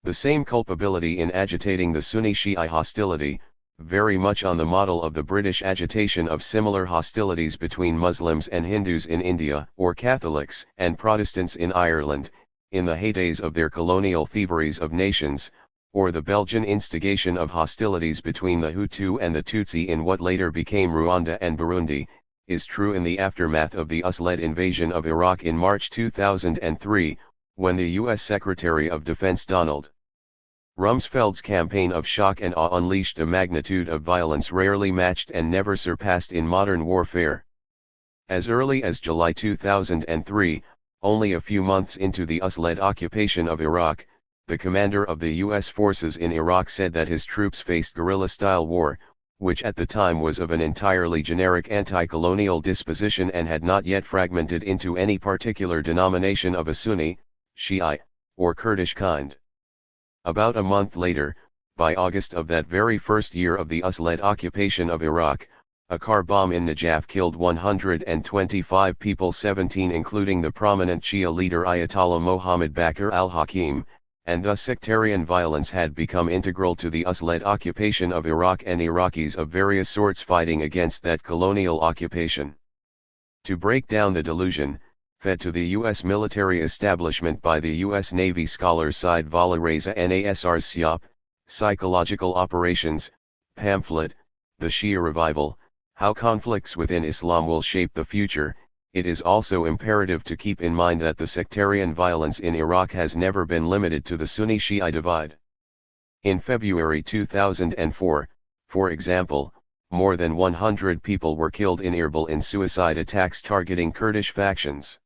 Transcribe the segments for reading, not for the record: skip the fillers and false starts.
The same culpability in agitating the Sunni-Shiite hostility, very much on the model of the British agitation of similar hostilities between Muslims and Hindus in India, or Catholics and Protestants in Ireland, in the heydays of their colonial thieveries of nations, or the Belgian instigation of hostilities between the Hutu and the Tutsi in what later became Rwanda and Burundi, is true in the aftermath of the US-led invasion of Iraq in March 2003, when the U.S. Secretary of Defense Donald Rumsfeld's campaign of shock and awe unleashed a magnitude of violence rarely matched and never surpassed in modern warfare. As early as July 2003, only a few months into the US-led occupation of Iraq, the commander of the U.S. forces in Iraq said that his troops faced guerrilla-style war, which at the time was of an entirely generic anti-colonial disposition and had not yet fragmented into any particular denomination of a Sunni, Shiite, or Kurdish kind. About a month later, by August of that very first year of the US-led occupation of Iraq, a car bomb in Najaf killed 125 people, 17 including the prominent Shia leader Ayatollah Mohammad Baqir al-Hakim, and thus sectarian violence had become integral to the US-led occupation of Iraq and Iraqis of various sorts fighting against that colonial occupation. To break down the delusion, fed to the U.S. military establishment by the U.S. Navy scholar Said Valereza Nasr's SIOP, Psychological Operations, pamphlet, The Shia Revival, How Conflicts Within Islam Will Shape the Future, it is also imperative to keep in mind that the sectarian violence in Iraq has never been limited to the Sunni-Shia divide. In February 2004, for example, more than 100 people were killed in Erbil in suicide attacks targeting Kurdish factions.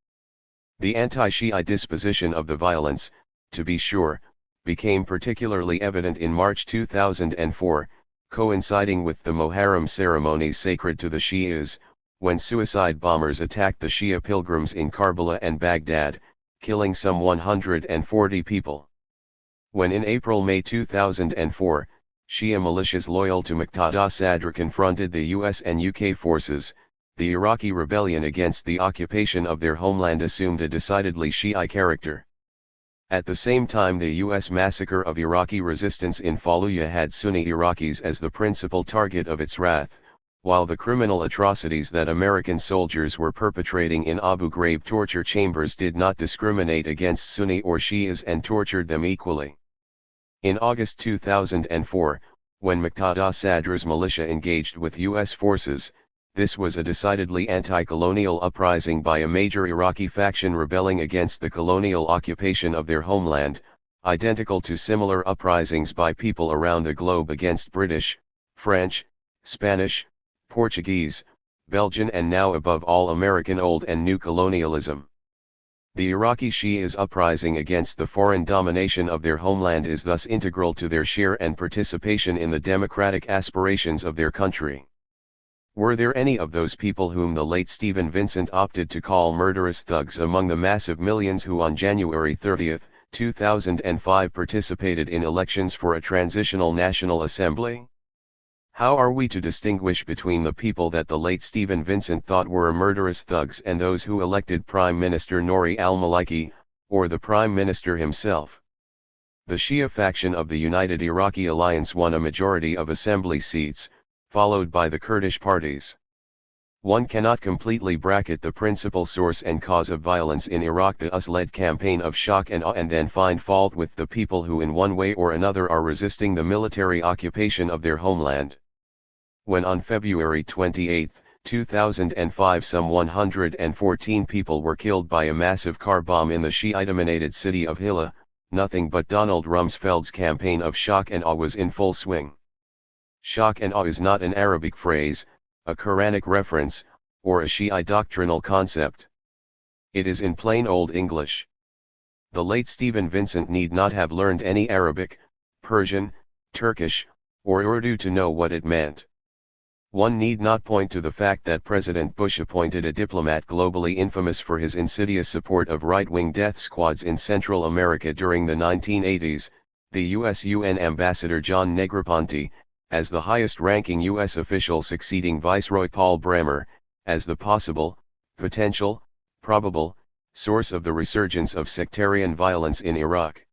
The anti-Shiite disposition of the violence, to be sure, became particularly evident in March 2004, coinciding with the Muharram ceremonies sacred to the Shias, when suicide bombers attacked the Shia pilgrims in Karbala and Baghdad, killing some 140 people. When in April-May 2004, Shia militias loyal to Muqtada Sadr confronted the US and UK forces, the Iraqi rebellion against the occupation of their homeland assumed a decidedly Shiite character. At the same time, the U.S. massacre of Iraqi resistance in Fallujah had Sunni Iraqis as the principal target of its wrath, while the criminal atrocities that American soldiers were perpetrating in Abu Ghraib torture chambers did not discriminate against Sunni or Shias and tortured them equally. In August 2004, when Muqtada Sadr's militia engaged with U.S. forces, this was a decidedly anti-colonial uprising by a major Iraqi faction rebelling against the colonial occupation of their homeland, identical to similar uprisings by people around the globe against British, French, Spanish, Portuguese, Belgian and now above all American Old and New colonialism. The Iraqi Shias uprising against the foreign domination of their homeland is thus integral to their share and participation in the democratic aspirations of their country. Were there any of those people whom the late Stephen Vincent opted to call murderous thugs among the massive millions who on January 30, 2005 participated in elections for a transitional National Assembly? How are we to distinguish between the people that the late Stephen Vincent thought were murderous thugs and those who elected Prime Minister Nouri al-Maliki, or the Prime Minister himself? The Shia faction of the United Iraqi Alliance won a majority of assembly seats, followed by the Kurdish parties. One cannot completely bracket the principal source and cause of violence in Iraq, the US-led campaign of shock and awe, and then find fault with the people who in one way or another are resisting the military occupation of their homeland. When on February 28, 2005 some 114 people were killed by a massive car bomb in the Shiite-dominated city of Hilla, nothing but Donald Rumsfeld's campaign of shock and awe was in full swing. Shock and awe is not an Arabic phrase, a Quranic reference, or a Shiite doctrinal concept. It is in plain old English. The late Stephen Vincent need not have learned any Arabic, Persian, Turkish, or Urdu to know what it meant. One need not point to the fact that President Bush appointed a diplomat globally infamous for his insidious support of right-wing death squads in Central America during the 1980s, the U.S. UN Ambassador John Negroponte, as the highest-ranking U.S. official succeeding Viceroy Paul Bremer, as the possible, potential, probable, source of the resurgence of sectarian violence in Iraq.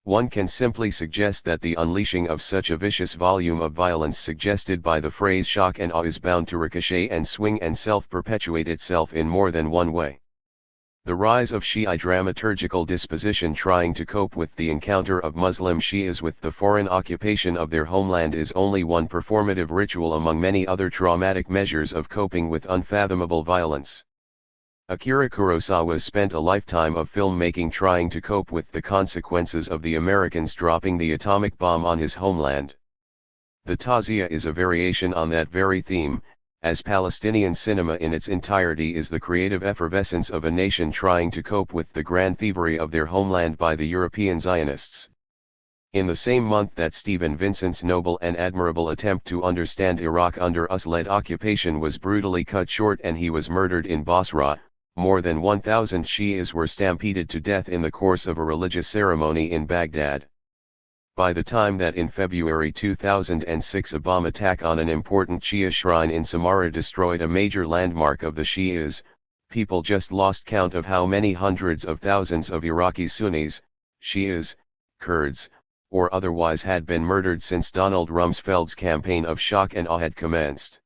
One can simply suggest that the unleashing of such a vicious volume of violence suggested by the phrase shock and awe is bound to ricochet and swing and self-perpetuate itself in more than one way. The rise of Shi'i dramaturgical disposition trying to cope with the encounter of Muslim Shi'as with the foreign occupation of their homeland is only one performative ritual among many other traumatic measures of coping with unfathomable violence. Akira Kurosawa spent a lifetime of filmmaking trying to cope with the consequences of the Americans dropping the atomic bomb on his homeland. The Tazia is a variation on that very theme, as Palestinian cinema in its entirety is the creative effervescence of a nation trying to cope with the grand thievery of their homeland by the European Zionists. In the same month that Stephen Vincent's noble and admirable attempt to understand Iraq under US-led occupation was brutally cut short and he was murdered in Basra, more than 1,000 Shias were stampeded to death in the course of a religious ceremony in Baghdad. By the time that in February 2006 a bomb attack on an important Shia shrine in Samarra destroyed a major landmark of the Shias, people just lost count of how many hundreds of thousands of Iraqi Sunnis, Shias, Kurds, or otherwise had been murdered since Donald Rumsfeld's campaign of shock and awe had commenced.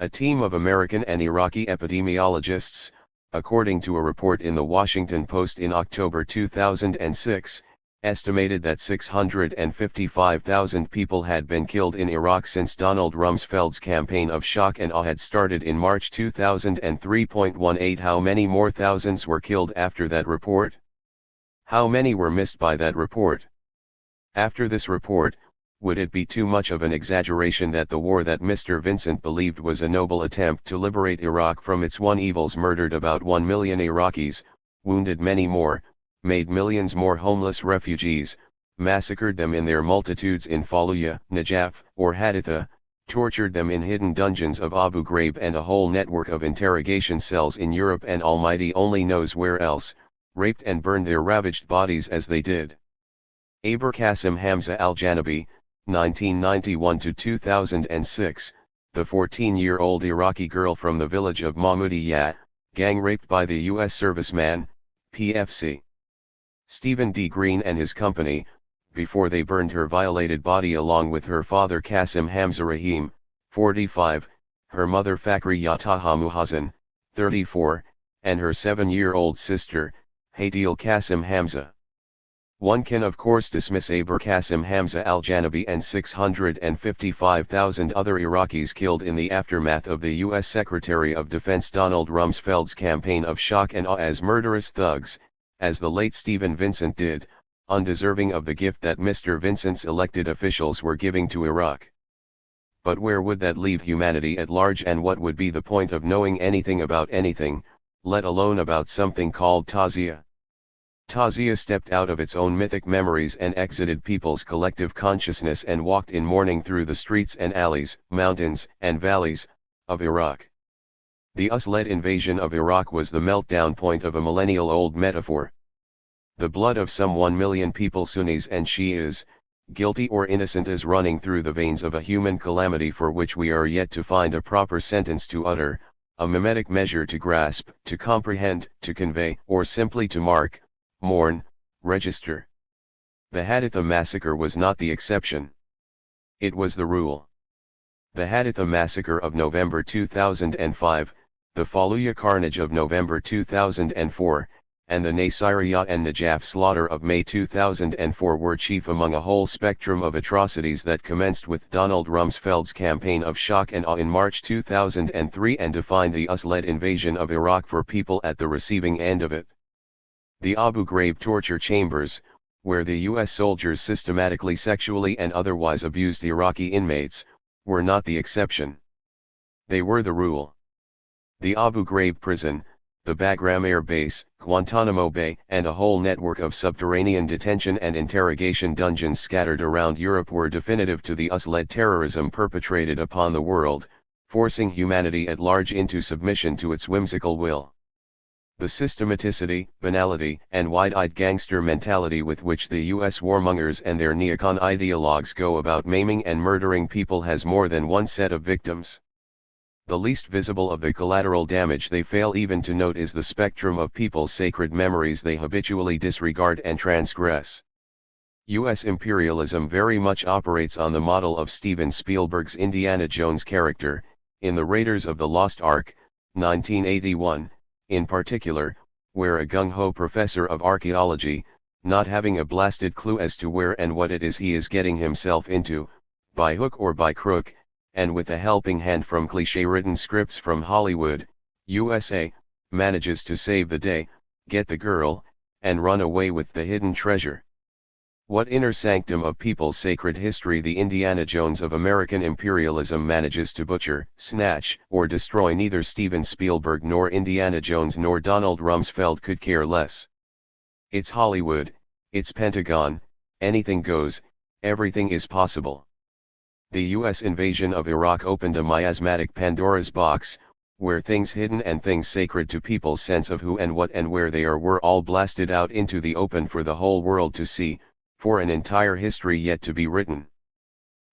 A team of American and Iraqi epidemiologists, according to a report in the Washington Post in October 2006, estimated that 655,000 people had been killed in Iraq since Donald Rumsfeld's campaign of shock and awe had started in March 2003.18. How many more thousands were killed after that report? How many were missed by that report? After this report, would it be too much of an exaggeration that the war that Mr. Vincent believed was a noble attempt to liberate Iraq from its one evils murdered about 1 million Iraqis, wounded many more, made millions more homeless refugees, massacred them in their multitudes in Fallujah, Najaf, or Haditha, tortured them in hidden dungeons of Abu Ghraib and a whole network of interrogation cells in Europe and Almighty only knows where else, raped and burned their ravaged bodies as they did? Aber Qasim Hamza al-Janabi, 1991 to 2006, the 14-year-old Iraqi girl from the village of Mahmudiyah, gang raped by the U.S. serviceman, PFC. Stephen D. Green and his company, before they burned her violated body along with her father Qasim Hamza Rahim, 45, her mother Fakhri Yataha Muhazin, 34, and her 7-year-old sister, Hadil Qasim Hamza. One can of course dismiss Aber Qasim Hamza al-Janabi and 655,000 other Iraqis killed in the aftermath of the U.S. Secretary of Defense Donald Rumsfeld's campaign of shock and awe as murderous thugs, as the late Stephen Vincent did, undeserving of the gift that Mr. Vincent's elected officials were giving to Iraq. But where would that leave humanity at large, and what would be the point of knowing anything about anything, let alone about something called Tazia? Tazia stepped out of its own mythic memories and exited people's collective consciousness and walked in mourning through the streets and alleys, mountains, and valleys, of Iraq. The US-led invasion of Iraq was the meltdown point of a millennial-old metaphor. The blood of some 1 million people, Sunnis and Shias, guilty or innocent, is running through the veins of a human calamity for which we are yet to find a proper sentence to utter, a mimetic measure to grasp, to comprehend, to convey, or simply to mark, mourn, register. The Haditha massacre was not the exception. It was the rule. The Haditha massacre of November 2005, the Fallujah carnage of November 2004, and the Nasiriyah and Najaf slaughter of May 2004 were chief among a whole spectrum of atrocities that commenced with Donald Rumsfeld's campaign of shock and awe in March 2003 and defined the US-led invasion of Iraq for people at the receiving end of it. The Abu Ghraib torture chambers, where the U.S. soldiers systematically sexually and otherwise abused Iraqi inmates, were not the exception. They were the rule. The Abu Ghraib prison, the Bagram Air Base, Guantanamo Bay, and a whole network of subterranean detention and interrogation dungeons scattered around Europe were definitive to the US-led terrorism perpetrated upon the world, forcing humanity at large into submission to its whimsical will. The systematicity, banality, and wide-eyed gangster mentality with which the U.S. warmongers and their neocon ideologues go about maiming and murdering people has more than one set of victims. The least visible of the collateral damage they fail even to note is the spectrum of people's sacred memories they habitually disregard and transgress. U.S. imperialism very much operates on the model of Steven Spielberg's Indiana Jones character, in The Raiders of the Lost Ark, 1981, in particular, where a gung-ho professor of archaeology, not having a blasted clue as to where and what it is he is getting himself into, by hook or by crook, and with a helping hand from cliché-ridden scripts from Hollywood, USA, manages to save the day, get the girl, and run away with the hidden treasure. What inner sanctum of people's sacred history the Indiana Jones of American imperialism manages to butcher, snatch, or destroy neither Steven Spielberg nor Indiana Jones nor Donald Rumsfeld could care less. It's Hollywood, it's Pentagon, anything goes, everything is possible. The US invasion of Iraq opened a miasmatic Pandora's box, where things hidden and things sacred to people's sense of who and what and where they are were all blasted out into the open for the whole world to see, for an entire history yet to be written.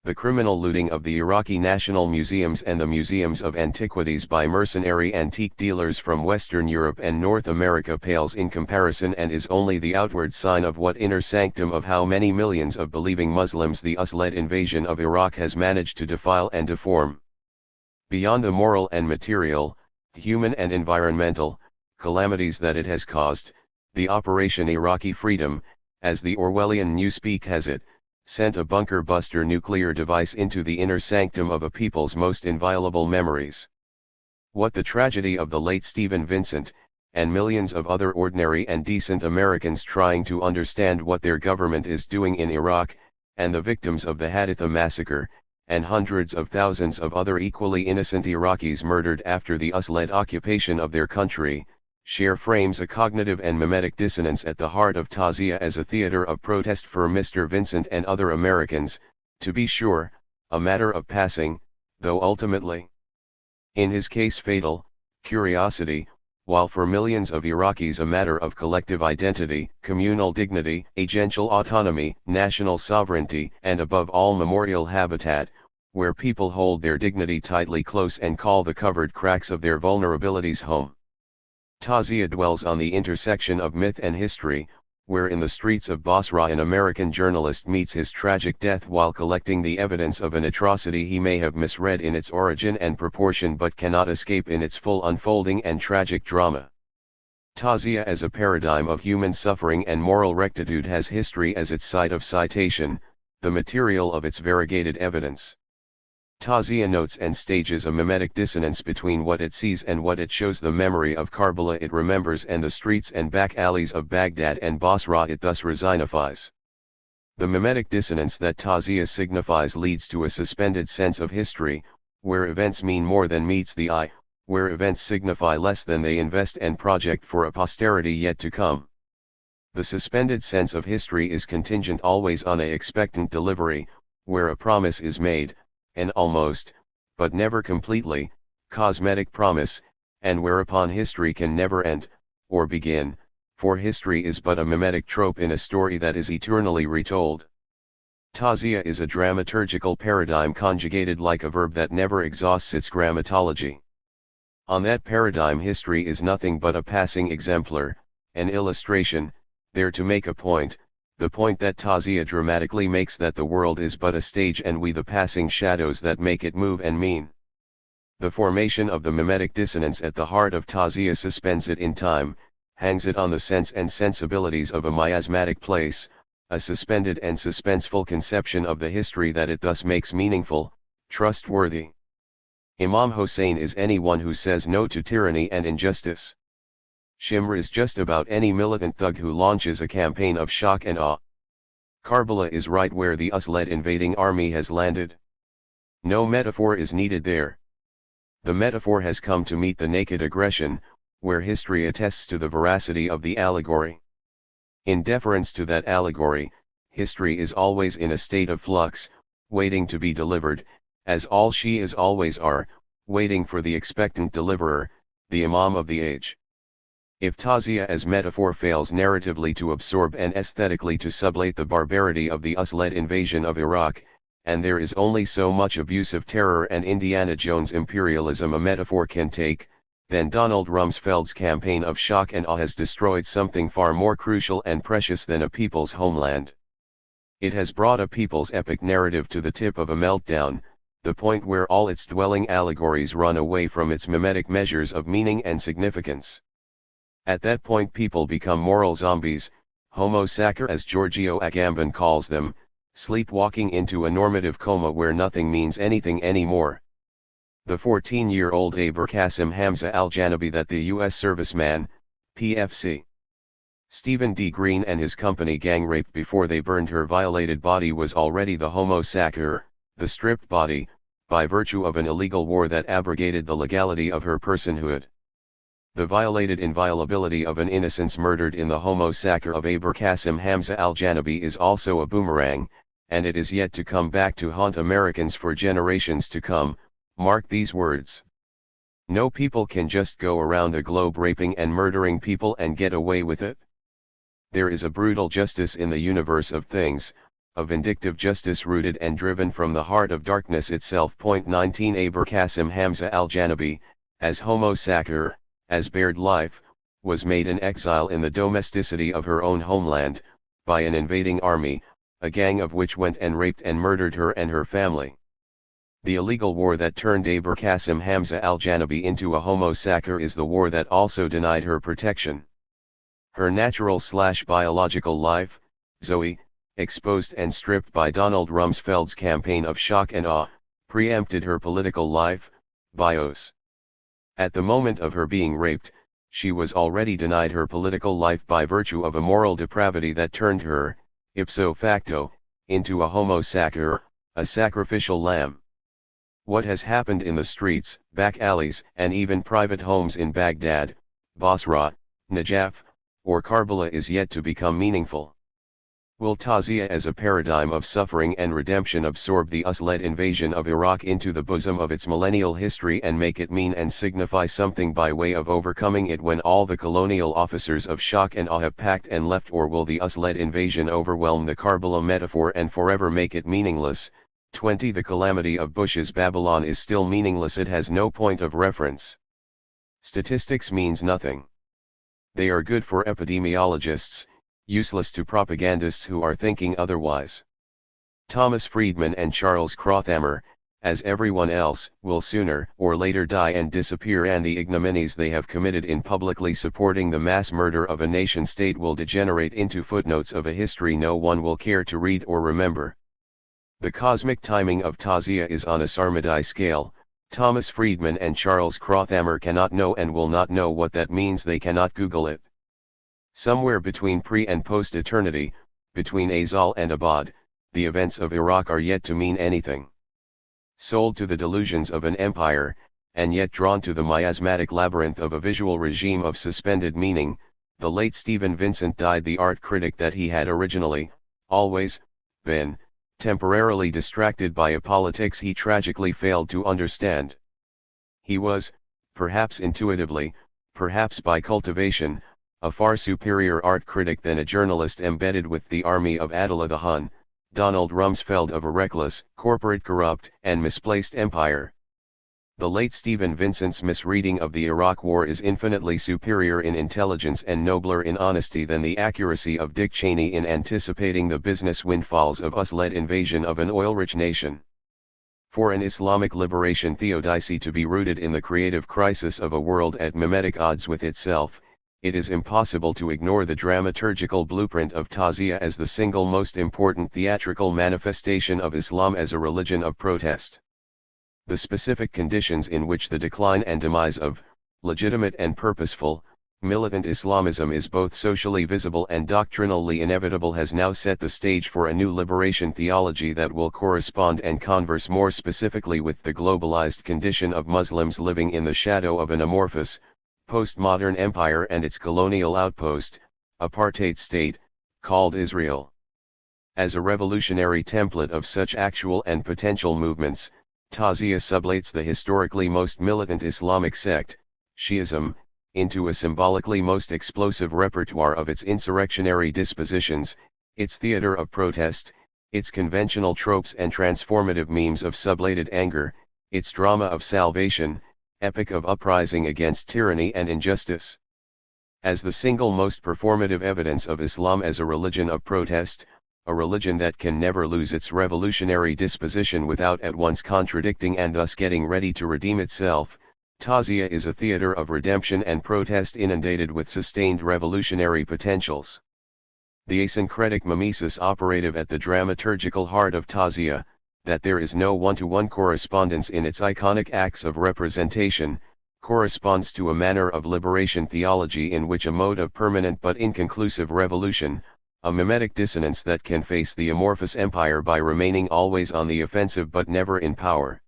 The criminal looting of the Iraqi national museums and the museums of antiquities by mercenary antique dealers from Western Europe and North America pales in comparison and is only the outward sign of what inner sanctum of how many millions of believing Muslims the US-led invasion of Iraq has managed to defile and deform. Beyond the moral and material, human and environmental, calamities that it has caused, the Operation Iraqi Freedom, as the Orwellian Newspeak has it, sent a bunker-buster nuclear device into the inner sanctum of a people's most inviolable memories. What the tragedy of the late Stephen Vincent, and millions of other ordinary and decent Americans trying to understand what their government is doing in Iraq, and the victims of the Haditha massacre, and hundreds of thousands of other equally innocent Iraqis murdered after the US-led occupation of their country, share frames a cognitive and mimetic dissonance at the heart of Tazia as a theater of protest for Mr. Vincent and other Americans, to be sure, a matter of passing, though ultimately, in his case fatal, curiosity, while for millions of Iraqis a matter of collective identity, communal dignity, agential autonomy, national sovereignty, and above all memorial habitat, where people hold their dignity tightly close and call the covered cracks of their vulnerabilities home. Tazia dwells on the intersection of myth and history, where in the streets of Basra an American journalist meets his tragic death while collecting the evidence of an atrocity he may have misread in its origin and proportion but cannot escape in its full unfolding and tragic drama. Tazia as a paradigm of human suffering and moral rectitude has history as its site of citation, the material of its variegated evidence. Tazia notes and stages a mimetic dissonance between what it sees and what it shows, the memory of Karbala it remembers and the streets and back alleys of Baghdad and Basra it thus resinifies. The mimetic dissonance that Tazia signifies leads to a suspended sense of history, where events mean more than meets the eye, where events signify less than they invest and project for a posterity yet to come. The suspended sense of history is contingent always on a expectant delivery, where a promise is made, an almost, but never completely, cosmetic promise, and whereupon history can never end, or begin, for history is but a mimetic trope in a story that is eternally retold. Tazia is a dramaturgical paradigm conjugated like a verb that never exhausts its grammatology. On that paradigm history is nothing but a passing exemplar, an illustration, there to make a point, the point that Tazia dramatically makes that the world is but a stage and we the passing shadows that make it move and mean. The formation of the mimetic dissonance at the heart of Tazia suspends it in time, hangs it on the sense and sensibilities of a miasmatic place, a suspended and suspenseful conception of the history that it thus makes meaningful, trustworthy. Imam Hossein is anyone who says no to tyranny and injustice. Shimr is just about any militant thug who launches a campaign of shock and awe. Karbala is right where the US-led invading army has landed. No metaphor is needed there. The metaphor has come to meet the naked aggression, where history attests to the veracity of the allegory. In deference to that allegory, history is always in a state of flux, waiting to be delivered, as all Shias always are, waiting for the expectant deliverer, the Imam of the age. If Tazia as metaphor fails narratively to absorb and aesthetically to sublate the barbarity of the US-led invasion of Iraq, and there is only so much abusive terror and Indiana Jones imperialism a metaphor can take, then Donald Rumsfeld's campaign of shock and awe has destroyed something far more crucial and precious than a people's homeland. It has brought a people's epic narrative to the tip of a meltdown, the point where all its dwelling allegories run away from its mimetic measures of meaning and significance. At that point people become moral zombies, homo sacer as Giorgio Agamben calls them, sleepwalking into a normative coma where nothing means anything anymore. The 14-year-old Aber Qasim Hamza al-Janabi, that the U.S. serviceman, PFC. Stephen D. Green and his company gang raped before they burned her violated body, was already the homo sacer, the stripped body, by virtue of an illegal war that abrogated the legality of her personhood. The violated inviolability of an innocence murdered in the homo sacer of Aber Qasim Hamza al-Janabi is also a boomerang, and it is yet to come back to haunt Americans for generations to come. Mark these words. No people can just go around the globe raping and murdering people and get away with it. There is a brutal justice in the universe of things, a vindictive justice rooted and driven from the heart of darkness itself. 19 Aber Qasim Hamza al-Janabi, as homo sacer, as bared life, was made an exile in the domesticity of her own homeland, by an invading army, a gang of which went and raped and murdered her and her family. The illegal war that turned Aber Qasim Hamza al-Janabi into a homo sacer is the war that also denied her protection. Her natural/biological life, Zoe, exposed and stripped by Donald Rumsfeld's campaign of shock and awe, preempted her political life, bios. At the moment of her being raped, she was already denied her political life by virtue of a moral depravity that turned her, ipso facto, into a homo sacer, a sacrificial lamb. What has happened in the streets, back alleys, and even private homes in Baghdad, Basra, Najaf, or Karbala is yet to become meaningful. Will Tazia as a paradigm of suffering and redemption absorb the US-led invasion of Iraq into the bosom of its millennial history and make it mean and signify something by way of overcoming it when all the colonial officers of shock and awe have packed and left? Or will the US-led invasion overwhelm the Karbala metaphor and forever make it meaningless? 20 The calamity of Bush's Babylon is still meaningless. It has no point of reference. Statistics means nothing. They are good for epidemiologists, useless to propagandists who are thinking otherwise. Thomas Friedman and Charles Krauthammer, as everyone else, will sooner or later die and disappear, and the ignominies they have committed in publicly supporting the mass murder of a nation-state will degenerate into footnotes of a history no one will care to read or remember. The cosmic timing of Tazia is on a Sarmadai scale. Thomas Friedman and Charles Krauthammer cannot know and will not know what that means. They cannot Google it. Somewhere between pre and post-eternity, between Azal and Abad, the events of Iraq are yet to mean anything. Sold to the delusions of an empire, and yet drawn to the miasmatic labyrinth of a visual regime of suspended meaning, the late Stephen Vincent died, the art critic that he had originally, always, been, temporarily distracted by a politics he tragically failed to understand. He was, perhaps intuitively, perhaps by cultivation, a far superior art critic than a journalist embedded with the army of Attila the Hun, Donald Rumsfeld, of a reckless, corporate, corrupt, and misplaced empire. The late Stephen Vincent's misreading of the Iraq War is infinitely superior in intelligence and nobler in honesty than the accuracy of Dick Cheney in anticipating the business windfalls of US-led invasion of an oil-rich nation. For an Islamic liberation theodicy to be rooted in the creative crisis of a world at mimetic odds with itself, it is impossible to ignore the dramaturgical blueprint of Tazia as the single most important theatrical manifestation of Islam as a religion of protest. The specific conditions in which the decline and demise of legitimate and purposeful militant Islamism is both socially visible and doctrinally inevitable has now set the stage for a new liberation theology that will correspond and converse more specifically with the globalized condition of Muslims living in the shadow of an amorphous, postmodern empire and its colonial outpost, apartheid state, called Israel. As a revolutionary template of such actual and potential movements, Tazia sublates the historically most militant Islamic sect, Shi'ism, into a symbolically most explosive repertoire of its insurrectionary dispositions, its theater of protest, its conventional tropes and transformative memes of sublated anger, its drama of salvation, epic of uprising against tyranny and injustice. As the single most performative evidence of Islam as a religion of protest, a religion that can never lose its revolutionary disposition without at once contradicting and thus getting ready to redeem itself. Tazia is a theater of redemption and protest inundated with sustained revolutionary potentials. The asyncretic mimesis operative at the dramaturgical heart of Tazia, that there is no one-to-one correspondence in its iconic acts of representation, corresponds to a manner of liberation theology in which a mode of permanent but inconclusive revolution, a mimetic dissonance that can face the amorphous empire by remaining always on the offensive but never in power.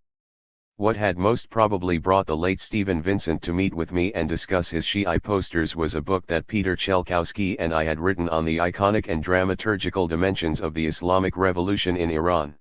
What had most probably brought the late Stephen Vincent to meet with me and discuss his Shi'i posters was a book that Peter Chelkowski and I had written on the iconic and dramaturgical dimensions of the Islamic Revolution in Iran.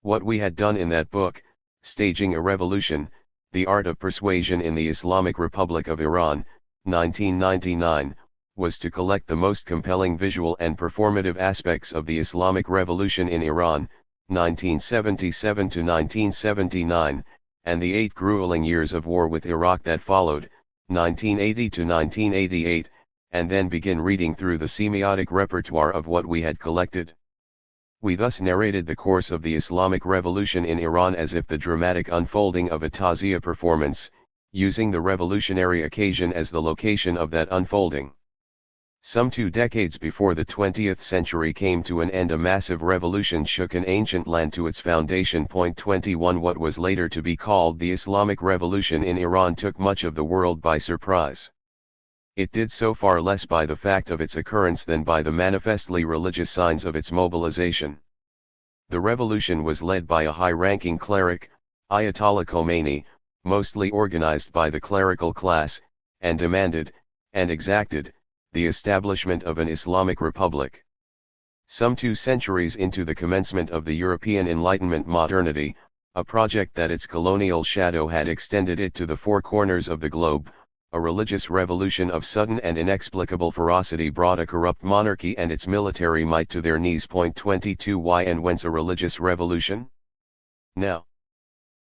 What we had done in that book, Staging a Revolution, The Art of Persuasion in the Islamic Republic of Iran, 1999, was to collect the most compelling visual and performative aspects of the Islamic Revolution in Iran, 1977 to 1979, and the 8 grueling years of war with Iraq that followed, 1980 to 1988, and then begin reading through the semiotic repertoire of what we had collected. We thus narrated the course of the Islamic Revolution in Iran as if the dramatic unfolding of a Tazia performance, using the revolutionary occasion as the location of that unfolding. Some 2 decades before the 20th century came to an end, a massive revolution shook an ancient land to its foundation. 21 What was later to be called the Islamic Revolution in Iran took much of the world by surprise. It did so far less by the fact of its occurrence than by the manifestly religious signs of its mobilization. The revolution was led by a high-ranking cleric, Ayatollah Khomeini, mostly organized by the clerical class, and demanded, and exacted, the establishment of an Islamic Republic. Some 2 centuries into the commencement of the European Enlightenment modernity, a project that its colonial shadow had extended it to the 4 corners of the globe, a religious revolution of sudden and inexplicable ferocity brought a corrupt monarchy and its military might to their knees. 22 Why and whence a religious revolution? Now,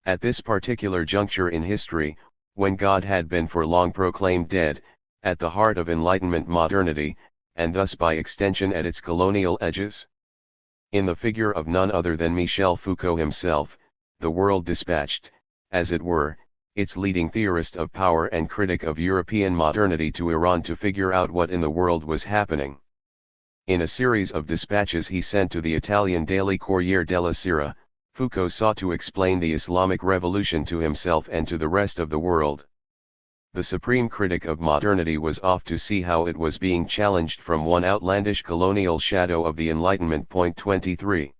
at this particular juncture in history, when God had been for long proclaimed dead, at the heart of Enlightenment modernity, and thus by extension at its colonial edges? In the figure of none other than Michel Foucault himself, the world dispatched, as it were, its leading theorist of power and critic of European modernity to Iran to figure out what in the world was happening. In a series of dispatches he sent to the Italian daily Corriere della Sera, Foucault sought to explain the Islamic Revolution to himself and to the rest of the world. The supreme critic of modernity was off to see how it was being challenged from one outlandish colonial shadow of the Enlightenment. 23.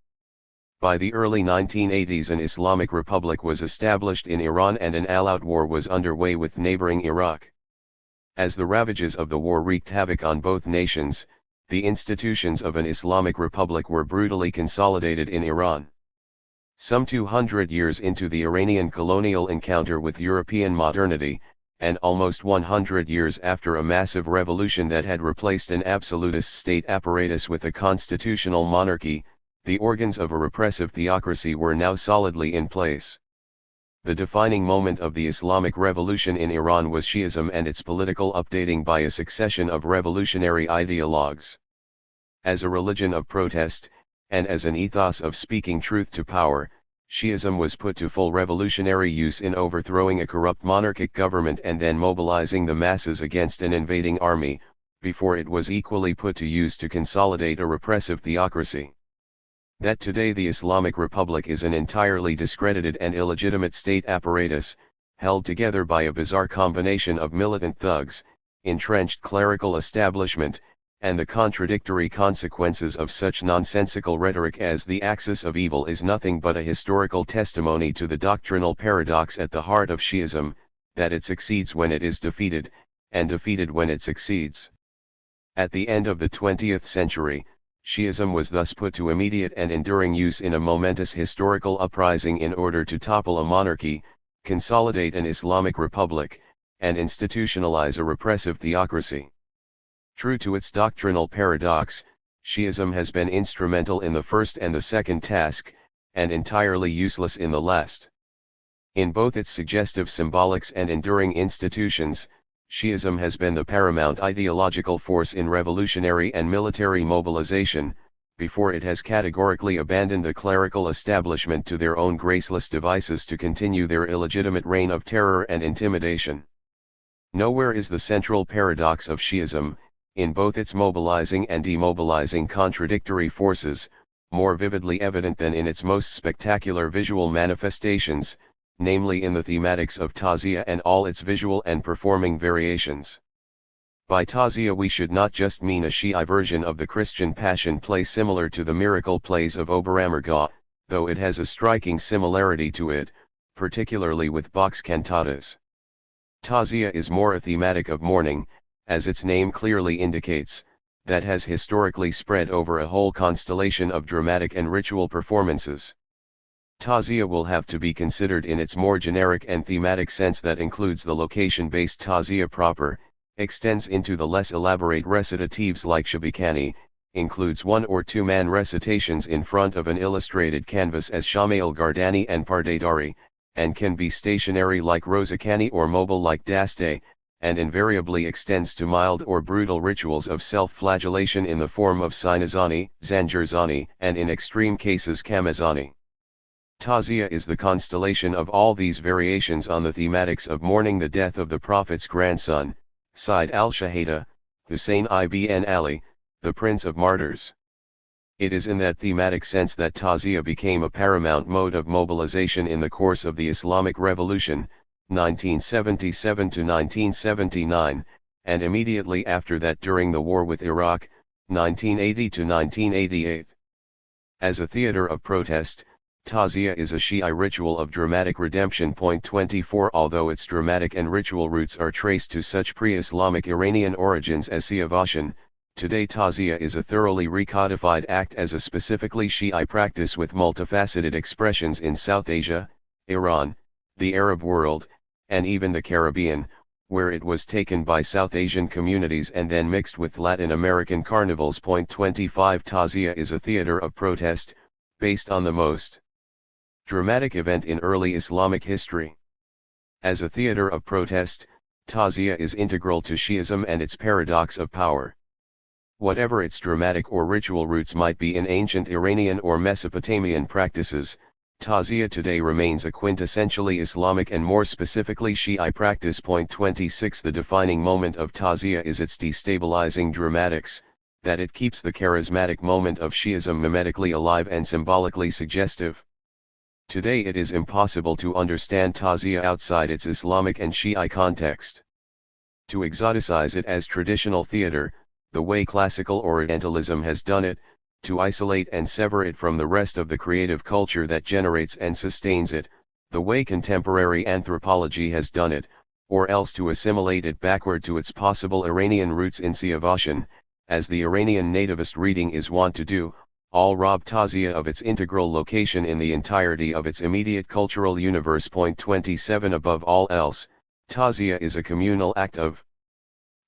By the early 1980s an Islamic Republic was established in Iran and an all-out war was underway with neighboring Iraq. As the ravages of the war wreaked havoc on both nations, the institutions of an Islamic Republic were brutally consolidated in Iran. Some 200 years into the Iranian colonial encounter with European modernity, and almost 100 years after a massive revolution that had replaced an absolutist state apparatus with a constitutional monarchy, the organs of a repressive theocracy were now solidly in place. The defining moment of the Islamic Revolution in Iran was Shi'ism and its political updating by a succession of revolutionary ideologues. As a religion of protest, and as an ethos of speaking truth to power, Shi'ism was put to full revolutionary use in overthrowing a corrupt monarchic government and then mobilizing the masses against an invading army, before it was equally put to use to consolidate a repressive theocracy. That today the Islamic Republic is an entirely discredited and illegitimate state apparatus, held together by a bizarre combination of militant thugs, entrenched clerical establishment, and the contradictory consequences of such nonsensical rhetoric as the axis of evil is nothing but a historical testimony to the doctrinal paradox at the heart of Shi'ism, that it succeeds when it is defeated, and defeated when it succeeds. At the end of the 20th century, Shi'ism was thus put to immediate and enduring use in a momentous historical uprising in order to topple a monarchy, consolidate an Islamic Republic, and institutionalize a repressive theocracy. True to its doctrinal paradox, Shi'ism has been instrumental in the first and the second task, and entirely useless in the last. In both its suggestive symbolics and enduring institutions, Shi'ism has been the paramount ideological force in revolutionary and military mobilization, before it has categorically abandoned the clerical establishment to their own graceless devices to continue their illegitimate reign of terror and intimidation. Nowhere is the central paradox of Shi'ism, in both its mobilizing and demobilizing contradictory forces, more vividly evident than in its most spectacular visual manifestations, namely in the thematics of Tazia and all its visual and performing variations. By Tazia we should not just mean a Shi'i version of the Christian Passion play similar to the miracle plays of Oberammergau, though it has a striking similarity to it, particularly with Bach's cantatas. Tazia is more a thematic of mourning, as its name clearly indicates, that has historically spread over a whole constellation of dramatic and ritual performances. Tazia will have to be considered in its more generic and thematic sense that includes the location-based Tazia proper, extends into the less elaborate recitatives like Shabikani, includes one or two man recitations in front of an illustrated canvas as Shamail Gardani and Pardedari, and can be stationary like Rozakani or mobile like Daste, and invariably extends to mild or brutal rituals of self-flagellation in the form of Sinazani, Zanjirzani, and in extreme cases Kamazani. Tazia is the constellation of all these variations on the thematics of mourning the death of the Prophet's grandson, Sayyid al-Shahada, Hussein ibn Ali, the Prince of Martyrs. It is in that thematic sense that Tazia became a paramount mode of mobilization in the course of the Islamic Revolution, 1977 to 1979, and immediately after that during the war with Iraq, 1980 to 1988. As a theater of protest, Tazia is a Shi'i ritual of dramatic redemption. 24 Although its dramatic and ritual roots are traced to such pre-Islamic Iranian origins as Siavash, today Tazia is a thoroughly recodified act as a specifically Shi'i practice with multifaceted expressions in South Asia, Iran, the Arab world, and even the Caribbean, where it was taken by South Asian communities and then mixed with Latin American carnivals. 25 Tazia is a theater of protest, based on the most dramatic event in early Islamic history. As a theater of protest, Tazia is integral to Shi'ism and its paradox of power. Whatever its dramatic or ritual roots might be in ancient Iranian or Mesopotamian practices, Tazia today remains a quintessentially Islamic and more specifically Shi'i practice. 26 The defining moment of Tazia is its destabilizing dramatics, that it keeps the charismatic moment of Shi'ism mimetically alive and symbolically suggestive. Today it is impossible to understand Tazia outside its Islamic and Shi'i context. To exoticize it as traditional theater, the way classical Orientalism has done it, to isolate and sever it from the rest of the creative culture that generates and sustains it, the way contemporary anthropology has done it, or else to assimilate it backward to its possible Iranian roots in Siavash, as the Iranian nativist reading is wont to do, all rob Tazia of its integral location in the entirety of its immediate cultural universe. 27 Above all else, Tazia is a communal act of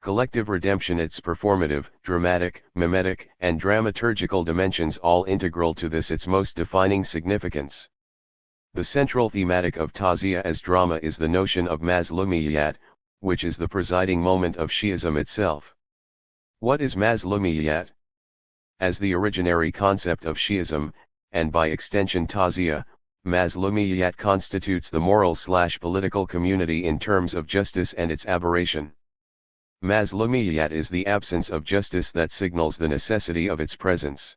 collective redemption, its performative, dramatic, mimetic, and dramaturgical dimensions all integral to this its most defining significance. The central thematic of Tazia as drama is the notion of Mazlumiyat, which is the presiding moment of Shi'ism itself. What is Mazlumiyat? As the originary concept of Shi'ism, and by extension Tazia, Mazlumiyat constitutes the moral/political community in terms of justice and its aberration. Mazlumiyat is the absence of justice that signals the necessity of its presence.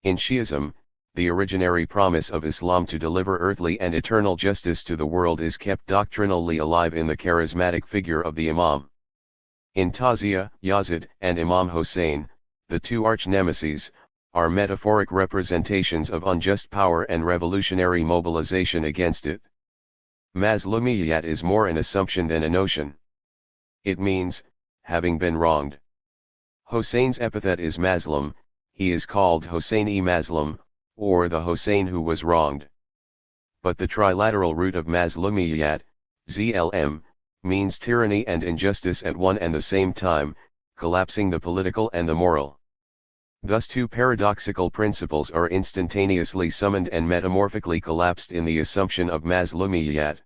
In Shi'ism, the originary promise of Islam to deliver earthly and eternal justice to the world is kept doctrinally alive in the charismatic figure of the Imam. In Tazia, Yazid and Imam Hossein, the two arch-nemeses, are metaphoric representations of unjust power and revolutionary mobilization against it. Mazlumiyat is more an assumption than a notion. It means, having been wronged. Hossein's epithet is Mazlum, he is called Hossein-e Mazlum, or the Hossein who was wronged. But the trilateral root of Mazlumiyat, ZLM, means tyranny and injustice at one and the same time, collapsing the political and the moral. Thus two paradoxical principles are instantaneously summoned and metamorphically collapsed in the assumption of Mazlumiyat.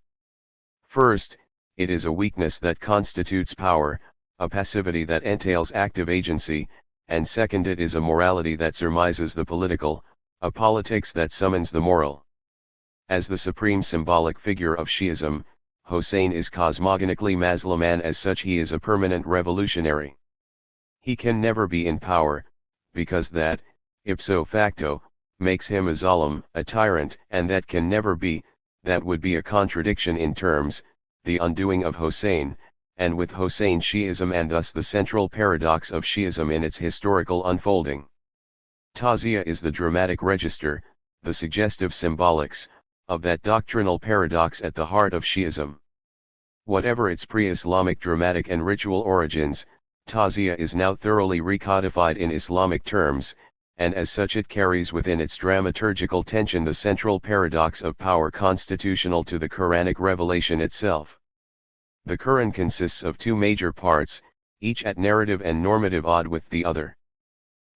First, it is a weakness that constitutes power, a passivity that entails active agency, and second, it is a morality that surmises the political, a politics that summons the moral. As the supreme symbolic figure of Shi'ism, Hossein is cosmogonically Muslim, and as such he is a permanent revolutionary. He can never be in power, because that, ipso facto, makes him a zalim, a tyrant, and that can never be, that would be a contradiction in terms, the undoing of Hossein, and with Hossein Shi'ism, and thus the central paradox of Shi'ism in its historical unfolding. Tazia is the dramatic register, the suggestive symbolics, of that doctrinal paradox at the heart of Shi'ism. Whatever its pre-Islamic dramatic and ritual origins, Tazia is now thoroughly recodified in Islamic terms, and as such it carries within its dramaturgical tension the central paradox of power constitutional to the Quranic revelation itself. The Quran consists of two major parts, each at narrative and normative odd with the other.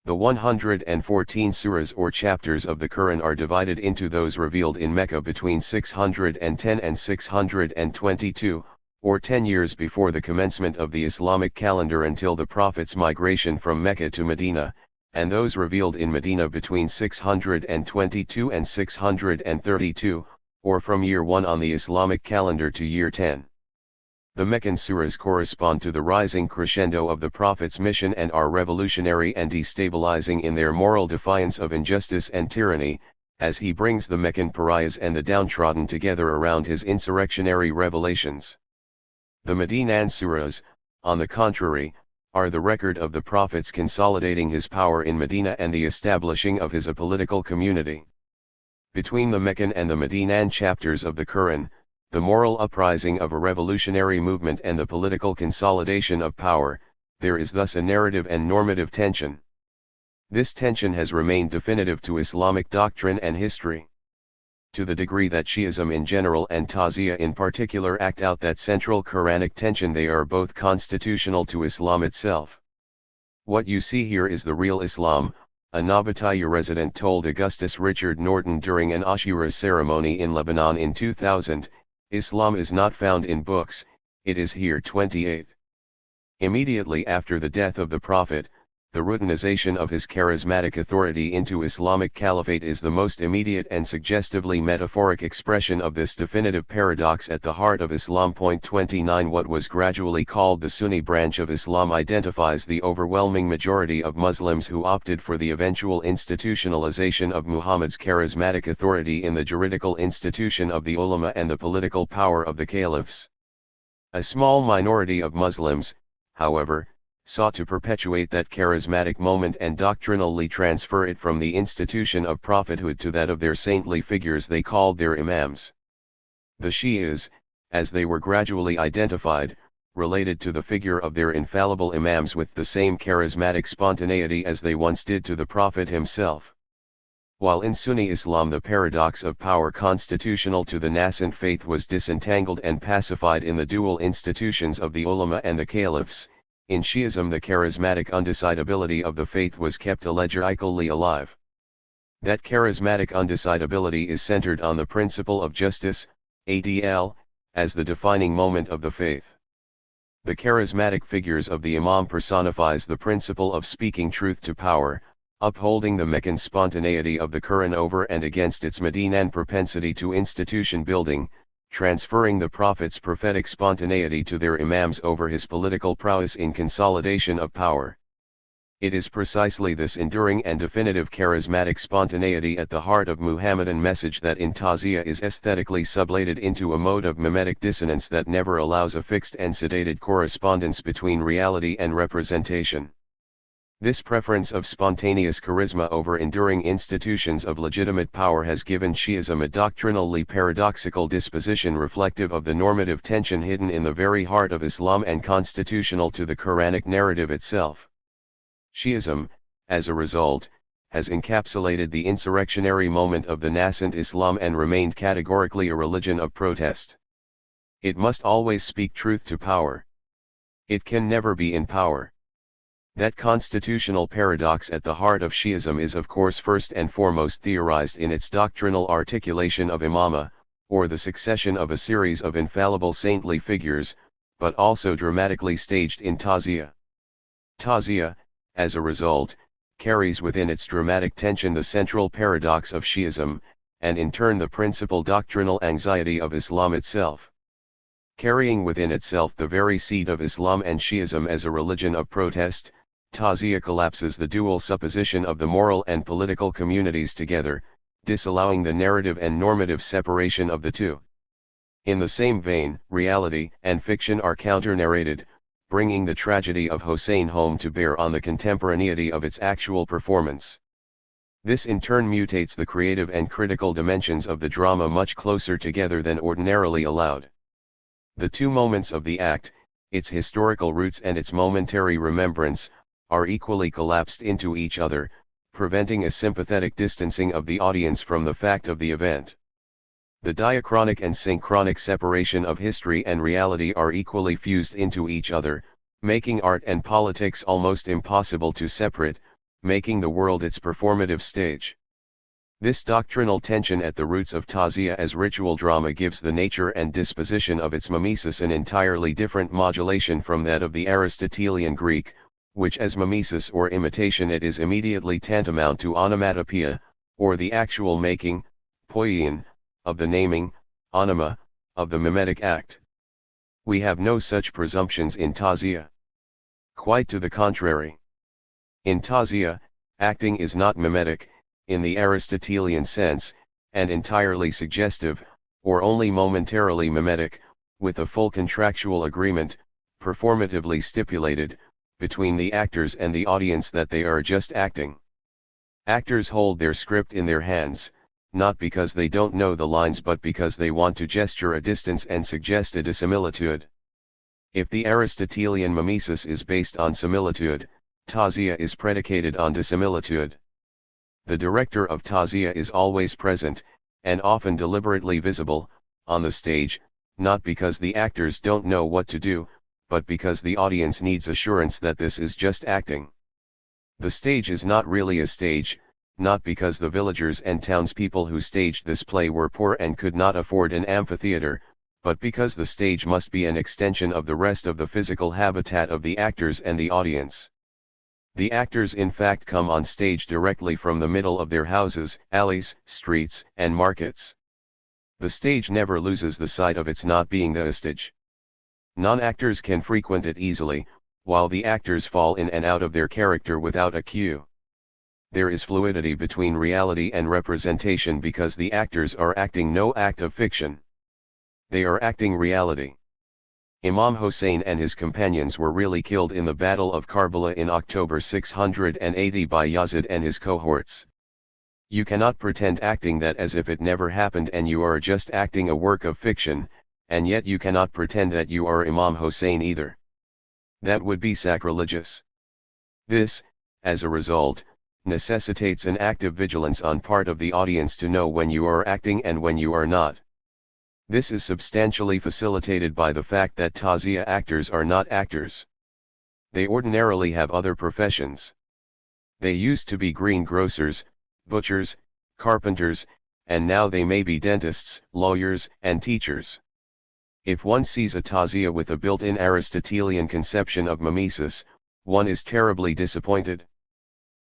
The 114 surahs or chapters of the Quran are divided into those revealed in Mecca between 610 and 622, or 10 years before the commencement of the Islamic calendar until the Prophet's migration from Mecca to Medina, and those revealed in Medina between 622 and 632, or from year 1 on the Islamic calendar to year 10. The Meccan surahs correspond to the rising crescendo of the Prophet's mission and are revolutionary and destabilizing in their moral defiance of injustice and tyranny, as he brings the Meccan pariahs and the downtrodden together around his insurrectionary revelations. The Medinan surahs, on the contrary, are the record of the Prophet's consolidating his power in Medina and the establishing of his apolitical community. Between the Meccan and the Medinan chapters of the Quran, the moral uprising of a revolutionary movement and the political consolidation of power, there is thus a narrative and normative tension. This tension has remained definitive to Islamic doctrine and history. To the degree that Shi'ism in general and Tazia in particular act out that central Quranic tension, they are both constitutional to Islam itself. What you see here is the real Islam, a Nabataya resident told Augustus Richard Norton during an Ashura ceremony in Lebanon in 2000, Islam is not found in books, it is here. 28. Immediately after the death of the Prophet, the routinization of his charismatic authority into Islamic caliphate is the most immediate and suggestively metaphoric expression of this definitive paradox at the heart of Islam. 29. What was gradually called the Sunni branch of Islam identifies the overwhelming majority of Muslims who opted for the eventual institutionalization of Muhammad's charismatic authority in the juridical institution of the ulama and the political power of the caliphs. A small minority of Muslims, however, sought to perpetuate that charismatic moment and doctrinally transfer it from the institution of prophethood to that of their saintly figures they called their imams. The Shi'as, as they were gradually identified, related to the figure of their infallible imams with the same charismatic spontaneity as they once did to the Prophet himself. While in Sunni Islam the paradox of power constitutional to the nascent faith was disentangled and pacified in the dual institutions of the ulama and the caliphs, in Shi'ism the charismatic undecidability of the faith was kept allegorically alive. That charismatic undecidability is centered on the principle of justice, adl, as the defining moment of the faith. The charismatic figures of the Imam personifies the principle of speaking truth to power, upholding the Meccan spontaneity of the Quran over and against its Medinan propensity to institution building, transferring the Prophet's prophetic spontaneity to their imams over his political prowess in consolidation of power. It is precisely this enduring and definitive charismatic spontaneity at the heart of Muhammadan message that in Tazia is aesthetically sublated into a mode of mimetic dissonance that never allows a fixed and sedated correspondence between reality and representation. This preference of spontaneous charisma over enduring institutions of legitimate power has given Shi'ism a doctrinally paradoxical disposition reflective of the normative tension hidden in the very heart of Islam and constitutional to the Quranic narrative itself. Shi'ism, as a result, has encapsulated the insurrectionary moment of the nascent Islam and remained categorically a religion of protest. It must always speak truth to power. It can never be in power. That constitutional paradox at the heart of Shi'ism is of course first and foremost theorized in its doctrinal articulation of imama, or the succession of a series of infallible saintly figures, but also dramatically staged in Tazia. Tazia, as a result, carries within its dramatic tension the central paradox of Shi'ism, and in turn the principal doctrinal anxiety of Islam itself. Carrying within itself the very seed of Islam and Shi'ism as a religion of protest, Taziyah collapses the dual supposition of the moral and political communities together, disallowing the narrative and normative separation of the two. In the same vein, reality and fiction are counter-narrated, bringing the tragedy of Hossein home to bear on the contemporaneity of its actual performance. This in turn mutates the creative and critical dimensions of the drama much closer together than ordinarily allowed. The two moments of the act, its historical roots and its momentary remembrance, are equally collapsed into each other, preventing a sympathetic distancing of the audience from the fact of the event. The diachronic and synchronic separation of history and reality are equally fused into each other, making art and politics almost impossible to separate, making the world its performative stage. This doctrinal tension at the roots of Taziyah as ritual drama gives the nature and disposition of its mimesis an entirely different modulation from that of the Aristotelian Greek, which as mimesis or imitation it is immediately tantamount to onomatopoeia, or the actual making, poiein, of the naming, onoma, of the mimetic act. We have no such presumptions in Taziyah. Quite to the contrary. In Taziyah, acting is not mimetic, in the Aristotelian sense, and entirely suggestive, or only momentarily mimetic, with a full contractual agreement, performatively stipulated, between the actors and the audience that they are just acting. Actors hold their script in their hands, not because they don't know the lines but because they want to gesture a distance and suggest a dissimilitude. If the Aristotelian mimesis is based on similitude, Taziyah is predicated on dissimilitude. The director of Taziyah is always present, and often deliberately visible, on the stage, not because the actors don't know what to do, but because the audience needs assurance that this is just acting. The stage is not really a stage, not because the villagers and townspeople who staged this play were poor and could not afford an amphitheater, but because the stage must be an extension of the rest of the physical habitat of the actors and the audience. The actors in fact come on stage directly from the middle of their houses, alleys, streets, and markets. The stage never loses the sight of its not being the stage. Non-actors can frequent it easily, while the actors fall in and out of their character without a cue. There is fluidity between reality and representation because the actors are acting no act of fiction. They are acting reality. Imam Hossein and his companions were really killed in the Battle of Karbala in October 680 by Yazid and his cohorts. You cannot pretend acting that as if it never happened and you are just acting a work of fiction, and yet you cannot pretend that you are Imam Hossein either. That would be sacrilegious. This, as a result, necessitates an active vigilance on part of the audience to know when you are acting and when you are not. This is substantially facilitated by the fact that Taziyah actors are not actors. They ordinarily have other professions. They used to be greengrocers, butchers, carpenters, and now they may be dentists, lawyers, and teachers. If one sees a Taziyah with a built-in Aristotelian conception of mimesis, one is terribly disappointed.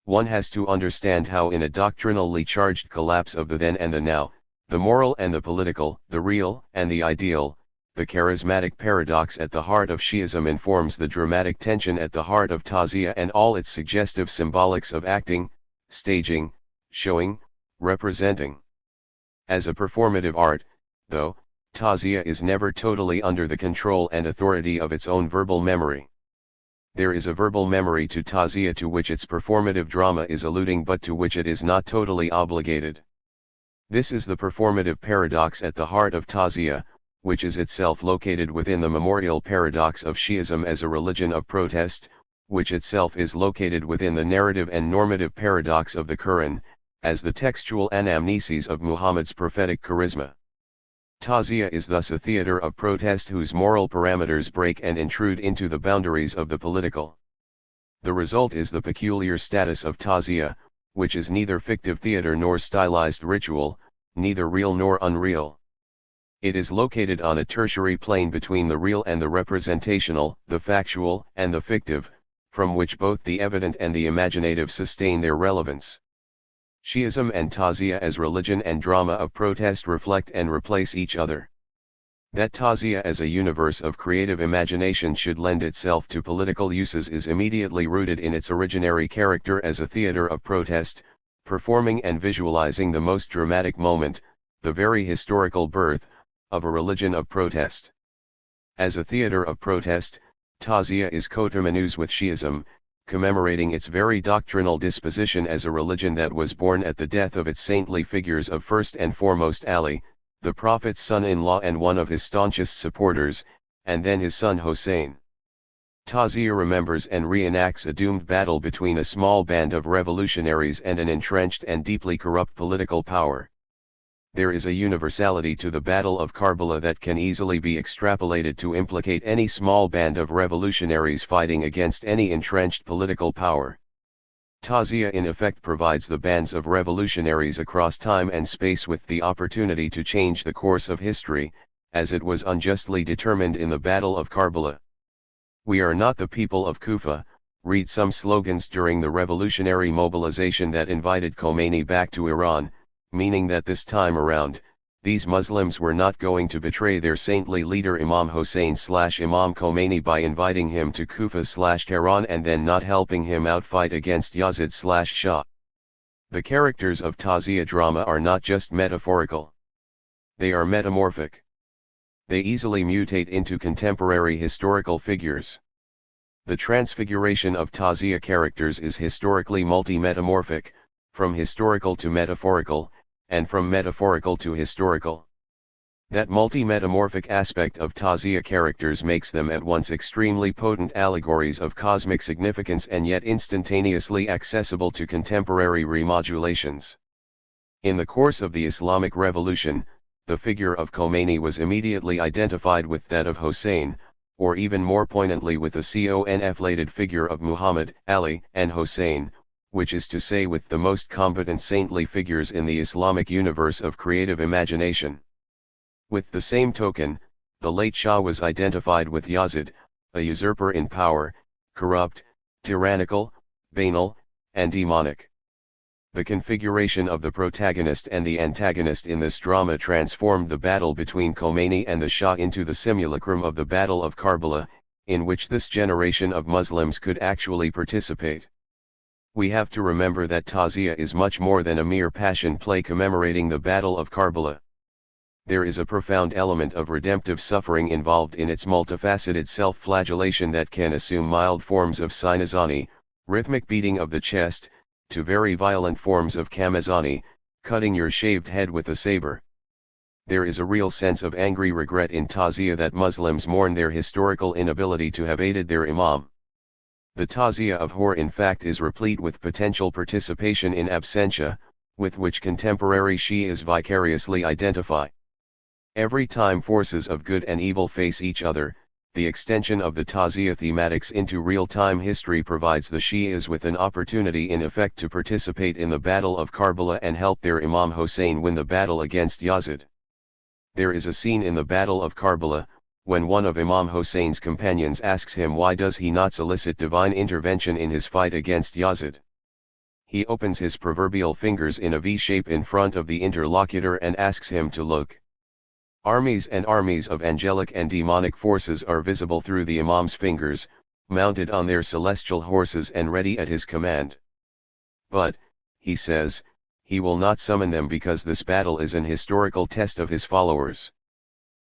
One has to understand how in a doctrinally charged collapse of the then and the now, the moral and the political, the real and the ideal, the charismatic paradox at the heart of Shi'ism informs the dramatic tension at the heart of Taziyah and all its suggestive symbolics of acting, staging, showing, representing. As a performative art, though, Taziyah is never totally under the control and authority of its own verbal memory. There is a verbal memory to Taziyah to which its performative drama is alluding but to which it is not totally obligated. This is the performative paradox at the heart of Taziyah, which is itself located within the memorial paradox of Shi'ism as a religion of protest, which itself is located within the narrative and normative paradox of the Quran, as the textual anamnesis of Muhammad's prophetic charisma. Taziyah is thus a theater of protest whose moral parameters break and intrude into the boundaries of the political. The result is the peculiar status of Taziyah, which is neither fictive theater nor stylized ritual, neither real nor unreal. It is located on a tertiary plane between the real and the representational, the factual and the fictive, from which both the evident and the imaginative sustain their relevance. Shi'ism and Tazia as religion and drama of protest reflect and replace each other. That Tazia as a universe of creative imagination should lend itself to political uses is immediately rooted in its originary character as a theater of protest, performing and visualizing the most dramatic moment, the very historical birth, of a religion of protest. As a theater of protest, Tazia is coterminous with Shi'ism, commemorating its very doctrinal disposition as a religion that was born at the death of its saintly figures of first and foremost Ali, the Prophet's son-in-law and one of his staunchest supporters, and then his son Hossein. Tazia remembers and reenacts a doomed battle between a small band of revolutionaries and an entrenched and deeply corrupt political power. There is a universality to the Battle of Karbala that can easily be extrapolated to implicate any small band of revolutionaries fighting against any entrenched political power. Tazia in effect provides the bands of revolutionaries across time and space with the opportunity to change the course of history, as it was unjustly determined in the Battle of Karbala. "We are not the people of Kufa," read some slogans during the revolutionary mobilization that invited Khomeini back to Iran, meaning that this time around, these Muslims were not going to betray their saintly leader Imam Hossein/Imam Khomeini by inviting him to Kufa/Tehran and then not helping him out fight against Yazid/Shah. The characters of Tazia drama are not just metaphorical. They are metamorphic. They easily mutate into contemporary historical figures. The transfiguration of Tazia characters is historically multi-metamorphic, from historical to metaphorical, and from metaphorical to historical. That multi-metamorphic aspect of Tazia characters makes them at once extremely potent allegories of cosmic significance and yet instantaneously accessible to contemporary remodulations. In the course of the Islamic Revolution, the figure of Khomeini was immediately identified with that of Hossein, or even more poignantly with the conflated figure of Muhammad, Ali, and Hossein, which is to say with the most competent saintly figures in the Islamic universe of creative imagination. With the same token, the late Shah was identified with Yazid, a usurper in power, corrupt, tyrannical, banal, and demonic. The configuration of the protagonist and the antagonist in this drama transformed the battle between Khomeini and the Shah into the simulacrum of the Battle of Karbala, in which this generation of Muslims could actually participate. We have to remember that Tazia is much more than a mere passion play commemorating the Battle of Karbala. There is a profound element of redemptive suffering involved in its multifaceted self-flagellation that can assume mild forms of sinazani, rhythmic beating of the chest, to very violent forms of kamazani, cutting your shaved head with a saber. There is a real sense of angry regret in Tazia that Muslims mourn their historical inability to have aided their Imam. The Tazia of Hor in fact is replete with potential participation in absentia, with which contemporary Shi'as vicariously identify. Every time forces of good and evil face each other, the extension of the Tazia thematics into real-time history provides the Shi'as with an opportunity in effect to participate in the Battle of Karbala and help their Imam Hossein win the battle against Yazid. There is a scene in the Battle of Karbala, when one of Imam Hossein's companions asks him why does he not solicit divine intervention in his fight against Yazid. He opens his proverbial fingers in a V shape in front of the interlocutor and asks him to look. Armies and armies of angelic and demonic forces are visible through the Imam's fingers, mounted on their celestial horses and ready at his command. But, he says, he will not summon them because this battle is an historical test of his followers.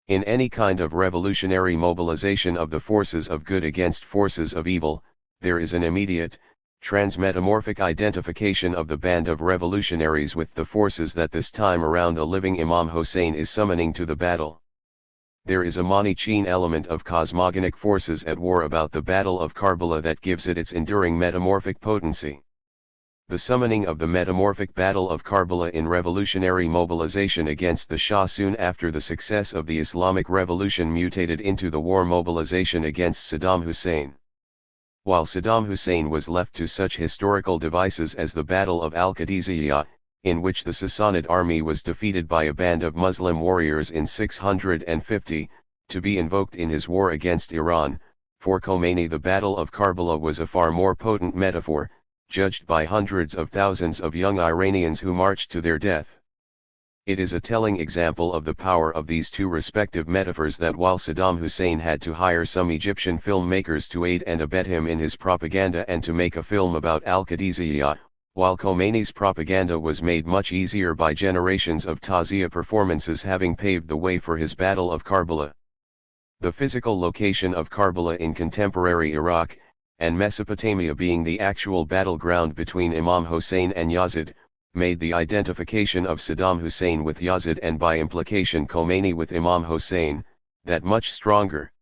In any kind of revolutionary mobilization of the forces of good against forces of evil, there is an immediate, transmetamorphic identification of the band of revolutionaries with the forces that this time around the living Imam Hossein is summoning to the battle. There is a Manichaean element of cosmogonic forces at war about the Battle of Karbala that gives it its enduring metamorphic potency. The summoning of the metamorphic Battle of Karbala in revolutionary mobilization against the Shah soon after the success of the Islamic Revolution mutated into the war mobilization against Saddam Hussein. While Saddam Hussein was left to such historical devices as the Battle of Al-Qadisiyah, in which the Sassanid army was defeated by a band of Muslim warriors in 650, to be invoked in his war against Iran, For Khomeini the Battle of Karbala was a far more potent metaphor, judged by hundreds of thousands of young Iranians who marched to their death. It is a telling example of the power of these two respective metaphors that while Saddam Hussein had to hire some Egyptian filmmakers to aid and abet him in his propaganda and to make a film about Al-Qadisiyah, while Khomeini's propaganda was made much easier by generations of Tazia performances having paved the way for his Battle of Karbala. The physical location of Karbala in contemporary Iraq, and Mesopotamia being the actual battleground between Imam Hussein and Yazid, made the identification of Saddam Hussein with Yazid and by implication Khomeini with Imam Hussein, that much stronger.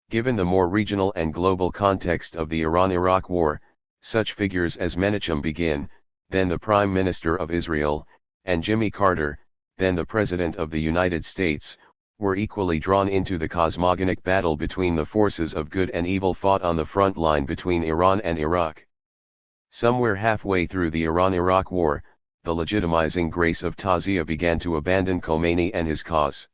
Given the more regional and global context of the Iran-Iraq War, such figures as Menachem Begin, then the Prime Minister of Israel, and Jimmy Carter, then the President of the United States, were equally drawn into the cosmogonic battle between the forces of good and evil fought on the front line between Iran and Iraq. Somewhere halfway through the Iran-Iraq War, the legitimizing grace of Tazia began to abandon Khomeini and his cause.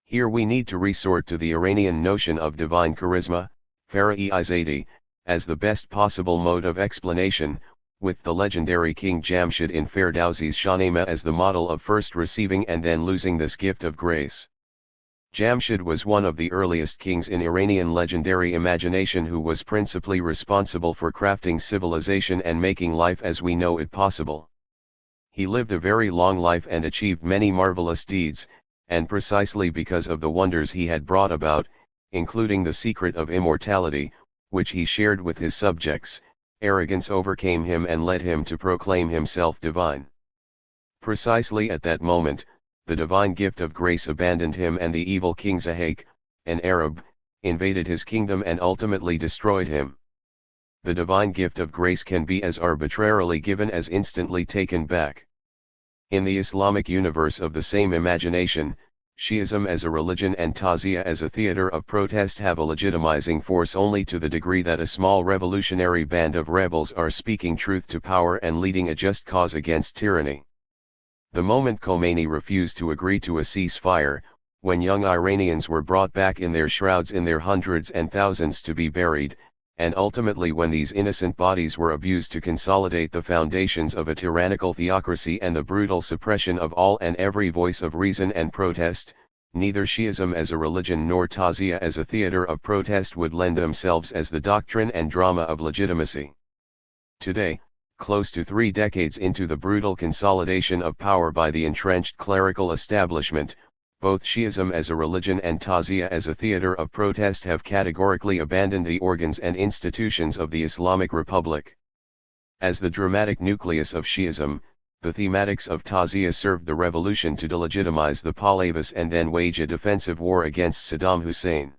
Here we need to resort to the Iranian notion of divine charisma, Farah-e-Izadi, as the best possible mode of explanation, with the legendary King Jamshid in Ferdowsi's Shahnameh as the model of first receiving and then losing this gift of grace. Jamshid was one of the earliest kings in Iranian legendary imagination who was principally responsible for crafting civilization and making life as we know it possible. He lived a very long life and achieved many marvelous deeds, and precisely because of the wonders he had brought about, including the secret of immortality, which he shared with his subjects, arrogance overcame him and led him to proclaim himself divine. Precisely at that moment, the divine gift of grace abandoned him and the evil king Zahak, an Arab, invaded his kingdom and ultimately destroyed him. The divine gift of grace can be as arbitrarily given as instantly taken back. In the Islamic universe of the same imagination, Shi'ism as a religion and Tazia as a theater of protest have a legitimizing force only to the degree that a small revolutionary band of rebels are speaking truth to power and leading a just cause against tyranny. The moment Khomeini refused to agree to a ceasefire, when young Iranians were brought back in their shrouds in their hundreds and thousands to be buried, and ultimately when these innocent bodies were abused to consolidate the foundations of a tyrannical theocracy and the brutal suppression of all and every voice of reason and protest, neither Shi'ism as a religion nor Tazia as a theater of protest would lend themselves as the doctrine and drama of legitimacy. Today, close to 3 decades into the brutal consolidation of power by the entrenched clerical establishment, both Shi'ism as a religion and Tazia as a theater of protest have categorically abandoned the organs and institutions of the Islamic Republic. As the dramatic nucleus of Shi'ism, the thematics of Tazia served the revolution to delegitimize the Pahlavis and then wage a defensive war against Saddam Hussein.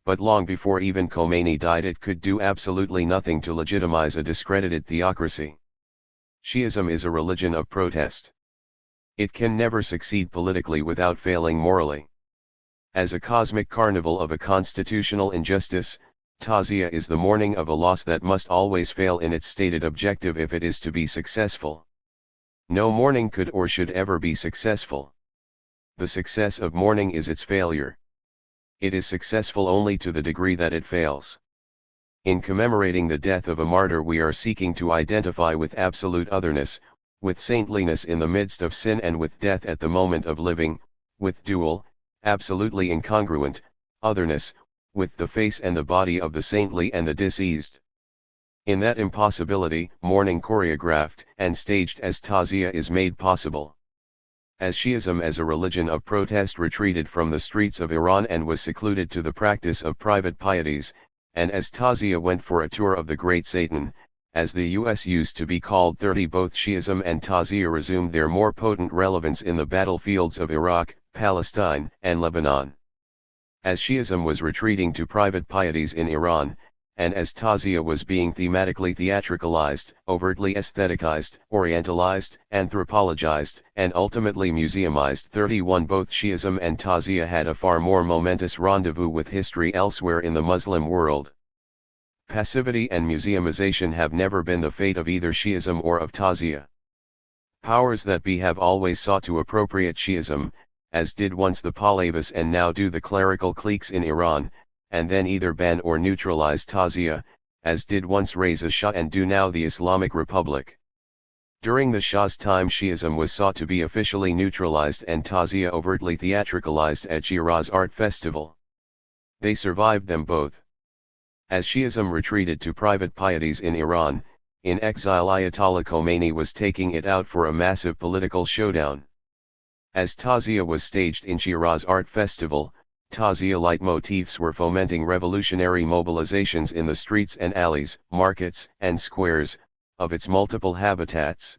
But long before even Khomeini died it could do absolutely nothing to legitimize a discredited theocracy. Shi'ism is a religion of protest. It can never succeed politically without failing morally. As a cosmic carnival of a constitutional injustice, Tazia is the mourning of a loss that must always fail in its stated objective if it is to be successful. No mourning could or should ever be successful. The success of mourning is its failure. It is successful only to the degree that it fails. In commemorating the death of a martyr we are seeking to identify with absolute otherness, with saintliness in the midst of sin and with death at the moment of living, with dual, absolutely incongruent, otherness, with the face and the body of the saintly and the deceased. In that impossibility, mourning choreographed and staged as Tazia is made possible. As Shi'ism as a religion of protest retreated from the streets of Iran and was secluded to the practice of private pieties, and as Tazia went for a tour of the Great Satan, as the U.S. used to be called 30, both Shi'ism and Tazia resumed their more potent relevance in the battlefields of Iraq, Palestine, and Lebanon. As Shi'ism was retreating to private pieties in Iran, and as Tazia was being thematically theatricalized, overtly aestheticized, orientalized, anthropologized, and ultimately museumized 31, both Shi'ism and Tazia had a far more momentous rendezvous with history elsewhere in the Muslim world. Passivity and museumization have never been the fate of either Shi'ism or of Tazia. Powers that be have always sought to appropriate Shi'ism, as did once the Pahlavis and now do the clerical cliques in Iran, and then either ban or neutralize Tazia, as did once Reza Shah and do now the Islamic Republic. During the Shah's time Shi'ism was sought to be officially neutralized and Tazia overtly theatricalized at Shiraz Art Festival. They survived them both. As Shi'ism retreated to private pieties in Iran, in exile Ayatollah Khomeini was taking it out for a massive political showdown. As Tazia was staged in Shiraz Art Festival, Tazia leitmotifs were fomenting revolutionary mobilizations in the streets and alleys, markets, and squares, of its multiple habitats.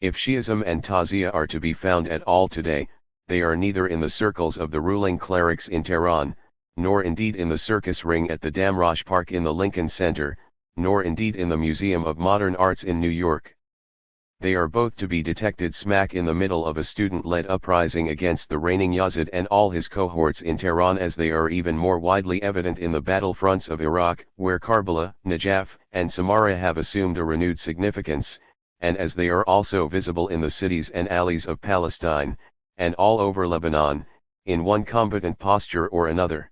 If Shi'ism and Tazia are to be found at all today, they are neither in the circles of the ruling clerics in Tehran, nor indeed in the circus ring at the Damrosch Park in the Lincoln Center, nor indeed in the Museum of Modern Arts in New York. They are both to be detected smack in the middle of a student-led uprising against the reigning Yazid and all his cohorts in Tehran, as they are even more widely evident in the battlefronts of Iraq, where Karbala, Najaf, and Samarra have assumed a renewed significance, and as they are also visible in the cities and alleys of Palestine, and all over Lebanon, in one combatant posture or another.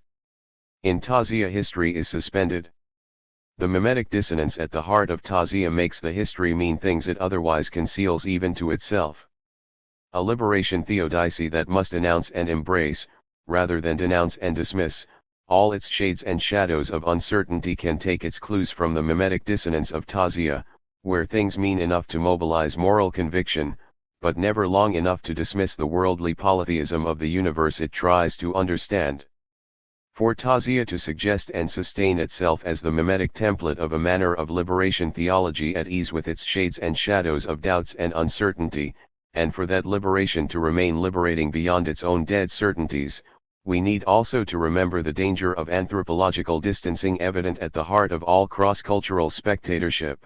In Tazia history is suspended. The mimetic dissonance at the heart of Tazia makes the history mean things it otherwise conceals even to itself. A liberation theodicy that must announce and embrace, rather than denounce and dismiss, all its shades and shadows of uncertainty can take its clues from the mimetic dissonance of Tazia, where things mean enough to mobilize moral conviction, but never long enough to dismiss the worldly polytheism of the universe it tries to understand. For Tazia to suggest and sustain itself as the mimetic template of a manner of liberation theology at ease with its shades and shadows of doubts and uncertainty, and for that liberation to remain liberating beyond its own dead certainties, we need also to remember the danger of anthropological distancing evident at the heart of all cross-cultural spectatorship.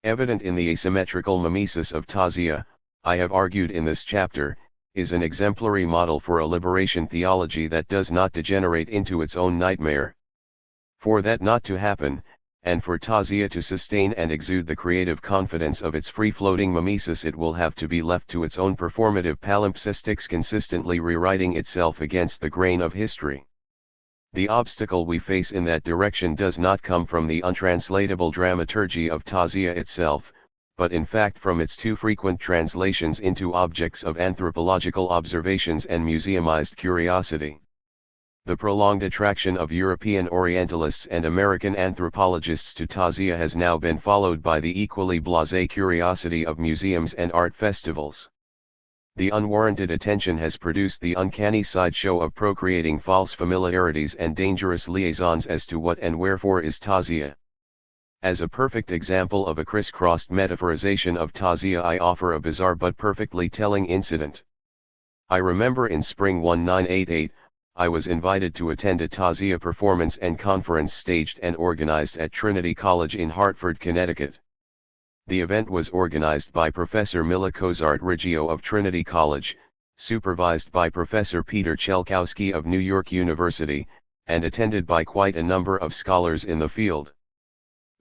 Evident in the asymmetrical mimesis of Tazia, I have argued in this chapter, is an exemplary model for a liberation theology that does not degenerate into its own nightmare. For that not to happen, and for Tazia to sustain and exude the creative confidence of its free-floating mimesis, it will have to be left to its own performative palimpsestics consistently rewriting itself against the grain of history. The obstacle we face in that direction does not come from the untranslatable dramaturgy of Tazia itself, but in fact from its too frequent translations into objects of anthropological observations and museumized curiosity. The prolonged attraction of European Orientalists and American anthropologists to Tazia has now been followed by the equally blasé curiosity of museums and art festivals. The unwarranted attention has produced the uncanny sideshow of procreating false familiarities and dangerous liaisons as to what and wherefore is Tazia. As a perfect example of a crisscrossed metaphorization of Tazia, I offer a bizarre but perfectly telling incident. I remember in spring 1988, I was invited to attend a Tazia performance and conference staged and organized at Trinity College in Hartford, Connecticut. The event was organized by Professor Mila Kozart-Riggio of Trinity College, supervised by Professor Peter Chelkowski of New York University, and attended by quite a number of scholars in the field.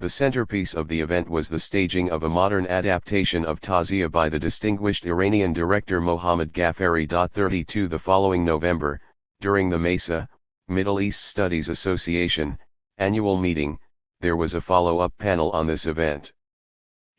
The centerpiece of the event was the staging of a modern adaptation of Tazia by the distinguished Iranian director Mohammad Ghaffari. 32 The following November, during the MESA, Middle East Studies Association, annual meeting, there was a follow-up panel on this event.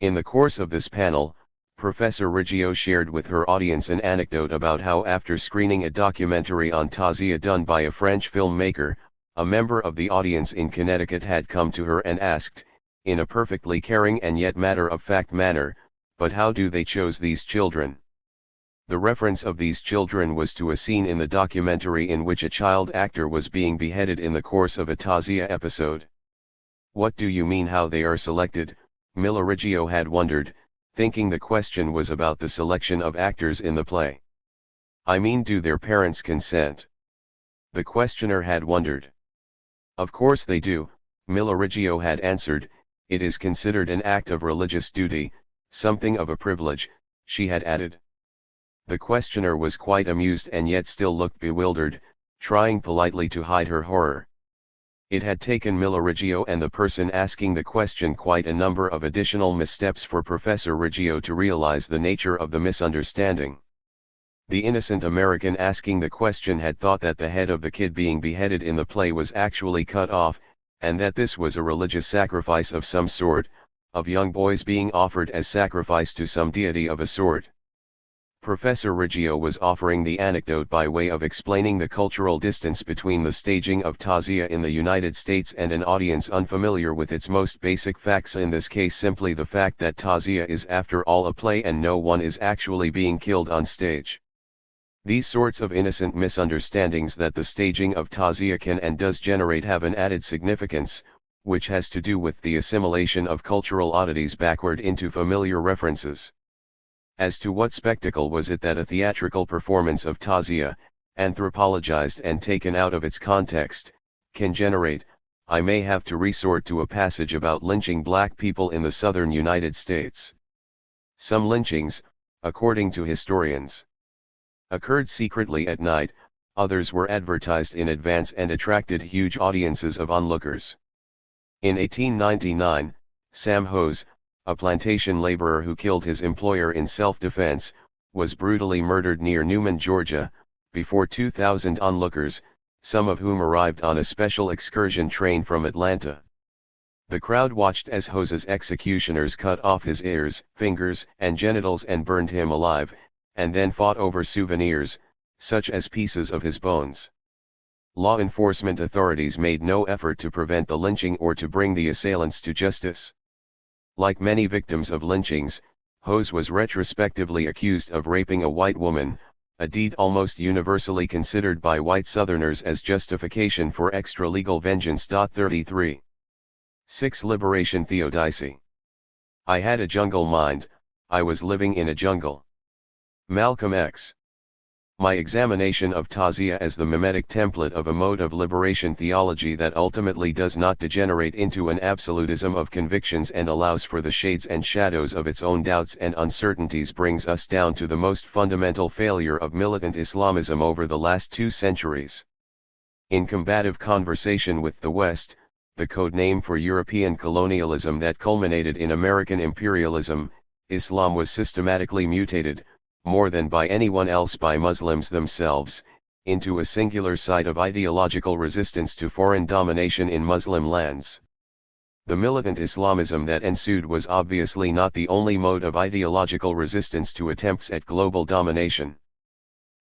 In the course of this panel, Professor Riggio shared with her audience an anecdote about how after screening a documentary on Tazia done by a French filmmaker, a member of the audience in Connecticut had come to her and asked, in a perfectly caring and yet matter-of-fact manner, but how do they choose these children? The reference of these children was to a scene in the documentary in which a child actor was being beheaded in the course of a Tazia episode. What do you mean how they are selected? Mila Riggio had wondered, thinking the question was about the selection of actors in the play. I mean, do their parents consent? The questioner had wondered. Of course they do, Mila Riggio had answered. It is considered an act of religious duty, something of a privilege, she had added. The questioner was quite amused and yet still looked bewildered, trying politely to hide her horror. It had taken Mila Riggio and the person asking the question quite a number of additional missteps for Professor Riggio to realize the nature of the misunderstanding. The innocent American asking the question had thought that the head of the kid being beheaded in the play was actually cut off, and that this was a religious sacrifice of some sort, of young boys being offered as sacrifice to some deity of a sort. Professor Riggio was offering the anecdote by way of explaining the cultural distance between the staging of Tazia in the United States and an audience unfamiliar with its most basic facts, in this case simply the fact that Tazia is after all a play and no one is actually being killed on stage. These sorts of innocent misunderstandings that the staging of Tazia can and does generate have an added significance, which has to do with the assimilation of cultural oddities backward into familiar references. As to what spectacle was it that a theatrical performance of Tazia, anthropologized and taken out of its context, can generate, I may have to resort to a passage about lynching black people in the southern United States. Some lynchings, according to historians, occurred secretly at night, others were advertised in advance and attracted huge audiences of onlookers. In 1899, Sam Hose, a plantation laborer who killed his employer in self-defense, was brutally murdered near Newman, Georgia, before 2,000 onlookers, some of whom arrived on a special excursion train from Atlanta. The crowd watched as Hose's executioners cut off his ears, fingers, and genitals and burned him alive, and then fought over souvenirs, such as pieces of his bones. Law enforcement authorities made no effort to prevent the lynching or to bring the assailants to justice. Like many victims of lynchings, Hose was retrospectively accused of raping a white woman, a deed almost universally considered by white Southerners as justification for extra-legal vengeance. 33. 6. Liberation Theodicy. I had a jungle mind, I was living in a jungle. Malcolm X. My examination of Tazia as the mimetic template of a mode of liberation theology that ultimately does not degenerate into an absolutism of convictions and allows for the shades and shadows of its own doubts and uncertainties brings us down to the most fundamental failure of militant Islamism over the last 2 centuries. In combative conversation with the West, the code name for European colonialism that culminated in American imperialism, Islam was systematically mutated, more than by anyone else by Muslims themselves, into a singular site of ideological resistance to foreign domination in Muslim lands. The militant Islamism that ensued was obviously not the only mode of ideological resistance to attempts at global domination.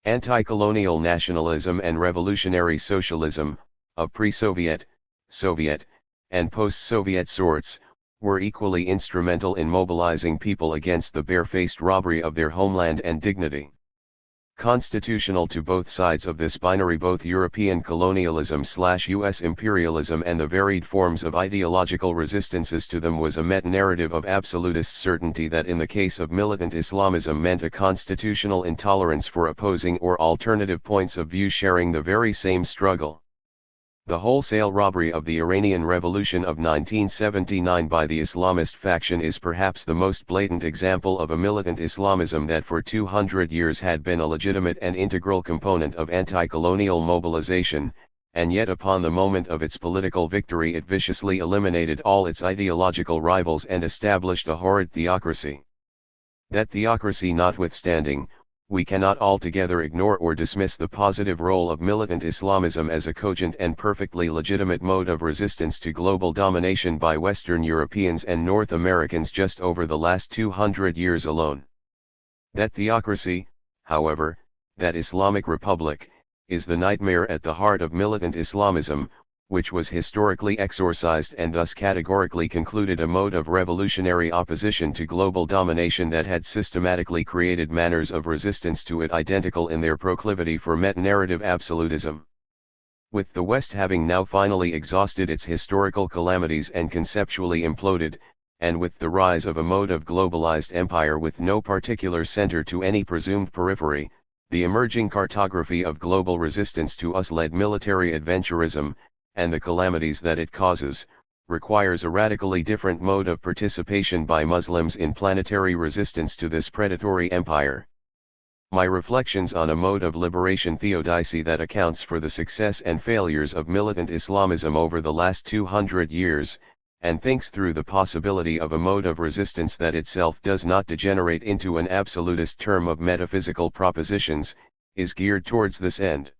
Anti-colonial nationalism and revolutionary socialism, of pre-Soviet, Soviet, and post-Soviet sorts, were equally instrumental in mobilizing people against the barefaced robbery of their homeland and dignity. Constitutional to both sides of this binary, both European colonialism/US imperialism and the varied forms of ideological resistances to them, was a meta-narrative of absolutist certainty that in the case of militant Islamism meant a constitutional intolerance for opposing or alternative points of view sharing the very same struggle. The wholesale robbery of the Iranian Revolution of 1979 by the Islamist faction is perhaps the most blatant example of a militant Islamism that for 200 years had been a legitimate and integral component of anti-colonial mobilization, and yet upon the moment of its political victory it viciously eliminated all its ideological rivals and established a horrid theocracy. That theocracy notwithstanding, we cannot altogether ignore or dismiss the positive role of militant Islamism as a cogent and perfectly legitimate mode of resistance to global domination by Western Europeans and North Americans just over the last 200 years alone. That theocracy, however, that Islamic Republic, is the nightmare at the heart of militant Islamism, which was historically exorcised and thus categorically concluded a mode of revolutionary opposition to global domination that had systematically created manners of resistance to it identical in their proclivity for meta-narrative absolutism. With the West having now finally exhausted its historical calamities and conceptually imploded, and with the rise of a mode of globalized empire with no particular center to any presumed periphery, the emerging cartography of global resistance to us-led military adventurism, and the calamities that it causes, requires a radically different mode of participation by Muslims in planetary resistance to this predatory empire. My reflections on a mode of liberation theodicy that accounts for the success and failures of militant Islamism over the last 200 years, and thinks through the possibility of a mode of resistance that itself does not degenerate into an absolutist term of metaphysical propositions, is geared towards this end.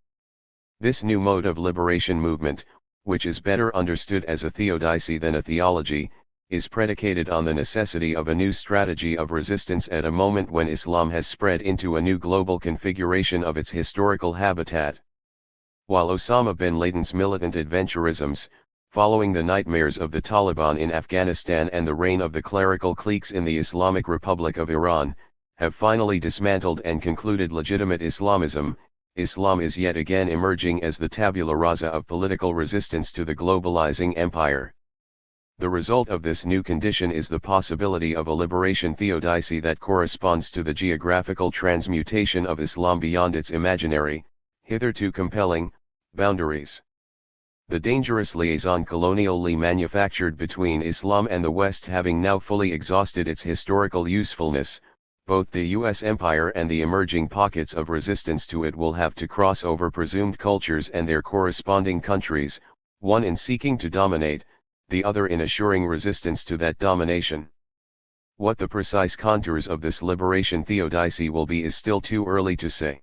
This new mode of liberation movement, which is better understood as a theodicy than a theology, is predicated on the necessity of a new strategy of resistance at a moment when Islam has spread into a new global configuration of its historical habitat. While Osama bin Laden's militant adventurisms, following the nightmares of the Taliban in Afghanistan and the reign of the clerical cliques in the Islamic Republic of Iran, have finally dismantled and concluded legitimate Islamism, Islam is yet again emerging as the tabula rasa of political resistance to the globalizing empire. The result of this new condition is the possibility of a liberation theodicy that corresponds to the geographical transmutation of Islam beyond its imaginary, hitherto compelling, boundaries. The dangerous liaison colonially manufactured between Islam and the West having now fully exhausted its historical usefulness, both the U.S. empire and the emerging pockets of resistance to it will have to cross over presumed cultures and their corresponding countries, one in seeking to dominate, the other in assuring resistance to that domination. What the precise contours of this liberation theodicy will be is still too early to say.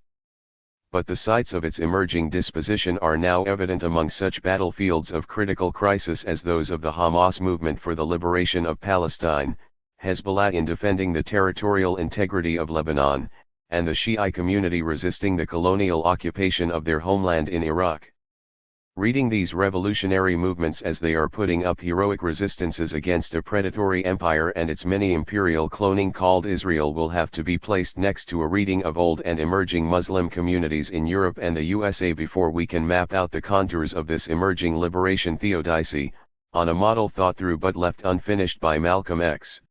But the sites of its emerging disposition are now evident among such battlefields of critical crisis as those of the Hamas movement for the liberation of Palestine, Hezbollah in defending the territorial integrity of Lebanon, and the Shiite community resisting the colonial occupation of their homeland in Iraq. Reading these revolutionary movements as they are putting up heroic resistances against a predatory empire and its many imperial cloning called Israel will have to be placed next to a reading of old and emerging Muslim communities in Europe and the USA before we can map out the contours of this emerging liberation theodicy, on a model thought through but left unfinished by Malcolm X.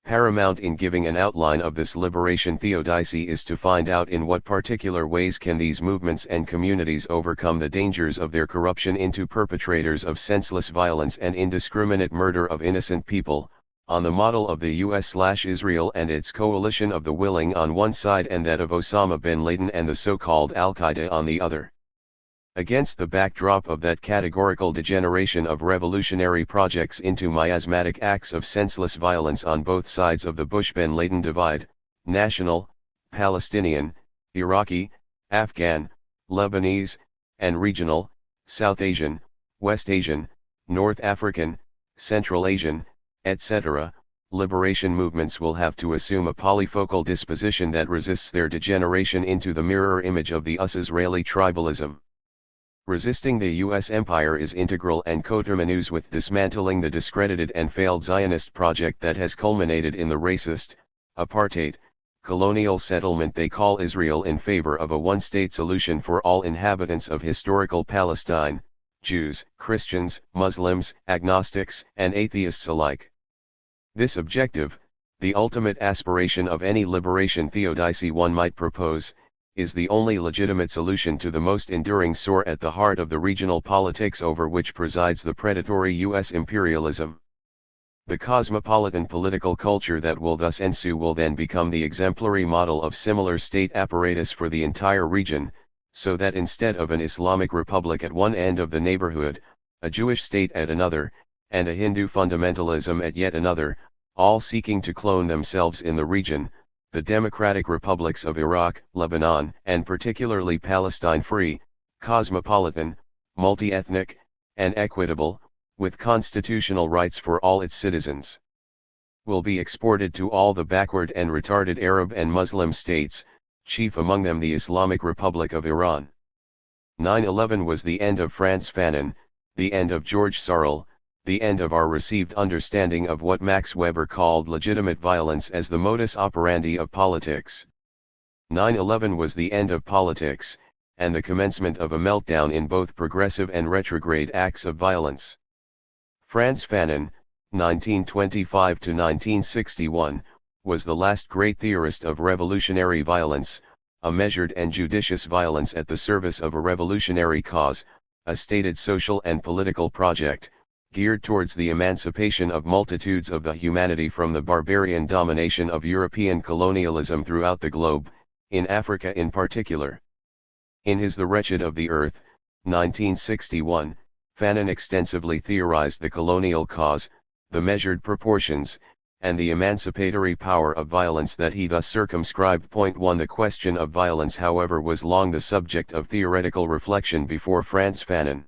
Paramount in giving an outline of this liberation theodicy is to find out in what particular ways can these movements and communities overcome the dangers of their corruption into perpetrators of senseless violence and indiscriminate murder of innocent people, on the model of the US/Israel and its coalition of the willing on one side and that of Osama bin Laden and the so-called Al-Qaeda on the other. Against the backdrop of that categorical degeneration of revolutionary projects into miasmatic acts of senseless violence on both sides of the Bush-bin Laden divide, national, Palestinian, Iraqi, Afghan, Lebanese, and regional, South Asian, West Asian, North African, Central Asian, etc., liberation movements will have to assume a polyfocal disposition that resists their degeneration into the mirror image of the US-Israeli tribalism. Resisting the U.S. empire is integral and coterminous with dismantling the discredited and failed Zionist project that has culminated in the racist, apartheid, colonial settlement they call Israel in favor of a one-state solution for all inhabitants of historical Palestine, Jews, Christians, Muslims, agnostics, and atheists alike. This objective, the ultimate aspiration of any liberation theodicy one might propose, is the only legitimate solution to the most enduring sore at the heart of the regional politics over which presides the predatory U.S. imperialism. The cosmopolitan political culture that will thus ensue will then become the exemplary model of similar state apparatus for the entire region, so that instead of an Islamic republic at one end of the neighborhood, a Jewish state at another, and a Hindu fundamentalism at yet another, all seeking to clone themselves in the region, the democratic republics of Iraq, Lebanon, and particularly Palestine free, cosmopolitan, multi-ethnic, and equitable, with constitutional rights for all its citizens, will be exported to all the backward and retarded Arab and Muslim states, chief among them the Islamic Republic of Iran. 9/11 was the end of Frantz Fanon, the end of George Sorel, the end of our received understanding of what Max Weber called legitimate violence as the modus operandi of politics. 9/11 was the end of politics, and the commencement of a meltdown in both progressive and retrograde acts of violence. Frantz Fanon, 1925 to 1961, was the last great theorist of revolutionary violence, a measured and judicious violence at the service of a revolutionary cause, a stated social and political project, geared towards the emancipation of multitudes of the humanity from the barbarian domination of European colonialism throughout the globe, in Africa in particular. In his The Wretched of the Earth, 1961, Fanon extensively theorized the colonial cause, the measured proportions, and the emancipatory power of violence that he thus circumscribed. Point 1. The question of violence, however, was long the subject of theoretical reflection before Frantz Fanon.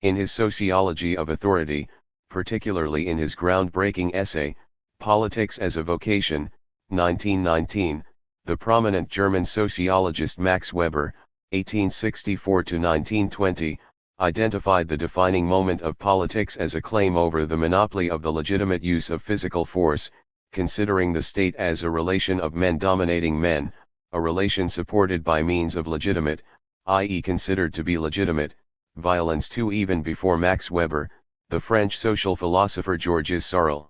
In his Sociology of Authority, particularly in his groundbreaking essay, Politics as a Vocation, 1919, the prominent German sociologist Max Weber, 1864–1920, identified the defining moment of politics as a claim over the monopoly of the legitimate use of physical force, considering the state as a relation of men dominating men, a relation supported by means of legitimate, i.e. considered to be legitimate, violence. 2. Even before Max Weber, the French social philosopher Georges Sorel,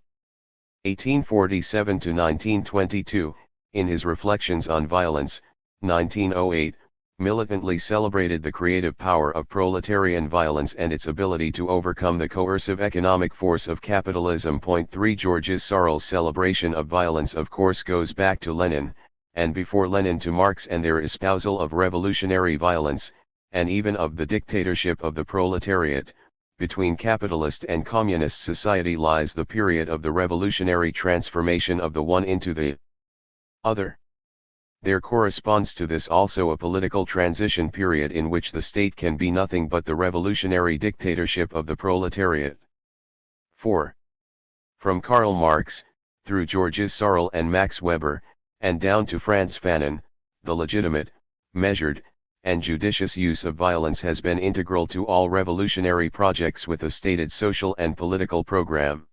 1847–1922, in his Reflections on Violence, 1908, militantly celebrated the creative power of proletarian violence and its ability to overcome the coercive economic force of capitalism. Point 3. Georges Sorel's celebration of violence of course goes back to Lenin, and before Lenin to Marx and their espousal of revolutionary violence, and even of the dictatorship of the proletariat. Between capitalist and communist society lies the period of the revolutionary transformation of the one into the other. There corresponds to this also a political transition period in which the state can be nothing but the revolutionary dictatorship of the proletariat. 4. From Karl Marx, through Georges Sorel and Max Weber, and down to Frantz Fanon, the legitimate, measured, and judicious use of violence has been integral to all revolutionary projects with a stated social and political program.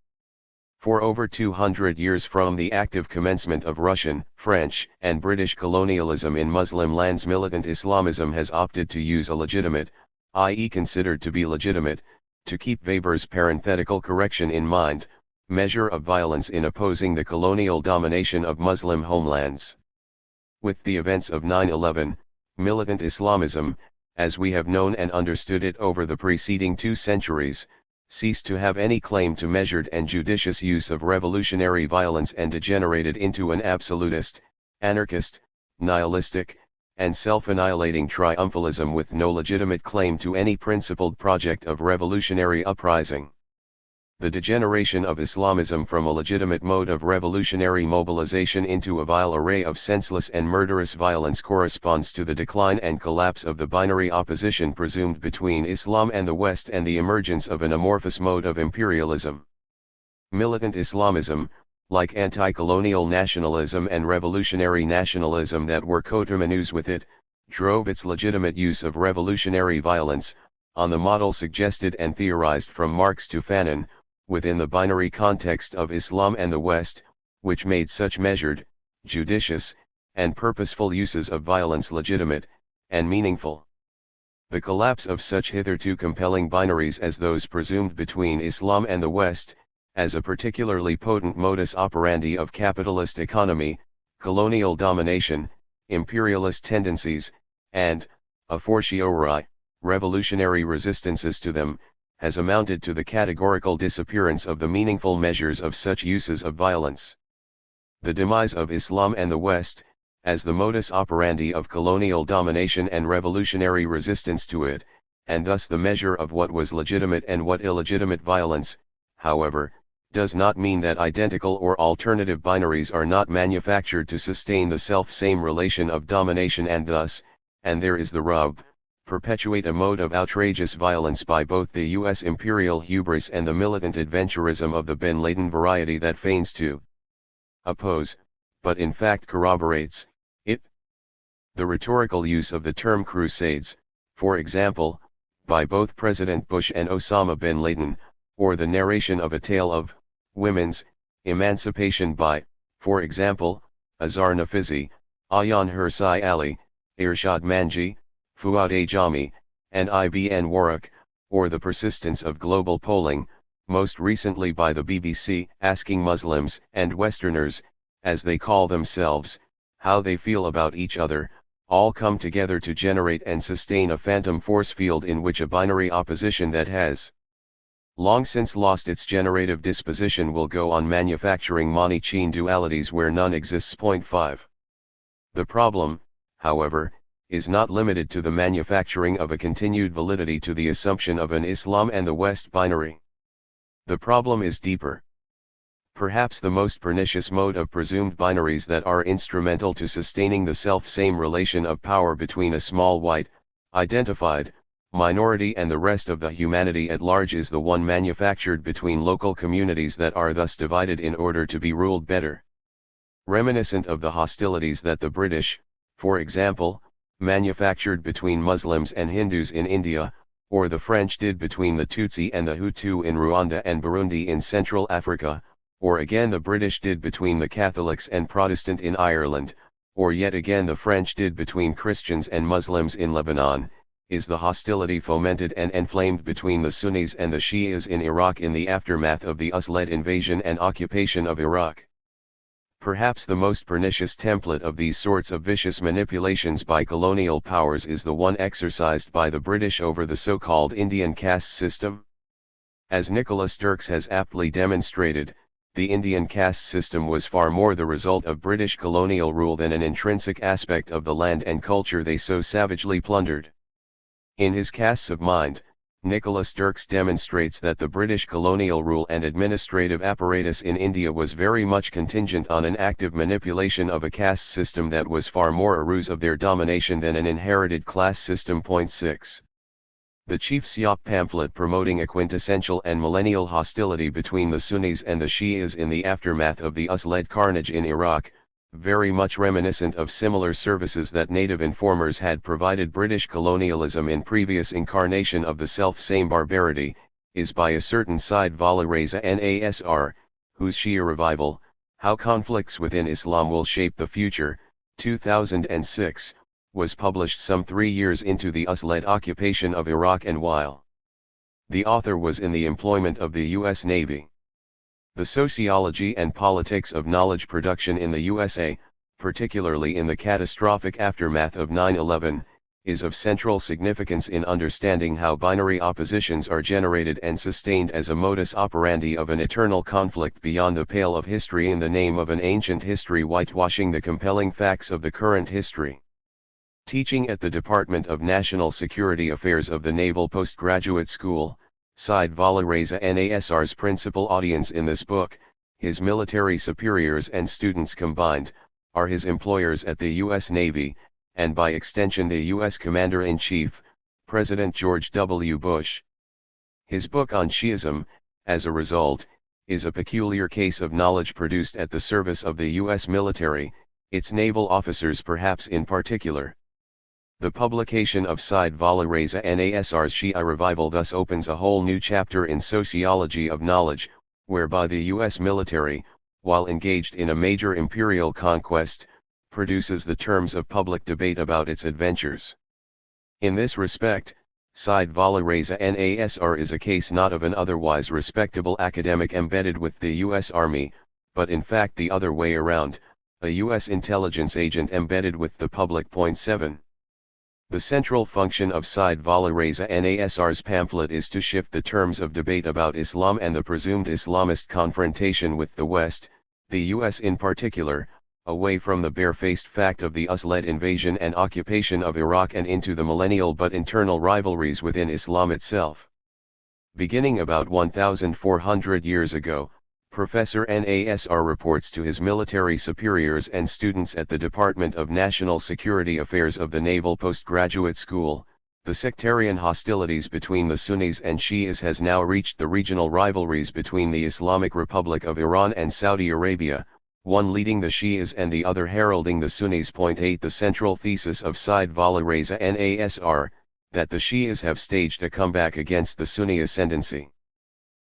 For over 200 years from the active commencement of Russian, French, and British colonialism in Muslim lands, militant Islamism has opted to use a legitimate, i.e. considered to be legitimate, to keep Weber's parenthetical correction in mind, measure of violence in opposing the colonial domination of Muslim homelands. With the events of 9/11, militant Islamism, as we have known and understood it over the preceding 2 centuries, ceased to have any claim to measured and judicious use of revolutionary violence and degenerated into an absolutist, anarchist, nihilistic, and self-annihilating triumphalism with no legitimate claim to any principled project of revolutionary uprising. The degeneration of Islamism from a legitimate mode of revolutionary mobilization into a vile array of senseless and murderous violence corresponds to the decline and collapse of the binary opposition presumed between Islam and the West and the emergence of an amorphous mode of imperialism. Militant Islamism, like anti-colonial nationalism and revolutionary nationalism that were coterminous with it, drove its legitimate use of revolutionary violence, on the model suggested and theorized from Marx to Fanon, within the binary context of Islam and the West, which made such measured, judicious, and purposeful uses of violence legitimate, and meaningful. The collapse of such hitherto compelling binaries as those presumed between Islam and the West, as a particularly potent modus operandi of capitalist economy, colonial domination, imperialist tendencies, and, a fortiori, revolutionary resistances to them, has amounted to the categorical disappearance of the meaningful measures of such uses of violence. The demise of Islam and the West, as the modus operandi of colonial domination and revolutionary resistance to it, and thus the measure of what was legitimate and what illegitimate violence, however, does not mean that identical or alternative binaries are not manufactured to sustain the self-same relation of domination and thus, and there is the rub, perpetuate a mode of outrageous violence by both the U.S. imperial hubris and the militant adventurism of the Bin Laden variety that feigns to oppose, but in fact corroborates, it. The rhetorical use of the term crusades, for example, by both President Bush and Osama bin Laden, or the narration of a tale of women's emancipation by, for example, Azhar Nafizi, Ayan Hirsi Ali, Irshad Manji, Fuad Ajami, and Ibn Warraq, or the persistence of global polling, most recently by the BBC, asking Muslims and Westerners, as they call themselves, how they feel about each other, all come together to generate and sustain a phantom force field in which a binary opposition that has long since lost its generative disposition will go on manufacturing Manichean dualities where none exists. 5. The problem, however, is not limited to the manufacturing of a continued validity to the assumption of an Islam and the West binary. The problem is deeper. Perhaps the most pernicious mode of presumed binaries that are instrumental to sustaining the self-same relation of power between a small white, identified, minority and the rest of the humanity at large is the one manufactured between local communities that are thus divided in order to be ruled better. Reminiscent of the hostilities that the British, for example, manufactured between Muslims and Hindus in India, or the French did between the Tutsi and the Hutu in Rwanda and Burundi in Central Africa, or again the British did between the Catholics and Protestant in Ireland, or yet again the French did between Christians and Muslims in Lebanon, is the hostility fomented and inflamed between the Sunnis and the Shias in Iraq in the aftermath of the US-led invasion and occupation of Iraq. Perhaps the most pernicious template of these sorts of vicious manipulations by colonial powers is the one exercised by the British over the so-called Indian caste system. As Nicholas Dirks has aptly demonstrated, the Indian caste system was far more the result of British colonial rule than an intrinsic aspect of the land and culture they so savagely plundered. In his Castes of Mind, Nicholas Dirks demonstrates that the British colonial rule and administrative apparatus in India was very much contingent on an active manipulation of a caste system that was far more a ruse of their domination than an inherited class system. 6. The Chief Siop pamphlet promoting a quintessential and millennial hostility between the Sunnis and the Shias in the aftermath of the US-led carnage in Iraq, very much reminiscent of similar services that native informers had provided British colonialism in previous incarnation of the self-same barbarity, is by a certain Said-Vala Reza Nasr, whose Shia revival, How Conflicts Within Islam Will Shape the Future, 2006, was published some 3 years into the US-led occupation of Iraq and while the author was in the employment of the U.S. Navy. The sociology and politics of knowledge production in the USA, particularly in the catastrophic aftermath of 9/11, is of central significance in understanding how binary oppositions are generated and sustained as a modus operandi of an eternal conflict beyond the pale of history in the name of an ancient history whitewashing the compelling facts of the current history. Teaching at the Department of National Security Affairs of the Naval Postgraduate School, Said-Vala Reza Nasr's principal audience in this book, his military superiors and students combined, are his employers at the U.S. Navy, and by extension the U.S. Commander-in-Chief, President George W. Bush. His book on Shiism, as a result, is a peculiar case of knowledge produced at the service of the U.S. military, its naval officers perhaps in particular. The publication of Said-Vala Reza Nasr's Shia revival thus opens a whole new chapter in sociology of knowledge, whereby the U.S. military, while engaged in a major imperial conquest, produces the terms of public debate about its adventures. In this respect, Said-Vala Reza Nasr is a case not of an otherwise respectable academic embedded with the U.S. Army, but in fact the other way around, a U.S. intelligence agent embedded with the public. 7. The central function of Said-Vala Reza Nasr's pamphlet is to shift the terms of debate about Islam and the presumed Islamist confrontation with the West, the U.S. in particular, away from the barefaced fact of the US-led invasion and occupation of Iraq and into the millennial but internal rivalries within Islam itself. Beginning about 1,400 years ago, Professor Nasr reports to his military superiors and students at the Department of National Security Affairs of the Naval Postgraduate School, the sectarian hostilities between the Sunnis and Shias has now reached the regional rivalries between the Islamic Republic of Iran and Saudi Arabia, one leading the Shias and the other heralding the Sunnis. 8. The central thesis of Said-Vala Reza Nasr, that the Shias have staged a comeback against the Sunni ascendancy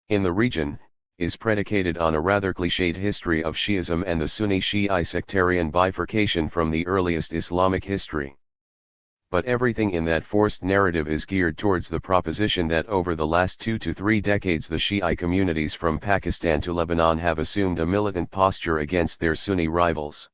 in the region, is predicated on a rather cliched history of Shiism and the Sunni Shi'i sectarian bifurcation from the earliest Islamic history. But everything in that forced narrative is geared towards the proposition that over the last 2 to 3 decades the Shi'i communities from Pakistan to Lebanon have assumed a militant posture against their Sunni rivals.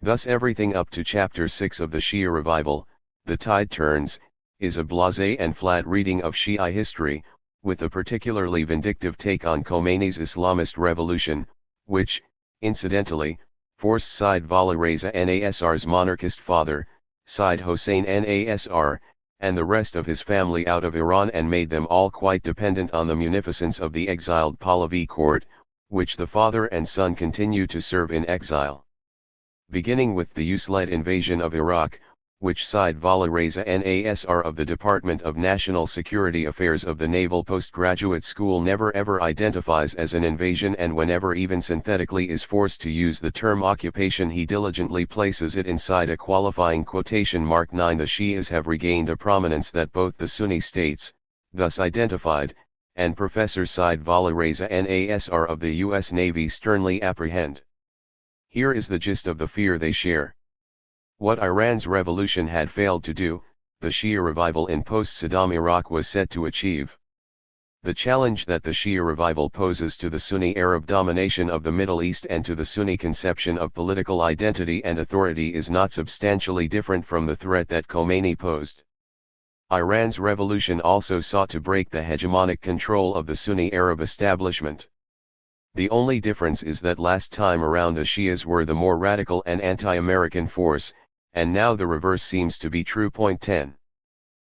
Thus everything up to chapter 6 of the Shia revival, The Tide Turns, is a blasé and flat reading of Shi'i history, with a particularly vindictive take on Khomeini's Islamist revolution, which, incidentally, forced Said-Vala Reza Nasr's monarchist father, Said Hossein Nasr, and the rest of his family out of Iran and made them all quite dependent on the munificence of the exiled Pahlavi court, which the father and son continue to serve in exile. Beginning with the US-led invasion of Iraq, which Said Vala Reza Nasr of the Department of National Security Affairs of the Naval Postgraduate School never ever identifies as an invasion, and whenever even synthetically is forced to use the term occupation he diligently places it inside a qualifying quotation mark. 9. The Shias have regained a prominence that both the Sunni states, thus identified, and Professor Said Vala Reza Nasr of the U.S. Navy sternly apprehend. Here is the gist of the fear they share. What Iran's revolution had failed to do, the Shia revival in post-Saddam Iraq was set to achieve. The challenge that the Shia revival poses to the Sunni Arab domination of the Middle East and to the Sunni conception of political identity and authority is not substantially different from the threat that Khomeini posed. Iran's revolution also sought to break the hegemonic control of the Sunni Arab establishment. The only difference is that last time around the Shias were the more radical and anti-American force, and now the reverse seems to be true. 10.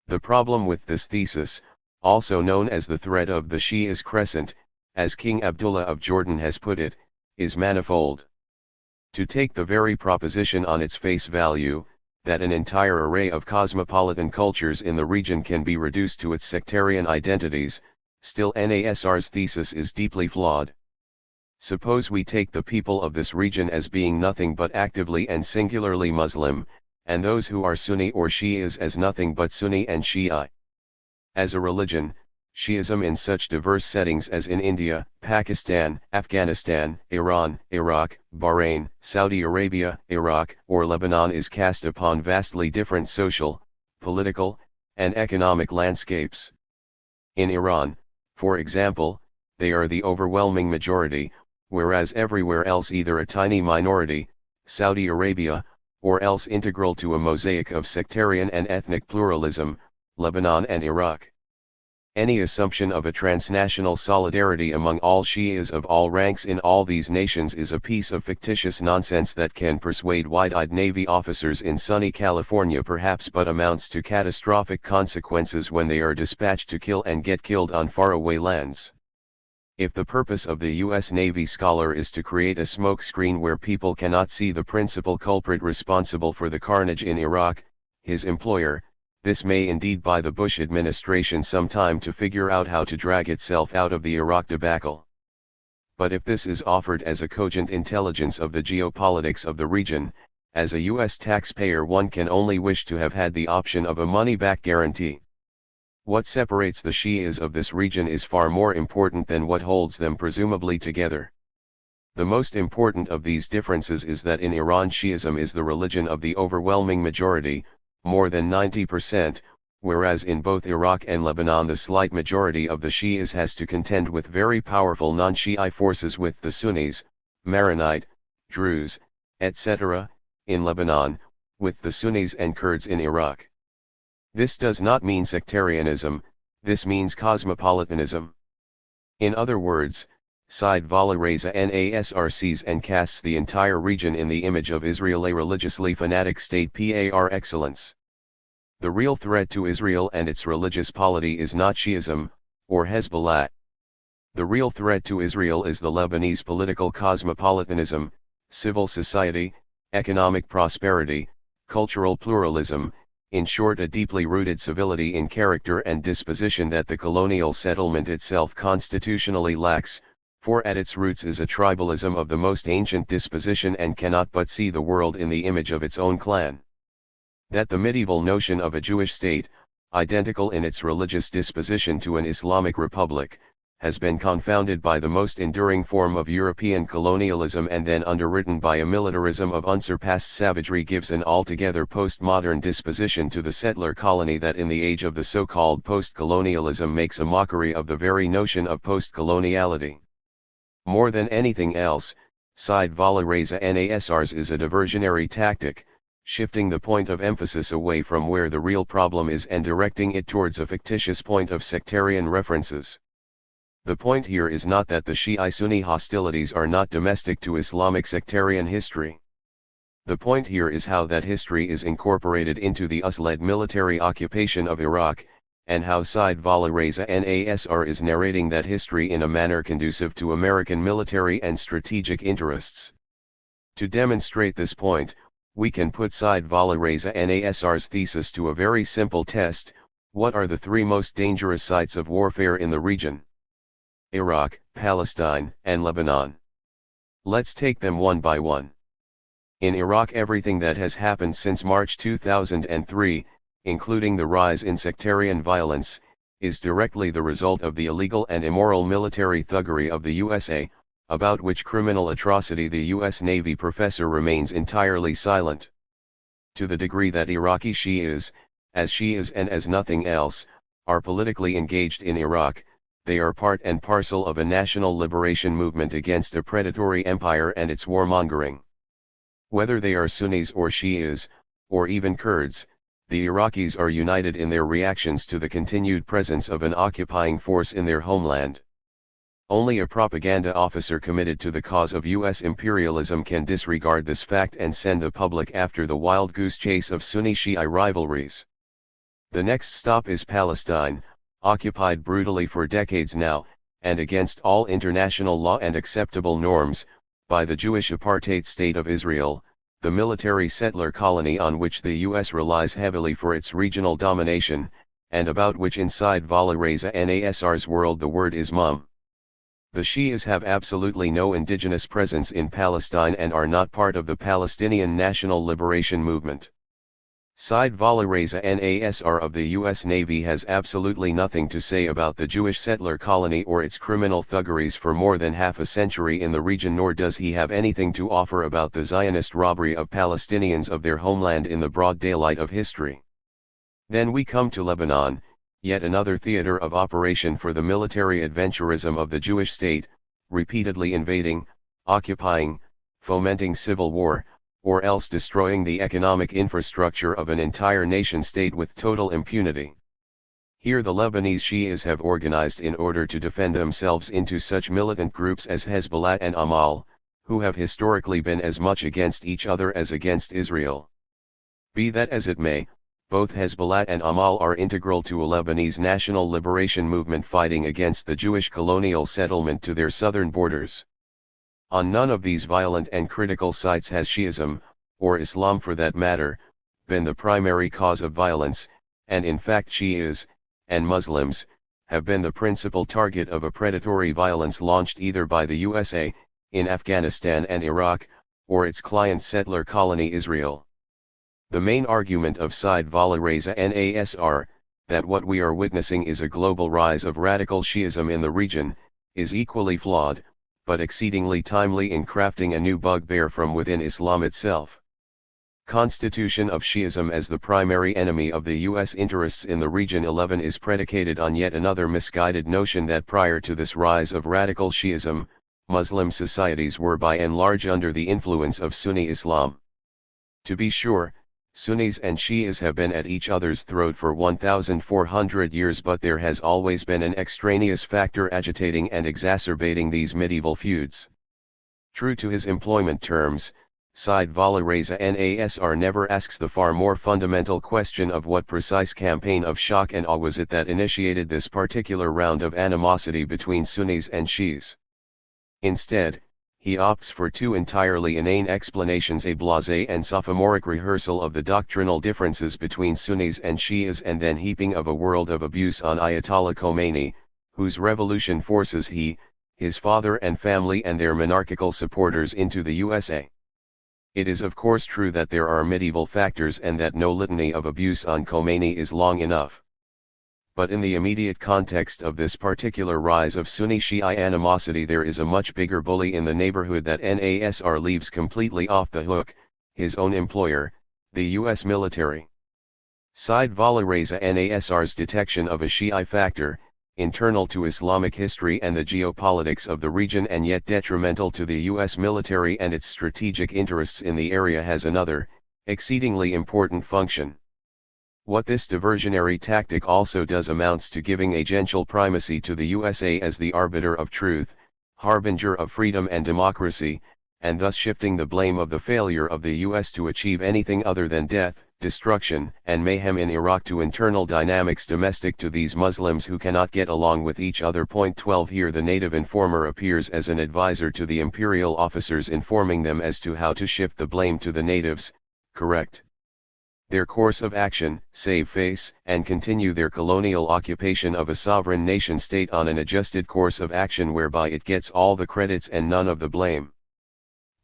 The problem with this thesis, also known as the threat of the Shias crescent, as King Abdullah of Jordan has put it, is manifold. To take the very proposition on its face value, that an entire array of cosmopolitan cultures in the region can be reduced to its sectarian identities, still Nasr's thesis is deeply flawed. Suppose we take the people of this region as being nothing but actively and singularly Muslim, and those who are Sunni or Shias as nothing but Sunni and Shi'i. As a religion, Shi'ism in such diverse settings as in India, Pakistan, Afghanistan, Iran, Iraq, Bahrain, Saudi Arabia, Iraq, or Lebanon is cast upon vastly different social, political, and economic landscapes. In Iran, for example, they are the overwhelming majority, whereas everywhere else either a tiny minority, Saudi Arabia, or else integral to a mosaic of sectarian and ethnic pluralism, Lebanon and Iraq. Any assumption of a transnational solidarity among all Shias of all ranks in all these nations is a piece of fictitious nonsense that can persuade wide-eyed Navy officers in sunny California perhaps, but amounts to catastrophic consequences when they are dispatched to kill and get killed on faraway lands. If the purpose of the U.S. Navy scholar is to create a smokescreen where people cannot see the principal culprit responsible for the carnage in Iraq, his employer, this may indeed buy the Bush administration some time to figure out how to drag itself out of the Iraq debacle. But if this is offered as a cogent intelligence of the geopolitics of the region, as a U.S. taxpayer one can only wish to have had the option of a money-back guarantee. What separates the Shias of this region is far more important than what holds them presumably together. The most important of these differences is that in Iran Shiism is the religion of the overwhelming majority, more than 90%, whereas in both Iraq and Lebanon the slight majority of the Shias has to contend with very powerful non-Shi'i forces with the Sunnis, Maronite, Druze, etc., in Lebanon, with the Sunnis and Kurds in Iraq. This does not mean sectarianism, this means cosmopolitanism. In other words, Said Vala Reza Nasr sees and casts the entire region in the image of Israel, a religiously fanatic state par excellence. The real threat to Israel and its religious polity is not Shiism, or Hezbollah. The real threat to Israel is the Lebanese political cosmopolitanism, civil society, economic prosperity, cultural pluralism, in short a deeply rooted civility in character and disposition that the colonial settlement itself constitutionally lacks, for at its roots is a tribalism of the most ancient disposition and cannot but see the world in the image of its own clan. That the medieval notion of a Jewish state, identical in its religious disposition to an Islamic republic, has been confounded by the most enduring form of European colonialism and then underwritten by a militarism of unsurpassed savagery gives an altogether postmodern disposition to the settler colony that in the age of the so-called post-colonialism makes a mockery of the very notion of post-coloniality. More than anything else, Said Vala Reza Nasr's is a diversionary tactic, shifting the point of emphasis away from where the real problem is and directing it towards a fictitious point of sectarian references. The point here is not that the Shi'i-Sunni hostilities are not domestic to Islamic sectarian history. The point here is how that history is incorporated into the US-led military occupation of Iraq, and how Said-Vala Reza Nasr is narrating that history in a manner conducive to American military and strategic interests. To demonstrate this point, we can put Said-Vala Reza Nasr's thesis to a very simple test: what are the three most dangerous sites of warfare in the region? Iraq, Palestine, and Lebanon. Let's take them one by one. In Iraq, everything that has happened since March 2003, including the rise in sectarian violence, is directly the result of the illegal and immoral military thuggery of the USA, about which criminal atrocity the US Navy professor remains entirely silent. To the degree that Iraqi Shias, as Shias and as nothing else, are politically engaged in Iraq, they are part and parcel of a national liberation movement against a predatory empire and its warmongering. Whether they are Sunnis or Shias, or even Kurds, the Iraqis are united in their reactions to the continued presence of an occupying force in their homeland. Only a propaganda officer committed to the cause of US imperialism can disregard this fact and send the public after the wild goose chase of Sunni-Shia rivalries. The next stop is Palestine, occupied brutally for decades now, and against all international law and acceptable norms, by the Jewish apartheid state of Israel, the military settler colony on which the US relies heavily for its regional domination, and about which in Said-Vala Reza Nasr's world the word is mum. The Shias have absolutely no indigenous presence in Palestine and are not part of the Palestinian National Liberation Movement. Said-Vala Reza Nasr of the US Navy has absolutely nothing to say about the Jewish settler colony or its criminal thuggeries for more than half a century in the region, nor does he have anything to offer about the Zionist robbery of Palestinians of their homeland in the broad daylight of history. Then we come to Lebanon, yet another theater of operation for the military adventurism of the Jewish state, repeatedly invading, occupying, fomenting civil war, or else destroying the economic infrastructure of an entire nation-state with total impunity. Here the Lebanese Shias have organized in order to defend themselves into such militant groups as Hezbollah and Amal, who have historically been as much against each other as against Israel. Be that as it may, both Hezbollah and Amal are integral to a Lebanese national liberation movement fighting against the Jewish colonial settlement to their southern borders. On none of these violent and critical sites has Shiism, or Islam for that matter, been the primary cause of violence, and in fact Shias, and Muslims, have been the principal target of a predatory violence launched either by the USA, in Afghanistan and Iraq, or its client settler colony Israel. The main argument of Said-Vala Reza Nasr, that what we are witnessing is a global rise of radical Shiism in the region, is equally flawed, but exceedingly timely in crafting a new bugbear from within Islam itself. Constitution of Shiism as the primary enemy of the U.S. interests in the region 11 is predicated on yet another misguided notion that prior to this rise of radical Shiism, Muslim societies were by and large under the influence of Sunni Islam. To be sure, Sunnis and Shias have been at each other's throat for 1,400 years, but there has always been an extraneous factor agitating and exacerbating these medieval feuds. True to his employment terms, Said-Vala Reza Nasr never asks the far more fundamental question of what precise campaign of shock and awe was it that initiated this particular round of animosity between Sunnis and Shias. Instead, he opts for two entirely inane explanations: a blasé and sophomoric rehearsal of the doctrinal differences between Sunnis and Shias, and then heaping of a world of abuse on Ayatollah Khomeini, whose revolution forces he, his father and family and their monarchical supporters into the USA. It is of course true that there are medieval factors and that no litany of abuse on Khomeini is long enough. But in the immediate context of this particular rise of Sunni-Shia animosity, there is a much bigger bully in the neighborhood that Nasr leaves completely off the hook: his own employer, the U.S. military. Said-Vala Reza Nasr's detection of a Shia factor, internal to Islamic history and the geopolitics of the region and yet detrimental to the U.S. military and its strategic interests in the area, has another, exceedingly important function. What this diversionary tactic also does amounts to giving a gential primacy to the USA as the arbiter of truth, harbinger of freedom and democracy, and thus shifting the blame of the failure of the US to achieve anything other than death, destruction, and mayhem in Iraq to internal dynamics domestic to these Muslims who cannot get along with each other. Point 12. Here the native informer appears as an advisor to the imperial officers, informing them as to how to shift the blame to the natives, correct their course of action, save face, and continue their colonial occupation of a sovereign nation-state on an adjusted course of action whereby it gets all the credits and none of the blame.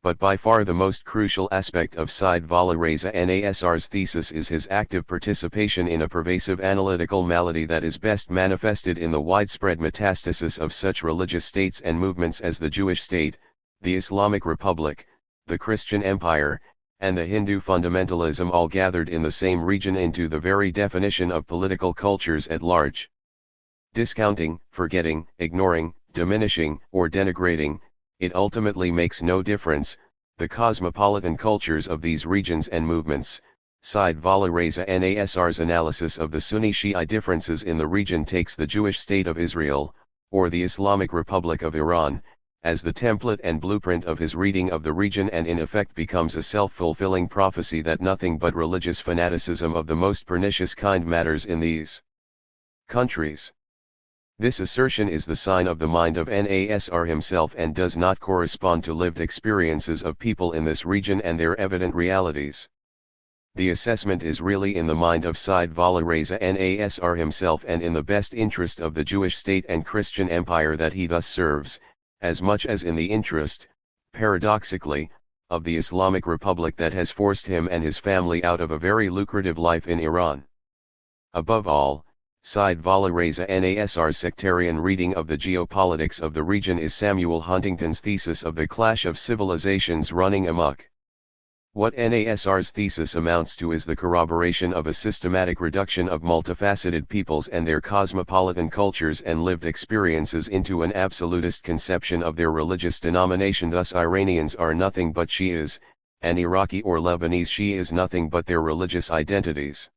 But by far the most crucial aspect of Said Vala Reza Nasr's thesis is his active participation in a pervasive analytical malady that is best manifested in the widespread metastasis of such religious states and movements as the Jewish state, the Islamic Republic, the Christian Empire, and the Hindu fundamentalism, all gathered in the same region into the very definition of political cultures at large. Discounting, forgetting, ignoring, diminishing, or denigrating, it ultimately makes no difference, the cosmopolitan cultures of these regions and movements. Said Vala Reza Nasr's analysis of the Sunni-Shiite differences in the region takes the Jewish state of Israel, or the Islamic Republic of Iran, as the template and blueprint of his reading of the region, and in effect becomes a self-fulfilling prophecy that nothing but religious fanaticism of the most pernicious kind matters in these countries. This assertion is the sign of the mind of Nasr himself and does not correspond to lived experiences of people in this region and their evident realities. The assessment is really in the mind of Said Vala Reza Nasr himself and in the best interest of the Jewish state and Christian empire that he thus serves, as much as in the interest, paradoxically, of the Islamic Republic that has forced him and his family out of a very lucrative life in Iran. Above all, Said Vala Reza Nasr's sectarian reading of the geopolitics of the region is Samuel Huntington's thesis of the clash of civilizations running amok. What Nasr's thesis amounts to is the corroboration of a systematic reduction of multifaceted peoples and their cosmopolitan cultures and lived experiences into an absolutist conception of their religious denomination. Thus Iranians are nothing but Shias, and Iraqi or Lebanese Shia is nothing but their religious identities.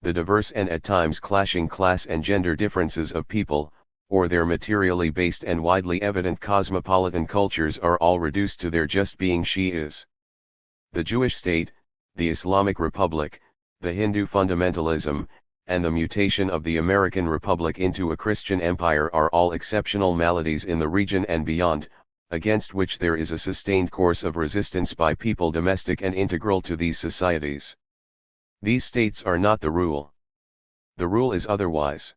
The diverse and at times clashing class and gender differences of people, or their materially based and widely evident cosmopolitan cultures, are all reduced to their just being Shias. The Jewish state, the Islamic Republic, the Hindu fundamentalism, and the mutation of the American Republic into a Christian empire are all exceptional maladies in the region and beyond, against which there is a sustained course of resistance by people domestic and integral to these societies. These states are not the rule. The rule is otherwise.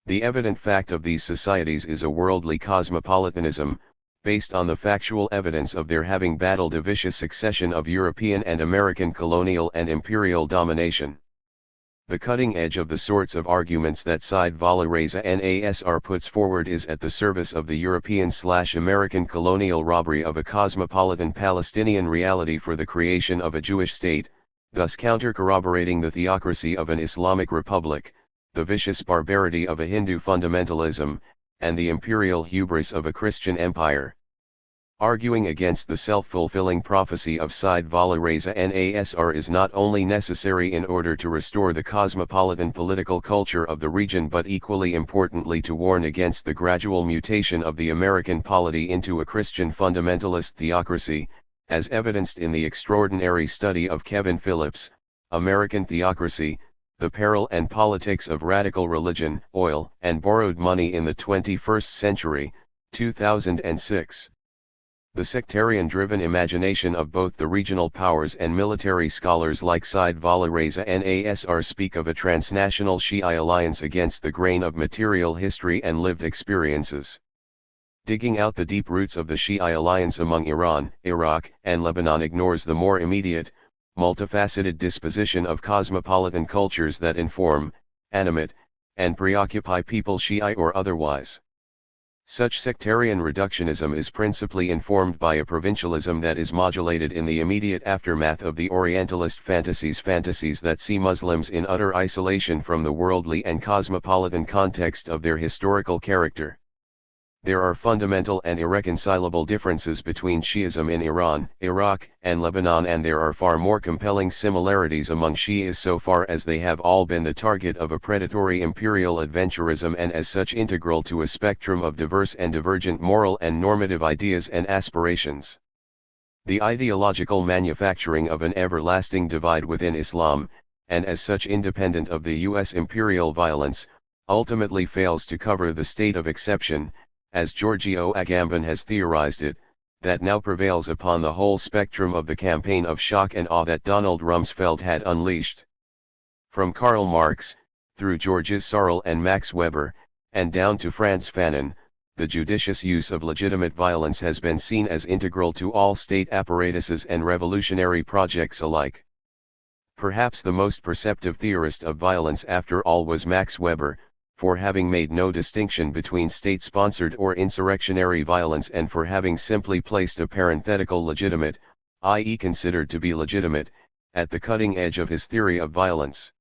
The evident fact of these societies is a worldly cosmopolitanism, based on the factual evidence of their having battled a vicious succession of European and American colonial and imperial domination. The cutting edge of the sorts of arguments that Said Vala Reza Nasr puts forward is at the service of the European/American colonial robbery of a cosmopolitan Palestinian reality for the creation of a Jewish state, thus counter-corroborating the theocracy of an Islamic Republic, the vicious barbarity of a Hindu fundamentalism, and the imperial hubris of a Christian empire. Arguing against the self-fulfilling prophecy of Said Vala Reza Nasr is not only necessary in order to restore the cosmopolitan political culture of the region but equally importantly to warn against the gradual mutation of the American polity into a Christian fundamentalist theocracy, as evidenced in the extraordinary study of Kevin Phillips, American Theocracy, the Peril and Politics of Radical Religion, Oil and Borrowed Money in the 21st Century, 2006. The sectarian-driven imagination of both the regional powers and military scholars like Said Vala Reza Nasr speak of a transnational Shi'i alliance against the grain of material history and lived experiences. Digging out the deep roots of the Shi'i alliance among Iran, Iraq, and Lebanon ignores the more immediate, multifaceted disposition of cosmopolitan cultures that inform, animate, and preoccupy people Shi'i or otherwise. Such sectarian reductionism is principally informed by a provincialism that is modulated in the immediate aftermath of the Orientalist fantasies that see Muslims in utter isolation from the worldly and cosmopolitan context of their historical character. There are fundamental and irreconcilable differences between Shi'ism in Iran, Iraq, and Lebanon, and there are far more compelling similarities among Shi'is so far as they have all been the target of a predatory imperial adventurism and as such integral to a spectrum of diverse and divergent moral and normative ideas and aspirations. The ideological manufacturing of an everlasting divide within Islam, and as such independent of the U.S. imperial violence, ultimately fails to cover the state of exception, as Giorgio Agamben has theorized it, that now prevails upon the whole spectrum of the campaign of shock and awe that Donald Rumsfeld had unleashed. From Karl Marx, through Georges Sorel and Max Weber, and down to Franz Fanon, the judicious use of legitimate violence has been seen as integral to all state apparatuses and revolutionary projects alike. Perhaps the most perceptive theorist of violence after all was Max Weber, for having made no distinction between state-sponsored or insurrectionary violence and for having simply placed a parenthetical legitimate, i.e. considered to be legitimate, at the cutting edge of his theory of violence.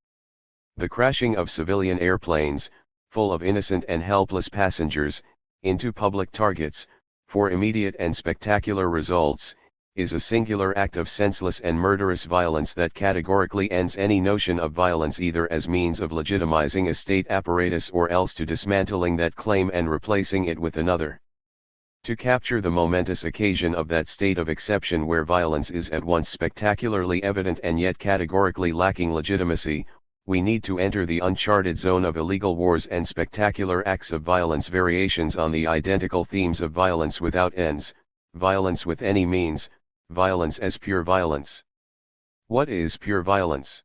The crashing of civilian airplanes, full of innocent and helpless passengers, into public targets, for immediate and spectacular results, is a singular act of senseless and murderous violence that categorically ends any notion of violence either as means of legitimizing a state apparatus or else to dismantling that claim and replacing it with another. To capture the momentous occasion of that state of exception where violence is at once spectacularly evident and yet categorically lacking legitimacy, we need to enter the uncharted zone of illegal wars and spectacular acts of violence, variations on the identical themes of violence without ends, violence with any means, violence as pure violence. What is pure violence?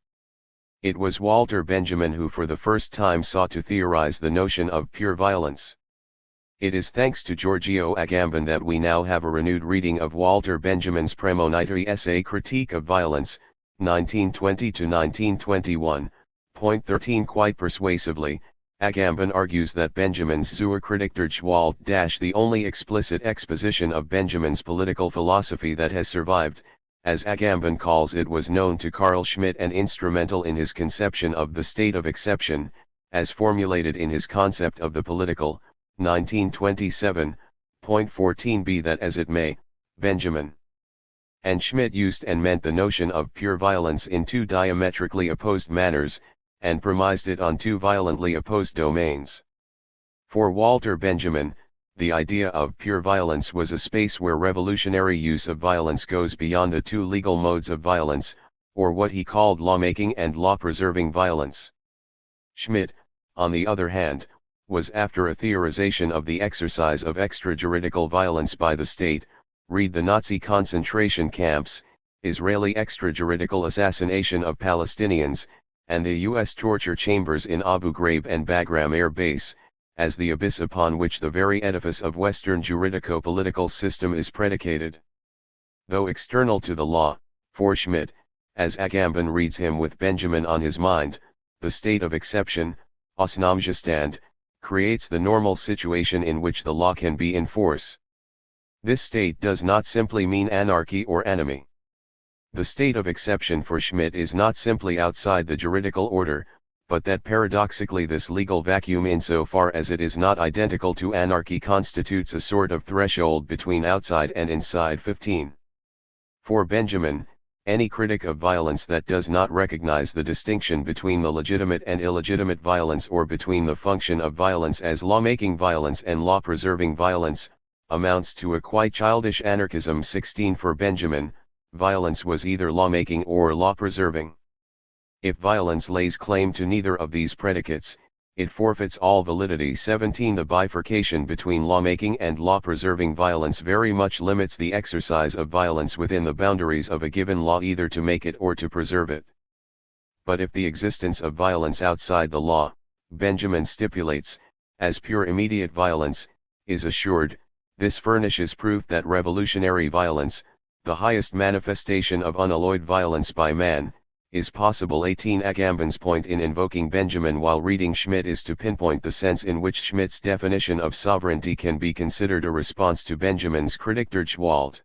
It was Walter Benjamin who for the first time sought to theorize the notion of pure violence. It is thanks to Giorgio Agamben that we now have a renewed reading of Walter Benjamin's premonitory essay Critique of Violence, 1920-1921. Point 13. Quite persuasively, Agamben argues that Benjamin's Zur Kritik der Gewalt - the only explicit exposition of Benjamin's political philosophy that has survived, as Agamben calls it, was known to Carl Schmitt and instrumental in his conception of the state of exception, as formulated in his concept of the political, 1927. Point 14. Be that as it may, Benjamin and Schmitt used and meant the notion of pure violence in two diametrically opposed manners, and premised it on two violently opposed domains. For Walter Benjamin, the idea of pure violence was a space where revolutionary use of violence goes beyond the two legal modes of violence, or what he called lawmaking and law-preserving violence. Schmitt, on the other hand, was after a theorization of the exercise of extrajuridical violence by the state, read the Nazi concentration camps, Israeli extrajuridical assassination of Palestinians, and the U.S. torture chambers in Abu Ghraib and Bagram Air Base, as the abyss upon which the very edifice of Western juridico-political system is predicated. Though external to the law, for Schmitt, as Agamben reads him with Benjamin on his mind, the state of exception, Ausnahmezustand, creates the normal situation in which the law can be in force. This state does not simply mean anarchy or anomie. The state of exception for Schmitt is not simply outside the juridical order, but that paradoxically this legal vacuum, insofar as it is not identical to anarchy, constitutes a sort of threshold between outside and inside. 15. For Benjamin, any critic of violence that does not recognize the distinction between the legitimate and illegitimate violence, or between the function of violence as lawmaking violence and law-preserving violence, amounts to a quite childish anarchism. 16. For Benjamin, violence was either lawmaking or law-preserving. If violence lays claim to neither of these predicates, it forfeits all validity. 17. The bifurcation between lawmaking and law-preserving violence very much limits the exercise of violence within the boundaries of a given law, either to make it or to preserve it. But if the existence of violence outside the law, Benjamin stipulates, as pure immediate violence, is assured, this furnishes proof that revolutionary violence, the highest manifestation of unalloyed violence by man, is possible. 18. Agamben's point in invoking Benjamin while reading Schmitt is to pinpoint the sense in which Schmitt's definition of sovereignty can be considered a response to Benjamin's Kritik der Gewalt.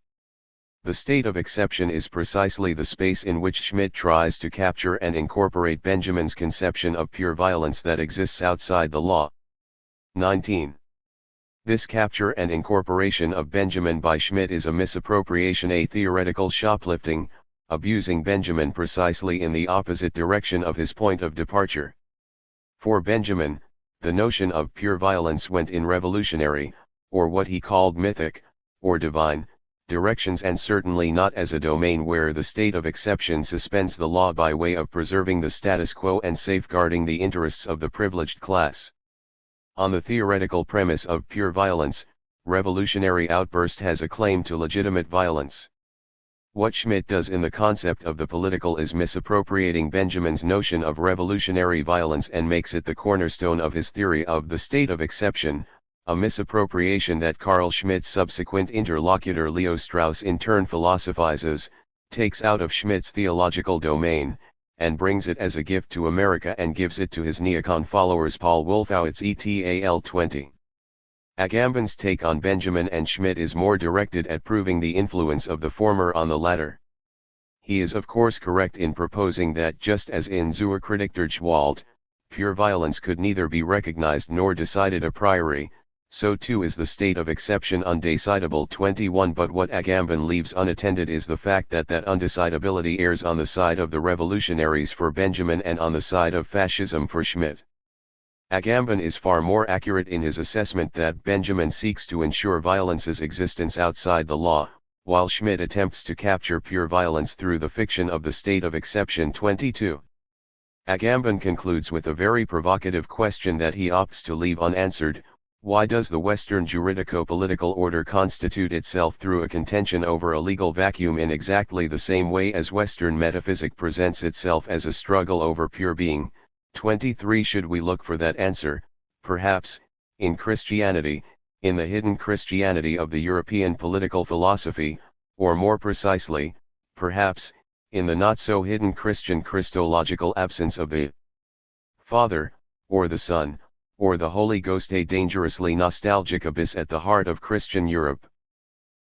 The state of exception is precisely the space in which Schmitt tries to capture and incorporate Benjamin's conception of pure violence that exists outside the law. 19. This capture and incorporation of Benjamin by Schmitt is a misappropriation, a theoretical shoplifting, abusing Benjamin precisely in the opposite direction of his point of departure. For Benjamin, the notion of pure violence went in revolutionary, or what he called mythic, or divine, directions, and certainly not as a domain where the state of exception suspends the law by way of preserving the status quo and safeguarding the interests of the privileged class. On the theoretical premise of pure violence, revolutionary outburst has a claim to legitimate violence. What Schmitt does in the concept of the political is misappropriating Benjamin's notion of revolutionary violence and makes it the cornerstone of his theory of the state of exception, a misappropriation that Carl Schmitt's subsequent interlocutor Leo Strauss in turn philosophizes, takes out of Schmitt's theological domain, and brings it as a gift to America and gives it to his neocon followers Paul Wolfowitz et al. 20. Agamben's take on Benjamin and Schmitt is more directed at proving the influence of the former on the latter. He is of course correct in proposing that just as in Zur Kritik pure violence could neither be recognized nor decided a priori, so too is the state of exception undecidable 21. But what Agamben leaves unattended is the fact that undecidability errs on the side of the revolutionaries for Benjamin and on the side of fascism for Schmitt. Agamben is far more accurate in his assessment that Benjamin seeks to ensure violence's existence outside the law, while Schmitt attempts to capture pure violence through the fiction of the state of exception 22. Agamben concludes with a very provocative question that he opts to leave unanswered: why does the Western juridico-political order constitute itself through a contention over a legal vacuum in exactly the same way as Western metaphysic presents itself as a struggle over pure being? 23. Should we look for that answer, perhaps, in Christianity, in the hidden Christianity of the European political philosophy, or more precisely, perhaps, in the not-so-hidden Christian Christological absence of the Father, or the Son, or the Holy Ghost, a dangerously nostalgic abyss at the heart of Christian Europe?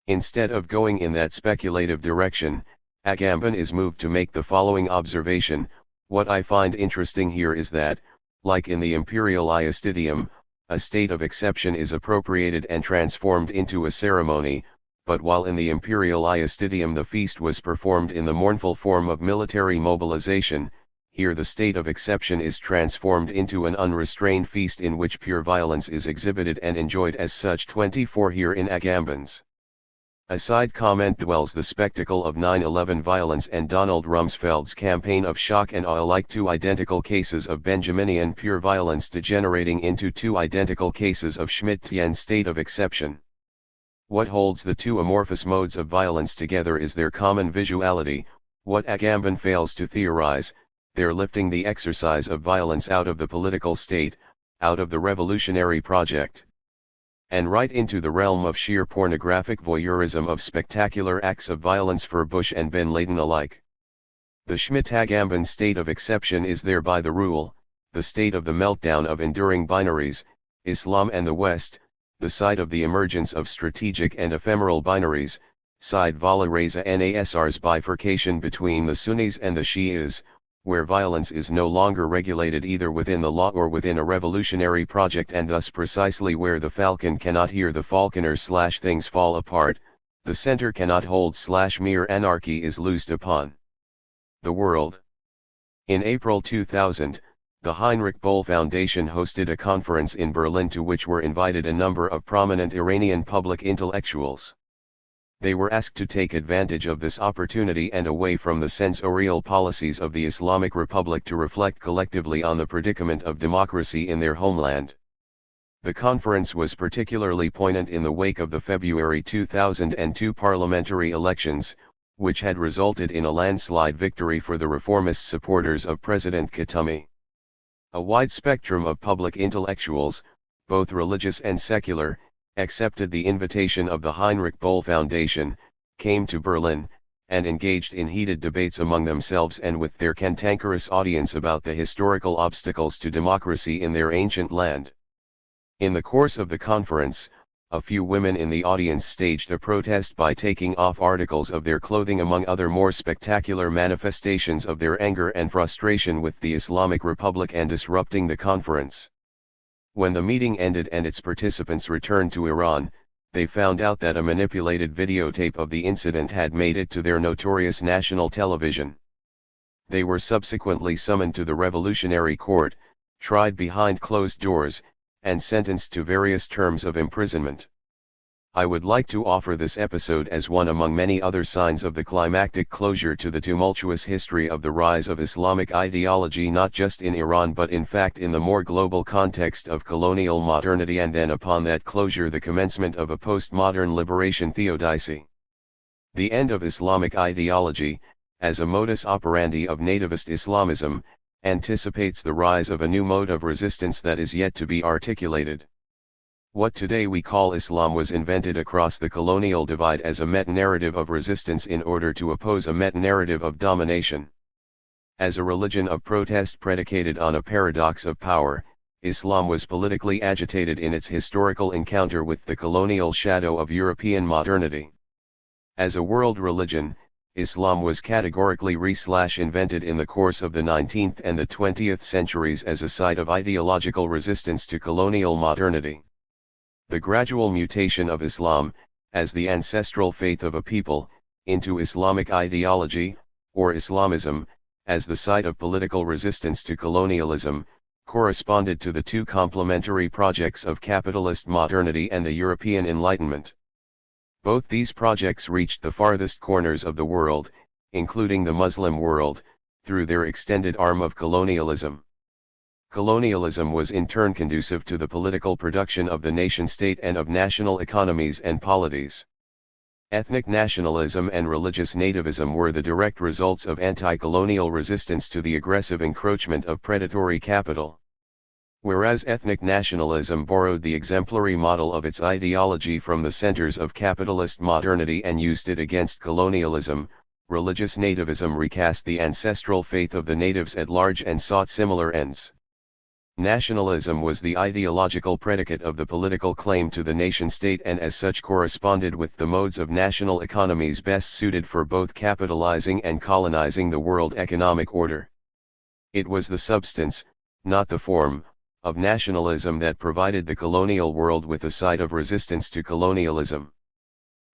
Instead of going in that speculative direction, Agamben is moved to make the following observation: what I find interesting here is that, like in the imperial Iustidium, a state of exception is appropriated and transformed into a ceremony, but while in the imperial Iustidium the feast was performed in the mournful form of military mobilization, here the state of exception is transformed into an unrestrained feast in which pure violence is exhibited and enjoyed as such. 24. Here in Agamben's a side comment dwells the spectacle of 9/11 violence and Donald Rumsfeld's campaign of shock and awe, like two identical cases of Benjaminian pure violence degenerating into two identical cases of Schmittian state of exception. What holds the two amorphous modes of violence together is their common visuality. What Agamben fails to theorize, their lifting the exercise of violence out of the political state, out of the revolutionary project, and right into the realm of sheer pornographic voyeurism of spectacular acts of violence for Bush and bin Laden alike. The Schmitt-Agamben state of exception is thereby the rule, the state of the meltdown of enduring binaries, Islam and the West, the site of the emergence of strategic and ephemeral binaries, side vala Reza Nasr's bifurcation between the Sunnis and the Shias, where violence is no longer regulated either within the law or within a revolutionary project, and thus precisely where the falcon cannot hear the falconer / things fall apart, the center cannot hold / mere anarchy is loosed upon the world. In April 2000, the Heinrich Böll Foundation hosted a conference in Berlin to which were invited a number of prominent Iranian public intellectuals. They were asked to take advantage of this opportunity and away from the censorial policies of the Islamic Republic to reflect collectively on the predicament of democracy in their homeland. The conference was particularly poignant in the wake of the February 2002 parliamentary elections, which had resulted in a landslide victory for the reformist supporters of President Khatami. A wide spectrum of public intellectuals, both religious and secular, accepted the invitation of the Heinrich Böll Foundation, came to Berlin, and engaged in heated debates among themselves and with their cantankerous audience about the historical obstacles to democracy in their ancient land. In the course of the conference, a few women in the audience staged a protest by taking off articles of their clothing, among other more spectacular manifestations of their anger and frustration with the Islamic Republic, and disrupting the conference. When the meeting ended and its participants returned to Iran, they found out that a manipulated videotape of the incident had made it to their notorious national television. They were subsequently summoned to the Revolutionary Court, tried behind closed doors, and sentenced to various terms of imprisonment. I would like to offer this episode as one among many other signs of the climactic closure to the tumultuous history of the rise of Islamic ideology not just in Iran but in fact in the more global context of colonial modernity, and then upon that closure the commencement of a postmodern liberation theodicy. The end of Islamic ideology, as a modus operandi of nativist Islamism, anticipates the rise of a new mode of resistance that is yet to be articulated. What today we call Islam was invented across the colonial divide as a meta-narrative of resistance in order to oppose a meta-narrative of domination. As a religion of protest predicated on a paradox of power, Islam was politically agitated in its historical encounter with the colonial shadow of European modernity. As a world religion, Islam was categorically re-invented in the course of the 19th and the 20th centuries as a site of ideological resistance to colonial modernity. The gradual mutation of Islam, as the ancestral faith of a people, into Islamic ideology, or Islamism, as the site of political resistance to colonialism, corresponded to the two complementary projects of capitalist modernity and the European Enlightenment. Both these projects reached the farthest corners of the world, including the Muslim world, through their extended arm of colonialism. Colonialism was in turn conducive to the political production of the nation-state and of national economies and polities. Ethnic nationalism and religious nativism were the direct results of anti-colonial resistance to the aggressive encroachment of predatory capital. Whereas ethnic nationalism borrowed the exemplary model of its ideology from the centers of capitalist modernity and used it against colonialism, religious nativism recast the ancestral faith of the natives at large and sought similar ends. Nationalism was the ideological predicate of the political claim to the nation-state and as such corresponded with the modes of national economies best suited for both capitalizing and colonizing the world economic order. It was the substance, not the form, of nationalism that provided the colonial world with a site of resistance to colonialism.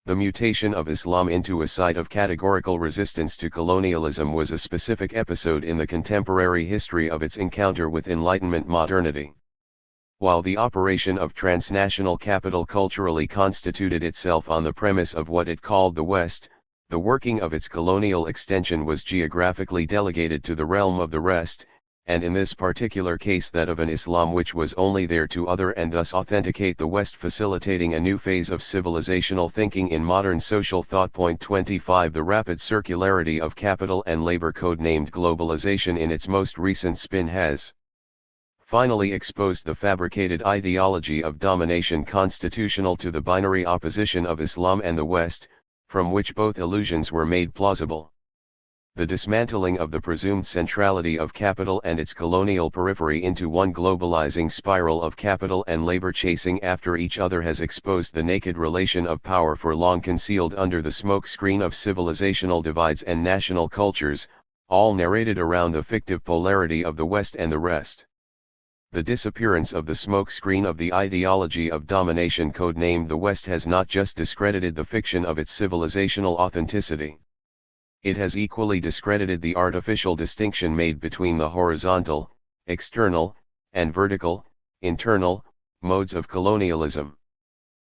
The mutation of Islam into a site of categorical resistance to colonialism was a specific episode in the contemporary history of its encounter with Enlightenment modernity. While the operation of transnational capital culturally constituted itself on the premise of what it called the West, the working of its colonial extension was geographically delegated to the realm of the rest, and in this particular case that of an Islam which was only there to other and thus authenticate the West, facilitating a new phase of civilizational thinking in modern social thought. 25 The rapid circularity of capital and labor, code-named globalization in its most recent spin, has finally exposed the fabricated ideology of domination constitutional to the binary opposition of Islam and the West, from which both illusions were made plausible. The dismantling of the presumed centrality of capital and its colonial periphery into one globalizing spiral of capital and labor chasing after each other has exposed the naked relation of power for long concealed under the smoke screen of civilizational divides and national cultures, all narrated around the fictive polarity of the West and the rest. The disappearance of the smoke screen of the ideology of domination codenamed the West has not just discredited the fiction of its civilizational authenticity. It has equally discredited the artificial distinction made between the horizontal, external, and vertical, internal, modes of colonialism.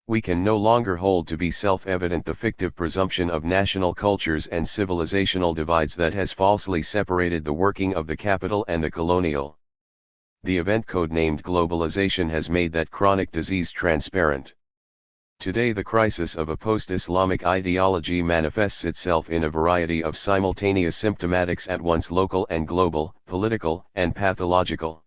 We can no longer hold to be self-evident the fictive presumption of national cultures and civilizational divides that has falsely separated the working of the capital and the colonial. The event codenamed globalization has made that chronic disease transparent. Today the crisis of a post-Islamic ideology manifests itself in a variety of simultaneous symptomatics at once local and global, political and pathological.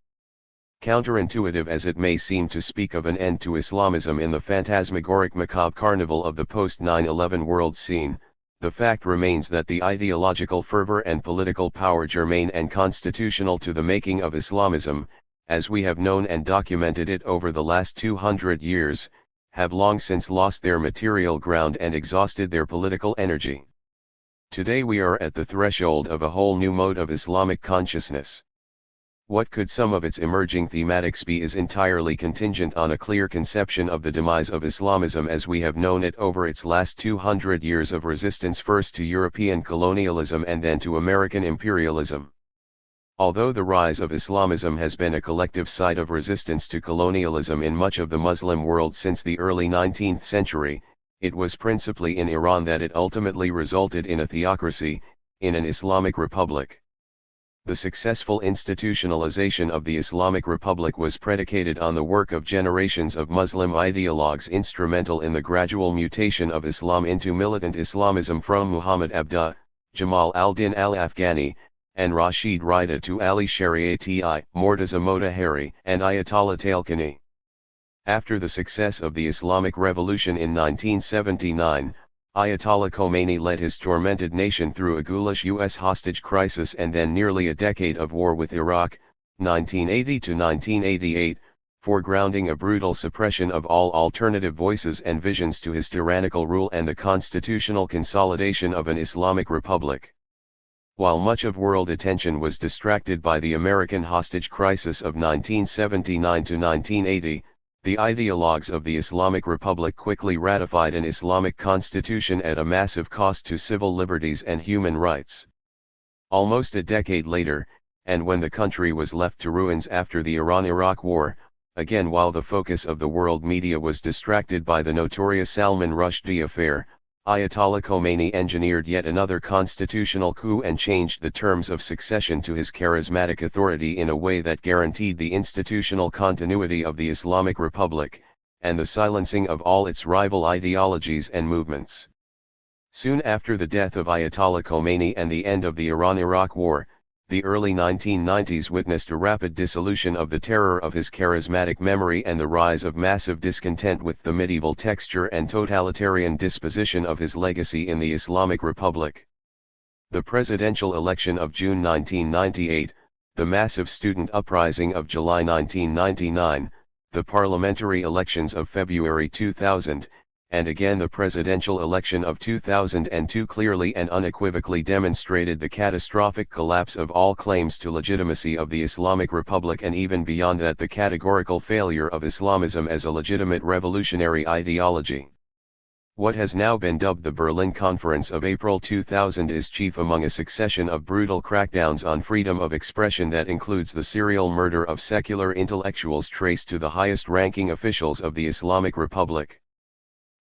Counterintuitive as it may seem to speak of an end to Islamism in the phantasmagoric macabre carnival of the post-9/11 world scene, the fact remains that the ideological fervor and political power germane and constitutional to the making of Islamism, as we have known and documented it over the last 200 years, have long since lost their material ground and exhausted their political energy. Today we are at the threshold of a whole new mode of Islamic consciousness. What could some of its emerging thematics be is entirely contingent on a clear conception of the demise of Islamism as we have known it over its last 200 years of resistance, first to European colonialism and then to American imperialism. Although the rise of Islamism has been a collective site of resistance to colonialism in much of the Muslim world since the early 19th century, it was principally in Iran that it ultimately resulted in a theocracy, in an Islamic republic. The successful institutionalization of the Islamic Republic was predicated on the work of generations of Muslim ideologues instrumental in the gradual mutation of Islam into militant Islamism from Muhammad Abduh, Jamal al-Din al-Afghani, and Rashid Rida to Ali Shariati, Mortaza Motahari, and Ayatollah Talqani. After the success of the Islamic Revolution in 1979, Ayatollah Khomeini led his tormented nation through a ghoulish U.S. hostage crisis and then nearly a decade of war with Iraq, 1980 to 1988, foregrounding a brutal suppression of all alternative voices and visions to his tyrannical rule and the constitutional consolidation of an Islamic republic. While much of world attention was distracted by the American hostage crisis of 1979 to 1980, the ideologues of the Islamic Republic quickly ratified an Islamic constitution at a massive cost to civil liberties and human rights. Almost a decade later, and when the country was left to ruins after the Iran-Iraq War, again while the focus of the world media was distracted by the notorious Salman Rushdie affair, Ayatollah Khomeini engineered yet another constitutional coup and changed the terms of succession to his charismatic authority in a way that guaranteed the institutional continuity of the Islamic Republic, and the silencing of all its rival ideologies and movements. Soon after the death of Ayatollah Khomeini and the end of the Iran-Iraq War, the early 1990s witnessed a rapid dissolution of the terror of his charismatic memory and the rise of massive discontent with the medieval texture and totalitarian disposition of his legacy in the Islamic Republic. The presidential election of June 1998, the massive student uprising of July 1999, the parliamentary elections of February 2000, and again the presidential election of 2002 clearly and unequivocally demonstrated the catastrophic collapse of all claims to legitimacy of the Islamic Republic and even beyond that the categorical failure of Islamism as a legitimate revolutionary ideology. What has now been dubbed the Berlin Conference of April 2000 is chief among a succession of brutal crackdowns on freedom of expression that includes the serial murder of secular intellectuals traced to the highest-ranking officials of the Islamic Republic.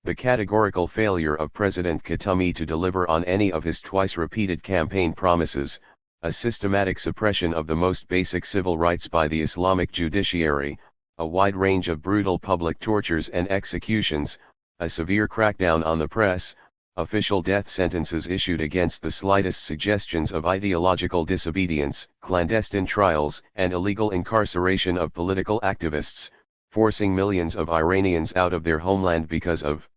The categorical failure of President Khatami to deliver on any of his twice-repeated campaign promises, a systematic suppression of the most basic civil rights by the Islamic judiciary, a wide range of brutal public tortures and executions, a severe crackdown on the press, official death sentences issued against the slightest suggestions of ideological disobedience, clandestine trials, and illegal incarceration of political activists, forcing millions of Iranians out of their homeland because of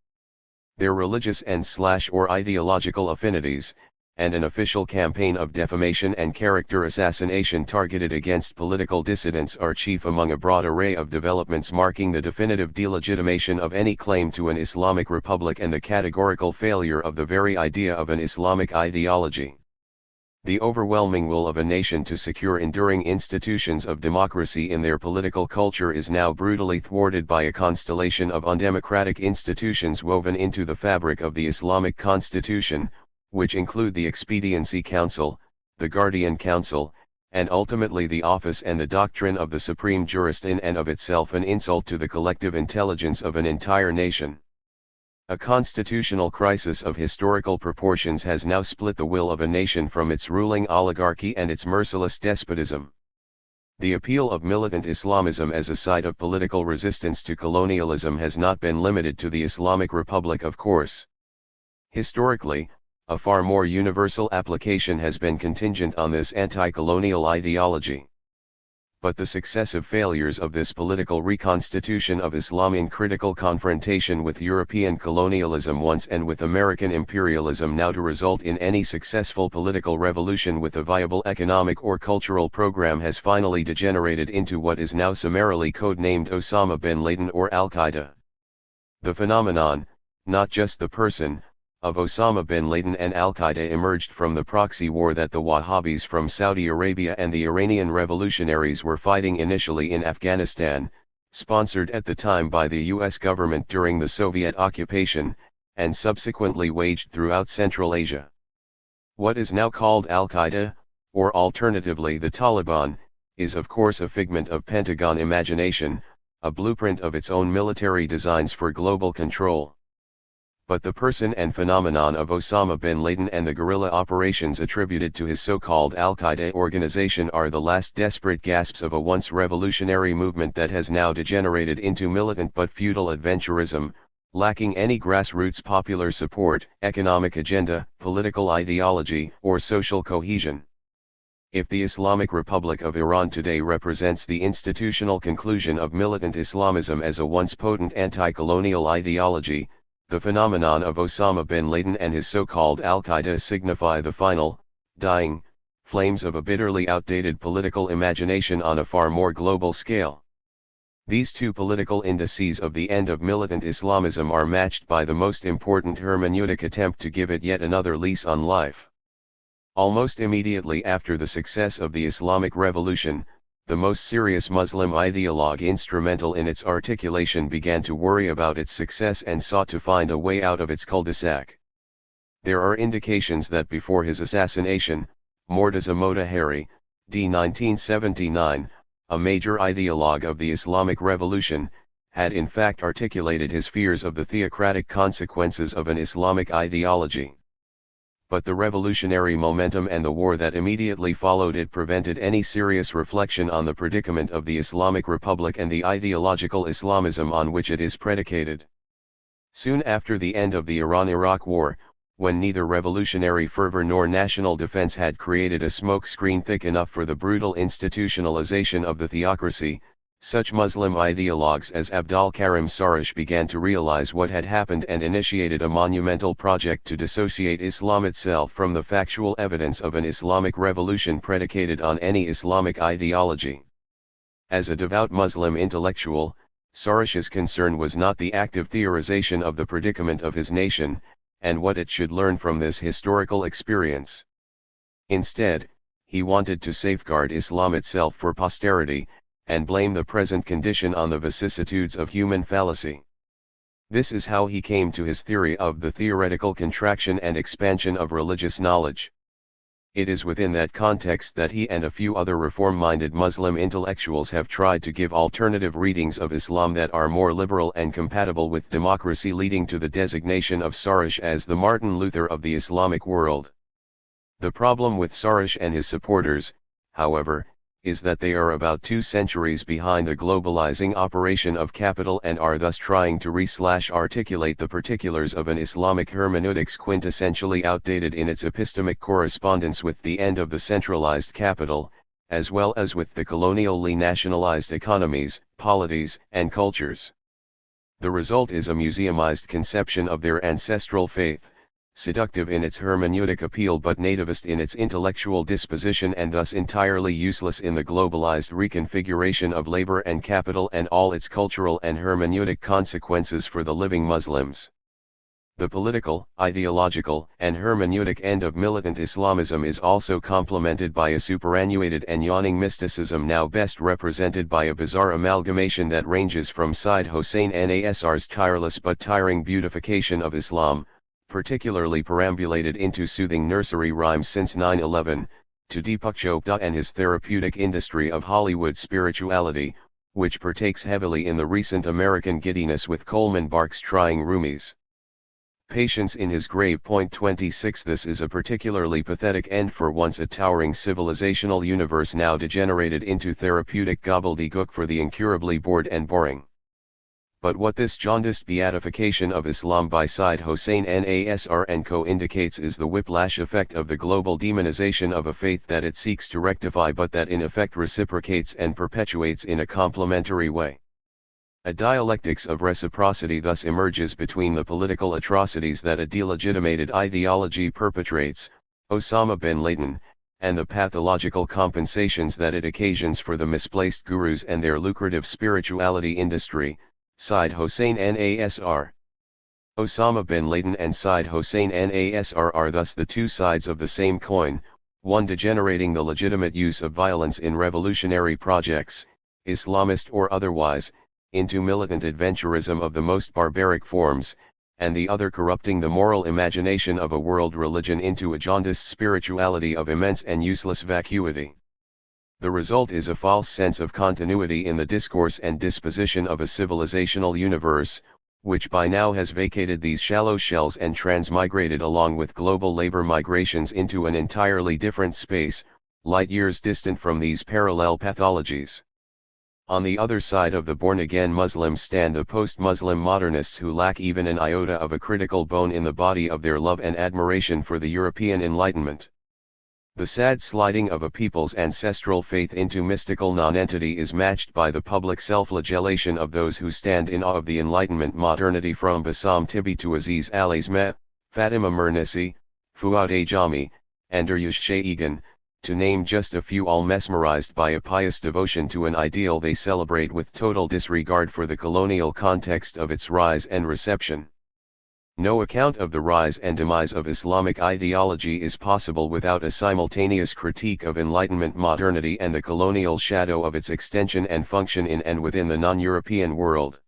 their religious and/or ideological affinities, and an official campaign of defamation and character assassination targeted against political dissidents are chief among a broad array of developments marking the definitive delegitimation of any claim to an Islamic Republic and the categorical failure of the very idea of an Islamic ideology. The overwhelming will of a nation to secure enduring institutions of democracy in their political culture is now brutally thwarted by a constellation of undemocratic institutions woven into the fabric of the Islamic Constitution, which include the Expediency Council, the Guardian Council, and ultimately the office and the doctrine of the Supreme Jurist, in and of itself an insult to the collective intelligence of an entire nation. A constitutional crisis of historical proportions has now split the will of a nation from its ruling oligarchy and its merciless despotism. The appeal of militant Islamism as a site of political resistance to colonialism has not been limited to the Islamic Republic, of course. Historically, a far more universal application has been contingent on this anti-colonial ideology. But the successive failures of this political reconstitution of Islam in critical confrontation with European colonialism once and with American imperialism now to result in any successful political revolution with a viable economic or cultural program has finally degenerated into what is now summarily codenamed Osama bin Laden or Al-Qaeda. The phenomenon, not just the person, of Osama bin Laden and Al-Qaeda emerged from the proxy war that the Wahhabis from Saudi Arabia and the Iranian revolutionaries were fighting initially in Afghanistan, sponsored at the time by the US government during the Soviet occupation, and subsequently waged throughout Central Asia. What is now called Al-Qaeda, or alternatively the Taliban, is of course a figment of Pentagon imagination, a blueprint of its own military designs for global control. But the person and phenomenon of Osama bin Laden and the guerrilla operations attributed to his so-called Al-Qaeda organization are the last desperate gasps of a once revolutionary movement that has now degenerated into militant but futile adventurism, lacking any grassroots popular support, economic agenda, political ideology, or social cohesion. If the Islamic Republic of Iran today represents the institutional conclusion of militant Islamism as a once potent anti-colonial ideology, the phenomenon of Osama bin Laden and his so-called Al-Qaeda signify the final, dying, flames of a bitterly outdated political imagination on a far more global scale. These two political indices of the end of militant Islamism are matched by the most important hermeneutic attempt to give it yet another lease on life. Almost immediately after the success of the Islamic Revolution, the most serious Muslim ideologue instrumental in its articulation began to worry about its success and sought to find a way out of its cul-de-sac. There are indications that before his assassination, Mortaza Motahari, d. 1979, a major ideologue of the Islamic Revolution, had in fact articulated his fears of the theocratic consequences of an Islamic ideology. But the revolutionary momentum and the war that immediately followed it prevented any serious reflection on the predicament of the Islamic Republic and the ideological Islamism on which it is predicated. Soon after the end of the Iran-Iraq War, when neither revolutionary fervor nor national defense had created a smoke-screen thick enough for the brutal institutionalization of the theocracy, such Muslim ideologues as Abdul Karim Sarish began to realize what had happened and initiated a monumental project to dissociate Islam itself from the factual evidence of an Islamic revolution predicated on any Islamic ideology. As a devout Muslim intellectual, Sarish's concern was not the active theorization of the predicament of his nation, and what it should learn from this historical experience. Instead, he wanted to safeguard Islam itself for posterity, and blame the present condition on the vicissitudes of human fallacy. This is how he came to his theory of the theoretical contraction and expansion of religious knowledge. It is within that context that he and a few other reform-minded Muslim intellectuals have tried to give alternative readings of Islam that are more liberal and compatible with democracy, leading to the designation of Sarish as the Martin Luther of the Islamic world. The problem with Sarish and his supporters, however, is that they are about 2 centuries behind the globalizing operation of capital and are thus trying to articulate the particulars of an Islamic hermeneutics quintessentially outdated in its epistemic correspondence with the end of the centralized capital, as well as with the colonially nationalized economies, polities, and cultures. The result is a museumized conception of their ancestral faith, seductive in its hermeneutic appeal but nativist in its intellectual disposition, and thus entirely useless in the globalized reconfiguration of labor and capital and all its cultural and hermeneutic consequences for the living Muslims. The political, ideological, and hermeneutic end of militant Islamism is also complemented by a superannuated and yawning mysticism now best represented by a bizarre amalgamation that ranges from Said Hossein Nasr's tireless but tiring beautification of Islam, particularly perambulated into soothing nursery rhymes since 9/11, to Deepak Chopra and his therapeutic industry of Hollywood spirituality, which partakes heavily in the recent American giddiness with Coleman Barks trying Rumi's Patience in his grave. 26 This is a particularly pathetic end for once a towering civilizational universe now degenerated into therapeutic gobbledygook for the incurably bored and boring. But what this jaundiced beatification of Islam by Said Hossein Nasr and co. indicates is the whiplash effect of the global demonization of a faith that it seeks to rectify but that in effect reciprocates and perpetuates in a complementary way. A dialectics of reciprocity thus emerges between the political atrocities that a delegitimated ideology perpetrates, Osama bin Laden, and the pathological compensations that it occasions for the misplaced gurus and their lucrative spirituality industry, Said Hossein Nasr. Osama bin Laden and Said Hossein Nasr are thus the 2 sides of the same coin, one degenerating the legitimate use of violence in revolutionary projects, Islamist or otherwise, into militant adventurism of the most barbaric forms, and the other corrupting the moral imagination of a world religion into a jaundiced spirituality of immense and useless vacuity. The result is a false sense of continuity in the discourse and disposition of a civilizational universe, which by now has vacated these shallow shells and transmigrated along with global labor migrations into an entirely different space, light years distant from these parallel pathologies. On the other side of the born-again Muslims stand the post-Muslim modernists who lack even an iota of a critical bone in the body of their love and admiration for the European Enlightenment. The sad sliding of a people's ancestral faith into mystical nonentity is matched by the public self-flagellation of those who stand in awe of the Enlightenment modernity, from Bassam Tibi to Aziz Alizmeh, Fatima Mernissi, Fuad Ajami, and Dariush Shayegan, to name just a few, all mesmerized by a pious devotion to an ideal they celebrate with total disregard for the colonial context of its rise and reception. No account of the rise and demise of Islamic ideology is possible without a simultaneous critique of Enlightenment modernity and the colonial shadow of its extension and function in and within the non-European world.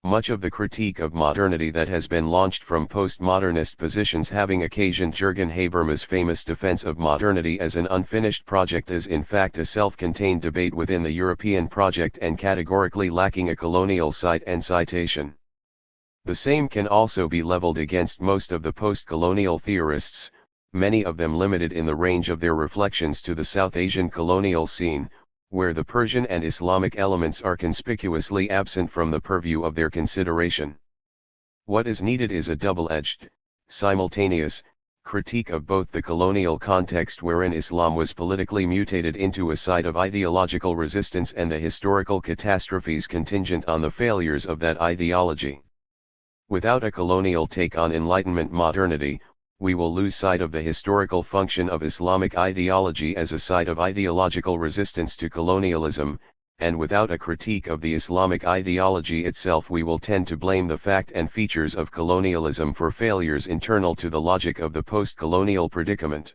Much of the critique of modernity that has been launched from postmodernist positions having occasioned Jürgen Habermas's famous defense of modernity as an unfinished project is in fact a self-contained debate within the European project and categorically lacking a colonial site and citation. The same can also be leveled against most of the post-colonial theorists, many of them limited in the range of their reflections to the South Asian colonial scene, where the Persian and Islamic elements are conspicuously absent from the purview of their consideration. What is needed is a double-edged, simultaneous, critique of both the colonial context wherein Islam was politically mutated into a site of ideological resistance and the historical catastrophes contingent on the failures of that ideology. Without a colonial take on Enlightenment modernity, we will lose sight of the historical function of Islamic ideology as a site of ideological resistance to colonialism, and without a critique of the Islamic ideology itself we will tend to blame the fact and features of colonialism for failures internal to the logic of the post-colonial predicament.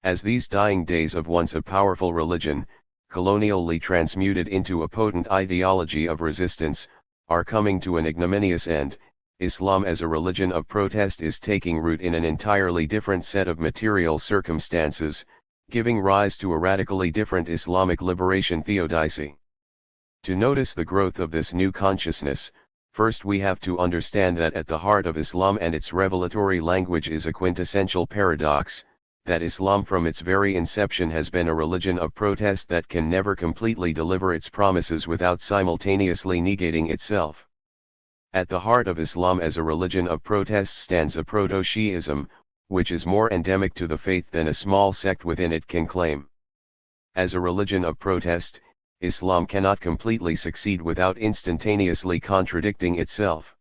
As these dying days of once a powerful religion, colonially transmuted into a potent ideology of resistance, are coming to an ignominious end, Islam as a religion of protest is taking root in an entirely different set of material circumstances, giving rise to a radically different Islamic liberation theodicy. To notice the growth of this new consciousness, first we have to understand that at the heart of Islam and its revelatory language is a quintessential paradox, that Islam from its very inception has been a religion of protest that can never completely deliver its promises without simultaneously negating itself. At the heart of Islam as a religion of protest stands a proto-Shi'ism, which is more endemic to the faith than a small sect within it can claim. As a religion of protest, Islam cannot completely succeed without instantaneously contradicting itself.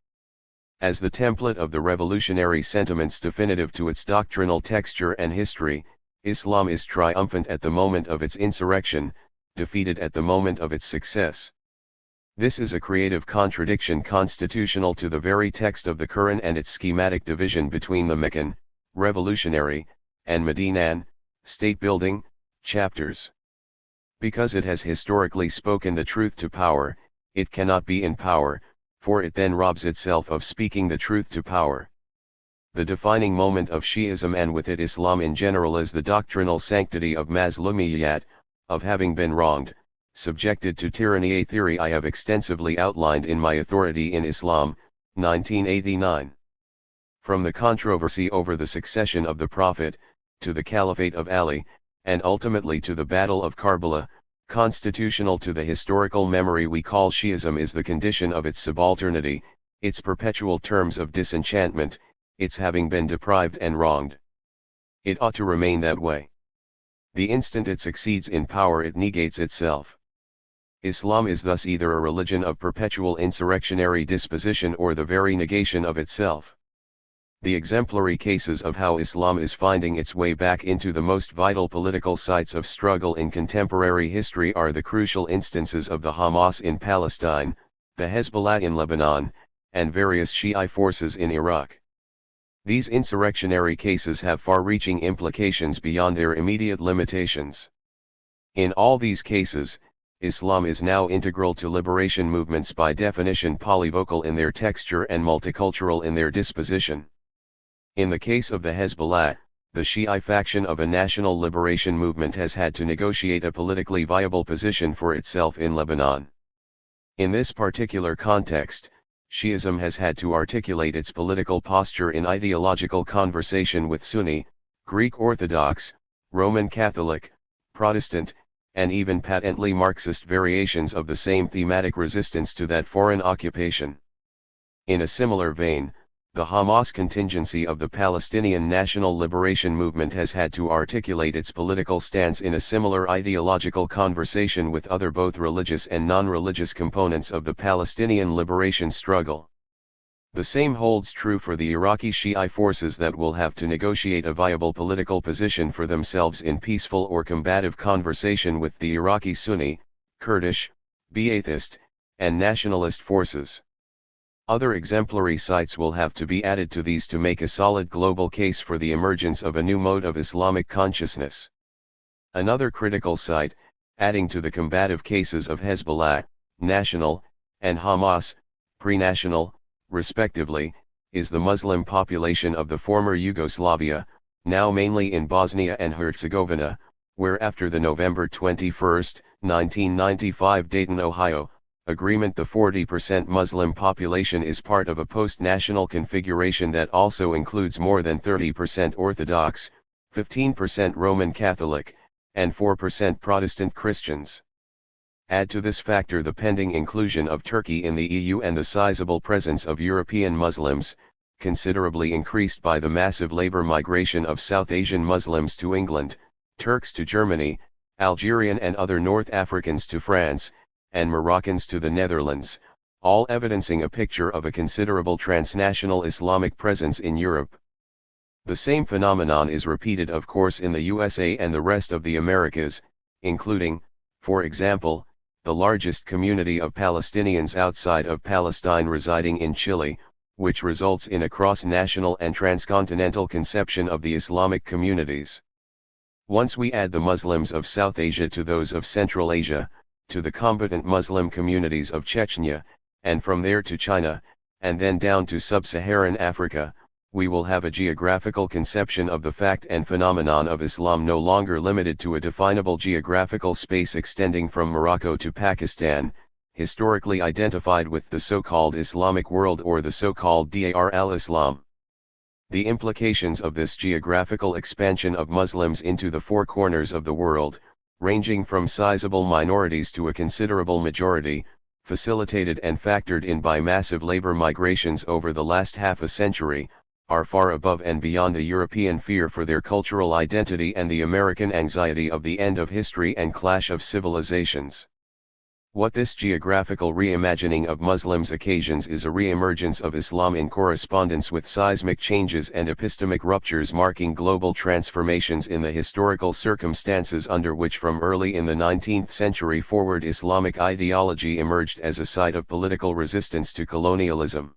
As the template of the revolutionary sentiments definitive to its doctrinal texture and history, Islam is triumphant at the moment of its insurrection, defeated at the moment of its success. This is a creative contradiction constitutional to the very text of the Quran and its schematic division between the Meccan, revolutionary, and Medinan, state-building, chapters. Because it has historically spoken the truth to power, it cannot be in power, for it then robs itself of speaking the truth to power. The defining moment of Shi'ism and with it Islam in general is the doctrinal sanctity of Mazlumiyat, of having been wronged, subjected to tyranny, a theory I have extensively outlined in my Authority in Islam, 1989. From the controversy over the succession of the Prophet, to the Caliphate of Ali, and ultimately to the Battle of Karbala, constitutional to the historical memory we call Shi'ism is the condition of its subalternity, its perpetual terms of disenchantment, its having been deprived and wronged. It ought to remain that way. The instant it succeeds in power it negates itself. Islam is thus either a religion of perpetual insurrectionary disposition or the very negation of itself. The exemplary cases of how Islam is finding its way back into the most vital political sites of struggle in contemporary history are the crucial instances of the Hamas in Palestine, the Hezbollah in Lebanon, and various Shi'i forces in Iraq. These insurrectionary cases have far-reaching implications beyond their immediate limitations. In all these cases, Islam is now integral to liberation movements, by definition polyvocal in their texture and multicultural in their disposition. In the case of the Hezbollah, the Shi'i faction of a national liberation movement has had to negotiate a politically viable position for itself in Lebanon. In this particular context, Shi'ism has had to articulate its political posture in ideological conversation with Sunni, Greek Orthodox, Roman Catholic, Protestant, and even patently Marxist variations of the same thematic resistance to that foreign occupation. In a similar vein, the Hamas contingency of the Palestinian National Liberation Movement has had to articulate its political stance in a similar ideological conversation with other both religious and non-religious components of the Palestinian liberation struggle. The same holds true for the Iraqi Shi'i forces that will have to negotiate a viable political position for themselves in peaceful or combative conversation with the Iraqi Sunni, Kurdish, Ba'athist, and nationalist forces. Other exemplary sites will have to be added to these to make a solid global case for the emergence of a new mode of Islamic consciousness. Another critical site, adding to the combative cases of Hezbollah, national, and Hamas, pre-national, respectively, is the Muslim population of the former Yugoslavia, now mainly in Bosnia and Herzegovina, where after the November 21, 1995 Dayton, Ohio, agreement, the 40% Muslim population is part of a post-national configuration that also includes more than 30% Orthodox, 15% Roman Catholic, and 4% Protestant Christians. Add to this factor the pending inclusion of Turkey in the EU and the sizable presence of European Muslims, considerably increased by the massive labor migration of South Asian Muslims to England, Turks to Germany, Algerian and other North Africans to France, and Moroccans to the Netherlands, all evidencing a picture of a considerable transnational Islamic presence in Europe. The same phenomenon is repeated, of course, in the USA and the rest of the Americas, including, for example, the largest community of Palestinians outside of Palestine residing in Chile, which results in a cross-national and transcontinental conception of the Islamic communities. Once we add the Muslims of South Asia to those of Central Asia, to the combatant Muslim communities of Chechnya, and from there to China, and then down to sub-Saharan Africa, we will have a geographical conception of the fact and phenomenon of Islam no longer limited to a definable geographical space extending from Morocco to Pakistan, historically identified with the so-called Islamic world or the so-called Dar al-Islam. The implications of this geographical expansion of Muslims into the four corners of the world, ranging from sizable minorities to a considerable majority, facilitated and factored in by massive labor migrations over the last half a century, are far above and beyond the European fear for their cultural identity and the American anxiety of the end of history and clash of civilizations. What this geographical reimagining of Muslims occasions is a re-emergence of Islam in correspondence with seismic changes and epistemic ruptures marking global transformations in the historical circumstances under which from early in the 19th century forward Islamic ideology emerged as a site of political resistance to colonialism.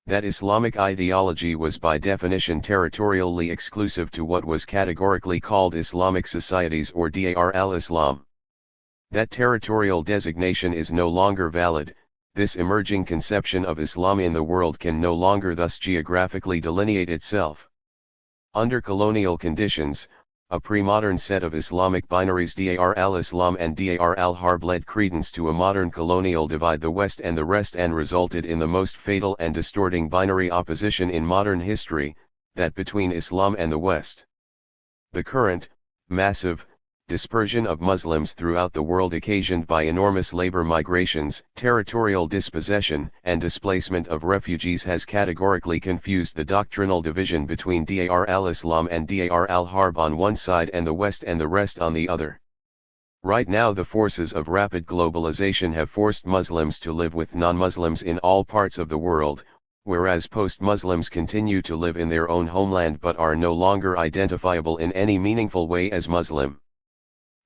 That Islamic ideology was by definition territorially exclusive to what was categorically called Islamic societies or Dar al-Islam. That territorial designation is no longer valid. This emerging conception of Islam in the world can no longer thus geographically delineate itself. Under colonial conditions, a pre-modern set of Islamic binaries Dar al-Islam and Dar al-Harb led credence to a modern colonial divide, the West and the rest, and resulted in the most fatal and distorting binary opposition in modern history, that between Islam and the West. The current, massive, dispersion of Muslims throughout the world occasioned by enormous labor migrations, territorial dispossession, and displacement of refugees has categorically confused the doctrinal division between Dar al-Islam and Dar al-Harb on one side and the West and the rest on the other. Right now the forces of rapid globalization have forced Muslims to live with non-Muslims in all parts of the world, whereas post-Muslims continue to live in their own homeland but are no longer identifiable in any meaningful way as Muslim.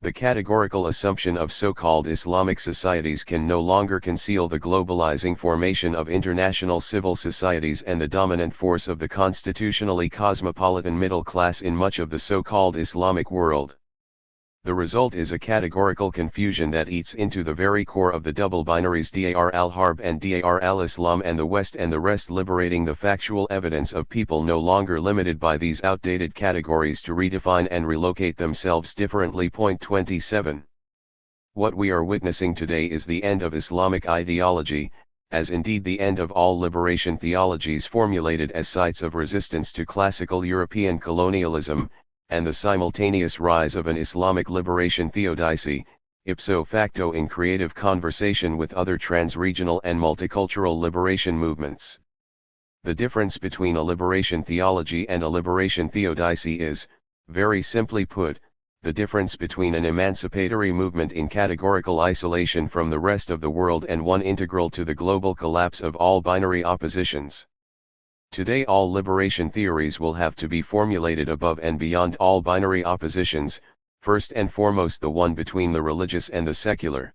The categorical assumption of so-called Islamic societies can no longer conceal the globalizing formation of international civil societies and the dominant force of the constitutionally cosmopolitan middle class in much of the so-called Islamic world. The result is a categorical confusion that eats into the very core of the double binaries Dar al-Harb and Dar al-Islam and the West and the rest, liberating the factual evidence of people no longer limited by these outdated categories to redefine and relocate themselves differently. Point 27. What we are witnessing today is the end of Islamic ideology, as indeed the end of all liberation theologies formulated as sites of resistance to classical European colonialism, and the simultaneous rise of an Islamic liberation theodicy, ipso facto in creative conversation with other trans-regional and multicultural liberation movements. The difference between a liberation theology and a liberation theodicy is, very simply put, the difference between an emancipatory movement in categorical isolation from the rest of the world and one integral to the global collapse of all binary oppositions. Today all liberation theories will have to be formulated above and beyond all binary oppositions, first and foremost the one between the religious and the secular.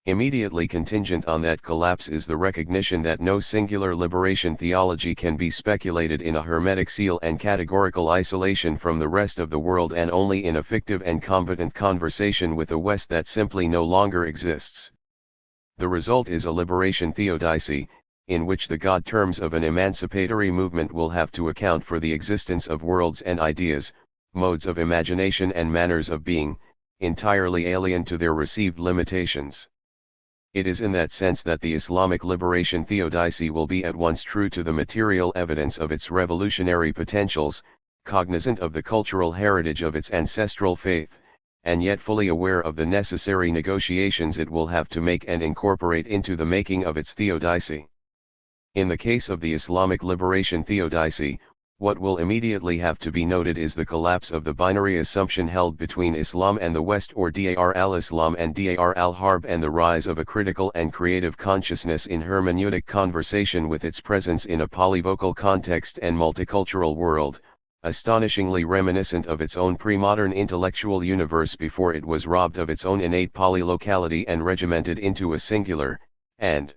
Immediately contingent on that collapse is the recognition that no singular liberation theology can be speculated in a hermetic seal and categorical isolation from the rest of the world, and only in a fictive and combatant conversation with a West that simply no longer exists. The result is a liberation theodicy, in which the God terms of an emancipatory movement will have to account for the existence of worlds and ideas, modes of imagination and manners of being, entirely alien to their received limitations. It is in that sense that the Islamic liberation theodicy will be at once true to the material evidence of its revolutionary potentials, cognizant of the cultural heritage of its ancestral faith, and yet fully aware of the necessary negotiations it will have to make and incorporate into the making of its theodicy. In the case of the Islamic liberation theodicy, what will immediately have to be noted is the collapse of the binary assumption held between Islam and the West, or Dar al-Islam and Dar al-Harb, and the rise of a critical and creative consciousness in hermeneutic conversation with its presence in a polyvocal context and multicultural world, astonishingly reminiscent of its own pre-modern intellectual universe before it was robbed of its own innate polylocality and regimented into a singular, and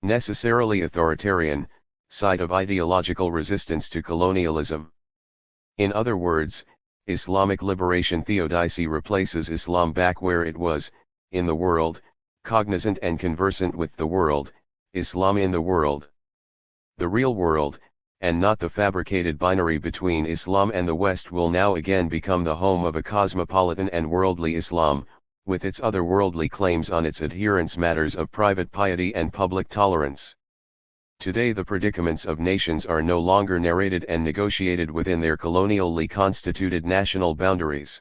necessarily authoritarian, side of ideological resistance to colonialism. In other words, Islamic liberation theodicy replaces Islam back where it was, in the world, cognizant and conversant with the world, Islam in the world. The real world, and not the fabricated binary between Islam and the West, will now again become the home of a cosmopolitan and worldly Islam, with its otherworldly claims on its adherents, matters of private piety and public tolerance. Today the predicaments of nations are no longer narrated and negotiated within their colonially constituted national boundaries.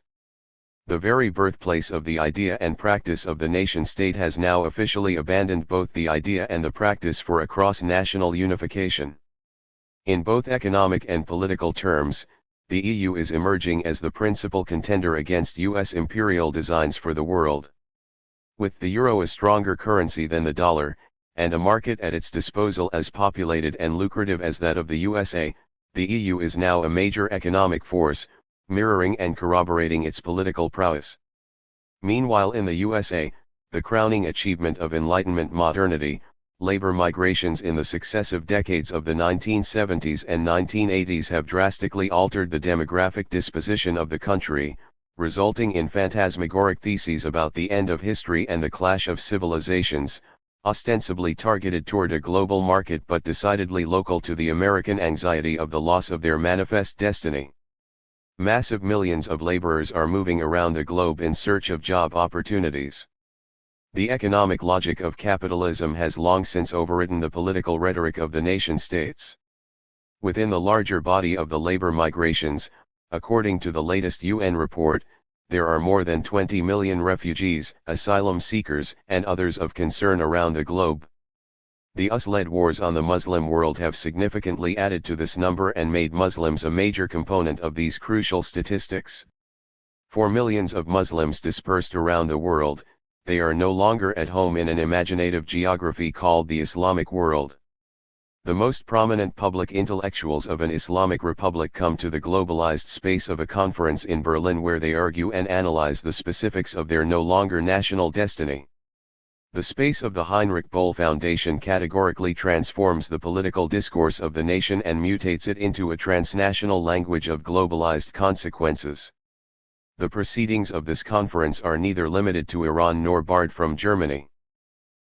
The very birthplace of the idea and practice of the nation-state has now officially abandoned both the idea and the practice for a cross-national unification. In both economic and political terms, the EU is emerging as the principal contender against US imperial designs for the world. With the euro a stronger currency than the dollar, and a market at its disposal as populated and lucrative as that of the USA, the EU is now a major economic force, mirroring and corroborating its political prowess. Meanwhile in the USA, the crowning achievement of Enlightenment modernity, labor migrations in the successive decades of the 1970s and 1980s have drastically altered the demographic disposition of the country, resulting in phantasmagoric theses about the end of history and the clash of civilizations, ostensibly targeted toward a global market but decidedly local to the American anxiety of the loss of their manifest destiny. Massive millions of laborers are moving around the globe in search of job opportunities. The economic logic of capitalism has long since overridden the political rhetoric of the nation-states. Within the larger body of the labor migrations, according to the latest UN report, there are more than 20 million refugees, asylum seekers, and others of concern around the globe. The US-led wars on the Muslim world have significantly added to this number and made Muslims a major component of these crucial statistics. For millions of Muslims dispersed around the world, they are no longer at home in an imaginative geography called the Islamic world. The most prominent public intellectuals of an Islamic republic come to the globalized space of a conference in Berlin where they argue and analyze the specifics of their no longer national destiny. The space of the Heinrich Böll Foundation categorically transforms the political discourse of the nation and mutates it into a transnational language of globalized consequences. The proceedings of this conference are neither limited to Iran nor barred from Germany.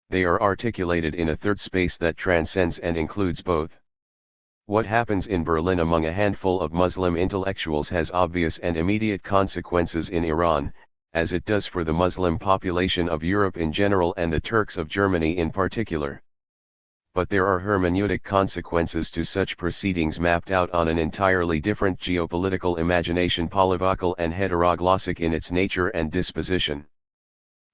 They are articulated in a third space that transcends and includes both. What happens in Berlin among a handful of Muslim intellectuals has obvious and immediate consequences in Iran, as it does for the Muslim population of Europe in general and the Turks of Germany in particular. But there are hermeneutic consequences to such proceedings mapped out on an entirely different geopolitical imagination, polyvocal and heteroglossic in its nature and disposition.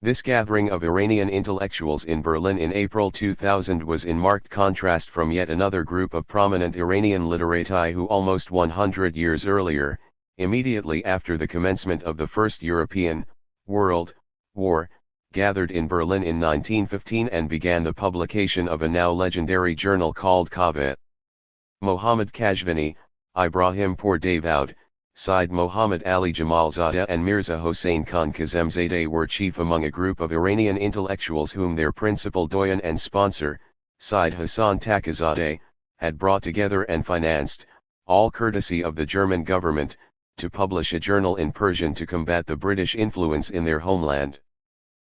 This gathering of Iranian intellectuals in Berlin in April 2000 was in marked contrast from yet another group of prominent Iranian literati who almost 100 years earlier, immediately after the commencement of the First European, World, War, gathered in Berlin in 1915 and began the publication of a now legendary journal called Kaveh. Mohammad Kashvani, Ibrahim Pourdavid, Said Mohammad Ali Jamalzadeh and Mirza Hossein Khan Kazemzadeh were chief among a group of Iranian intellectuals whom their principal doyen and sponsor, Said Hassan Taqizadeh, had brought together and financed, all courtesy of the German government, to publish a journal in Persian to combat the British influence in their homeland.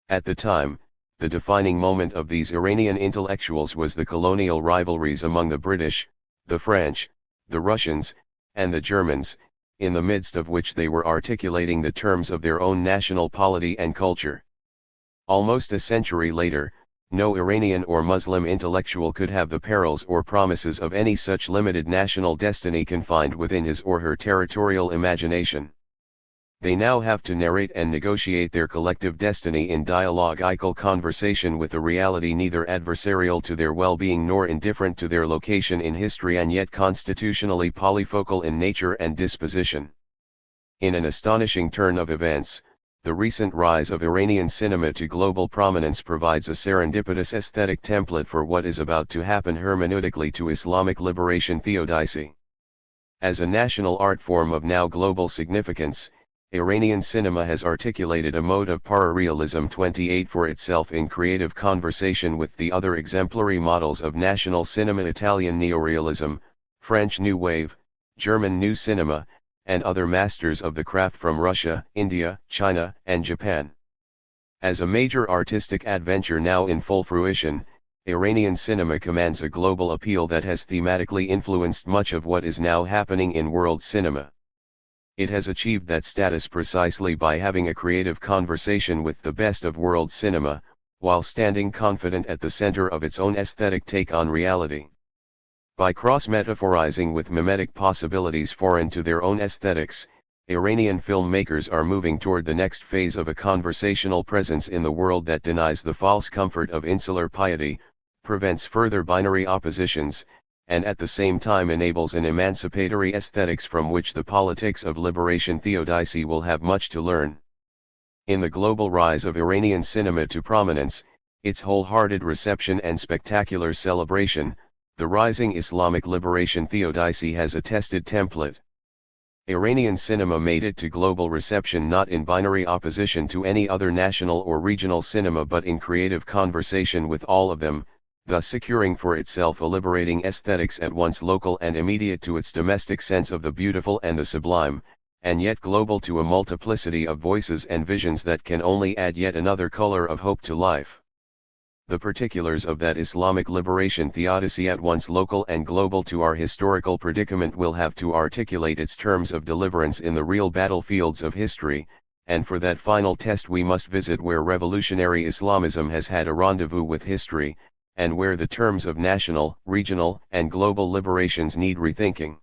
At the time, the defining moment of these Iranian intellectuals was the colonial rivalries among the British, the French, the Russians, and the Germans, in the midst of which they were articulating the terms of their own national polity and culture. Almost a century later, no Iranian or Muslim intellectual could have the perils or promises of any such limited national destiny confined within his or her territorial imagination. They now have to narrate and negotiate their collective destiny in dialogical conversation with a reality neither adversarial to their well-being nor indifferent to their location in history and yet constitutionally polyfocal in nature and disposition. In an astonishing turn of events, the recent rise of Iranian cinema to global prominence provides a serendipitous aesthetic template for what is about to happen hermeneutically to Islamic liberation theodicy. As a national art form of now global significance, Iranian cinema has articulated a mode of pararealism 28 for itself in creative conversation with the other exemplary models of national cinema: Italian neorealism, French New Wave, German New Cinema, and other masters of the craft from Russia, India, China, and Japan. As a major artistic adventure now in full fruition, Iranian cinema commands a global appeal that has thematically influenced much of what is now happening in world cinema. It has achieved that status precisely by having a creative conversation with the best of world cinema, while standing confident at the center of its own aesthetic take on reality. By cross-metaphorizing with mimetic possibilities foreign to their own aesthetics, Iranian filmmakers are moving toward the next phase of a conversational presence in the world that denies the false comfort of insular piety, prevents further binary oppositions, and at the same time enables an emancipatory aesthetics from which the politics of liberation theodicy will have much to learn. In the global rise of Iranian cinema to prominence, its wholehearted reception and spectacular celebration, the rising Islamic liberation theodicy has a tested template. Iranian cinema made it to global reception not in binary opposition to any other national or regional cinema but in creative conversation with all of them, thus securing for itself a liberating aesthetics at once local and immediate to its domestic sense of the beautiful and the sublime, and yet global to a multiplicity of voices and visions that can only add yet another color of hope to life. The particulars of that Islamic liberation theodicy at once local and global to our historical predicament will have to articulate its terms of deliverance in the real battlefields of history, and for that final test we must visit where revolutionary Islamism has had a rendezvous with history, and where the terms of national, regional, and global liberations need rethinking.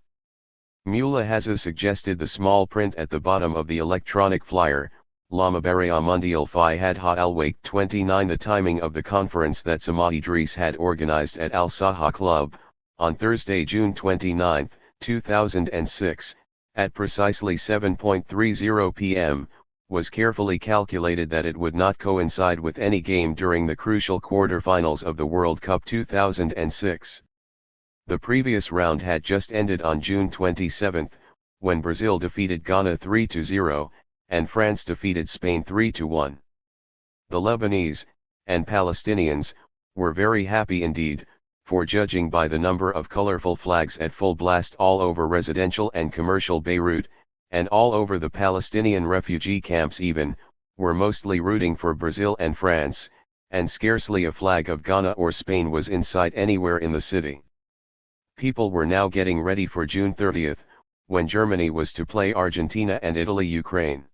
Mullah Hazza suggested the small print at the bottom of the electronic flyer, Lamabaria Mundial Fi Hadha Al-Wake 29. The timing of the conference that Samah Idris had organized at Al-Saha Club, on Thursday, June 29, 2006, at precisely 7:30 p.m., was carefully calculated that it would not coincide with any game during the crucial quarter-finals of the World Cup 2006. The previous round had just ended on June 27, when Brazil defeated Ghana 3-0, and France defeated Spain 3-1. The Lebanese, and Palestinians, were very happy indeed, for judging by the number of colorful flags at full blast all over residential and commercial Beirut, and all over the Palestinian refugee camps even, were mostly rooting for Brazil and France, and scarcely a flag of Ghana or Spain was in sight anywhere in the city. People were now getting ready for June 30th, when Germany was to play Argentina and Italy Ukraine.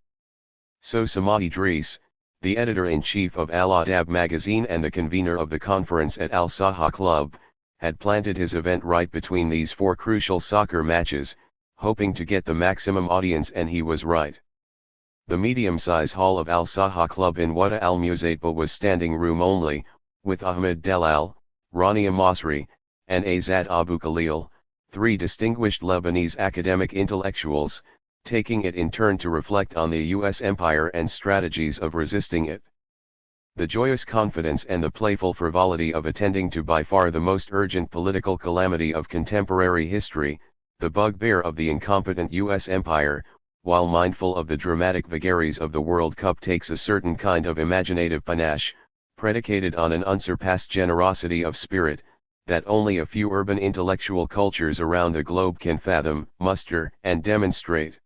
So Samah Idris, the editor-in-chief of Al-Adab magazine and the convener of the conference at Al-Saha Club, had planted his event right between these four crucial soccer matches, hoping to get the maximum audience, and he was right. The medium-size hall of Al-Saha Club in Wada al-Muzaitba was standing room only, with Ahmed Dalal, Rania Masri, and Azad Abu Khalil, three distinguished Lebanese academic intellectuals, taking it in turn to reflect on the U.S. empire and strategies of resisting it. The joyous confidence and the playful frivolity of attending to by far the most urgent political calamity of contemporary history, the bugbear of the incompetent U.S. empire, while mindful of the dramatic vagaries of the World Cup, takes a certain kind of imaginative panache, predicated on an unsurpassed generosity of spirit, that only a few urban intellectual cultures around the globe can fathom, muster, and demonstrate.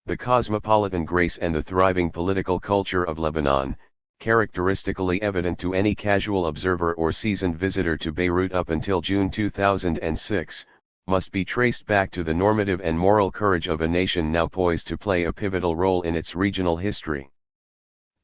The cosmopolitan grace and the thriving political culture of Lebanon, characteristically evident to any casual observer or seasoned visitor to Beirut up until June 2006, must be traced back to the normative and moral courage of a nation now poised to play a pivotal role in its regional history.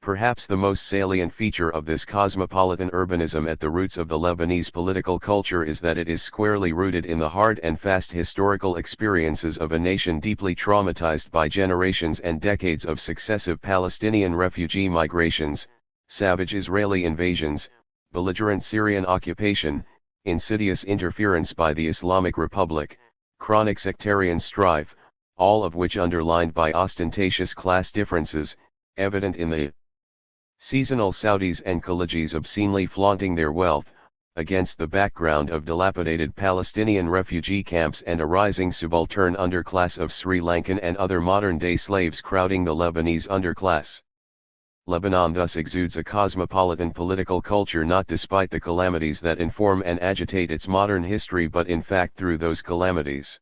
Perhaps the most salient feature of this cosmopolitan urbanism at the roots of the Lebanese political culture is that it is squarely rooted in the hard and fast historical experiences of a nation deeply traumatized by generations and decades of successive Palestinian refugee migrations, savage Israeli invasions, belligerent Syrian occupation, insidious interference by the Islamic Republic, chronic sectarian strife, all of which underlined by ostentatious class differences, evident in the seasonal Saudis and Khalijis obscenely flaunting their wealth, against the background of dilapidated Palestinian refugee camps and a rising subaltern underclass of Sri Lankan and other modern-day slaves crowding the Lebanese underclass. Lebanon thus exudes a cosmopolitan political culture not despite the calamities that inform and agitate its modern history but in fact through those calamities.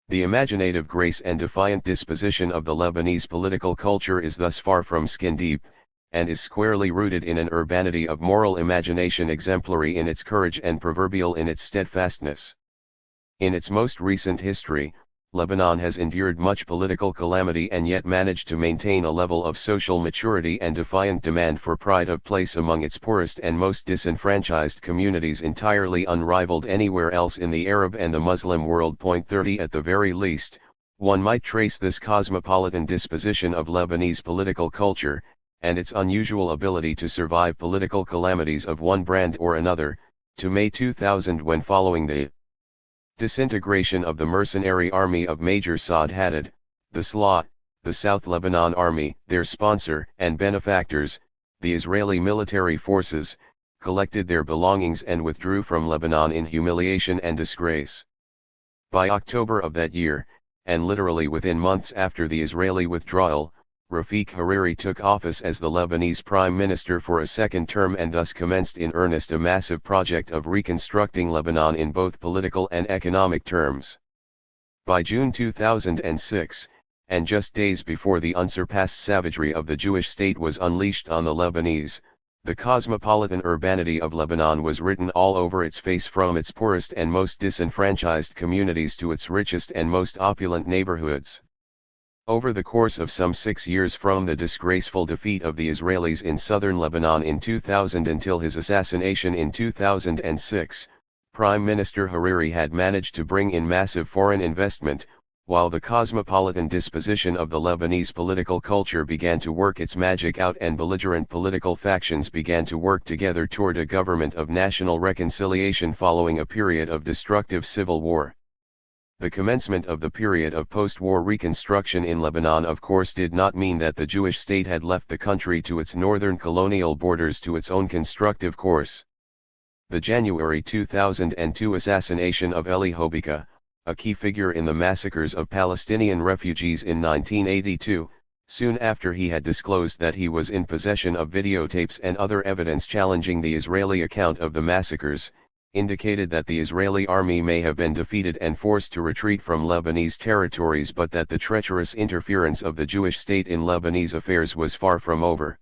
The imaginative grace and defiant disposition of the Lebanese political culture is thus far from skin-deep, and is squarely rooted in an urbanity of moral imagination exemplary in its courage and proverbial in its steadfastness. In its most recent history, Lebanon has endured much political calamity and yet managed to maintain a level of social maturity and defiant demand for pride of place among its poorest and most disenfranchised communities entirely unrivaled anywhere else in the Arab and the Muslim world. 30 At the very least, one might trace this cosmopolitan disposition of Lebanese political culture, and its unusual ability to survive political calamities of one brand or another, to May 2000 when, following the disintegration of the mercenary army of Major Saad Haddad, the SLA, the South Lebanon Army, their sponsor and benefactors, the Israeli military forces, collected their belongings and withdrew from Lebanon in humiliation and disgrace. By October of that year, and literally within months after the Israeli withdrawal, Rafiq Hariri took office as the Lebanese prime minister for a second term and thus commenced in earnest a massive project of reconstructing Lebanon in both political and economic terms. By June 2006, and just days before the unsurpassed savagery of the Jewish state was unleashed on the Lebanese, the cosmopolitan urbanity of Lebanon was written all over its face, from its poorest and most disenfranchised communities to its richest and most opulent neighborhoods. Over the course of some 6 years from the disgraceful defeat of the Israelis in southern Lebanon in 2000 until his assassination in 2006, Prime Minister Hariri had managed to bring in massive foreign investment, while the cosmopolitan disposition of the Lebanese political culture began to work its magic out and belligerent political factions began to work together toward a government of national reconciliation following a period of destructive civil war. The commencement of the period of post-war reconstruction in Lebanon of course did not mean that the Jewish state had left the country to its northern colonial borders to its own constructive course. The January 2002 assassination of Eli Hobika, a key figure in the massacres of Palestinian refugees in 1982, soon after he had disclosed that he was in possession of videotapes and other evidence challenging the Israeli account of the massacres, indicated that the Israeli army may have been defeated and forced to retreat from Lebanese territories, but that the treacherous interference of the Jewish state in Lebanese affairs was far from over.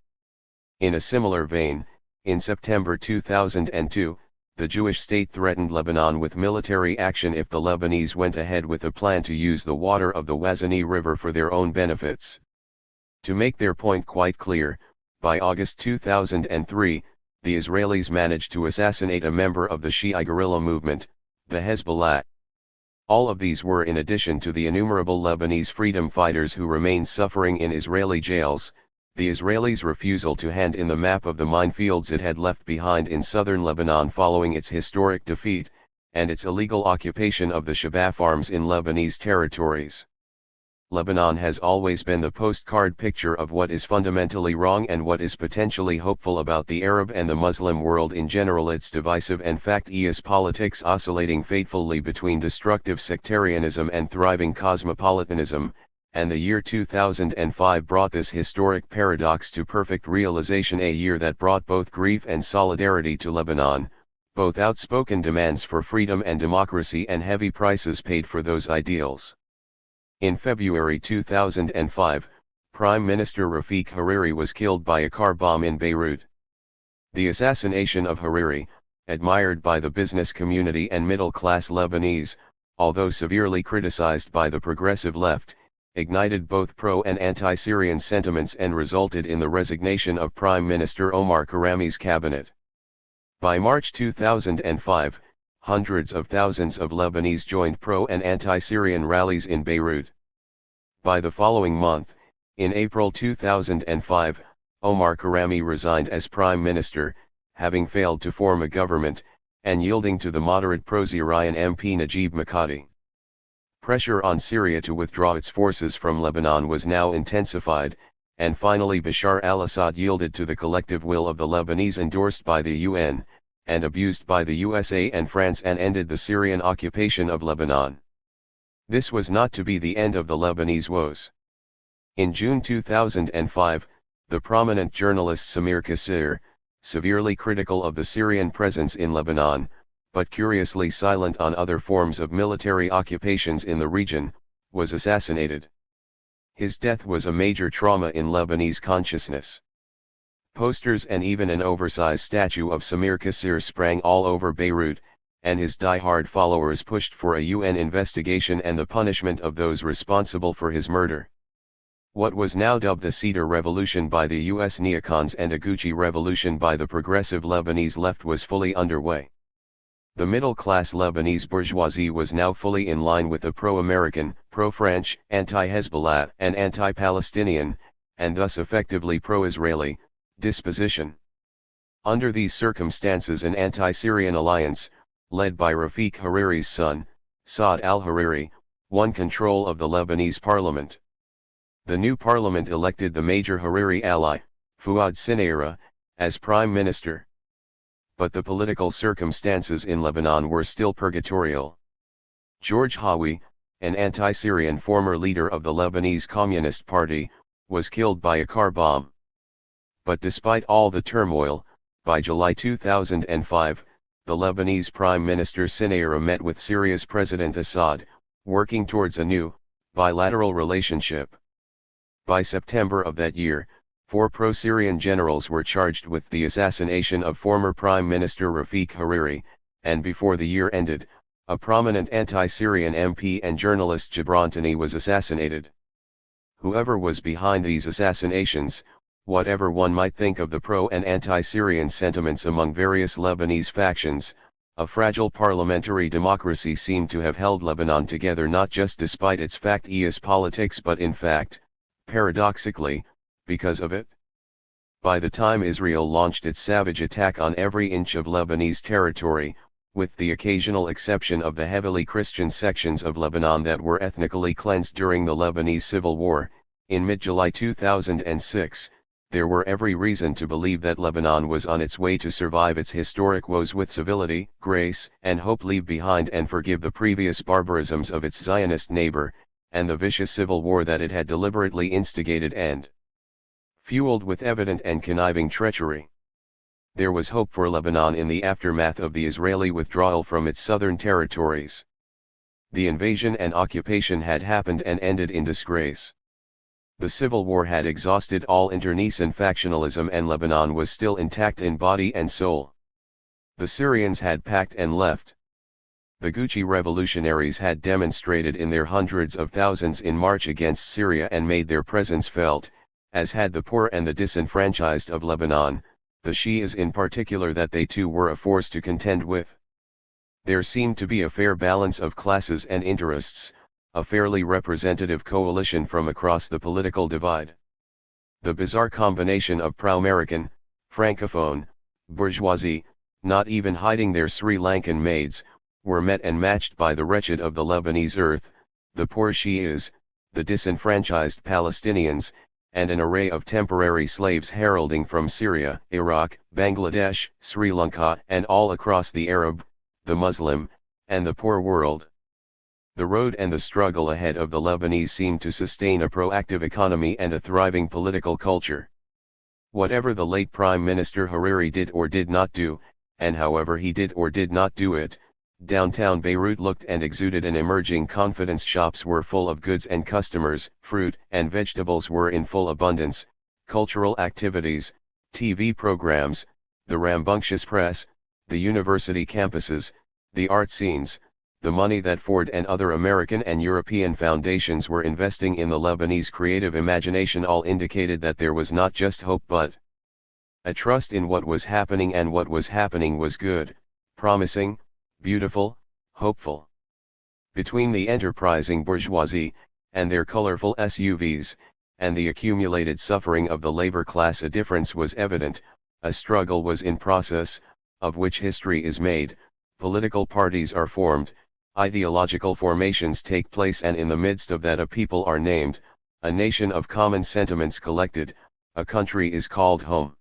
In a similar vein, in September 2002, the Jewish state threatened Lebanon with military action if the Lebanese went ahead with a plan to use the water of the Wazani River for their own benefits. To make their point quite clear, by August 2003, the Israelis managed to assassinate a member of the Shi'i guerrilla movement, the Hezbollah. All of these were in addition to the innumerable Lebanese freedom fighters who remain suffering in Israeli jails, the Israelis' refusal to hand in the map of the minefields it had left behind in southern Lebanon following its historic defeat, and its illegal occupation of the Shabab farms in Lebanese territories. Lebanon has always been the postcard picture of what is fundamentally wrong and what is potentially hopeful about the Arab and the Muslim world in general. Its divisive and fact-ious politics oscillating fatefully between destructive sectarianism and thriving cosmopolitanism, and the year 2005 brought this historic paradox to perfect realization, a year that brought both grief and solidarity to Lebanon, both outspoken demands for freedom and democracy and heavy prices paid for those ideals. In February 2005, Prime Minister Rafik Hariri was killed by a car bomb in Beirut. The assassination of Hariri, admired by the business community and middle-class Lebanese, although severely criticized by the progressive left, ignited both pro- and anti-Syrian sentiments and resulted in the resignation of Prime Minister Omar Karami's cabinet. By March 2005, hundreds of thousands of Lebanese joined pro- and anti-Syrian rallies in Beirut. By the following month, in April 2005, Omar Karami resigned as Prime Minister, having failed to form a government, and yielding to the moderate pro-Syrian MP Najib Mikati. Pressure on Syria to withdraw its forces from Lebanon was now intensified, and finally Bashar al-Assad yielded to the collective will of the Lebanese endorsed by the UN, and abused by the USA and France, and ended the Syrian occupation of Lebanon. This was not to be the end of the Lebanese woes. In June 2005, the prominent journalist Samir Kassir, severely critical of the Syrian presence in Lebanon, but curiously silent on other forms of military occupations in the region, was assassinated. His death was a major trauma in Lebanese consciousness. Posters and even an oversized statue of Samir Kassir sprang all over Beirut, and his die-hard followers pushed for a UN investigation and the punishment of those responsible for his murder. What was now dubbed a Cedar Revolution by the US neocons and a Gucci Revolution by the progressive Lebanese left was fully underway. The middle-class Lebanese bourgeoisie was now fully in line with the pro-American, pro-French, anti-Hezbollah and anti-Palestinian, and thus effectively pro-Israeli, disposition. Under these circumstances an anti-Syrian alliance, led by Rafik Hariri's son, Saad al-Hariri, won control of the Lebanese parliament. The new parliament elected the major Hariri ally, Fuad Sinaira, as prime minister. But the political circumstances in Lebanon were still purgatorial. George Hawi, an anti-Syrian former leader of the Lebanese Communist Party, was killed by a car bomb. But despite all the turmoil, by July 2005, the Lebanese Prime Minister Sinaira met with Syria's President Assad, working towards a new, bilateral relationship. By September of that year, 4 pro-Syrian generals were charged with the assassination of former Prime Minister Rafik Hariri, and before the year ended, a prominent anti-Syrian MP and journalist Jabrantani was assassinated. Whoever was behind these assassinations, whatever one might think of the pro- and anti-Syrian sentiments among various Lebanese factions, a fragile parliamentary democracy seemed to have held Lebanon together, not just despite its fact-ious politics but in fact, paradoxically, because of it. By the time Israel launched its savage attack on every inch of Lebanese territory, with the occasional exception of the heavily Christian sections of Lebanon that were ethnically cleansed during the Lebanese Civil War, in mid-July 2006, there were every reason to believe that Lebanon was on its way to survive its historic woes with civility, grace, and hope, leave behind and forgive the previous barbarisms of its Zionist neighbor, and the vicious civil war that it had deliberately instigated and fueled with evident and conniving treachery. There was hope for Lebanon in the aftermath of the Israeli withdrawal from its southern territories. The invasion and occupation had happened and ended in disgrace. The civil war had exhausted all internecine factionalism and Lebanon was still intact in body and soul. The Syrians had packed and left. The Gucci revolutionaries had demonstrated in their hundreds of thousands in march against Syria and made their presence felt, as had the poor and the disenfranchised of Lebanon, the Shias in particular, that they too were a force to contend with. There seemed to be a fair balance of classes and interests, a fairly representative coalition from across the political divide. The bizarre combination of pro-American, francophone, bourgeoisie, not even hiding their Sri Lankan maids, were met and matched by the wretched of the Lebanese earth, the poor Shias, the disenfranchised Palestinians, and an array of temporary slaves heralding from Syria, Iraq, Bangladesh, Sri Lanka, and all across the Arab, the Muslim, and the poor world. The road and the struggle ahead of the Lebanese seemed to sustain a proactive economy and a thriving political culture. Whatever the late Prime Minister Hariri did or did not do, and however he did or did not do it, downtown Beirut looked and exuded an emerging confidence. Shops were full of goods and customers, fruit and vegetables were in full abundance, cultural activities, TV programs, the rambunctious press, the university campuses, the art scenes, the money that Ford and other American and European foundations were investing in the Lebanese creative imagination all indicated that there was not just hope but a trust in what was happening, and what was happening was good, promising, beautiful, hopeful. Between the enterprising bourgeoisie, and their colorful SUVs, and the accumulated suffering of the labor class a difference was evident, a struggle was in process, of which history is made, political parties are formed, ideological formations take place, and in the midst of that a people are named, a nation of common sentiments collected, a country is called home.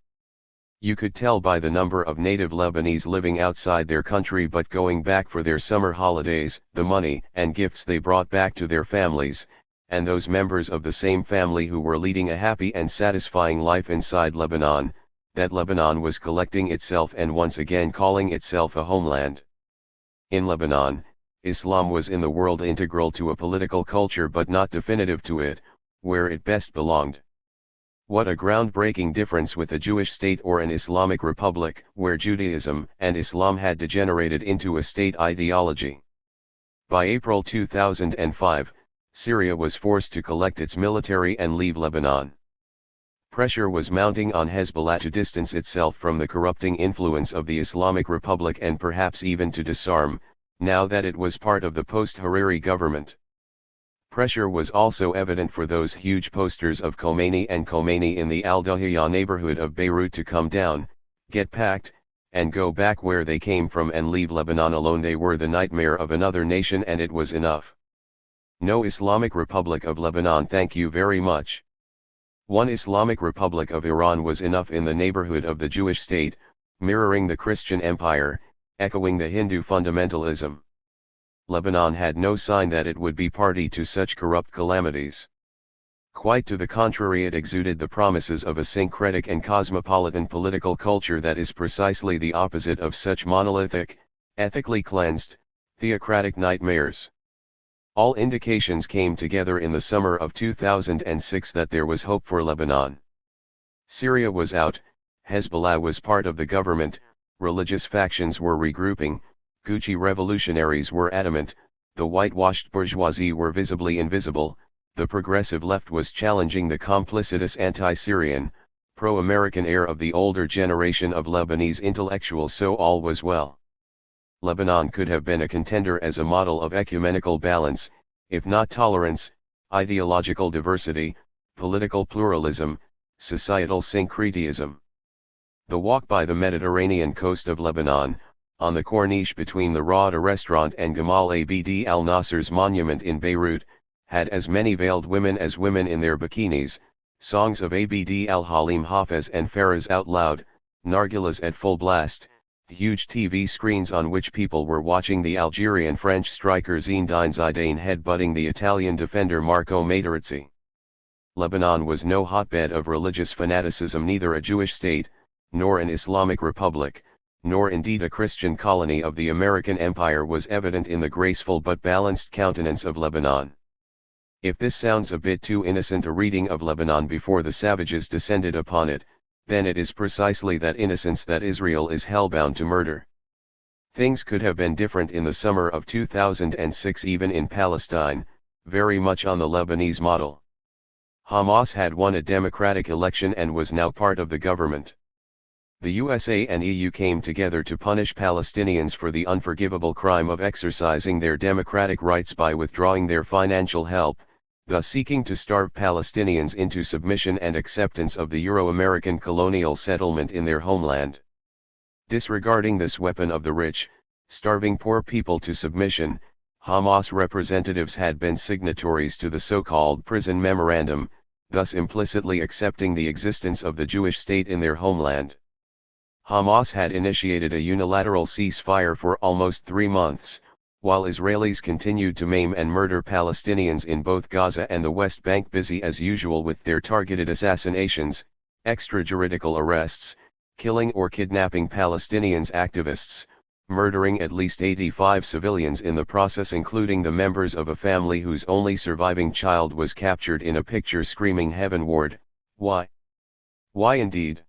You could tell by the number of native Lebanese living outside their country but going back for their summer holidays, the money and gifts they brought back to their families, and those members of the same family who were leading a happy and satisfying life inside Lebanon, that Lebanon was collecting itself and once again calling itself a homeland. In Lebanon, Islam was in the world integral to a political culture but not definitive to it, where it best belonged. What a groundbreaking difference with a Jewish state or an Islamic republic, where Judaism and Islam had degenerated into a state ideology. By April 2005, Syria was forced to collect its military and leave Lebanon. Pressure was mounting on Hezbollah to distance itself from the corrupting influence of the Islamic Republic and perhaps even to disarm, now that it was part of the post-Hariri government. Pressure was also evident for those huge posters of Khomeini and Khomeini in the Al-Dahiyah neighborhood of Beirut to come down, get packed, and go back where they came from and leave Lebanon alone. They were the nightmare of another nation and it was enough. No Islamic Republic of Lebanon, thank you very much. One Islamic Republic of Iran was enough in the neighborhood of the Jewish state, mirroring the Christian empire, echoing the Hindu fundamentalism. Lebanon had no sign that it would be party to such corrupt calamities. Quite to the contrary, it exuded the promises of a syncretic and cosmopolitan political culture that is precisely the opposite of such monolithic, ethically cleansed, theocratic nightmares. All indications came together in the summer of 2006 that there was hope for Lebanon. Syria was out, Hezbollah was part of the government, religious factions were regrouping, Gucci revolutionaries were adamant, the whitewashed bourgeoisie were visibly invisible, the progressive left was challenging the complicitous anti-Syrian, pro-American air of the older generation of Lebanese intellectuals, so all was well. Lebanon could have been a contender as a model of ecumenical balance, if not tolerance, ideological diversity, political pluralism, societal syncretism. The walk by the Mediterranean coast of Lebanon, on the Corniche between the Rawda restaurant and Gamal Abd al-Nasser's monument in Beirut, had as many veiled women as women in their bikinis, songs of Abd al-Halim Hafez and Faraz out loud, nargilas at full blast, huge TV screens on which people were watching the Algerian-French striker Zinedine Zidane headbutting the Italian defender Marco Materazzi. Lebanon was no hotbed of religious fanaticism, neither a Jewish state, nor an Islamic republic, nor indeed a Christian colony of the American Empire was evident in the graceful but balanced countenance of Lebanon. If this sounds a bit too innocent a reading of Lebanon before the savages descended upon it, then it is precisely that innocence that Israel is hellbound to murder. Things could have been different in the summer of 2006 even in Palestine, very much on the Lebanese model. Hamas had won a democratic election and was now part of the government. The USA and EU came together to punish Palestinians for the unforgivable crime of exercising their democratic rights by withdrawing their financial help, thus seeking to starve Palestinians into submission and acceptance of the Euro-American colonial settlement in their homeland. Disregarding this weapon of the rich, starving poor people to submission, Hamas representatives had been signatories to the so-called prison memorandum, thus implicitly accepting the existence of the Jewish state in their homeland. Hamas had initiated a unilateral ceasefire for almost 3 months, while Israelis continued to maim and murder Palestinians in both Gaza and the West Bank, busy as usual with their targeted assassinations, extrajuridical arrests, killing or kidnapping Palestinians activists, murdering at least 85 civilians in the process, including the members of a family whose only surviving child was captured in a picture screaming heavenward. Why? Why indeed?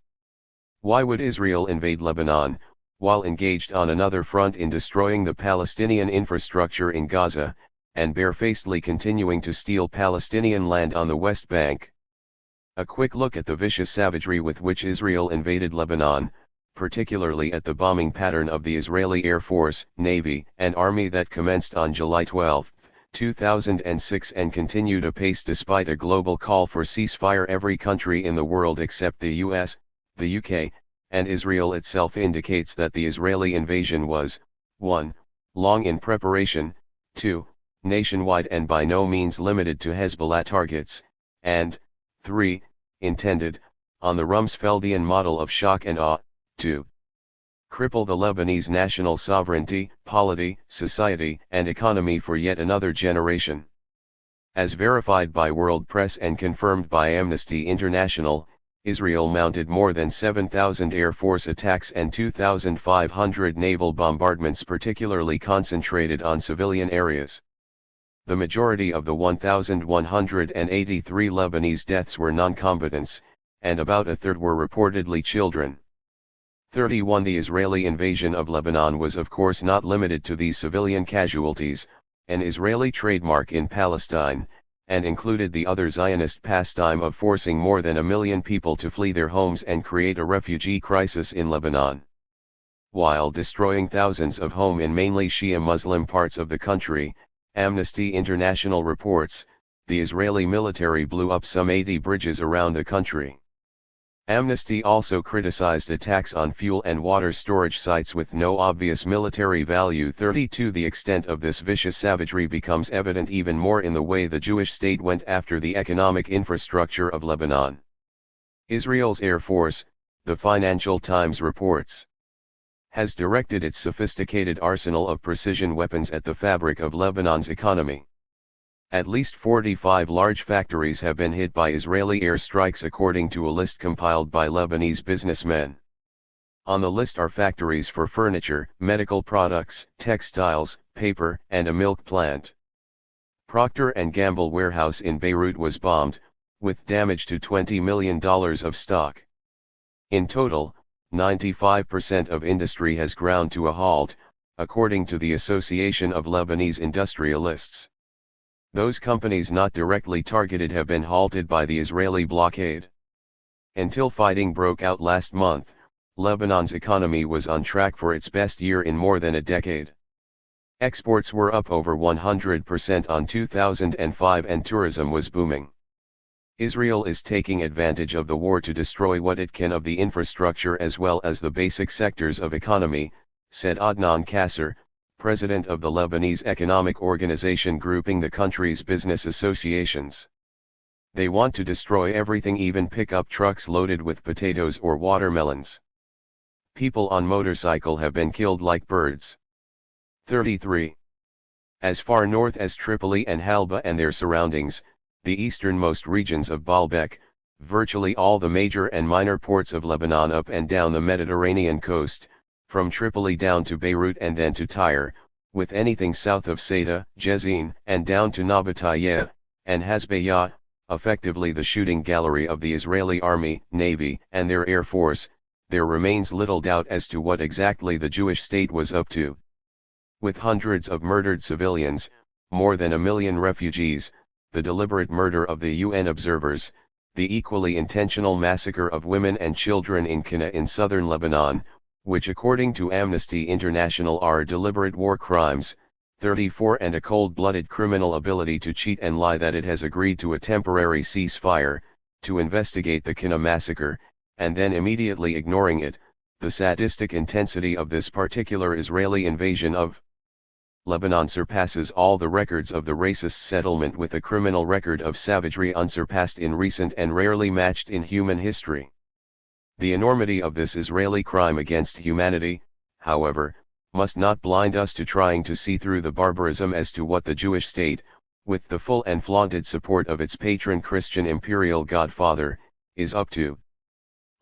Why would Israel invade Lebanon, while engaged on another front in destroying the Palestinian infrastructure in Gaza, and barefacedly continuing to steal Palestinian land on the West Bank? A quick look at the vicious savagery with which Israel invaded Lebanon, particularly at the bombing pattern of the Israeli Air Force, Navy, and Army that commenced on July 12, 2006 and continued apace despite a global call for ceasefire. Every country in the world except the US, the UK, and Israel itself indicates that the Israeli invasion was 1. Long in preparation, 2. Nationwide and by no means limited to Hezbollah targets, and 3. Intended, on the Rumsfeldian model of shock and awe, to cripple the Lebanese national sovereignty, polity, society, and economy for yet another generation. As verified by world press and confirmed by Amnesty International, Israel mounted more than 7,000 Air Force attacks and 2,500 naval bombardments, particularly concentrated on civilian areas. The majority of the 1,183 Lebanese deaths were non-combatants, and about a third were reportedly children. 31. The Israeli invasion of Lebanon was of course not limited to these civilian casualties, an Israeli trademark in Palestine, and included the other Zionist pastime of forcing more than 1 million people to flee their homes and create a refugee crisis in Lebanon. While destroying thousands of homes in mainly Shia Muslim parts of the country, Amnesty International reports, the Israeli military blew up some 80 bridges around the country. Amnesty also criticized attacks on fuel and water storage sites with no obvious military value. 32. The extent of this vicious savagery becomes evident even more in the way the Jewish state went after the economic infrastructure of Lebanon. Israel's Air Force, the Financial Times reports, has directed its sophisticated arsenal of precision weapons at the fabric of Lebanon's economy. At least 45 large factories have been hit by Israeli airstrikes according to a list compiled by Lebanese businessmen. On the list are factories for furniture, medical products, textiles, paper, and a milk plant. Procter & Gamble warehouse in Beirut was bombed, with damage to $20 million of stock. In total, 95% of industry has ground to a halt, according to the Association of Lebanese Industrialists. Those companies not directly targeted have been halted by the Israeli blockade. Until fighting broke out last month, Lebanon's economy was on track for its best year in more than a decade. Exports were up over 100% on 2005 and tourism was booming. Israel is taking advantage of the war to destroy what it can of the infrastructure as well as the basic sectors of economy, said Adnan Kasser, president of the Lebanese Economic Organization grouping the country's business associations. They want to destroy everything, even pickup trucks loaded with potatoes or watermelons. People on motorcycle have been killed like birds. 33. As far north as Tripoli and Halba and their surroundings, the easternmost regions of Baalbek, virtually all the major and minor ports of Lebanon up and down the Mediterranean coast, from Tripoli down to Beirut and then to Tyre, with anything south of Saida, Jezin, and down to Nabataya, and Hasbaya, effectively the shooting gallery of the Israeli army, navy, and their air force, there remains little doubt as to what exactly the Jewish state was up to. With hundreds of murdered civilians, more than 1 million refugees, the deliberate murder of the UN observers, the equally intentional massacre of women and children in Qana in southern Lebanon, which according to Amnesty International are deliberate war crimes, 34 and a cold-blooded criminal ability to cheat and lie that it has agreed to a temporary ceasefire, to investigate the Qana massacre, and then immediately ignoring it, the sadistic intensity of this particular Israeli invasion of Lebanon surpasses all the records of the racist settlement with a criminal record of savagery unsurpassed in recent and rarely matched in human history. The enormity of this Israeli crime against humanity, however, must not blind us to trying to see through the barbarism as to what the Jewish state, with the full and flaunted support of its patron Christian imperial godfather, is up to.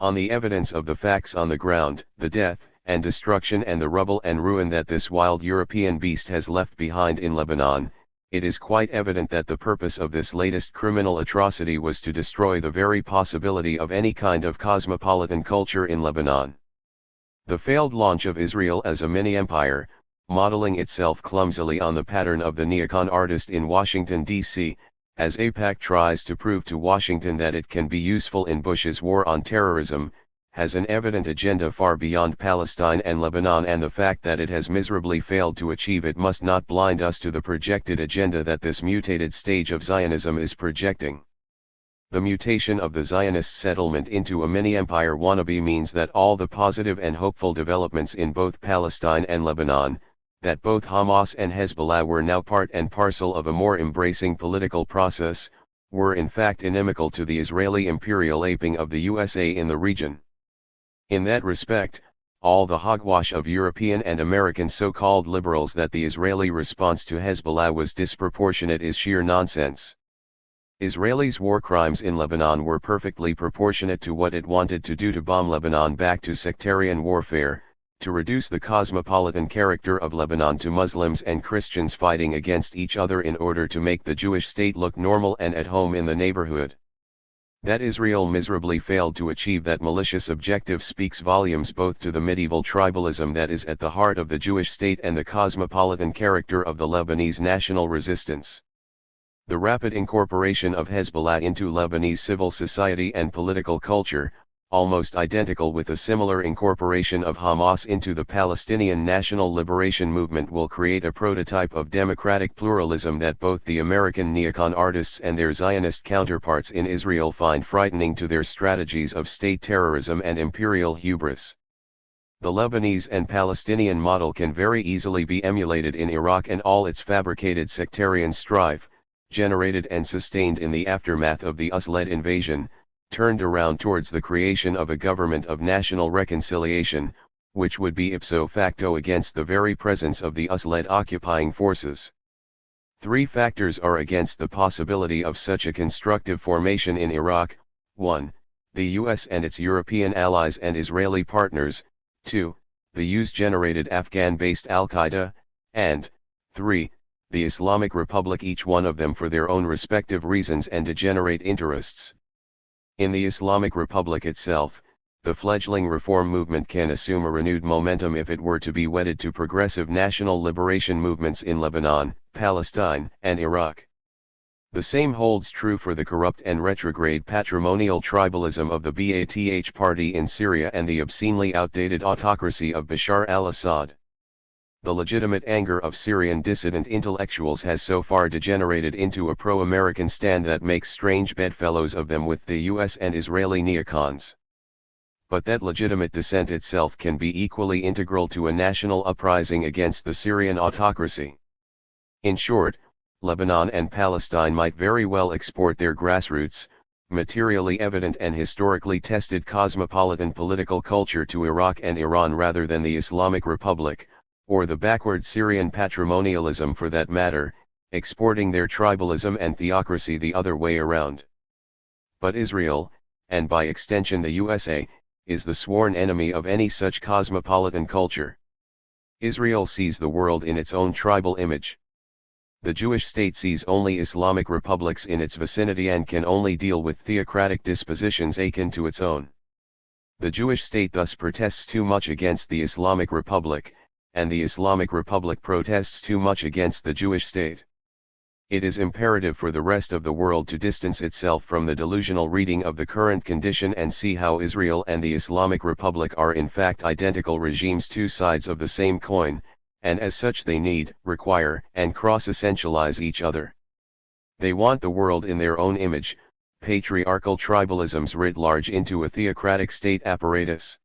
On the evidence of the facts on the ground, the death and destruction and the rubble and ruin that this wild European beast has left behind in Lebanon, it is quite evident that the purpose of this latest criminal atrocity was to destroy the very possibility of any kind of cosmopolitan culture in Lebanon. The failed launch of Israel as a mini-empire, modeling itself clumsily on the pattern of the neocon artist in Washington, D.C., as AIPAC tries to prove to Washington that it can be useful in Bush's war on terrorism, has an evident agenda far beyond Palestine and Lebanon, and the fact that it has miserably failed to achieve it must not blind us to the projected agenda that this mutated stage of Zionism is projecting. The mutation of the Zionist settlement into a mini-empire wannabe means that all the positive and hopeful developments in both Palestine and Lebanon, that both Hamas and Hezbollah were now part and parcel of a more embracing political process, were in fact inimical to the Israeli imperial aping of the USA in the region. In that respect, all the hogwash of European and American so-called liberals that the Israeli response to Hezbollah was disproportionate is sheer nonsense. Israelis' war crimes in Lebanon were perfectly proportionate to what it wanted to do to bomb Lebanon back to sectarian warfare, to reduce the cosmopolitan character of Lebanon to Muslims and Christians fighting against each other in order to make the Jewish state look normal and at home in the neighborhood. That Israel miserably failed to achieve that malicious objective speaks volumes both to the medieval tribalism that is at the heart of the Jewish state and the cosmopolitan character of the Lebanese national resistance. The rapid incorporation of Hezbollah into Lebanese civil society and political culture, almost identical with a similar incorporation of Hamas into the Palestinian National Liberation Movement, will create a prototype of democratic pluralism that both the American neocon artists and their Zionist counterparts in Israel find frightening to their strategies of state terrorism and imperial hubris. The Lebanese and Palestinian model can very easily be emulated in Iraq and all its fabricated sectarian strife, generated and sustained in the aftermath of the US-led invasion, turned around towards the creation of a government of national reconciliation, which would be ipso facto against the very presence of the US-led occupying forces. 3 factors are against the possibility of such a constructive formation in Iraq: 1. The US and its European allies and Israeli partners; 2. The US-generated Afghan-based Al-Qaeda; and 3. The Islamic Republic, each one of them for their own respective reasons and degenerate interests. In the Islamic Republic itself, the fledgling reform movement can assume a renewed momentum if it were to be wedded to progressive national liberation movements in Lebanon, Palestine, and Iraq. The same holds true for the corrupt and retrograde patrimonial tribalism of the Ba'ath Party in Syria and the obscenely outdated autocracy of Bashar al-Assad. The legitimate anger of Syrian dissident intellectuals has so far degenerated into a pro-American stand that makes strange bedfellows of them with the US and Israeli neocons. But that legitimate dissent itself can be equally integral to a national uprising against the Syrian autocracy. In short, Lebanon and Palestine might very well export their grassroots, materially evident and historically tested cosmopolitan political culture to Iraq and Iran rather than the Islamic Republic, or the backward Syrian patrimonialism for that matter, exporting their tribalism and theocracy the other way around. But Israel, and by extension the USA, is the sworn enemy of any such cosmopolitan culture. Israel sees the world in its own tribal image. The Jewish state sees only Islamic republics in its vicinity and can only deal with theocratic dispositions akin to its own. The Jewish state thus protests too much against the Islamic Republic, and the Islamic Republic protests too much against the Jewish state. It is imperative for the rest of the world to distance itself from the delusional reading of the current condition and see how Israel and the Islamic Republic are in fact identical regimes, two sides of the same coin, and as such they need, require, and cross-essentialize each other. They want the world in their own image, patriarchal tribalisms writ large into a theocratic state apparatus.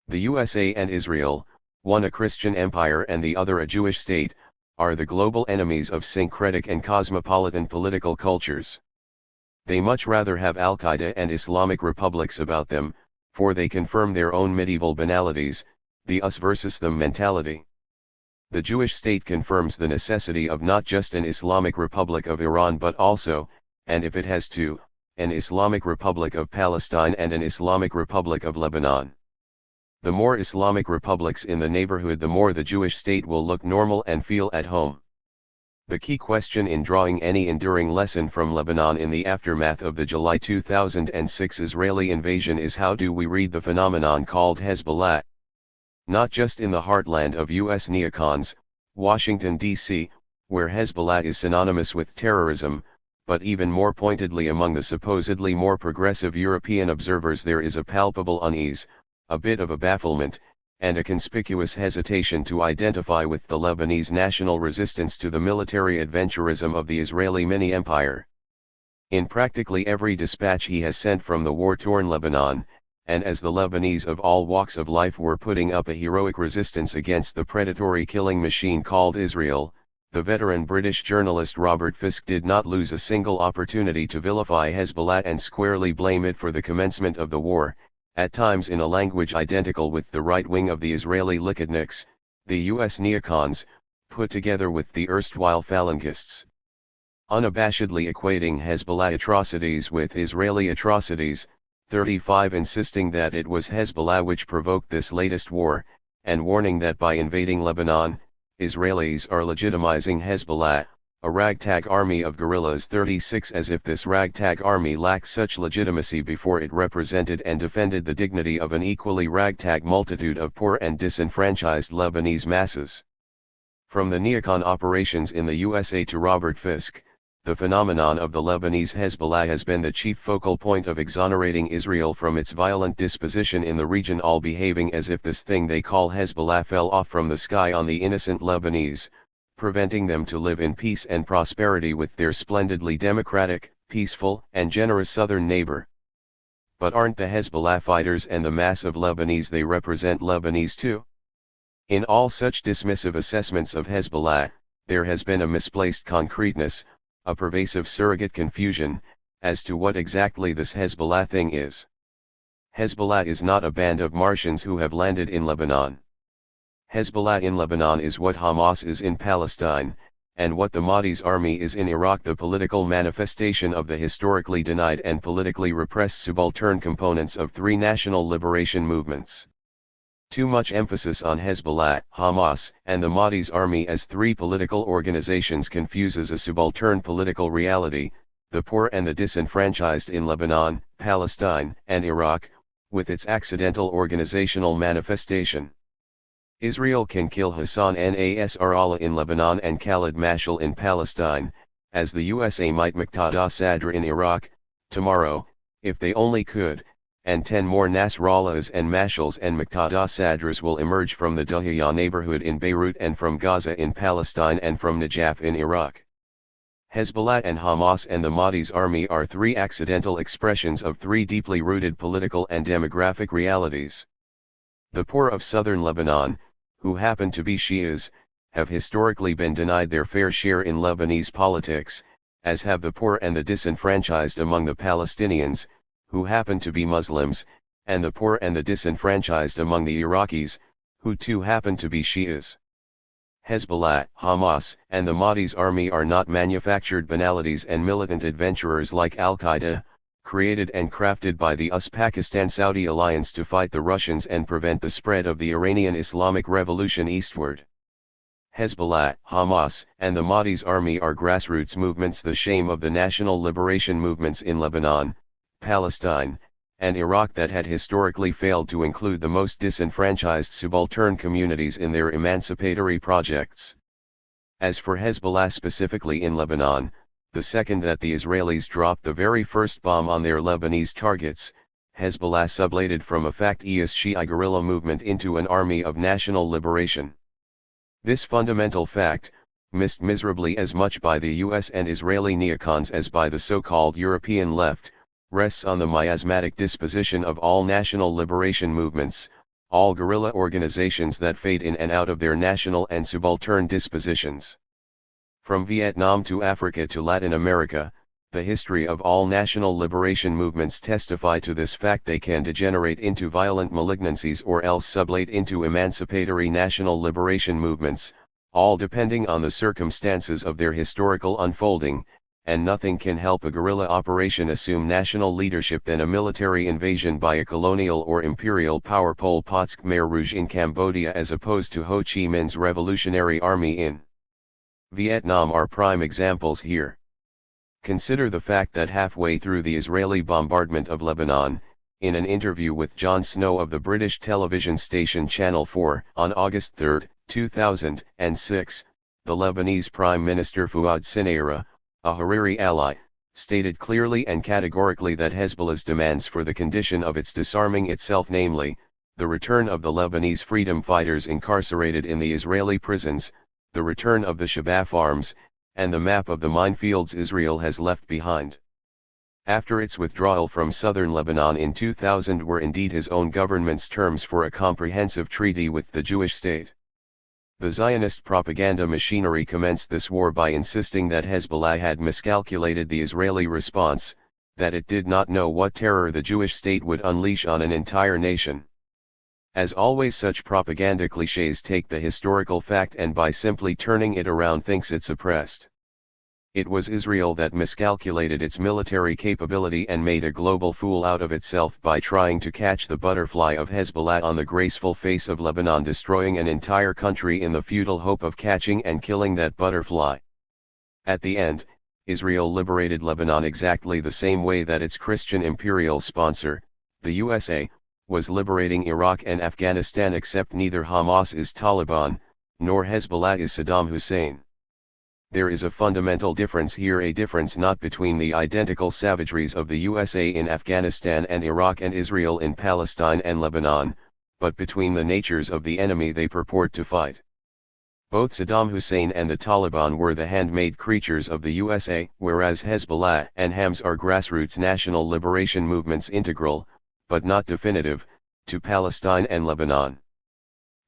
The USA and Israel, one a Christian empire and the other a Jewish state, are the global enemies of syncretic and cosmopolitan political cultures. They much rather have Al-Qaeda and Islamic republics about them, for they confirm their own medieval banalities, the us versus them mentality. The Jewish state confirms the necessity of not just an Islamic Republic of Iran but also, and if it has to, an Islamic Republic of Palestine and an Islamic Republic of Lebanon. The more Islamic republics in the neighborhood, the more the Jewish state will look normal and feel at home. The key question in drawing any enduring lesson from Lebanon in the aftermath of the July 2006 Israeli invasion is how do we read the phenomenon called Hezbollah? Not just in the heartland of U.S. neocons, Washington, D.C., where Hezbollah is synonymous with terrorism, but even more pointedly among the supposedly more progressive European observers there is a palpable unease, a bit of a bafflement, and a conspicuous hesitation to identify with the Lebanese national resistance to the military adventurism of the Israeli mini-empire. In practically every dispatch he has sent from the war-torn Lebanon, and as the Lebanese of all walks of life were putting up a heroic resistance against the predatory killing machine called Israel, the veteran British journalist Robert Fisk did not lose a single opportunity to vilify Hezbollah and squarely blame it for the commencement of the war, at times in a language identical with the right wing of the Israeli Likud, the U.S. neocons, put together with the erstwhile Phalangists. Unabashedly equating Hezbollah atrocities with Israeli atrocities, 35 insisting that it was Hezbollah which provoked this latest war, and warning that by invading Lebanon, Israelis are legitimizing Hezbollah, a ragtag army of guerrillas, 36 as if this ragtag army lacked such legitimacy before it represented and defended the dignity of an equally ragtag multitude of poor and disenfranchised Lebanese masses. From the neocon operations in the USA to Robert Fisk, the phenomenon of the Lebanese Hezbollah has been the chief focal point of exonerating Israel from its violent disposition in the region, all behaving as if this thing they call Hezbollah fell off from the sky on the innocent Lebanese, preventing them to live in peace and prosperity with their splendidly democratic, peaceful, and generous southern neighbor. But aren't the Hezbollah fighters and the mass of Lebanese they represent Lebanese too? In all such dismissive assessments of Hezbollah, there has been a misplaced concreteness, a pervasive surrogate confusion, as to what exactly this Hezbollah thing is. Hezbollah is not a band of Martians who have landed in Lebanon. Hezbollah in Lebanon is what Hamas is in Palestine, and what the Mahdi's army is in Iraq, the political manifestation of the historically denied and politically repressed subaltern components of three national liberation movements. Too much emphasis on Hezbollah, Hamas, and the Mahdi's army as three political organizations confuses a subaltern political reality, the poor and the disenfranchised in Lebanon, Palestine, and Iraq, with its accidental organizational manifestation. Israel can kill Hassan Nasrallah in Lebanon and Khalid Mashal in Palestine, as the USA might Muqtada Sadr in Iraq, tomorrow, if they only could, and 10 more Nasrallahs and Mashals and Muqtada Sadrs will emerge from the Dahiyah neighborhood in Beirut and from Gaza in Palestine and from Najaf in Iraq. Hezbollah and Hamas and the Mahdi's army are three accidental expressions of three deeply rooted political and demographic realities. The poor of southern Lebanon, who happen to be Shias, have historically been denied their fair share in Lebanese politics, as have the poor and the disenfranchised among the Palestinians, who happen to be Muslims, and the poor and the disenfranchised among the Iraqis, who too happen to be Shias. Hezbollah, Hamas, and the Mahdi's army are not manufactured banalities and militant adventurers like Al-Qaeda, created and crafted by the US-Pakistan-Saudi alliance to fight the Russians and prevent the spread of the Iranian Islamic Revolution eastward. Hezbollah, Hamas, and the Mahdi's army are grassroots movements, the shame of the national liberation movements in Lebanon, Palestine, and Iraq that had historically failed to include the most disenfranchised subaltern communities in their emancipatory projects. As for Hezbollah specifically in Lebanon, the second that the Israelis dropped the very first bomb on their Lebanese targets, Hezbollah sublated from a fact-is Shi'i guerrilla movement into an army of national liberation. This fundamental fact, missed miserably as much by the US and Israeli neocons as by the so-called European left, rests on the miasmatic disposition of all national liberation movements, all guerrilla organizations that fade in and out of their national and subaltern dispositions. From Vietnam to Africa to Latin America, the history of all national liberation movements testify to this fact. They can degenerate into violent malignancies or else sublate into emancipatory national liberation movements, all depending on the circumstances of their historical unfolding, and nothing can help a guerrilla operation assume national leadership than a military invasion by a colonial or imperial power. Pol Pot's Khmer Rouge in Cambodia as opposed to Ho Chi Minh's Revolutionary Army in Vietnam are prime examples here. Consider the fact that halfway through the Israeli bombardment of Lebanon, in an interview with Jon Snow of the British television station Channel 4 on August 3, 2006, the Lebanese Prime Minister Fuad Sinaira, a Hariri ally, stated clearly and categorically that Hezbollah's demands for the condition of its disarming itself, namely, the return of the Lebanese freedom fighters incarcerated in the Israeli prisons, the return of the Shabab arms, and the map of the minefields Israel has left behind after its withdrawal from southern Lebanon in 2000 were indeed his own government's terms for a comprehensive treaty with the Jewish state. The Zionist propaganda machinery commenced this war by insisting that Hezbollah had miscalculated the Israeli response, that it did not know what terror the Jewish state would unleash on an entire nation. As always, such propaganda clichés take the historical fact and by simply turning it around thinks it suppressed. It was Israel that miscalculated its military capability and made a global fool out of itself by trying to catch the butterfly of Hezbollah on the graceful face of Lebanon, destroying an entire country in the futile hope of catching and killing that butterfly. At the end, Israel liberated Lebanon exactly the same way that its Christian imperial sponsor, the USA, was liberating Iraq and Afghanistan, except neither Hamas is Taliban, nor Hezbollah is Saddam Hussein. There is a fundamental difference here, a difference not between the identical savageries of the USA in Afghanistan and Iraq and Israel in Palestine and Lebanon, but between the natures of the enemy they purport to fight. Both Saddam Hussein and the Taliban were the handmade creatures of the USA, whereas Hezbollah and Hamas are grassroots national liberation movements integral, but not definitive, to Palestine and Lebanon.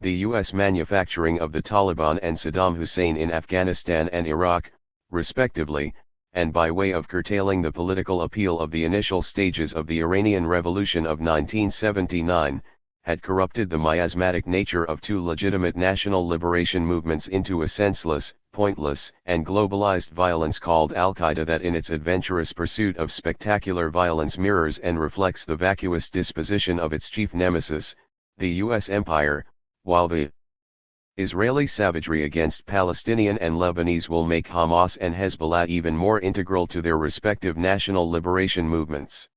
The U.S. manufacturing of the Taliban and Saddam Hussein in Afghanistan and Iraq, respectively, and by way of curtailing the political appeal of the initial stages of the Iranian Revolution of 1979, had corrupted the miasmatic nature of two legitimate national liberation movements into a senseless, pointless, and globalized violence called Al-Qaeda that in its adventurous pursuit of spectacular violence mirrors and reflects the vacuous disposition of its chief nemesis, the U.S. empire, while the Israeli savagery against Palestinian and Lebanese will make Hamas and Hezbollah even more integral to their respective national liberation movements.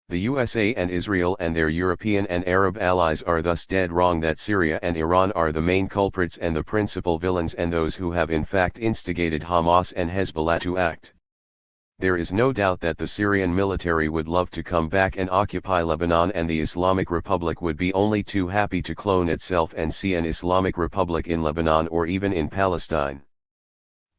The USA and Israel and their European and Arab allies are thus dead wrong that Syria and Iran are the main culprits and the principal villains and those who have in fact instigated Hamas and Hezbollah to act. There is no doubt that the Syrian military would love to come back and occupy Lebanon, and the Islamic Republic would be only too happy to clone itself and see an Islamic Republic in Lebanon or even in Palestine.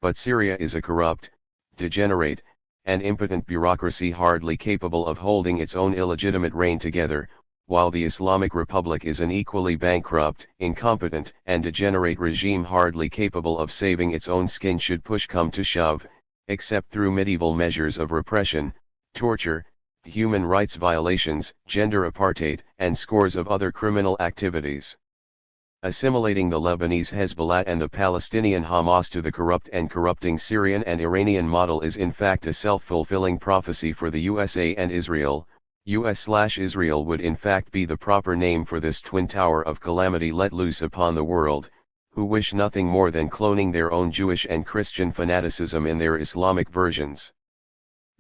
But Syria is a corrupt, degenerate, and impotent bureaucracy hardly capable of holding its own illegitimate reign together, while the Islamic Republic is an equally bankrupt, incompetent, and degenerate regime hardly capable of saving its own skin should push come to shove, except through medieval measures of repression, torture, human rights violations, gender apartheid, and scores of other criminal activities. assimilating the Lebanese Hezbollah and the Palestinian Hamas to the corrupt and corrupting Syrian and Iranian model is in fact a self-fulfilling prophecy for the USA and Israel. US/Israel would in fact be the proper name for this twin tower of calamity let loose upon the world, who wish nothing more than cloning their own Jewish and Christian fanaticism in their Islamic versions.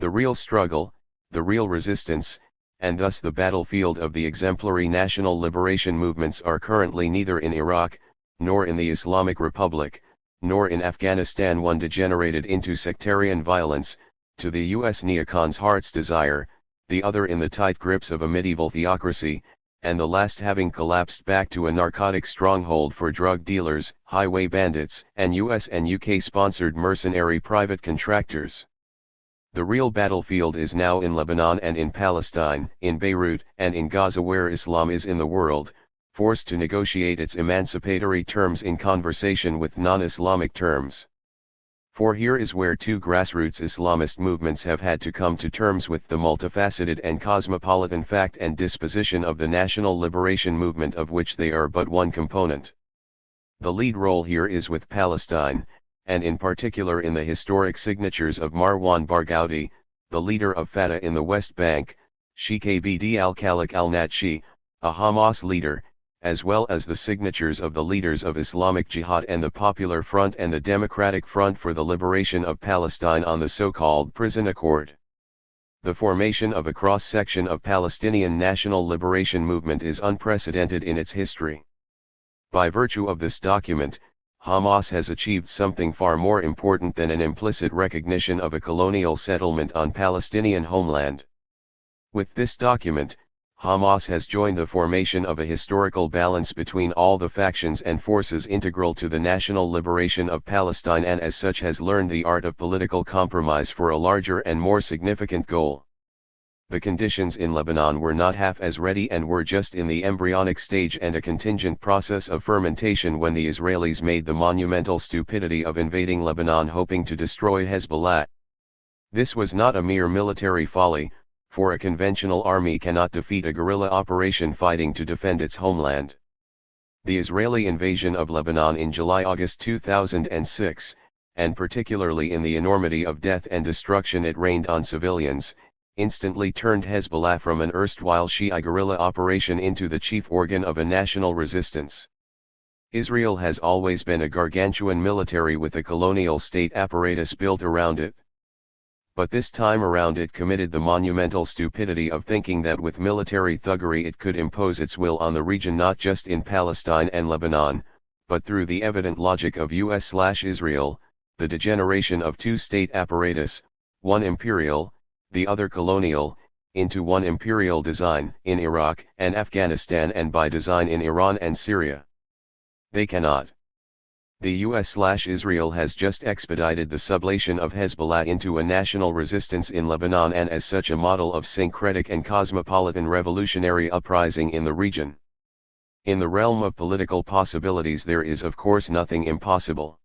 The real struggle, the real resistance, and thus the battlefield of the exemplary national liberation movements are currently neither in Iraq, nor in the Islamic Republic, nor in Afghanistan, one degenerated into sectarian violence, to the US neocon's heart's desire, the other in the tight grips of a medieval theocracy, and the last having collapsed back to a narcotic stronghold for drug dealers, highway bandits, and US and UK sponsored mercenary private contractors. The real battlefield is now in Lebanon and in Palestine, in Beirut and in Gaza, where Islam is in the world, forced to negotiate its emancipatory terms in conversation with non-Islamic terms. For here is where two grassroots Islamist movements have had to come to terms with the multifaceted and cosmopolitan fact and disposition of the national liberation movement of which they are but one component. The lead role here is with Palestine, and in particular in the historic signatures of Marwan Barghouti, the leader of Fatah in the West Bank, Sheikh Abd al-Khaliq al-Natshi, a Hamas leader, as well as the signatures of the leaders of Islamic Jihad and the Popular Front and the Democratic Front for the Liberation of Palestine on the so-called Prison Accord. The formation of a cross-section of Palestinian national liberation movement is unprecedented in its history. By virtue of this document, Hamas has achieved something far more important than an implicit recognition of a colonial settlement on Palestinian homeland. With this document, Hamas has joined the formation of a historical balance between all the factions and forces integral to the national liberation of Palestine, and as such has learned the art of political compromise for a larger and more significant goal. The conditions in Lebanon were not half as ready and were just in the embryonic stage and a contingent process of fermentation when the Israelis made the monumental stupidity of invading Lebanon hoping to destroy Hezbollah. This was not a mere military folly, for a conventional army cannot defeat a guerrilla operation fighting to defend its homeland. The Israeli invasion of Lebanon in July-August 2006, and particularly in the enormity of death and destruction it rained on civilians, instantly turned Hezbollah from an erstwhile Shia guerrilla operation into the chief organ of a national resistance. Israel has always been a gargantuan military with a colonial state apparatus built around it. But this time around it committed the monumental stupidity of thinking that with military thuggery it could impose its will on the region, not just in Palestine and Lebanon, but through the evident logic of US/Israel, the degeneration of two-state apparatus, one imperial, the other colonial, into one imperial design in Iraq and Afghanistan, and by design in Iran and Syria. They cannot. The US/Israel has just expedited the sublation of Hezbollah into a national resistance in Lebanon, and as such a model of syncretic and cosmopolitan revolutionary uprising in the region. In the realm of political possibilities there is of course nothing impossible.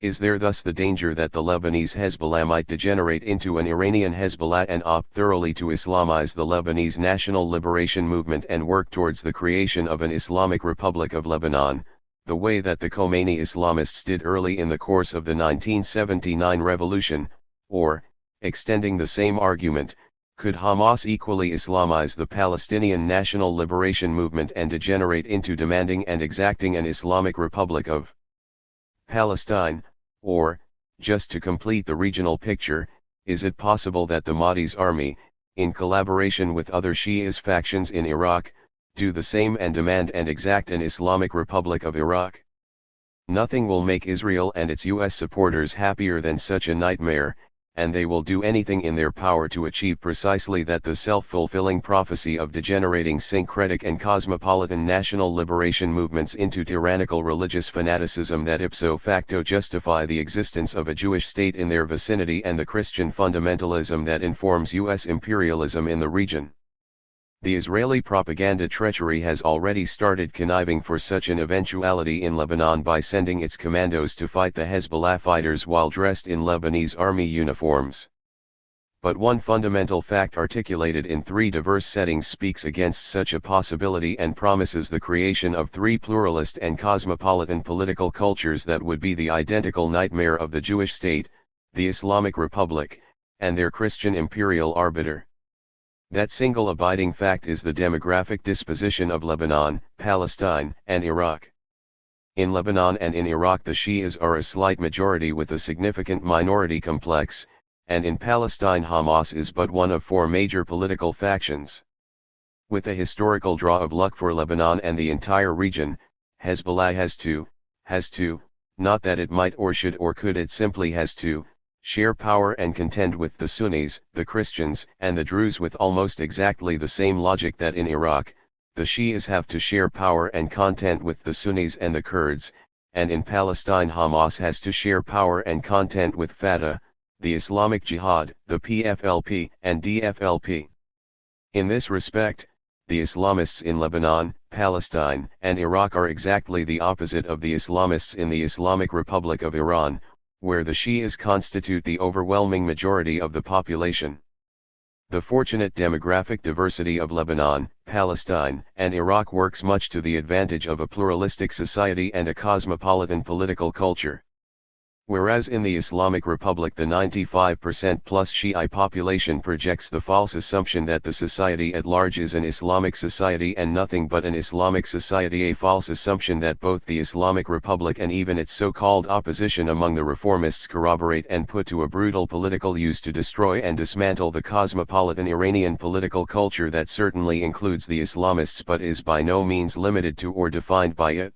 Is there thus the danger that the Lebanese Hezbollah might degenerate into an Iranian Hezbollah and opt thoroughly to Islamize the Lebanese national liberation movement and work towards the creation of an Islamic Republic of Lebanon, the way that the Khomeini Islamists did early in the course of the 1979 revolution? Or, extending the same argument, could Hamas equally Islamize the Palestinian national liberation movement and degenerate into demanding and exacting an Islamic Republic of Palestine? Or, just to complete the regional picture, is it possible that the Mahdi's army, in collaboration with other Shi'ist factions in Iraq, do the same and demand and exact an Islamic Republic of Iraq? Nothing will make Israel and its US supporters happier than such a nightmare, and they will do anything in their power to achieve precisely that, the self-fulfilling prophecy of degenerating syncretic and cosmopolitan national liberation movements into tyrannical religious fanaticism that ipso facto justify the existence of a Jewish state in their vicinity and the Christian fundamentalism that informs US imperialism in the region. The Israeli propaganda treachery has already started conniving for such an eventuality in Lebanon by sending its commandos to fight the Hezbollah fighters while dressed in Lebanese army uniforms. But one fundamental fact articulated in three diverse settings speaks against such a possibility and promises the creation of three pluralist and cosmopolitan political cultures that would be the identical nightmare of the Jewish state, the Islamic Republic, and their Christian imperial arbiter. That single abiding fact is the demographic disposition of Lebanon, Palestine, and Iraq. In Lebanon and in Iraq the Shias are a slight majority with a significant minority complex, and in Palestine Hamas is but one of four major political factions. With a historical draw of luck for Lebanon and the entire region, Hezbollah has to, not that it might or should or could, it simply has to, share power and contend with the Sunnis, the Christians, and the Druze with almost exactly the same logic that in Iraq, the Shias have to share power and content with the Sunnis and the Kurds, and in Palestine Hamas has to share power and content with Fatah, the Islamic Jihad, the PFLP, and DFLP. In this respect, the Islamists in Lebanon, Palestine, and Iraq are exactly the opposite of the Islamists in the Islamic Republic of Iran, where the Shias constitute the overwhelming majority of the population. The fortunate demographic diversity of Lebanon, Palestine, and Iraq works much to the advantage of a pluralistic society and a cosmopolitan political culture. Whereas in the Islamic Republic the 95% plus Shiite population projects the false assumption that the society at large is an Islamic society and nothing but an Islamic society, a false assumption that both the Islamic Republic and even its so-called opposition among the reformists corroborate and put to a brutal political use to destroy and dismantle the cosmopolitan Iranian political culture that certainly includes the Islamists but is by no means limited to or defined by it.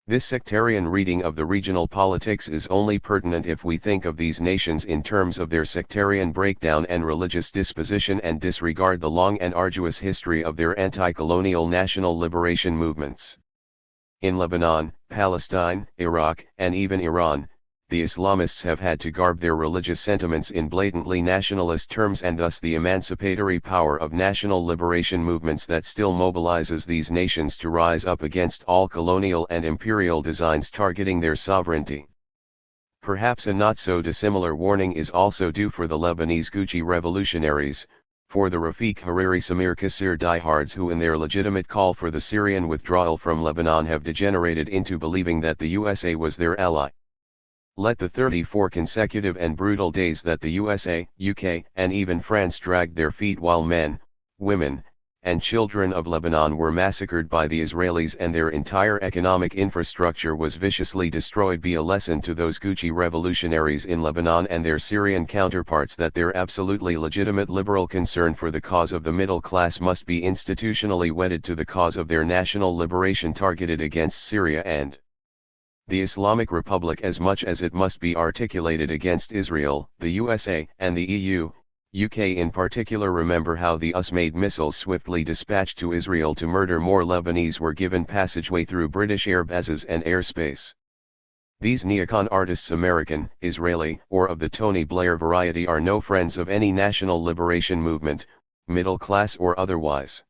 This sectarian reading of the regional politics is only pertinent if we think of these nations in terms of their sectarian breakdown and religious disposition and disregard the long and arduous history of their anti-colonial national liberation movements. In Lebanon, Palestine, Iraq, and even Iran, the Islamists have had to garb their religious sentiments in blatantly nationalist terms, and thus the emancipatory power of national liberation movements that still mobilizes these nations to rise up against all colonial and imperial designs targeting their sovereignty. Perhaps a not so dissimilar warning is also due for the Lebanese Gucci revolutionaries, for the Rafiq Hariri Samir Kassir diehards who in their legitimate call for the Syrian withdrawal from Lebanon have degenerated into believing that the USA was their ally. Let the 34 consecutive and brutal days that the USA, UK, and even France dragged their feet while men, women, and children of Lebanon were massacred by the Israelis and their entire economic infrastructure was viciously destroyed be a lesson to those Gucci revolutionaries in Lebanon and their Syrian counterparts that their absolutely legitimate liberal concern for the cause of the middle class must be institutionally wedded to the cause of their national liberation targeted against Syria and the Islamic Republic as much as it must be articulated against Israel, the USA, and the EU, UK in particular. Remember how the US-made missiles swiftly dispatched to Israel to murder more Lebanese were given passageway through British air bases and airspace. These neocon artists, American, Israeli, or of the Tony Blair variety, are no friends of any national liberation movement, middle class or otherwise.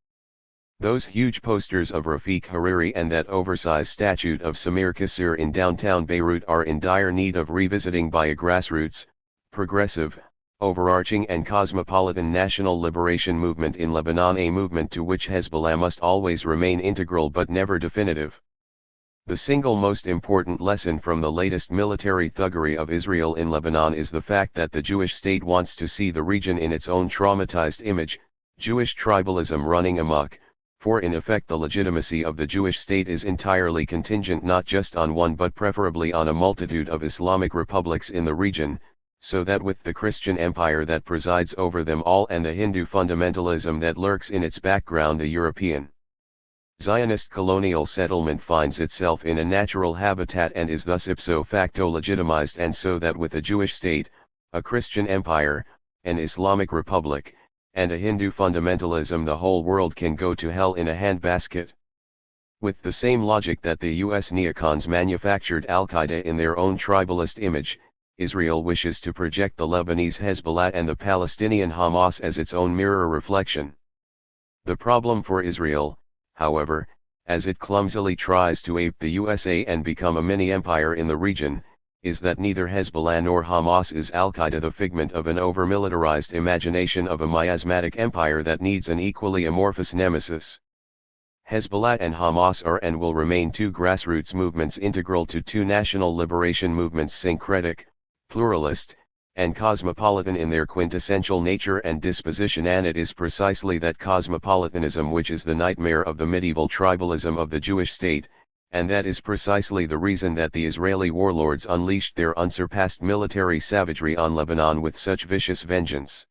Those huge posters of Rafiq Hariri and that oversized statue of Samir Kassir in downtown Beirut are in dire need of revisiting by a grassroots, progressive, overarching and cosmopolitan national liberation movement in Lebanon, a movement to which Hezbollah must always remain integral but never definitive. The single most important lesson from the latest military thuggery of Israel in Lebanon is the fact that the Jewish state wants to see the region in its own traumatized image, Jewish tribalism running amok. For in effect the legitimacy of the Jewish state is entirely contingent not just on one but preferably on a multitude of Islamic republics in the region, so that with the Christian empire that presides over them all and the Hindu fundamentalism that lurks in its background, the European Zionist colonial settlement finds itself in a natural habitat and is thus ipso facto legitimized, and so that with a Jewish state, a Christian empire, an Islamic republic, and a Hindu fundamentalism the whole world can go to hell in a handbasket. With the same logic that the US neocons manufactured Al-Qaeda in their own tribalist image, Israel wishes to project the Lebanese Hezbollah and the Palestinian Hamas as its own mirror reflection. The problem for Israel, however, as it clumsily tries to ape the USA and become a mini-empire in the region, is that neither Hezbollah nor Hamas is Al-Qaeda, the figment of an over-militarized imagination of a miasmatic empire that needs an equally amorphous nemesis. Hezbollah and Hamas are and will remain two grassroots movements integral to two national liberation movements, syncretic, pluralist, and cosmopolitan in their quintessential nature and disposition, and it is precisely that cosmopolitanism which is the nightmare of the medieval tribalism of the Jewish state, and that is precisely the reason that the Israeli warlords unleashed their unsurpassed military savagery on Lebanon with such vicious vengeance.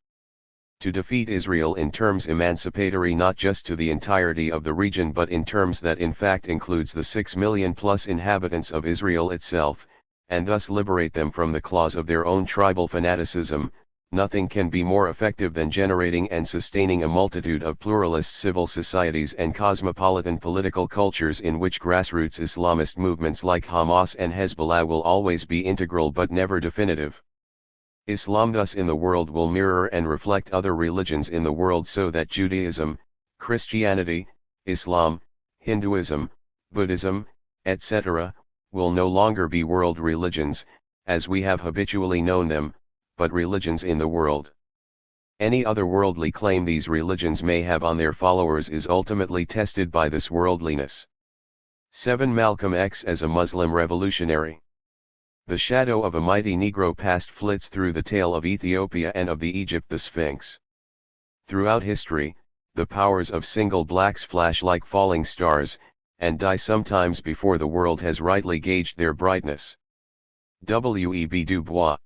To defeat Israel in terms emancipatory not just to the entirety of the region but in terms that in fact includes the 6 million plus inhabitants of Israel itself, and thus liberate them from the claws of their own tribal fanaticism, nothing can be more effective than generating and sustaining a multitude of pluralist civil societies and cosmopolitan political cultures in which grassroots Islamist movements like Hamas and Hezbollah will always be integral but never definitive. Islam thus in the world will mirror and reflect other religions in the world, so that Judaism, Christianity, Islam, Hinduism, Buddhism, etc., will no longer be world religions, as we have habitually known them, but religions in the world. Any other worldly claim these religions may have on their followers is ultimately tested by this worldliness. 7. Malcolm X as a Muslim revolutionary. The shadow of a mighty Negro past flits through the tale of Ethiopia and of the Egypt the Sphinx. Throughout history, the powers of single blacks flash like falling stars, and die sometimes before the world has rightly gauged their brightness. W.E.B. Du Bois.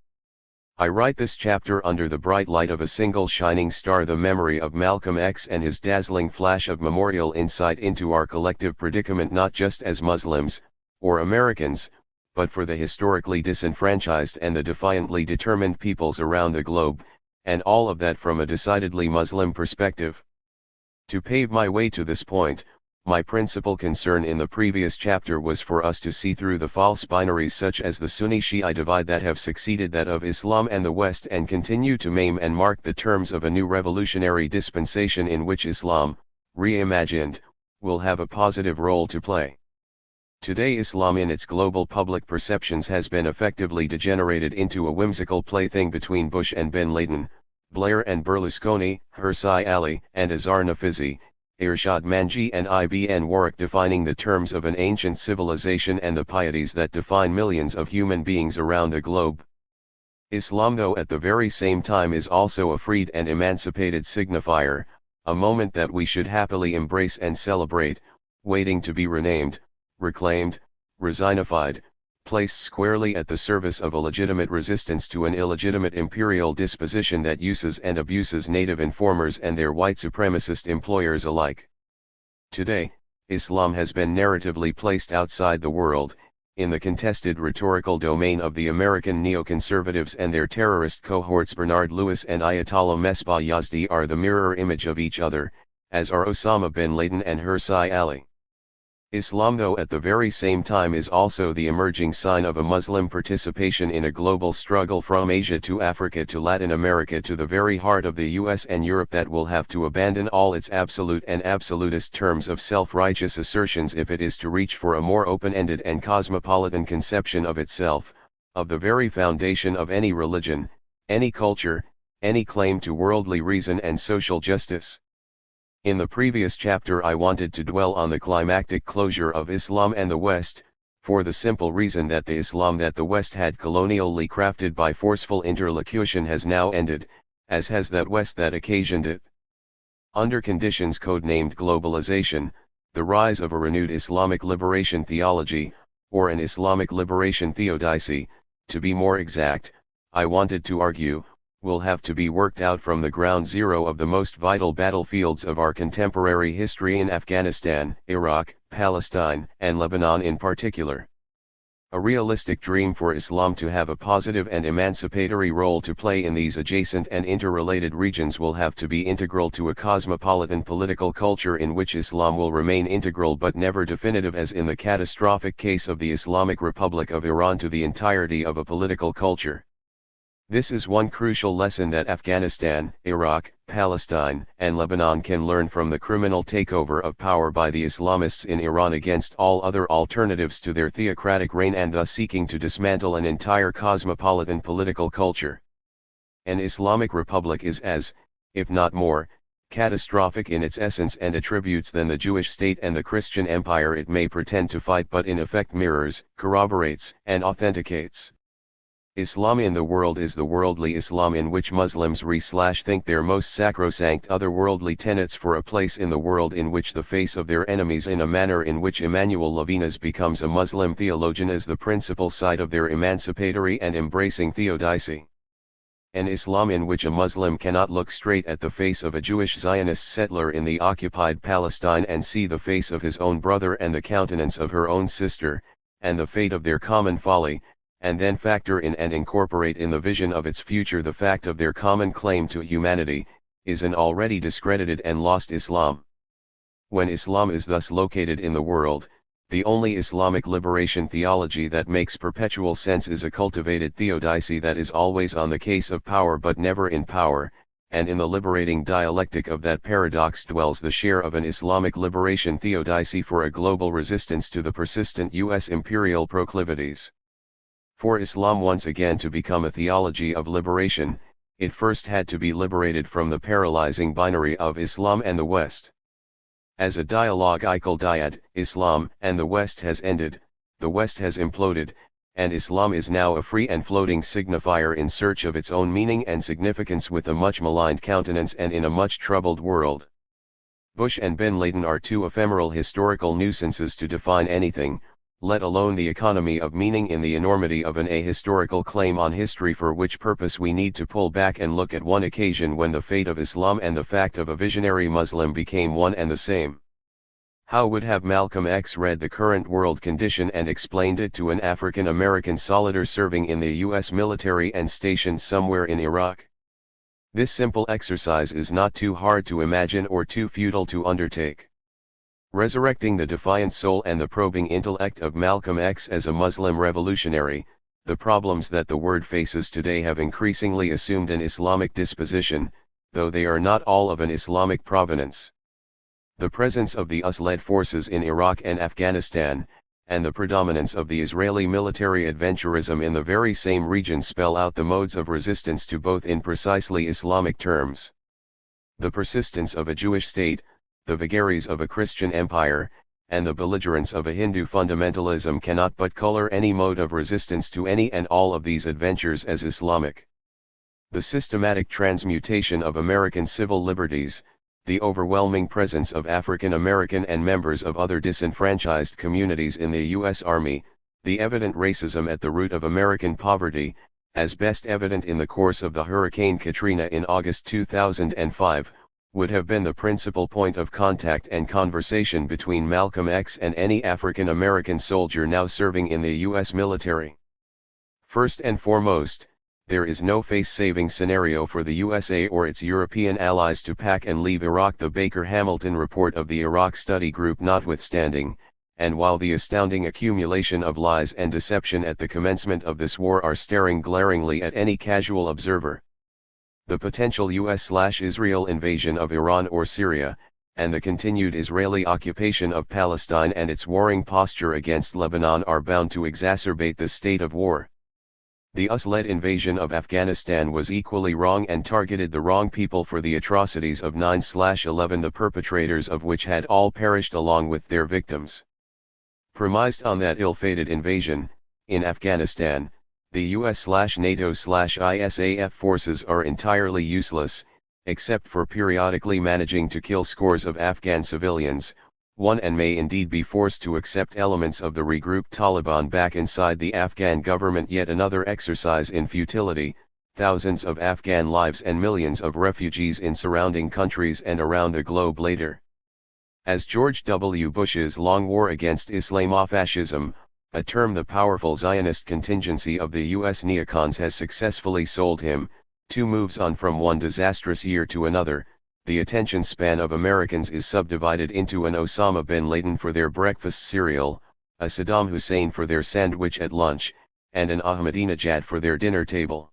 I write this chapter under the bright light of a single shining star, the memory of Malcolm X and his dazzling flash of memorial insight into our collective predicament, not just as Muslims, or Americans, but for the historically disenfranchised and the defiantly determined peoples around the globe, and all of that from a decidedly Muslim perspective. To pave my way to this point, my principal concern in the previous chapter was for us to see through the false binaries such as the Sunni-Shia divide that have succeeded that of Islam and the West and continue to maim and mark the terms of a new revolutionary dispensation in which Islam, reimagined, will have a positive role to play. Today Islam in its global public perceptions has been effectively degenerated into a whimsical plaything between Bush and Bin Laden, Blair and Berlusconi, Hirsi Ali and Azhar Nafizi, Irshad Manji and Ibn Warwick, defining the terms of an ancient civilization and the pieties that define millions of human beings around the globe. Islam, though, at the very same time is also a freed and emancipated signifier, a moment that we should happily embrace and celebrate, waiting to be renamed, reclaimed, resignified, placed squarely at the service of a legitimate resistance to an illegitimate imperial disposition that uses and abuses native informers and their white supremacist employers alike. Today, Islam has been narratively placed outside the world, in the contested rhetorical domain of the American neoconservatives and their terrorist cohorts. Bernard Lewis and Ayatollah Mesbah Yazdi are the mirror image of each other, as are Osama bin Laden and Hirsi Ali. Islam, though, at the very same time is also the emerging sign of a Muslim participation in a global struggle from Asia to Africa to Latin America to the very heart of the US and Europe that will have to abandon all its absolute and absolutist terms of self-righteous assertions if it is to reach for a more open-ended and cosmopolitan conception of itself, of the very foundation of any religion, any culture, any claim to worldly reason and social justice. In the previous chapter I wanted to dwell on the climactic closure of Islam and the West, for the simple reason that the Islam that the West had colonially crafted by forceful interlocution has now ended, as has that West that occasioned it. Under conditions codenamed globalization, the rise of a renewed Islamic liberation theology, or an Islamic liberation theodicy, to be more exact, I wanted to argue, will have to be worked out from the ground zero of the most vital battlefields of our contemporary history in Afghanistan, Iraq, Palestine, and Lebanon in particular. A realistic dream for Islam to have a positive and emancipatory role to play in these adjacent and interrelated regions will have to be integral to a cosmopolitan political culture in which Islam will remain integral but never definitive, as in the catastrophic case of the Islamic Republic of Iran, to the entirety of a political culture. This is one crucial lesson that Afghanistan, Iraq, Palestine, and Lebanon can learn from the criminal takeover of power by the Islamists in Iran against all other alternatives to their theocratic reign, and thus seeking to dismantle an entire cosmopolitan political culture. An Islamic republic is as, if not more, catastrophic in its essence and attributes than the Jewish state and the Christian empire it may pretend to fight, but in effect mirrors, corroborates, and authenticates. Islam in the world is the worldly Islam in which Muslims think their most sacrosanct otherworldly tenets for a place in the world in which the face of their enemies, in a manner in which Emmanuel Levinas becomes a Muslim theologian, is the principal site of their emancipatory and embracing theodicy. An Islam in which a Muslim cannot look straight at the face of a Jewish Zionist settler in the occupied Palestine and see the face of his own brother and the countenance of her own sister, and the fate of their common folly, and then factor in and incorporate in the vision of its future the fact of their common claim to humanity, is an already discredited and lost Islam. When Islam is thus located in the world, the only Islamic liberation theology that makes perpetual sense is a cultivated theodicy that is always on the case of power but never in power, and in the liberating dialectic of that paradox dwells the share of an Islamic liberation theodicy for a global resistance to the persistent U.S. imperial proclivities. For Islam once again to become a theology of liberation, it first had to be liberated from the paralyzing binary of Islam and the West. As a dialogical dyad, Islam and the West has ended, the West has imploded, and Islam is now a free and floating signifier in search of its own meaning and significance with a much maligned countenance and in a much troubled world. Bush and Bin Laden are two ephemeral historical nuisances to define anything, let alone the economy of meaning in the enormity of an ahistorical claim on history, for which purpose we need to pull back and look at one occasion when the fate of Islam and the fact of a visionary Muslim became one and the same. How would have Malcolm X read the current world condition and explained it to an African American soldier serving in the U.S. military and stationed somewhere in Iraq? This simple exercise is not too hard to imagine or too futile to undertake. Resurrecting the defiant soul and the probing intellect of Malcolm X as a Muslim revolutionary, the problems that the word faces today have increasingly assumed an Islamic disposition, though they are not all of an Islamic provenance. The presence of the US-led forces in Iraq and Afghanistan, and the predominance of the Israeli military adventurism in the very same region spell out the modes of resistance to both in precisely Islamic terms. The persistence of a Jewish state, the vagaries of a Christian empire, and the belligerence of a Hindu fundamentalism cannot but color any mode of resistance to any and all of these adventures as Islamic. The systematic transmutation of American civil liberties, the overwhelming presence of African American and members of other disenfranchised communities in the U.S. Army, the evident racism at the root of American poverty, as best evident in the course of the Hurricane Katrina in August 2005, would have been the principal point of contact and conversation between Malcolm X and any African American soldier now serving in the U.S. military. First and foremost, there is no face-saving scenario for the USA or its European allies to pack and leave Iraq, the Baker-Hamilton report of the Iraq Study Group notwithstanding, and while the astounding accumulation of lies and deception at the commencement of this war are staring glaringly at any casual observer. The potential US/Israel invasion of Iran or Syria, and the continued Israeli occupation of Palestine and its warring posture against Lebanon are bound to exacerbate the state of war. The US-led invasion of Afghanistan was equally wrong and targeted the wrong people for the atrocities of 9/11, the perpetrators of which had all perished along with their victims. Premised on that ill-fated invasion, in Afghanistan, the US/NATO/ISAF forces are entirely useless, except for periodically managing to kill scores of Afghan civilians, one and may indeed be forced to accept elements of the regrouped Taliban back inside the Afghan government, yet another exercise in futility, thousands of Afghan lives and millions of refugees in surrounding countries and around the globe later. As George W. Bush's long war against Islamofascism, a term the powerful Zionist contingency of the U.S. neocons has successfully sold him, 2 moves on from one disastrous year to another, the attention span of Americans is subdivided into an Osama bin Laden for their breakfast cereal, a Saddam Hussein for their sandwich at lunch, and an Ahmadinejad for their dinner table.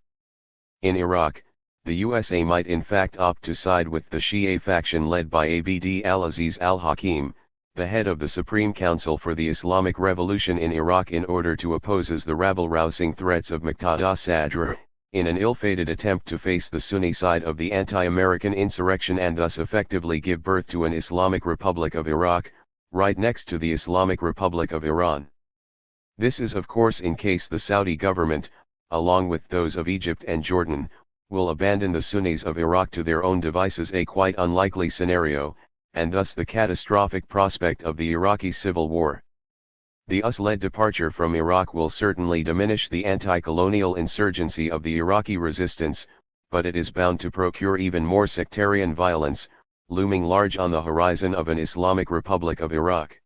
In Iraq, the USA might in fact opt to side with the Shia faction led by Abd al-Aziz al-Hakim, the head of the Supreme Council for the Islamic Revolution in Iraq, in order to oppose the rabble-rousing threats of Muqtada Sadr, in an ill-fated attempt to face the Sunni side of the anti-American insurrection and thus effectively give birth to an Islamic Republic of Iraq, right next to the Islamic Republic of Iran. This is of course in case the Saudi government, along with those of Egypt and Jordan, will abandon the Sunnis of Iraq to their own devices, a quite unlikely scenario, and thus the catastrophic prospect of the Iraqi civil war. The US-led departure from Iraq will certainly diminish the anti-colonial insurgency of the Iraqi resistance, but it is bound to procure even more sectarian violence, looming large on the horizon of an Islamic Republic of Iraq.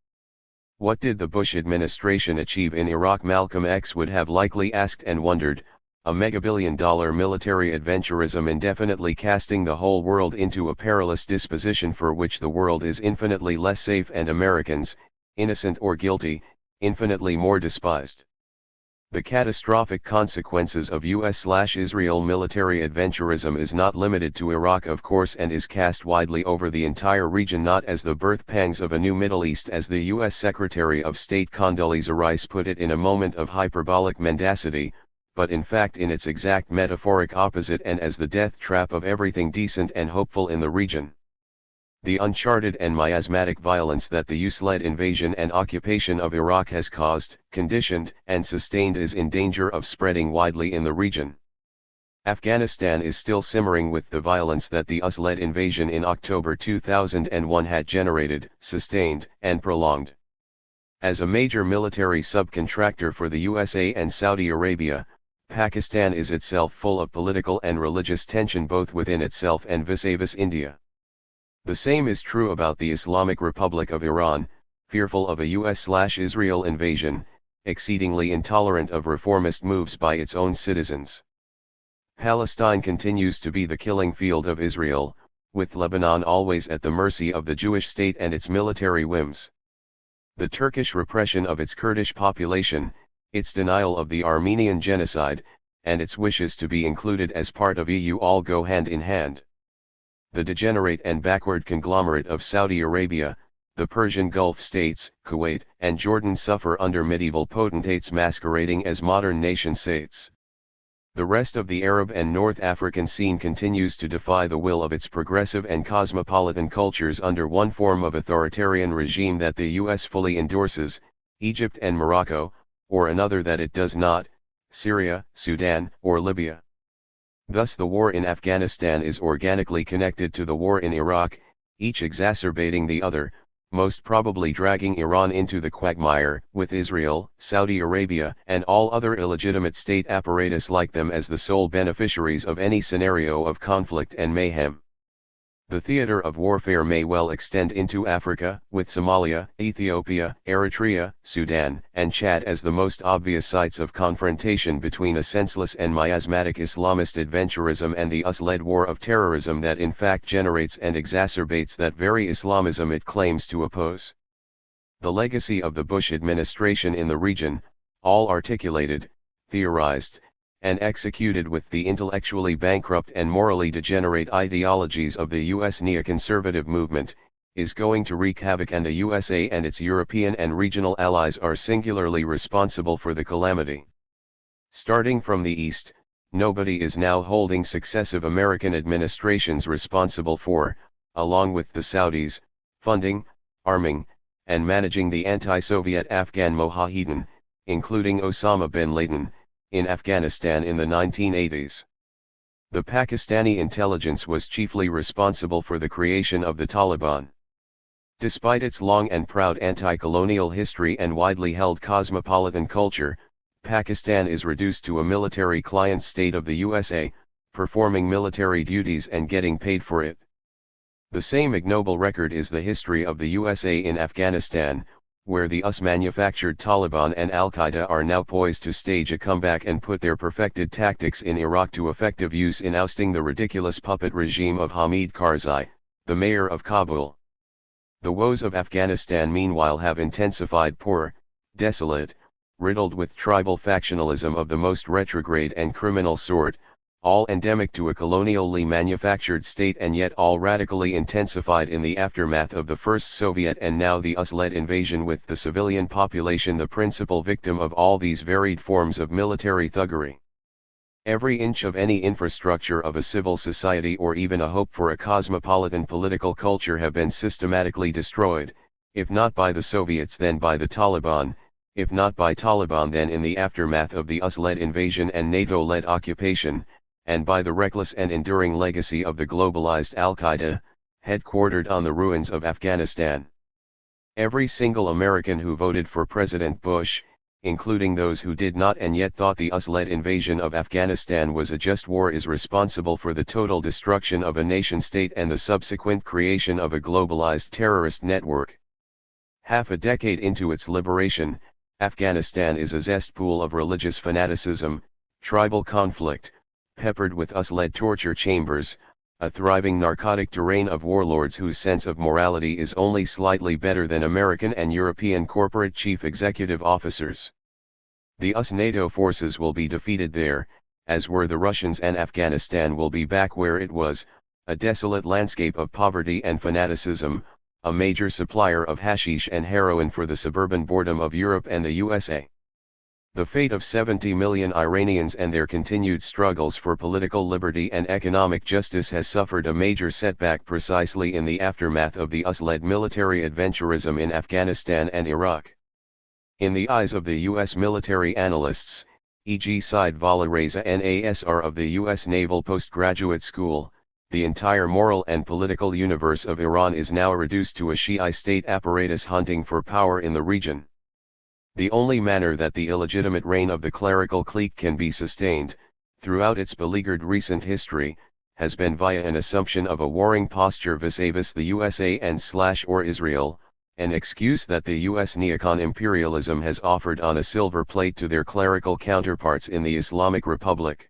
What did the Bush administration achieve in Iraq? Malcolm X would have likely asked and wondered. A megabillion-dollar military adventurism indefinitely casting the whole world into a perilous disposition for which the world is infinitely less safe and Americans, innocent or guilty, infinitely more despised. The catastrophic consequences of US/Israel military adventurism is not limited to Iraq of course, and is cast widely over the entire region, not as the birth pangs of a new Middle East, as the US Secretary of State Condoleezza Rice put it in a moment of hyperbolic mendacity, but in fact in its exact metaphoric opposite, and as the death trap of everything decent and hopeful in the region. The uncharted and miasmatic violence that the US-led invasion and occupation of Iraq has caused, conditioned, and sustained is in danger of spreading widely in the region. Afghanistan is still simmering with the violence that the US-led invasion in October 2001 had generated, sustained, and prolonged. As a major military subcontractor for the USA and Saudi Arabia, Pakistan is itself full of political and religious tension both within itself and vis-a-vis India. The same is true about the Islamic Republic of Iran, fearful of a US/Israel invasion, exceedingly intolerant of reformist moves by its own citizens. Palestine continues to be the killing field of Israel, with Lebanon always at the mercy of the Jewish state and its military whims. The Turkish repression of its Kurdish population, its denial of the Armenian genocide, and its wishes to be included as part of EU all go hand in hand. The degenerate and backward conglomerate of Saudi Arabia, the Persian Gulf states, Kuwait, and Jordan suffer under medieval potentates masquerading as modern nation-states. The rest of the Arab and North African scene continues to defy the will of its progressive and cosmopolitan cultures under one form of authoritarian regime that the US fully endorses, Egypt and Morocco, or another that it does not, Syria, Sudan, or Libya. Thus the war in Afghanistan is organically connected to the war in Iraq, each exacerbating the other, most probably dragging Iran into the quagmire, with Israel, Saudi Arabia, and all other illegitimate state apparatus like them as the sole beneficiaries of any scenario of conflict and mayhem. The theater of warfare may well extend into Africa, with Somalia, Ethiopia, Eritrea, Sudan, and Chad as the most obvious sites of confrontation between a senseless and miasmatic Islamist adventurism and the US-led war of terrorism that in fact generates and exacerbates that very Islamism it claims to oppose. The legacy of the Bush administration in the region, all articulated, theorized, and executed with the intellectually bankrupt and morally degenerate ideologies of the US neoconservative movement, is going to wreak havoc, and the USA and its European and regional allies are singularly responsible for the calamity. Starting from the East, nobody is now holding successive American administrations responsible for, along with the Saudis, funding, arming, and managing the anti-Soviet Afghan Mujahideen, including Osama bin Laden, in Afghanistan in the 1980s. The Pakistani intelligence was chiefly responsible for the creation of the Taliban. Despite its long and proud anti-colonial history and widely held cosmopolitan culture, Pakistan is reduced to a military client state of the USA, performing military duties and getting paid for it. The same ignoble record is the history of the USA in Afghanistan, where the US-manufactured Taliban and Al-Qaeda are now poised to stage a comeback and put their perfected tactics in Iraq to effective use in ousting the ridiculous puppet regime of Hamid Karzai, the mayor of Kabul. The woes of Afghanistan meanwhile have intensified, poor, desolate, riddled with tribal factionalism of the most retrograde and criminal sort, all endemic to a colonially manufactured state and yet all radically intensified in the aftermath of the first Soviet and now the US-led invasion, with the civilian population the principal victim of all these varied forms of military thuggery. Every inch of any infrastructure of a civil society or even a hope for a cosmopolitan political culture have been systematically destroyed, if not by the Soviets then by the Taliban, if not by Taliban then in the aftermath of the US-led invasion and NATO-led occupation, and by the reckless and enduring legacy of the globalized Al-Qaeda, headquartered on the ruins of Afghanistan. Every single American who voted for President Bush, including those who did not and yet thought the US-led invasion of Afghanistan was a just war, is responsible for the total destruction of a nation-state and the subsequent creation of a globalized terrorist network. Half a decade into its liberation, Afghanistan is a cesspool of religious fanaticism, tribal conflict, peppered with US-led torture chambers, a thriving narcotic terrain of warlords whose sense of morality is only slightly better than American and European corporate chief executive officers. The US-NATO forces will be defeated there, as were the Russians, and Afghanistan will be back where it was, a desolate landscape of poverty and fanaticism, a major supplier of hashish and heroin for the suburban boredom of Europe and the USA. The fate of 70 million Iranians and their continued struggles for political liberty and economic justice has suffered a major setback precisely in the aftermath of the US-led military adventurism in Afghanistan and Iraq. In the eyes of the US military analysts, e.g. Said Valereza NASR of the US Naval Postgraduate School, the entire moral and political universe of Iran is now reduced to a Shiite state apparatus hunting for power in the region. The only manner that the illegitimate reign of the clerical clique can be sustained, throughout its beleaguered recent history, has been via an assumption of a warring posture vis-a-vis the USA and/or Israel, an excuse that the US neocon imperialism has offered on a silver plate to their clerical counterparts in the Islamic Republic.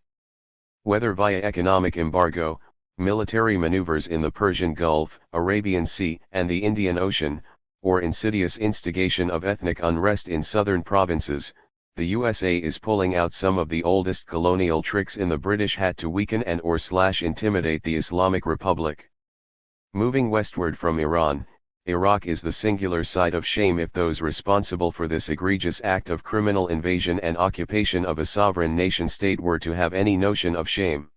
Whether via economic embargo, military maneuvers in the Persian Gulf, Arabian Sea, and the Indian Ocean, or insidious instigation of ethnic unrest in southern provinces, the USA is pulling out some of the oldest colonial tricks in the British hat to weaken and/or intimidate the Islamic Republic. Moving westward from Iran, Iraq is the singular site of shame if those responsible for this egregious act of criminal invasion and occupation of a sovereign nation-state were to have any notion of shame.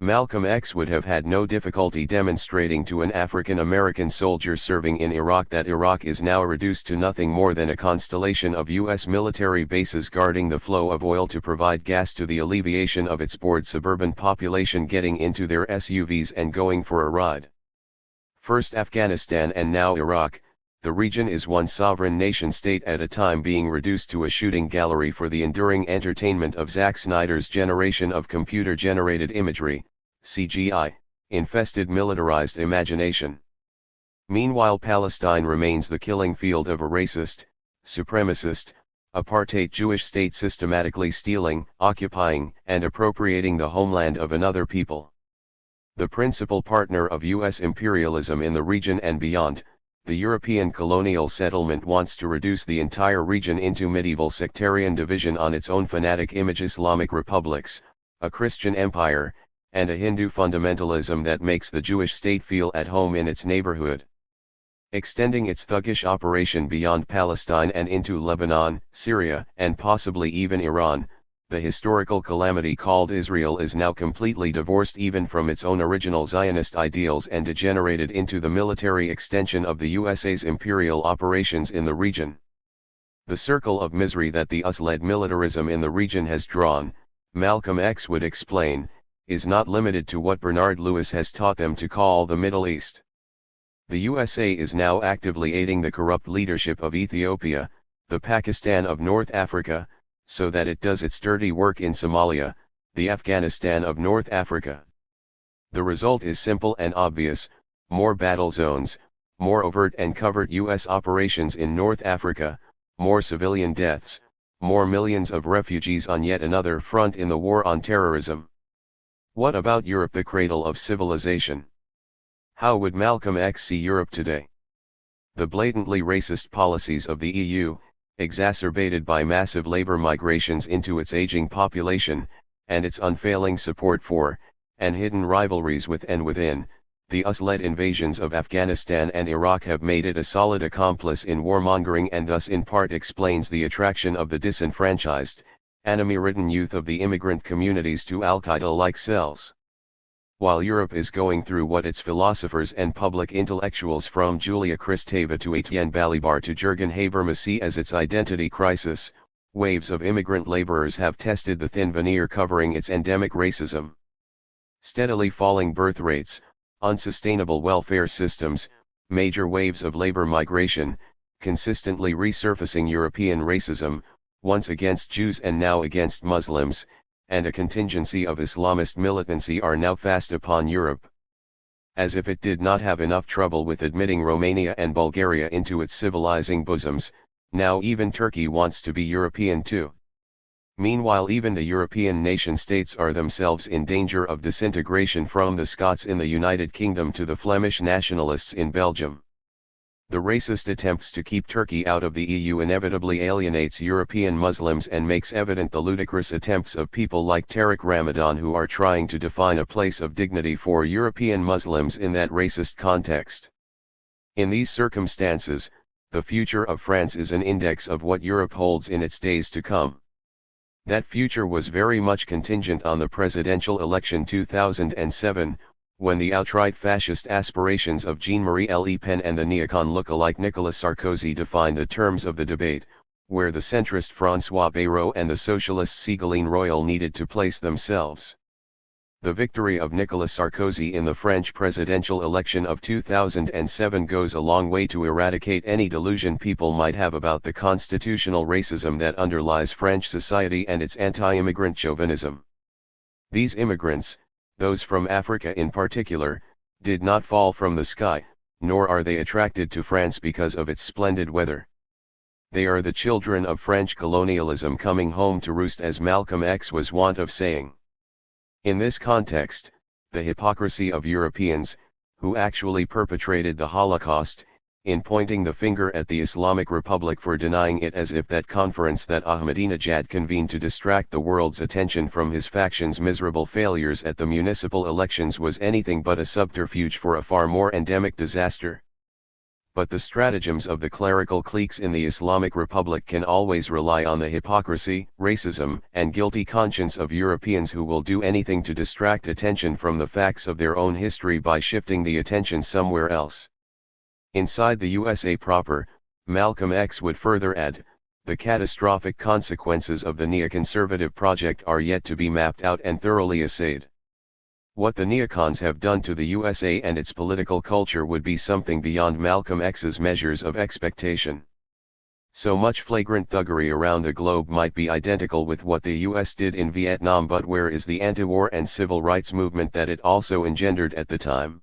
Malcolm X would have had no difficulty demonstrating to an African American soldier serving in Iraq that Iraq is now reduced to nothing more than a constellation of U.S. military bases guarding the flow of oil to provide gas to the alleviation of its bored suburban population getting into their SUVs and going for a ride. First Afghanistan and now Iraq, the region is one sovereign nation-state at a time being reduced to a shooting gallery for the enduring entertainment of Zack Snyder's generation of computer-generated imagery, CGI, infested militarized imagination. Meanwhile, Palestine remains the killing field of a racist, supremacist, apartheid Jewish state systematically stealing, occupying, and appropriating the homeland of another people. The principal partner of U.S. imperialism in the region and beyond, the European colonial settlement wants to reduce the entire region into medieval sectarian division on its own fanatic image: Islamic republics, a Christian empire, and a Hindu fundamentalism that makes the Jewish state feel at home in its neighborhood. Extending its thuggish operation beyond Palestine and into Lebanon, Syria, and possibly even Iran, the historical calamity called Israel is now completely divorced even from its own original Zionist ideals and degenerated into the military extension of the USA's imperial operations in the region. The circle of misery that the US-led militarism in the region has drawn, Malcolm X would explain, is not limited to what Bernard Lewis has taught them to call the Middle East. The USA is now actively aiding the corrupt leadership of Ethiopia, the Pakistan of North Africa, so that it does its dirty work in Somalia, the Afghanistan of North Africa. The result is simple and obvious: more battle zones, more overt and covert US operations in North Africa, more civilian deaths, more millions of refugees on yet another front in the war on terrorism. What about Europe, the cradle of civilization? How would Malcolm X see Europe today? The blatantly racist policies of the EU, exacerbated by massive labor migrations into its aging population, and its unfailing support for, and hidden rivalries with and within, the US-led invasions of Afghanistan and Iraq have made it a solid accomplice in warmongering, and thus in part explains the attraction of the disenfranchised, enemy-ridden youth of the immigrant communities to Al-Qaeda-like cells. While Europe is going through what its philosophers and public intellectuals from Julia Kristeva to Etienne Balibar to Jürgen Habermas see as its identity crisis, waves of immigrant laborers have tested the thin veneer covering its endemic racism. Steadily falling birth rates, unsustainable welfare systems, major waves of labor migration, consistently resurfacing European racism, once against Jews and now against Muslims, and a contingency of Islamist militancy are now fast upon Europe. As if it did not have enough trouble with admitting Romania and Bulgaria into its civilizing bosoms, now even Turkey wants to be European too. Meanwhile, even the European nation-states are themselves in danger of disintegration, from the Scots in the United Kingdom to the Flemish nationalists in Belgium. The racist attempts to keep Turkey out of the EU inevitably alienates European Muslims and makes evident the ludicrous attempts of people like Tariq Ramadan, who are trying to define a place of dignity for European Muslims in that racist context. In these circumstances, the future of France is an index of what Europe holds in its days to come. That future was very much contingent on the presidential election 2007, when the outright fascist aspirations of Jean-Marie Le Pen and the neocon look-alike Nicolas Sarkozy defined the terms of the debate, where the centrist François Bayrou and the socialist Ségolène Royal needed to place themselves. The victory of Nicolas Sarkozy in the French presidential election of 2007 goes a long way to eradicate any delusion people might have about the constitutional racism that underlies French society and its anti-immigrant chauvinism. These immigrants, those from Africa in particular, did not fall from the sky, nor are they attracted to France because of its splendid weather. They are the children of French colonialism coming home to roost, as Malcolm X was wont of saying. In this context, the hypocrisy of Europeans, who actually perpetrated the Holocaust, in pointing the finger at the Islamic Republic for denying it, as if that conference that Ahmadinejad convened to distract the world's attention from his faction's miserable failures at the municipal elections was anything but a subterfuge for a far more endemic disaster. But the stratagems of the clerical cliques in the Islamic Republic can always rely on the hypocrisy, racism, and guilty conscience of Europeans who will do anything to distract attention from the facts of their own history by shifting the attention somewhere else. Inside the USA proper, Malcolm X would further add, the catastrophic consequences of the neoconservative project are yet to be mapped out and thoroughly assayed. What the neocons have done to the USA and its political culture would be something beyond Malcolm X's measures of expectation. So much flagrant thuggery around the globe might be identical with what the US did in Vietnam, but where is the anti-war and civil rights movement that it also engendered at the time?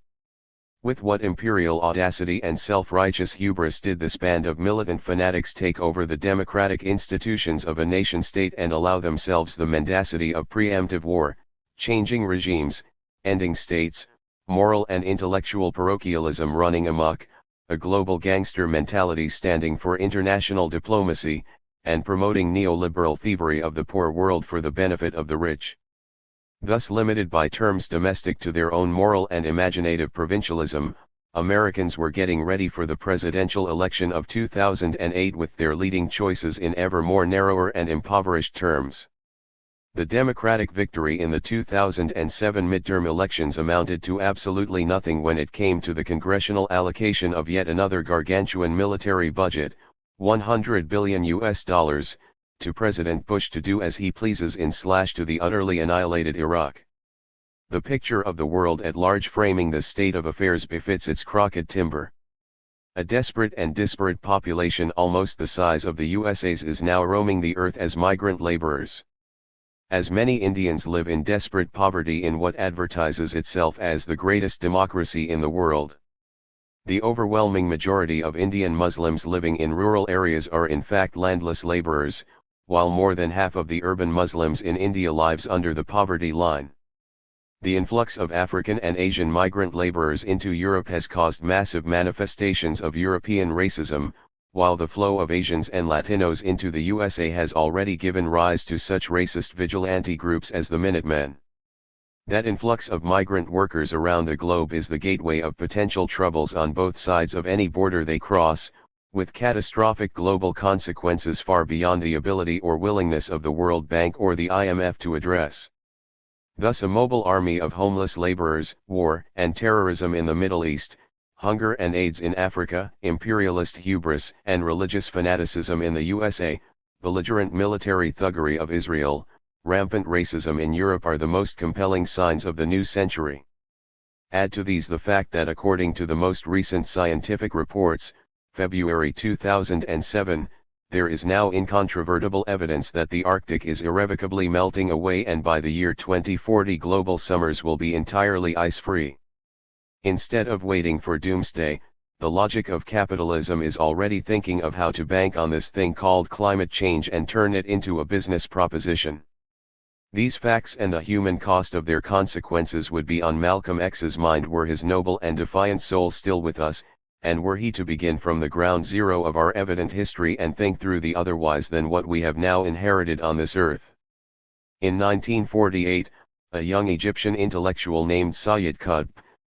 With what imperial audacity and self-righteous hubris did this band of militant fanatics take over the democratic institutions of a nation-state and allow themselves the mendacity of preemptive war, changing regimes, ending states, moral and intellectual parochialism running amok, a global gangster mentality standing for international diplomacy, and promoting neoliberal thievery of the poor world for the benefit of the rich? Thus limited by terms domestic to their own moral and imaginative provincialism, Americans were getting ready for the presidential election of 2008 with their leading choices in ever more narrower and impoverished terms. The Democratic victory in the 2007 midterm elections amounted to absolutely nothing when it came to the congressional allocation of yet another gargantuan military budget, $100 billion, to President Bush to do as he pleases in / to the utterly annihilated Iraq. The picture of the world at large framing the state of affairs befits its crooked timber. A desperate and disparate population almost the size of the USA's is now roaming the earth as migrant laborers. As many Indians live in desperate poverty in what advertises itself as the greatest democracy in the world. The overwhelming majority of Indian Muslims living in rural areas are in fact landless laborers, while more than half of the urban Muslims in India lives under the poverty line. The influx of African and Asian migrant laborers into Europe has caused massive manifestations of European racism, while the flow of Asians and Latinos into the USA has already given rise to such racist vigilante groups as the Minutemen. That influx of migrant workers around the globe is the gateway of potential troubles on both sides of any border they cross, with catastrophic global consequences far beyond the ability or willingness of the World Bank or the IMF to address. Thus a mobile army of homeless laborers, war and terrorism in the Middle East, hunger and AIDS in Africa, imperialist hubris and religious fanaticism in the USA, belligerent military thuggery of Israel, rampant racism in Europe are the most compelling signs of the new century. Add to these the fact that according to the most recent scientific reports, February 2007, there is now incontrovertible evidence that the Arctic is irrevocably melting away, and by the year 2040 global summers will be entirely ice-free. Instead of waiting for doomsday, the logic of capitalism is already thinking of how to bank on this thing called climate change and turn it into a business proposition. These facts and the human cost of their consequences would be on Malcolm X's mind were his noble and defiant soul still with us, and were he to begin from the ground zero of our evident history and think through the otherwise than what we have now inherited on this earth. In 1948, a young Egyptian intellectual named Sayyid Qutb,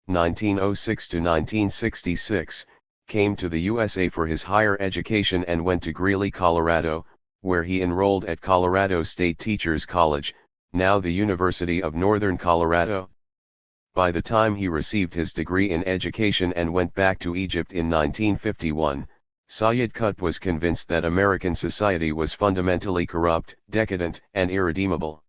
1906 to 1966, came to the USA for his higher education and went to Greeley, Colorado, where he enrolled at Colorado State Teachers College, now the University of Northern Colorado. By the time he received his degree in education and went back to Egypt in 1951, Sayyid Qutb was convinced that American society was fundamentally corrupt, decadent, and irredeemable.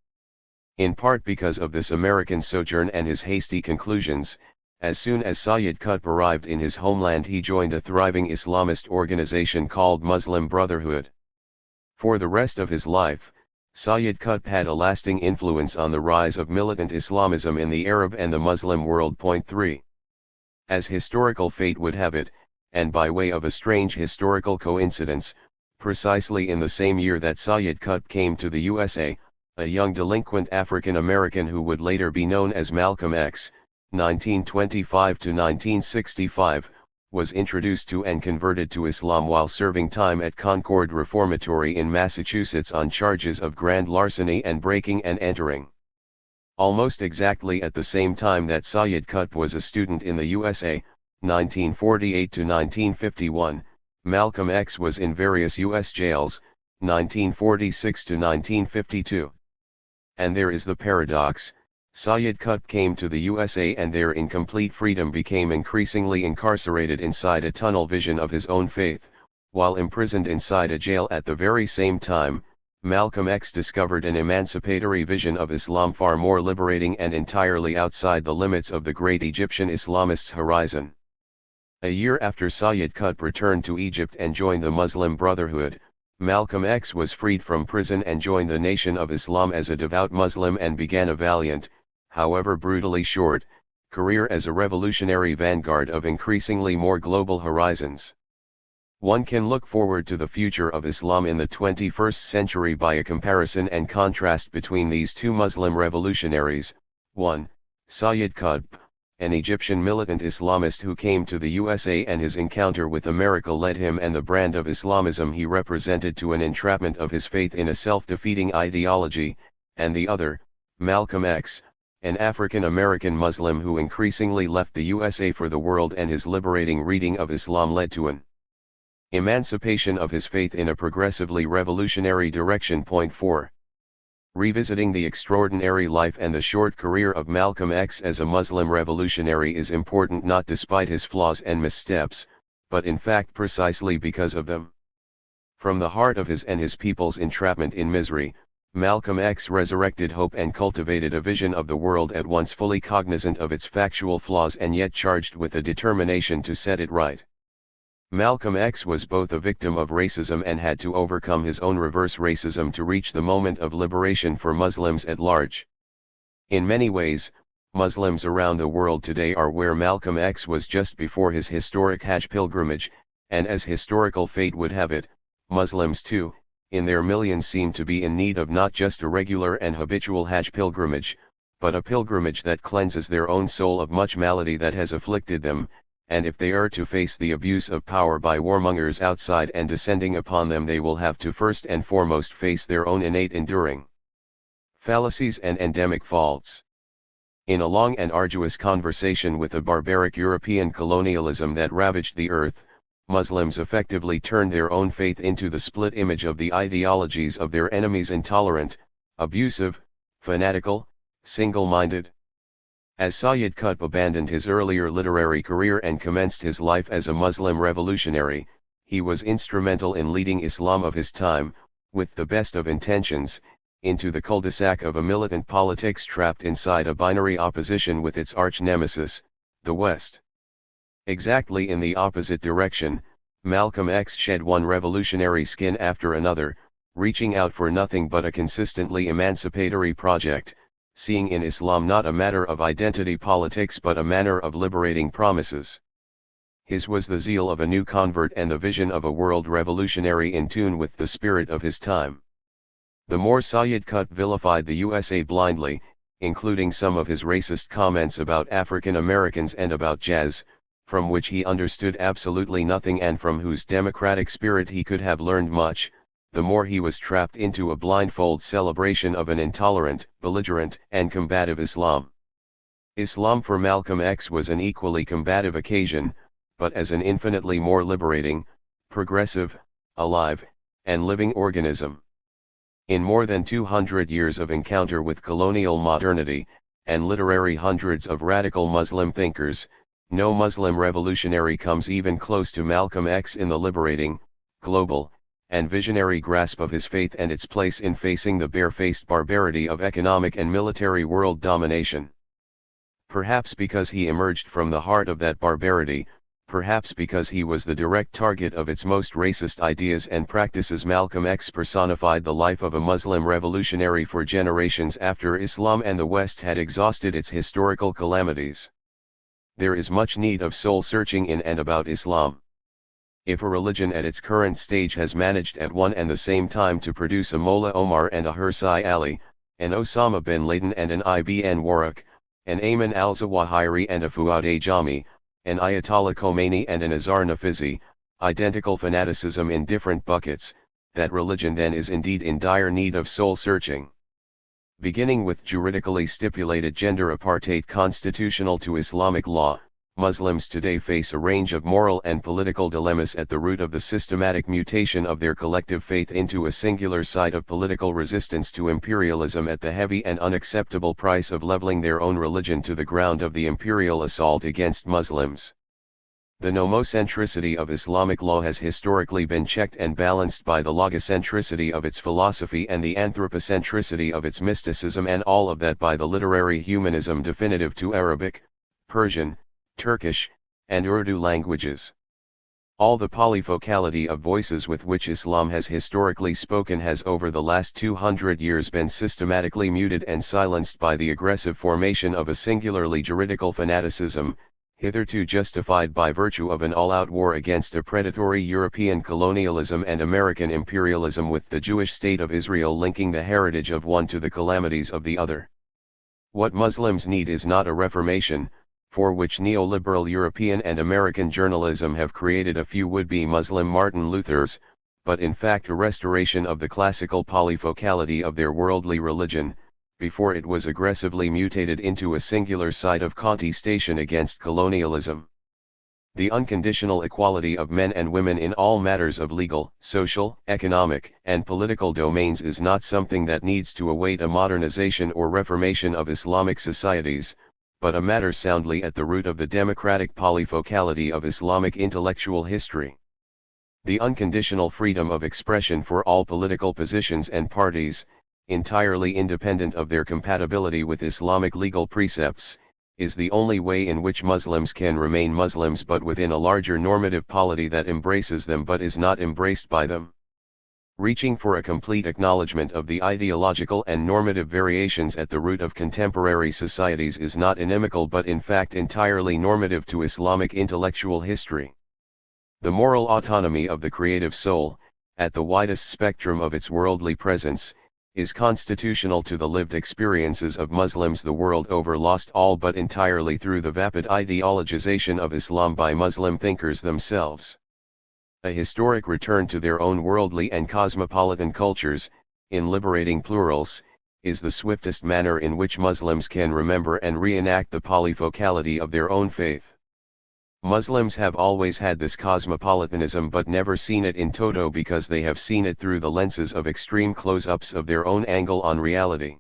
In part because of this American sojourn and his hasty conclusions, as soon as Sayyid Qutb arrived in his homeland he joined a thriving Islamist organization called Muslim Brotherhood. For the rest of his life, Sayyid Qutb had a lasting influence on the rise of militant Islamism in the Arab and the Muslim world. 3. As historical fate would have it, and by way of a strange historical coincidence, precisely in the same year that Sayyid Qutb came to the USA, a young delinquent African American who would later be known as Malcolm X, 1925 to 1965, was introduced to and converted to Islam while serving time at Concord Reformatory in Massachusetts on charges of grand larceny and breaking and entering. Almost exactly at the same time that Sayyid Qutb was a student in the USA, 1948 to 1951, Malcolm X was in various U.S. jails, 1946 to 1952. And there is the paradox. Sayyid Qutb came to the USA and there in complete freedom became increasingly incarcerated inside a tunnel vision of his own faith, while imprisoned inside a jail at the very same time, Malcolm X discovered an emancipatory vision of Islam far more liberating and entirely outside the limits of the great Egyptian Islamists' horizon. A year after Sayyid Qutb returned to Egypt and joined the Muslim Brotherhood, Malcolm X was freed from prison and joined the Nation of Islam as a devout Muslim and began a valiant, however brutally short, career as a revolutionary vanguard of increasingly more global horizons. One can look forward to the future of Islam in the 21st century by a comparison and contrast between these two Muslim revolutionaries. 1. Sayyid Qutb, an Egyptian militant Islamist who came to the USA and his encounter with America led him and the brand of Islamism he represented to an entrapment of his faith in a self-defeating ideology, and the other, Malcolm X, an African-American Muslim who increasingly left the USA for the world, and his liberating reading of Islam led to an emancipation of his faith in a progressively revolutionary direction. 4. Revisiting the extraordinary life and the short career of Malcolm X as a Muslim revolutionary is important not despite his flaws and missteps, but in fact precisely because of them. From the heart of his and his people's entrapment in misery, Malcolm X resurrected hope and cultivated a vision of the world at once fully cognizant of its factual flaws and yet charged with a determination to set it right. Malcolm X was both a victim of racism and had to overcome his own reverse racism to reach the moment of liberation for Muslims at large. In many ways, Muslims around the world today are where Malcolm X was just before his historic Hajj pilgrimage, and as historical fate would have it, Muslims too, in their millions seem to be in need of not just a regular and habitual Hajj pilgrimage, but a pilgrimage that cleanses their own soul of much malady that has afflicted them, and if they are to face the abuse of power by warmongers outside and descending upon them, they will have to first and foremost face their own innate enduring fallacies and endemic faults. In a long and arduous conversation with the barbaric European colonialism that ravaged the earth, Muslims effectively turned their own faith into the split image of the ideologies of their enemies: intolerant, abusive, fanatical, single-minded. As Sayyid Qutb abandoned his earlier literary career and commenced his life as a Muslim revolutionary, he was instrumental in leading Islam of his time, with the best of intentions, into the cul-de-sac of a militant politics trapped inside a binary opposition with its arch-nemesis, the West. Exactly in the opposite direction, Malcolm X shed one revolutionary skin after another, reaching out for nothing but a consistently emancipatory project, seeing in Islam not a matter of identity politics but a manner of liberating promises. His was the zeal of a new convert and the vision of a world revolutionary in tune with the spirit of his time. The more Sayyid Qutb vilified the USA blindly, including some of his racist comments about African Americans and about jazz, from which he understood absolutely nothing and from whose democratic spirit he could have learned much, the more he was trapped into a blindfold celebration of an intolerant, belligerent, and combative Islam. Islam for Malcolm X was an equally combative occasion, but as an infinitely more liberating, progressive, alive, and living organism. In more than 200 years of encounter with colonial modernity, and literary hundreds of radical Muslim thinkers, no Muslim revolutionary comes even close to Malcolm X in the liberating, global, and visionary grasp of his faith and its place in facing the barefaced barbarity of economic and military world domination. Perhaps because he emerged from the heart of that barbarity, perhaps because he was the direct target of its most racist ideas and practices, Malcolm X personified the life of a Muslim revolutionary for generations after Islam and the West had exhausted its historical calamities. There is much need of soul-searching in and about Islam. If a religion at its current stage has managed at one and the same time to produce a Mullah Omar and a Hirsi Ali, an Osama bin Laden and an Ibn Warraq, an Ayman al-Zawahiri and a Fuad Ajami, an Ayatollah Khomeini and an Azhar Nafizi, identical fanaticism in different buckets, that religion then is indeed in dire need of soul-searching. Beginning with juridically stipulated gender apartheid constitutional to Islamic law, Muslims today face a range of moral and political dilemmas at the root of the systematic mutation of their collective faith into a singular site of political resistance to imperialism at the heavy and unacceptable price of leveling their own religion to the ground of the imperial assault against Muslims. The nomocentricity of Islamic law has historically been checked and balanced by the logocentricity of its philosophy and the anthropocentricity of its mysticism, and all of that by the literary humanism definitive to Arabic, Persian, Turkish, and Urdu languages. All the polyfocality of voices with which Islam has historically spoken has over the last 200 years been systematically muted and silenced by the aggressive formation of a singularly juridical fanaticism, hitherto justified by virtue of an all-out war against a predatory European colonialism and American imperialism, with the Jewish state of Israel linking the heritage of one to the calamities of the other. What Muslims need is not a reformation, for which neoliberal European and American journalism have created a few would-be Muslim Martin Luthers, but in fact a restoration of the classical polyfocality of their worldly religion, before it was aggressively mutated into a singular site of contestation against colonialism. The unconditional equality of men and women in all matters of legal, social, economic, and political domains is not something that needs to await a modernization or reformation of Islamic societies, but a matter soundly at the root of the democratic polyfocality of Islamic intellectual history. The unconditional freedom of expression for all political positions and parties, entirely independent of their compatibility with Islamic legal precepts, is the only way in which Muslims can remain Muslims, but within a larger normative polity that embraces them but is not embraced by them. Reaching for a complete acknowledgement of the ideological and normative variations at the root of contemporary societies is not inimical but in fact entirely normative to Islamic intellectual history. The moral autonomy of the creative soul, at the widest spectrum of its worldly presence, is constitutional to the lived experiences of Muslims the world over, lost all but entirely through the vapid ideologization of Islam by Muslim thinkers themselves. A historic return to their own worldly and cosmopolitan cultures, in liberating plurals, is the swiftest manner in which Muslims can remember and reenact the polyfocality of their own faith. Muslims have always had this cosmopolitanism but never seen it in toto because they have seen it through the lenses of extreme close-ups of their own angle on reality.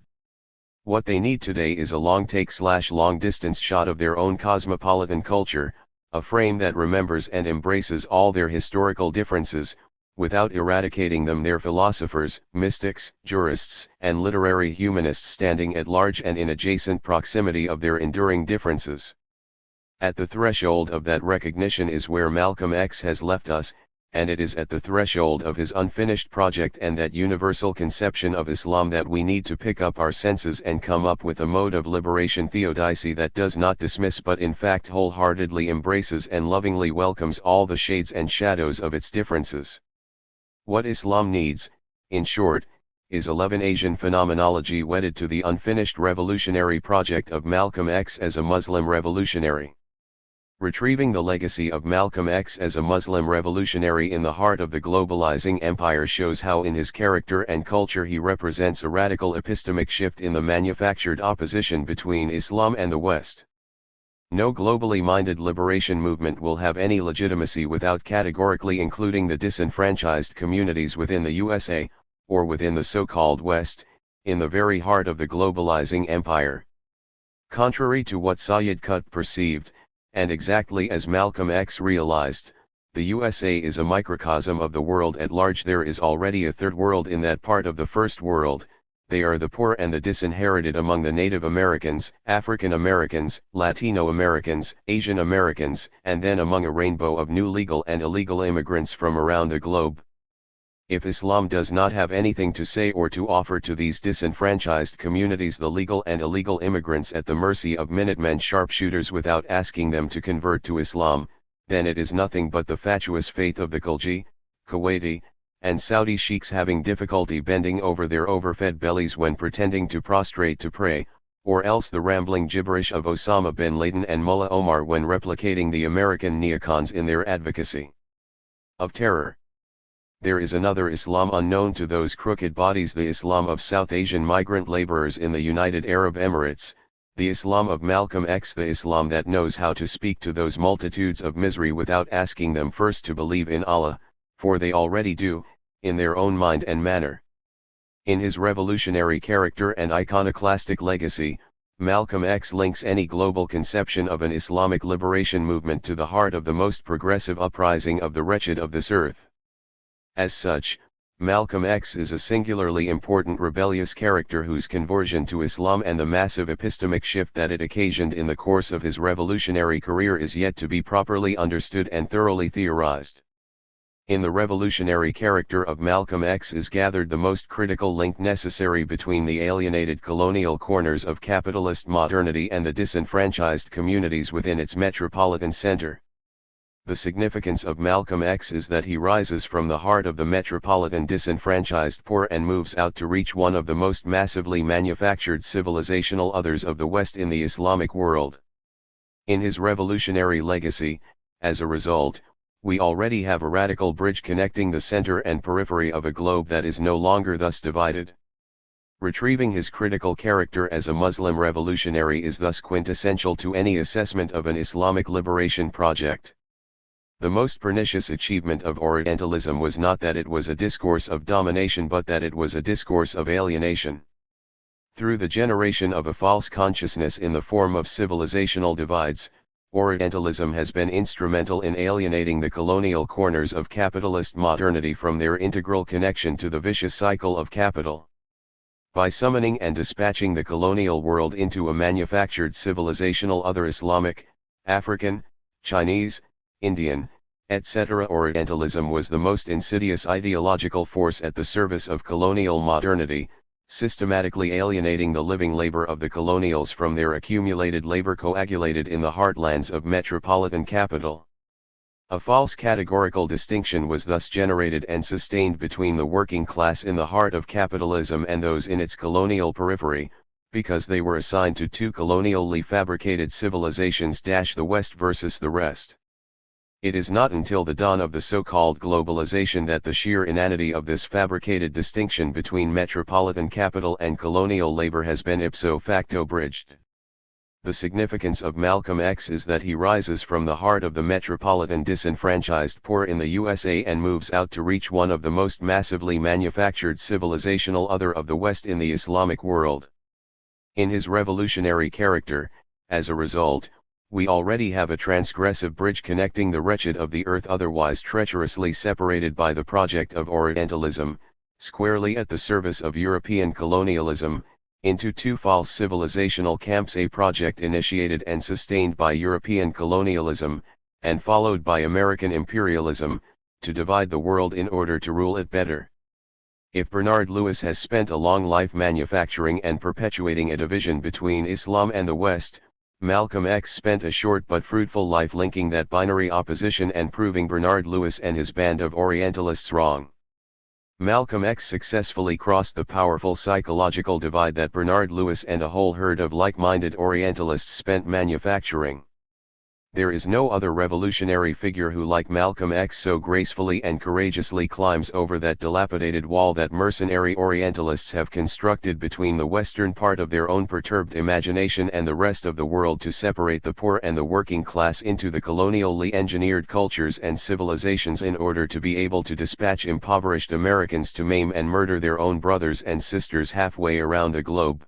What they need today is a long take/long distance shot of their own cosmopolitan culture, a frame that remembers and embraces all their historical differences, without eradicating them, their philosophers, mystics, jurists, and literary humanists standing at large and in adjacent proximity of their enduring differences. At the threshold of that recognition is where Malcolm X has left us, and it is at the threshold of his unfinished project and that universal conception of Islam that we need to pick up our senses and come up with a mode of liberation theodicy that does not dismiss but in fact wholeheartedly embraces and lovingly welcomes all the shades and shadows of its differences. What Islam needs, in short, is a Lebanesian phenomenology wedded to the unfinished revolutionary project of Malcolm X as a Muslim revolutionary. Retrieving the legacy of Malcolm X as a Muslim revolutionary in the heart of the globalizing empire shows how in his character and culture he represents a radical epistemic shift in the manufactured opposition between Islam and the West. No globally minded liberation movement will have any legitimacy without categorically including the disenfranchised communities within the USA, or within the so-called West, in the very heart of the globalizing empire. Contrary to what Sayyid Qutb perceived, and exactly as Malcolm X realized, the USA is a microcosm of the world at large. There is already a third world in that part of the first world. They are the poor and the disinherited among the Native Americans, African Americans, Latino Americans, Asian Americans, and then among a rainbow of new legal and illegal immigrants from around the globe. If Islam does not have anything to say or to offer to these disenfranchised communities, the legal and illegal immigrants at the mercy of Minutemen sharpshooters without asking them to convert to Islam, then it is nothing but the fatuous faith of the Khilji, Kuwaiti, and Saudi sheiks having difficulty bending over their overfed bellies when pretending to prostrate to pray, or else the rambling gibberish of Osama bin Laden and Mullah Omar when replicating the American neocons in their advocacy of terror. There is another Islam unknown to those crooked bodies, the Islam of South Asian migrant laborers in the United Arab Emirates, the Islam of Malcolm X, the Islam that knows how to speak to those multitudes of misery without asking them first to believe in Allah, for they already do, in their own mind and manner. In his revolutionary character and iconoclastic legacy, Malcolm X links any global conception of an Islamic liberation movement to the heart of the most progressive uprising of the wretched of this earth. As such, Malcolm X is a singularly important rebellious character whose conversion to Islam and the massive epistemic shift that it occasioned in the course of his revolutionary career is yet to be properly understood and thoroughly theorized. In the revolutionary character of Malcolm X is gathered the most critical link necessary between the alienated colonial corners of capitalist modernity and the disenfranchised communities within its metropolitan center. The significance of Malcolm X is that he rises from the heart of the metropolitan disenfranchised poor and moves out to reach one of the most massively manufactured civilizational others of the West in the Islamic world. In his revolutionary legacy, as a result, we already have a radical bridge connecting the center and periphery of a globe that is no longer thus divided. Retrieving his critical character as a Muslim revolutionary is thus quintessential to any assessment of an Islamic liberation project. The most pernicious achievement of Orientalism was not that it was a discourse of domination but that it was a discourse of alienation. Through the generation of a false consciousness in the form of civilizational divides, Orientalism has been instrumental in alienating the colonial corners of capitalist modernity from their integral connection to the vicious cycle of capital. By summoning and dispatching the colonial world into a manufactured civilizational other Islamic, African, Chinese, Indian, etc. Orientalism was the most insidious ideological force at the service of colonial modernity, systematically alienating the living labor of the colonials from their accumulated labor coagulated in the heartlands of metropolitan capital. A false categorical distinction was thus generated and sustained between the working class in the heart of capitalism and those in its colonial periphery, because they were assigned to two colonially fabricated civilizations, the West versus the rest. It is not until the dawn of the so-called globalization that the sheer inanity of this fabricated distinction between metropolitan capital and colonial labor has been ipso facto bridged. The significance of Malcolm X is that he rises from the heart of the metropolitan disenfranchised poor in the USA and moves out to reach one of the most massively manufactured civilizational other of the West in the Islamic world. In his revolutionary character, as a result, we already have a transgressive bridge connecting the wretched of the earth otherwise treacherously separated by the project of Orientalism, squarely at the service of European colonialism, into two false civilizational camps, a project initiated and sustained by European colonialism, and followed by American imperialism, to divide the world in order to rule it better. If Bernard Lewis has spent a long life manufacturing and perpetuating a division between Islam and the West, Malcolm X spent a short but fruitful life linking that binary opposition and proving Bernard Lewis and his band of Orientalists wrong. Malcolm X successfully crossed the powerful psychological divide that Bernard Lewis and a whole herd of like-minded Orientalists spent manufacturing. There is no other revolutionary figure who, like Malcolm X, so gracefully and courageously climbs over that dilapidated wall that mercenary Orientalists have constructed between the western part of their own perturbed imagination and the rest of the world to separate the poor and the working class into the colonially engineered cultures and civilizations in order to be able to dispatch impoverished Americans to maim and murder their own brothers and sisters halfway around the globe.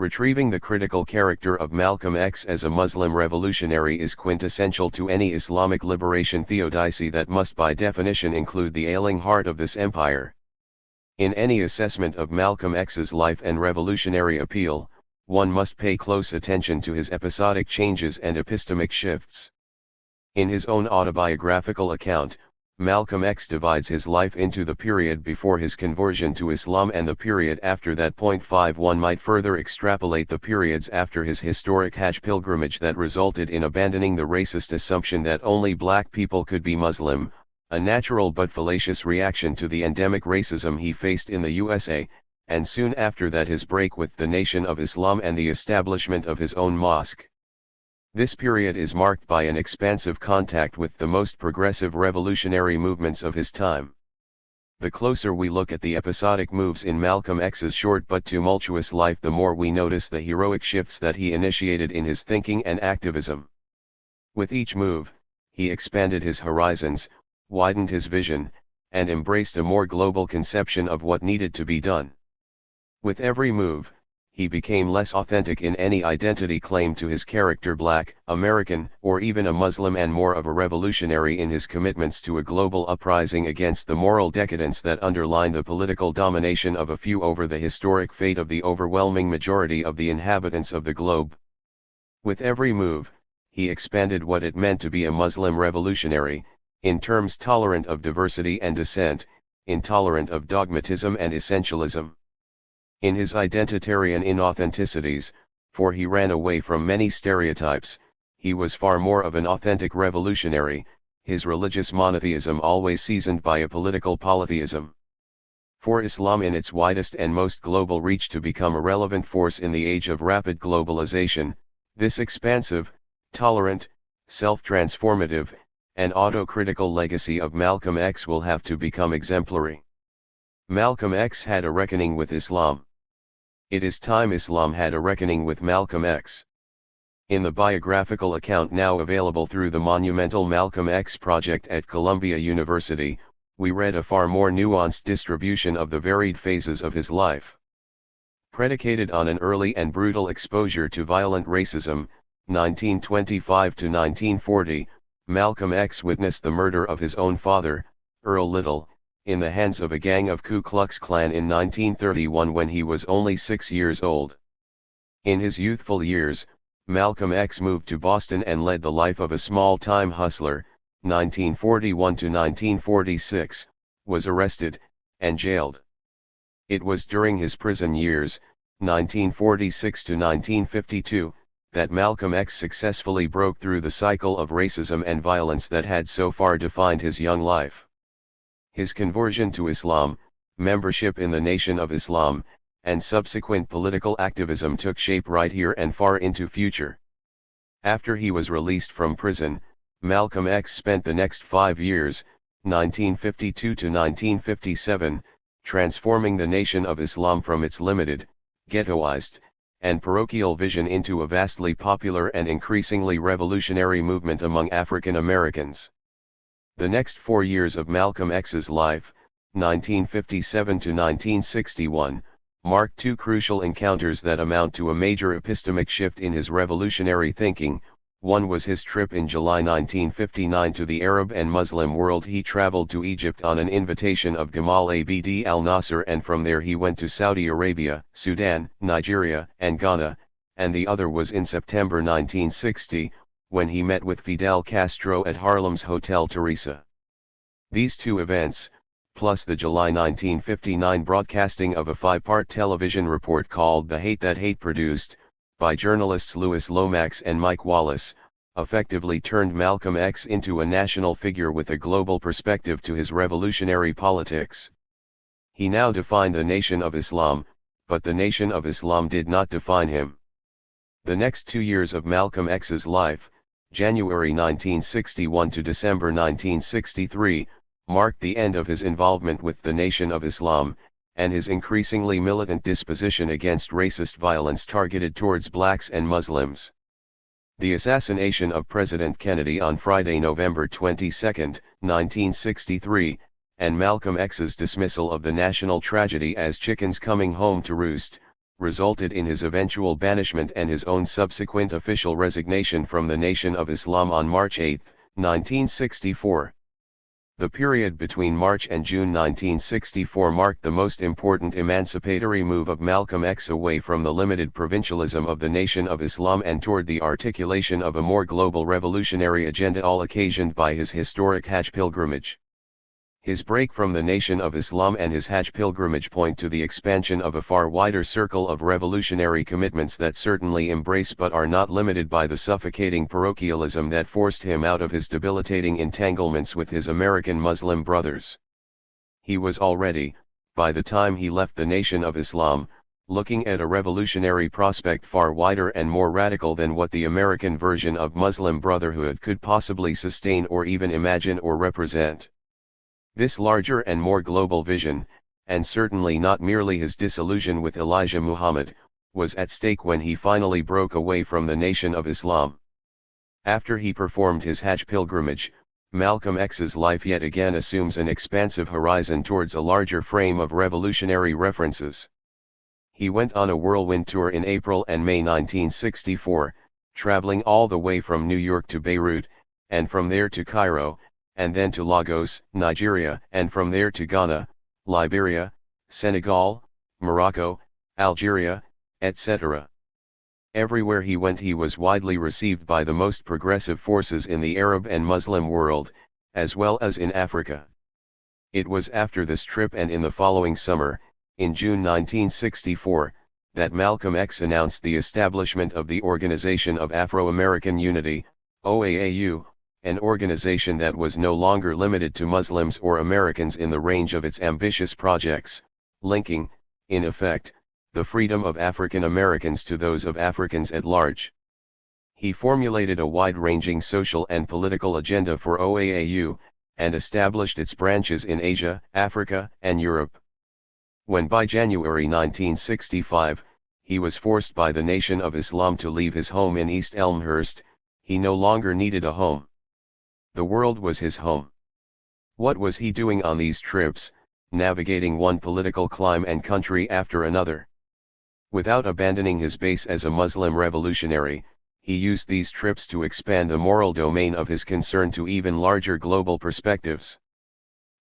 Retrieving the critical character of Malcolm X as a Muslim revolutionary is quintessential to any Islamic liberation theodicy that must by definition include the ailing heart of this empire. In any assessment of Malcolm X's life and revolutionary appeal, one must pay close attention to his episodic changes and epistemic shifts. In his own autobiographical account, Malcolm X divides his life into the period before his conversion to Islam and the period after that. 5 One might further extrapolate the periods after his historic Hajj pilgrimage that resulted in abandoning the racist assumption that only black people could be Muslim, a natural but fallacious reaction to the endemic racism he faced in the USA, and soon after that his break with the Nation of Islam and the establishment of his own mosque. This period is marked by an expansive contact with the most progressive revolutionary movements of his time. The closer we look at the episodic moves in Malcolm X's short but tumultuous life, the more we notice the heroic shifts that he initiated in his thinking and activism. With each move, he expanded his horizons, widened his vision, and embraced a more global conception of what needed to be done. With every move, he became less authentic in any identity claim to his character, black, American, or even a Muslim, and more of a revolutionary in his commitments to a global uprising against the moral decadence that underlined the political domination of a few over the historic fate of the overwhelming majority of the inhabitants of the globe. With every move, he expanded what it meant to be a Muslim revolutionary, in terms tolerant of diversity and dissent, intolerant of dogmatism and essentialism. In his identitarian inauthenticities, for he ran away from many stereotypes, he was far more of an authentic revolutionary, his religious monotheism always seasoned by a political polytheism. For Islam in its widest and most global reach to become a relevant force in the age of rapid globalization, this expansive, tolerant, self-transformative, and autocritical legacy of Malcolm X will have to become exemplary. Malcolm X had a reckoning with Islam. It is time Islam had a reckoning with Malcolm X. In the biographical account now available through the monumental Malcolm X Project at Columbia University, we read a far more nuanced distribution of the varied phases of his life. Predicated on an early and brutal exposure to violent racism, 1925 to 1940, Malcolm X witnessed the murder of his own father, Earl Little, in the hands of a gang of Ku Klux Klan in 1931 when he was only 6 years old. In his youthful years, Malcolm X moved to Boston and led the life of a small-time hustler, 1941 to 1946, was arrested, and jailed. It was during his prison years, 1946 to 1952, that Malcolm X successfully broke through the cycle of racism and violence that had so far defined his young life. His conversion to Islam, membership in the Nation of Islam, and subsequent political activism took shape right here and far into future. After he was released from prison, Malcolm X spent the next 5 years, 1952 to 1957, transforming the Nation of Islam from its limited, ghettoized, and parochial vision into a vastly popular and increasingly revolutionary movement among African Americans. The next 4 years of Malcolm X's life, 1957 to 1961, marked two crucial encounters that amount to a major epistemic shift in his revolutionary thinking. One was his trip in July 1959 to the Arab and Muslim world. He traveled to Egypt on an invitation of Gamal Abd al-Nasser, and from there he went to Saudi Arabia, Sudan, Nigeria, and Ghana, and the other was in September 1960, when he met with Fidel Castro at Harlem's Hotel Teresa. These two events, plus the July 1959 broadcasting of a 5-part television report called The Hate That Hate Produced, by journalists Louis Lomax and Mike Wallace, effectively turned Malcolm X into a national figure with a global perspective to his revolutionary politics. He now defined the Nation of Islam, but the Nation of Islam did not define him. The next 2 years of Malcolm X's life, January 1961 to December 1963, marked the end of his involvement with the Nation of Islam, and his increasingly militant disposition against racist violence targeted towards blacks and Muslims. The assassination of President Kennedy on Friday, November 22, 1963, and Malcolm X's dismissal of the national tragedy as chickens coming home to roost, resulted in his eventual banishment and his own subsequent official resignation from the Nation of Islam on March 8, 1964. The period between March and June 1964 marked the most important emancipatory move of Malcolm X away from the limited provincialism of the Nation of Islam and toward the articulation of a more global revolutionary agenda, all occasioned by his historic Hajj pilgrimage. His break from the Nation of Islam and his Hajj pilgrimage point to the expansion of a far wider circle of revolutionary commitments that certainly embrace but are not limited by the suffocating parochialism that forced him out of his debilitating entanglements with his American Muslim brothers. He was already, by the time he left the Nation of Islam, looking at a revolutionary prospect far wider and more radical than what the American version of Muslim Brotherhood could possibly sustain or even imagine or represent. This larger and more global vision, and certainly not merely his disillusion with Elijah Muhammad, was at stake when he finally broke away from the Nation of Islam. After he performed his Hajj pilgrimage, Malcolm X's life yet again assumes an expansive horizon towards a larger frame of revolutionary references. He went on a whirlwind tour in April and May 1964, traveling all the way from New York to Beirut, and from there to Cairo, and then to Lagos, Nigeria, and from there to Ghana, Liberia, Senegal, Morocco, Algeria, etc. Everywhere he went he was widely received by the most progressive forces in the Arab and Muslim world, as well as in Africa. It was after this trip and in the following summer, in June 1964, that Malcolm X announced the establishment of the Organization of Afro-American Unity, OAAU, an organization that was no longer limited to Muslims or Americans in the range of its ambitious projects, linking, in effect, the freedom of African Americans to those of Africans at large. He formulated a wide-ranging social and political agenda for OAAU, and established its branches in Asia, Africa, and Europe. When by January 1965, he was forced by the Nation of Islam to leave his home in East Elmhurst, he no longer needed a home. The world was his home. What was he doing on these trips, navigating one political clime and country after another? Without abandoning his base as a Muslim revolutionary, he used these trips to expand the moral domain of his concern to even larger global perspectives.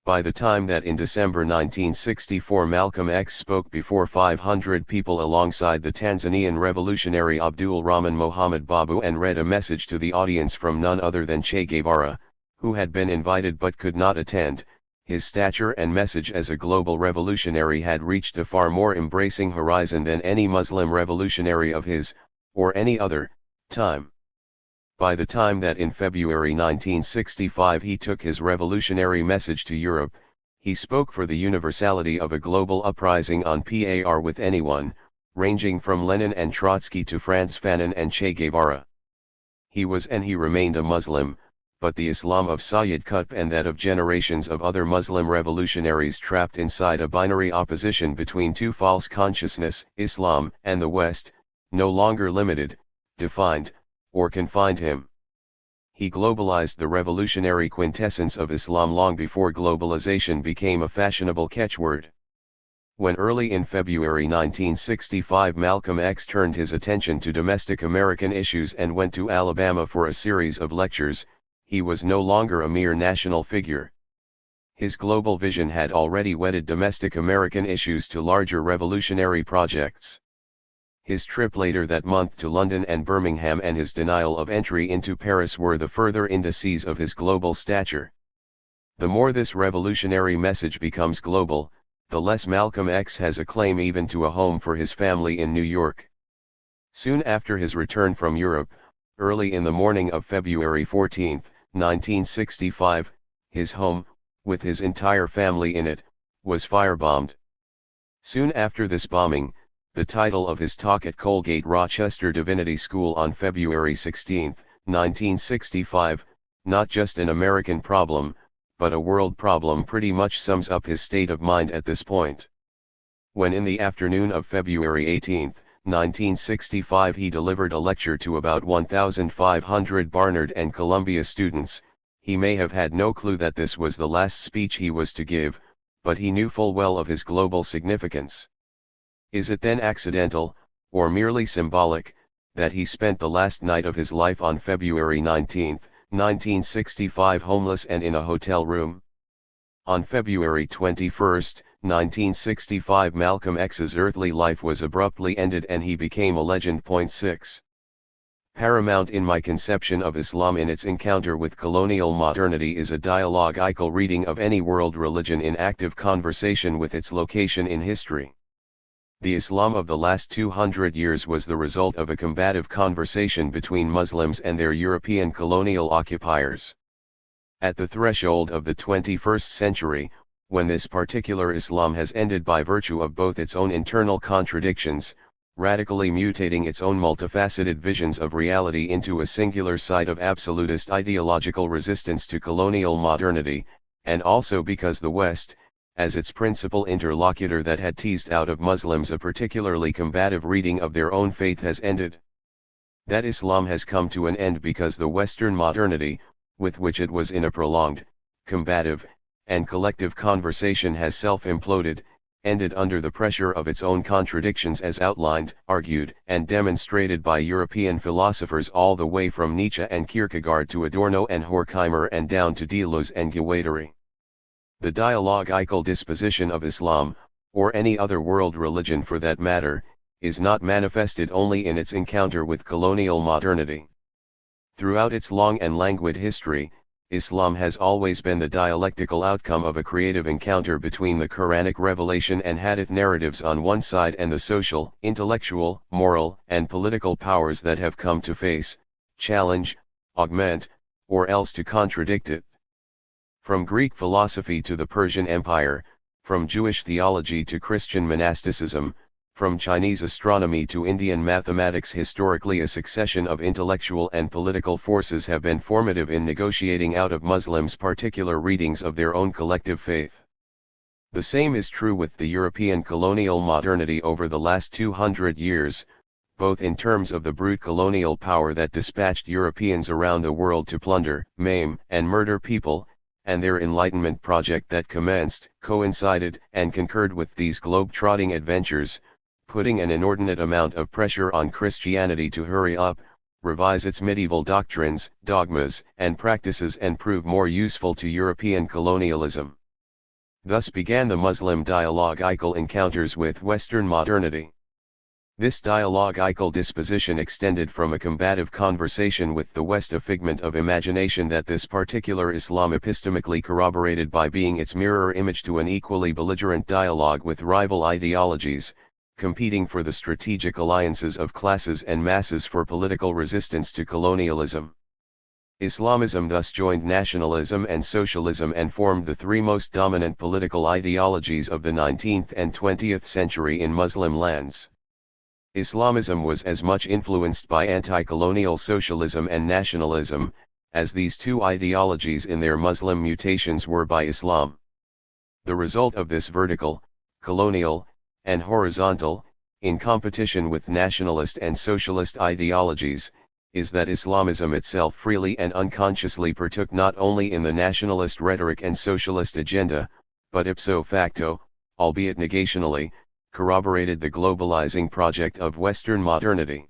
By the time that in December 1964 Malcolm X spoke before 500 people alongside the Tanzanian revolutionary Abdul Rahman Mohammed Babu and read a message to the audience from none other than Che Guevara, who had been invited but could not attend, his stature and message as a global revolutionary had reached a far more embracing horizon than any Muslim revolutionary of his, or any other, Time. By the time that in February 1965 he took his revolutionary message to Europe, he spoke for the universality of a global uprising on par with anyone, ranging from Lenin and Trotsky to Frantz Fanon and Che Guevara. He was and he remained a Muslim, but the Islam of Sayyid Qutb and that of generations of other Muslim revolutionaries trapped inside a binary opposition between two false consciousness, Islam and the West, no longer limited, defined, or confined him. He globalized the revolutionary quintessence of Islam long before globalization became a fashionable catchword. When early in February 1965 Malcolm X turned his attention to domestic American issues and went to Alabama for a series of lectures, he was no longer a mere national figure. His global vision had already wedded domestic American issues to larger revolutionary projects. His trip later that month to London and Birmingham and his denial of entry into Paris were the further indices of his global stature. The more this revolutionary message becomes global, the less Malcolm X has a claim even to a home for his family in New York. Soon after his return from Europe, early in the morning of February 14, 1965, his home, with his entire family in it, was firebombed. Soon after this bombing, the title of his talk at Colgate Rochester Divinity School on February 16, 1965, "Not just an American problem, but a world problem," pretty much sums up his state of mind at this point. When in the afternoon of February 18, 1965 he delivered a lecture to about 1,500 Barnard and Columbia students, he may have had no clue that this was the last speech he was to give, but he knew full well of his global significance. Is it then accidental, or merely symbolic, that he spent the last night of his life on February 19, 1965 homeless and in a hotel room? On February 21, 1965 Malcolm X's earthly life was abruptly ended and he became a legend. 6. Paramount in my conception of Islam in its encounter with colonial modernity is a dialogical reading of any world religion in active conversation with its location in history. The Islam of the last 200 years was the result of a combative conversation between Muslims and their European colonial occupiers. At the threshold of the 21st century, when this particular Islam has ended by virtue of both its own internal contradictions, radically mutating its own multifaceted visions of reality into a singular site of absolutist ideological resistance to colonial modernity, and also because the West, as its principal interlocutor that had teased out of Muslims a particularly combative reading of their own faith, has ended. That Islam has come to an end because the Western modernity, with which it was in a prolonged, combative, and collective conversation has self-imploded, ended under the pressure of its own contradictions as outlined, argued, and demonstrated by European philosophers all the way from Nietzsche and Kierkegaard to Adorno and Horkheimer and down to Deleuze and Guattari. The dialogical disposition of Islam, or any other world religion for that matter, is not manifested only in its encounter with colonial modernity. Throughout its long and languid history, Islam has always been the dialectical outcome of a creative encounter between the Quranic revelation and Hadith narratives on one side and the social, intellectual, moral, and political powers that have come to face, challenge, augment, or else to contradict it. From Greek philosophy to the Persian Empire, from Jewish theology to Christian monasticism, from Chinese astronomy to Indian mathematics, historically a succession of intellectual and political forces have been formative in negotiating out of Muslims particular readings of their own collective faith. The same is true with the European colonial modernity over the last 200 years, both in terms of the brute colonial power that dispatched Europeans around the world to plunder, maim, and murder people, and their Enlightenment project that commenced, coincided, and concurred with these globe-trotting adventures, putting an inordinate amount of pressure on Christianity to hurry up, revise its medieval doctrines, dogmas, and practices and prove more useful to European colonialism. Thus began the Muslim dialogical encounters with Western modernity. This dialogical disposition extended from a combative conversation with the West, a figment of imagination that this particular Islam epistemically corroborated by being its mirror image, to an equally belligerent dialogue with rival ideologies, competing for the strategic alliances of classes and masses for political resistance to colonialism. Islamism thus joined nationalism and socialism and formed the three most dominant political ideologies of the 19th and 20th century in Muslim lands. Islamism was as much influenced by anti-colonial socialism and nationalism, as these two ideologies in their Muslim mutations were by Islam. The result of this vertical, colonial, and horizontal, in competition with nationalist and socialist ideologies, is that Islamism itself freely and unconsciously partook not only in the nationalist rhetoric and socialist agenda, but ipso facto, albeit negationally, corroborated the globalizing project of Western modernity.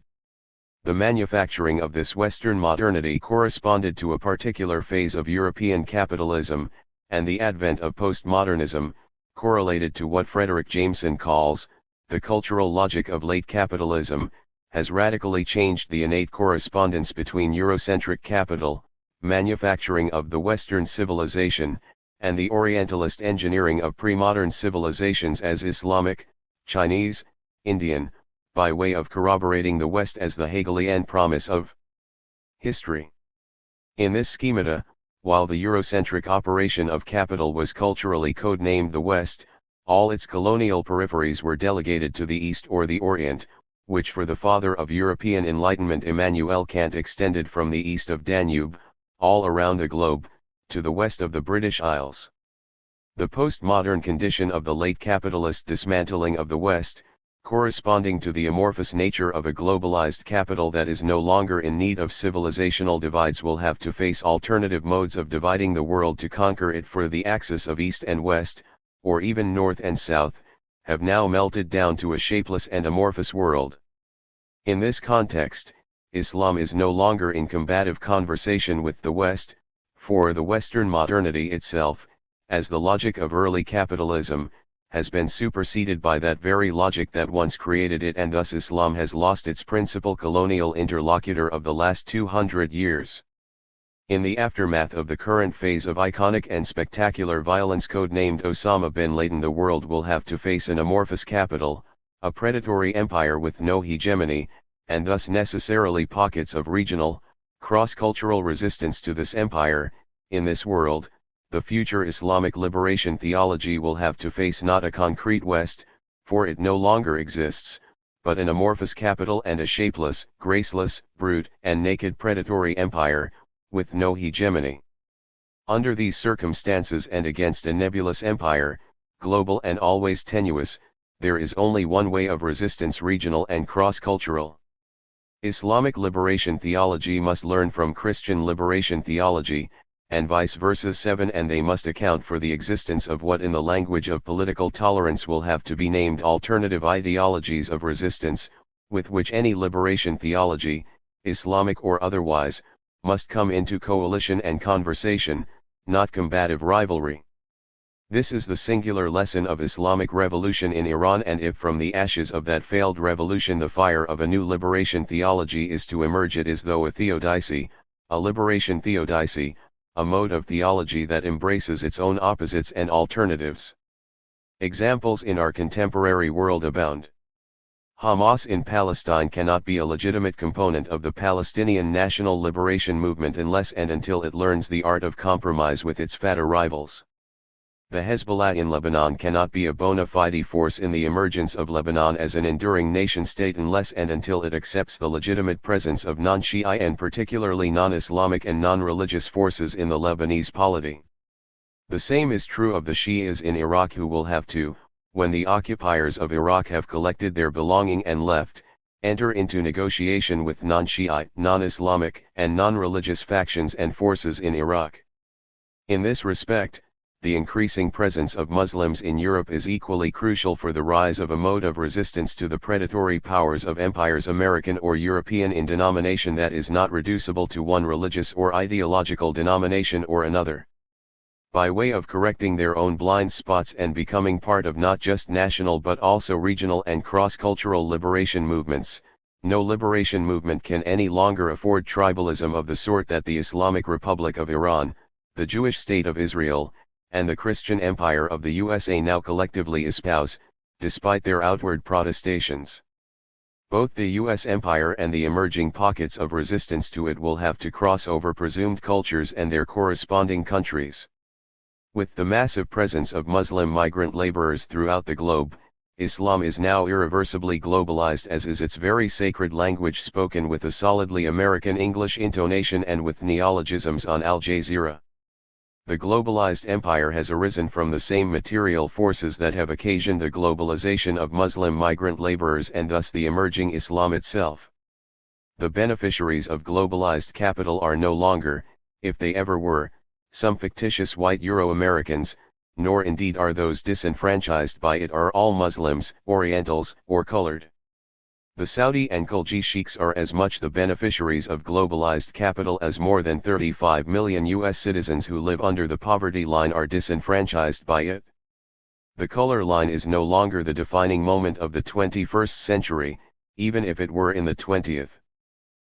The manufacturing of this Western modernity corresponded to a particular phase of European capitalism, and the advent of postmodernism, correlated to what Frederick Jameson calls, the cultural logic of late capitalism, has radically changed the innate correspondence between Eurocentric capital, manufacturing of the Western civilization, and the Orientalist engineering of pre-modern civilizations as Islamic, Chinese, Indian, by way of corroborating the West as the Hegelian promise of history. In this schemata, while the Eurocentric operation of capital was culturally codenamed the West, all its colonial peripheries were delegated to the East or the Orient, which for the father of European Enlightenment Immanuel Kant extended from the east of Danube, all around the globe, to the west of the British Isles. The postmodern condition of the late capitalist dismantling of the West, corresponding to the amorphous nature of a globalized capital that is no longer in need of civilizational divides, will have to face alternative modes of dividing the world to conquer it, for the axis of East and West, or even North and South, have now melted down to a shapeless and amorphous world. In this context, Islam is no longer in combative conversation with the West, for the Western modernity itself, as the logic of early capitalism, has been superseded by that very logic that once created it, and thus Islam has lost its principal colonial interlocutor of the last 200 years. In the aftermath of the current phase of iconic and spectacular violence codenamed Osama bin Laden, the world will have to face an amorphous capital, a predatory empire with no hegemony, and thus necessarily pockets of regional, cross-cultural resistance to this empire. In this world, the future Islamic liberation theology will have to face not a concrete West, for it no longer exists, but an amorphous capital and a shapeless, graceless, brute, and naked predatory empire, with no hegemony. Under these circumstances and against a nebulous empire, global and always tenuous, there is only one way of resistance: regional and cross-cultural. Islamic liberation theology must learn from Christian liberation theology, and vice versa. 7. And they must account for the existence of what in the language of political tolerance will have to be named alternative ideologies of resistance, with which any liberation theology, Islamic or otherwise, must come into coalition and conversation, not combative rivalry. This is the singular lesson of Islamic revolution in Iran, and if from the ashes of that failed revolution the fire of a new liberation theology is to emerge, it is though a theodicy, a liberation theodicy, a mode of theology that embraces its own opposites and alternatives. Examples in our contemporary world abound. Hamas in Palestine cannot be a legitimate component of the Palestinian national liberation movement unless and until it learns the art of compromise with its Fatah rivals. The Hezbollah in Lebanon cannot be a bona fide force in the emergence of Lebanon as an enduring nation-state unless and until it accepts the legitimate presence of non-Shi'i and particularly non-Islamic and non-religious forces in the Lebanese polity. The same is true of the Shi'as in Iraq, who will have to, when the occupiers of Iraq have collected their belonging and left, enter into negotiation with non-Shi'i, non-Islamic, and non-religious factions and forces in Iraq. In this respect, the increasing presence of Muslims in Europe is equally crucial for the rise of a mode of resistance to the predatory powers of empires, American or European, in denomination that is not reducible to one religious or ideological denomination or another. By way of correcting their own blind spots and becoming part of not just national but also regional and cross-cultural liberation movements, no liberation movement can any longer afford tribalism of the sort that the Islamic Republic of Iran, the Jewish State of Israel, and the Christian Empire of the USA now collectively espouse, despite their outward protestations. Both the US empire and the emerging pockets of resistance to it will have to cross over presumed cultures and their corresponding countries. With the massive presence of Muslim migrant laborers throughout the globe, Islam is now irreversibly globalized, as is its very sacred language, spoken with a solidly American English intonation and with neologisms on Al Jazeera. The globalized empire has arisen from the same material forces that have occasioned the globalization of Muslim migrant laborers and thus the emerging Islam itself. The beneficiaries of globalized capital are no longer, if they ever were, some fictitious white Euro-Americans, nor indeed are those disenfranchised by it are all Muslims, Orientals, or colored. The Saudi and Khulji sheikhs are as much the beneficiaries of globalized capital as more than 35 million US citizens who live under the poverty line are disenfranchised by it. The color line is no longer the defining moment of the 21st century, even if it were in the 20th.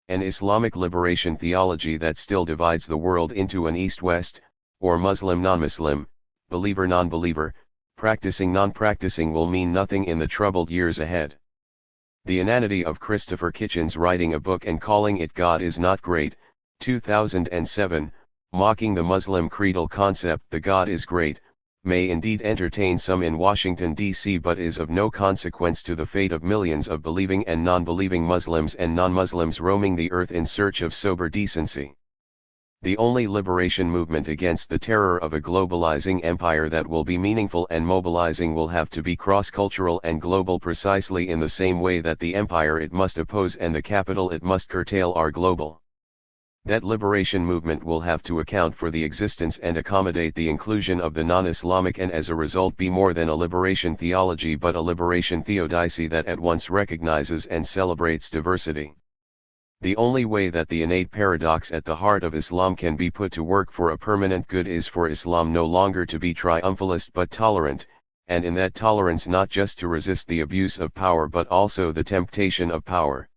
An Islamic liberation theology that still divides the world into an East-West, or Muslim-non-Muslim, believer-non-believer, practicing-non-practicing will mean nothing in the troubled years ahead. The inanity of Christopher Kitchens writing a book and calling it God is Not Great, 2007, mocking the Muslim creedal concept the God is great, may indeed entertain some in Washington, D.C., but is of no consequence to the fate of millions of believing and non-believing Muslims and non-Muslims roaming the earth in search of sober decency. The only liberation movement against the terror of a globalizing empire that will be meaningful and mobilizing will have to be cross-cultural and global, precisely in the same way that the empire it must oppose and the capital it must curtail are global. That liberation movement will have to account for the existence and accommodate the inclusion of the non-Islamic, and as a result be more than a liberation theology but a liberation theodicy that at once recognizes and celebrates diversity. The only way that the innate paradox at the heart of Islam can be put to work for a permanent good is for Islam no longer to be triumphalist but tolerant, and in that tolerance not just to resist the abuse of power but also the temptation of power.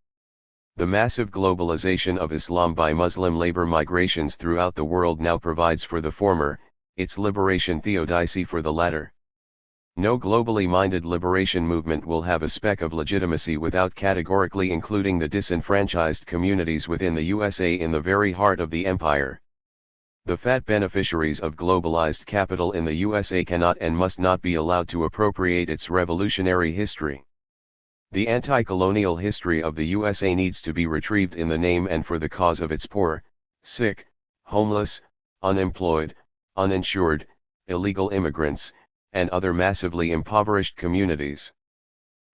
The massive globalization of Islam by Muslim labor migrations throughout the world now provides for the former, its liberation theodicy for the latter. No globally minded liberation movement will have a speck of legitimacy without categorically including the disenfranchised communities within the USA in the very heart of the empire. The fat beneficiaries of globalized capital in the USA cannot and must not be allowed to appropriate its revolutionary history. The anti-colonial history of the USA needs to be retrieved in the name and for the cause of its poor, sick, homeless, unemployed, uninsured, illegal immigrants, and other massively impoverished communities.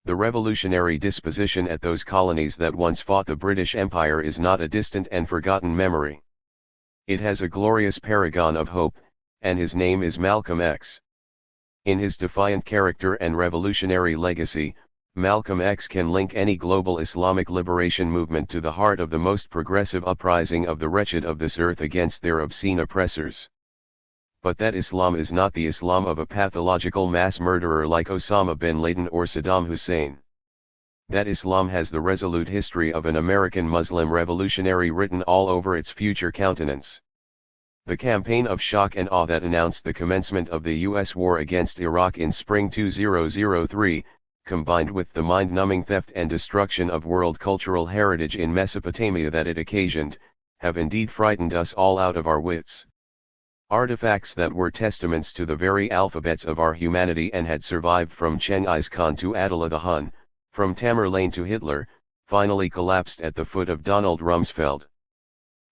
The revolutionary disposition at those colonies that once fought the British Empire is not a distant and forgotten memory. It has a glorious paragon of hope, and his name is Malcolm X. In his defiant character and revolutionary legacy, Malcolm X can link any global Islamic liberation movement to the heart of the most progressive uprising of the wretched of this earth against their obscene oppressors. But that Islam is not the Islam of a pathological mass murderer like Osama bin Laden or Saddam Hussein. That Islam has the resolute history of an American Muslim revolutionary written all over its future countenance. The campaign of shock and awe that announced the commencement of the U.S. war against Iraq in spring 2003, combined with the mind-numbing theft and destruction of world cultural heritage in Mesopotamia that it occasioned, have indeed frightened us all out of our wits. Artifacts that were testaments to the very alphabets of our humanity and had survived from Chenghis Khan to Attila the Hun, from Tamerlane to Hitler, finally collapsed at the foot of Donald Rumsfeld.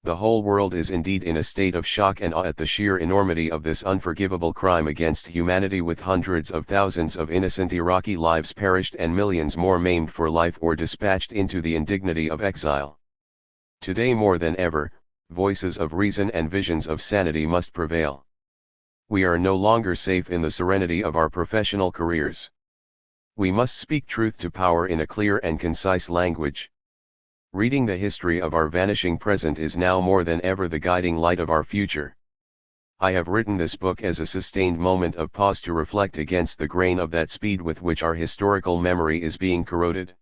The whole world is indeed in a state of shock and awe at the sheer enormity of this unforgivable crime against humanity, with hundreds of thousands of innocent Iraqi lives perished and millions more maimed for life or dispatched into the indignity of exile. Today more than ever, voices of reason and visions of sanity must prevail. We are no longer safe in the serenity of our professional careers. We must speak truth to power in a clear and concise language. Reading the history of our vanishing present is now more than ever the guiding light of our future. I have written this book as a sustained moment of pause to reflect against the grain of that speed with which our historical memory is being corroded.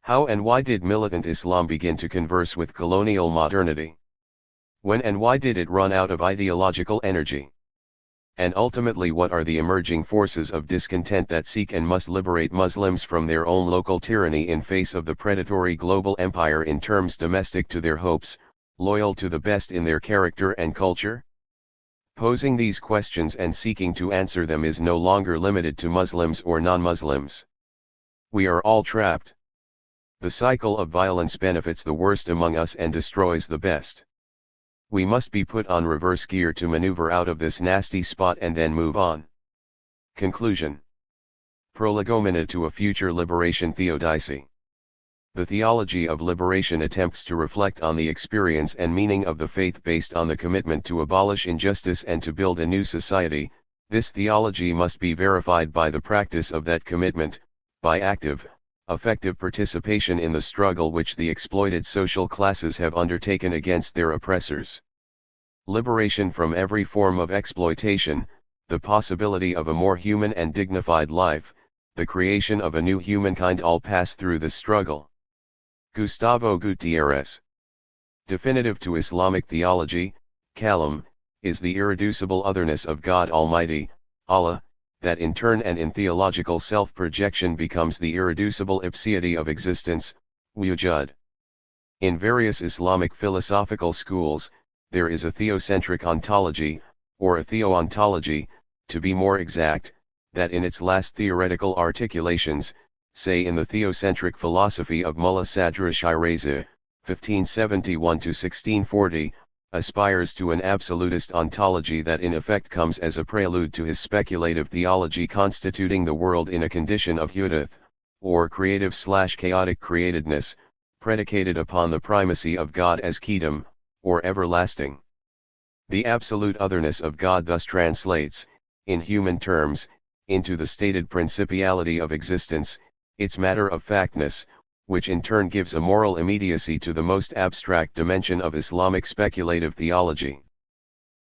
How and why did militant Islam begin to converse with colonial modernity? When and why did it run out of ideological energy? And ultimately, what are the emerging forces of discontent that seek and must liberate Muslims from their own local tyranny in face of the predatory global empire in terms domestic to their hopes, loyal to the best in their character and culture? Posing these questions and seeking to answer them is no longer limited to Muslims or non-Muslims. We are all trapped. The cycle of violence benefits the worst among us and destroys the best. We must be put on reverse gear to maneuver out of this nasty spot and then move on. Conclusion. Prolegomena to a future liberation theodicy. The theology of liberation attempts to reflect on the experience and meaning of the faith based on the commitment to abolish injustice and to build a new society. This theology must be verified by the practice of that commitment, by active, effective participation in the struggle which the exploited social classes have undertaken against their oppressors. Liberation from every form of exploitation, the possibility of a more human and dignified life, the creation of a new humankind all pass through this struggle. Gustavo Gutierrez. Definitive to Islamic theology, Kalam, is the irreducible otherness of God Almighty, Allah, that in turn and in theological self-projection becomes the irreducible ipseity of existence, wujud. In various Islamic philosophical schools, there is a theocentric ontology, or a theoontology, to be more exact, that in its last theoretical articulations, say in the theocentric philosophy of Mullah Sadr Shirazi, 1571–1640, aspires to an absolutist ontology that in effect comes as a prelude to his speculative theology constituting the world in a condition of hudath, or creative/chaotic createdness, predicated upon the primacy of God as Kedem, or everlasting. The absolute otherness of God thus translates, in human terms, into the stated principiality of existence, its matter-of-factness, which in turn gives a moral immediacy to the most abstract dimension of Islamic speculative theology.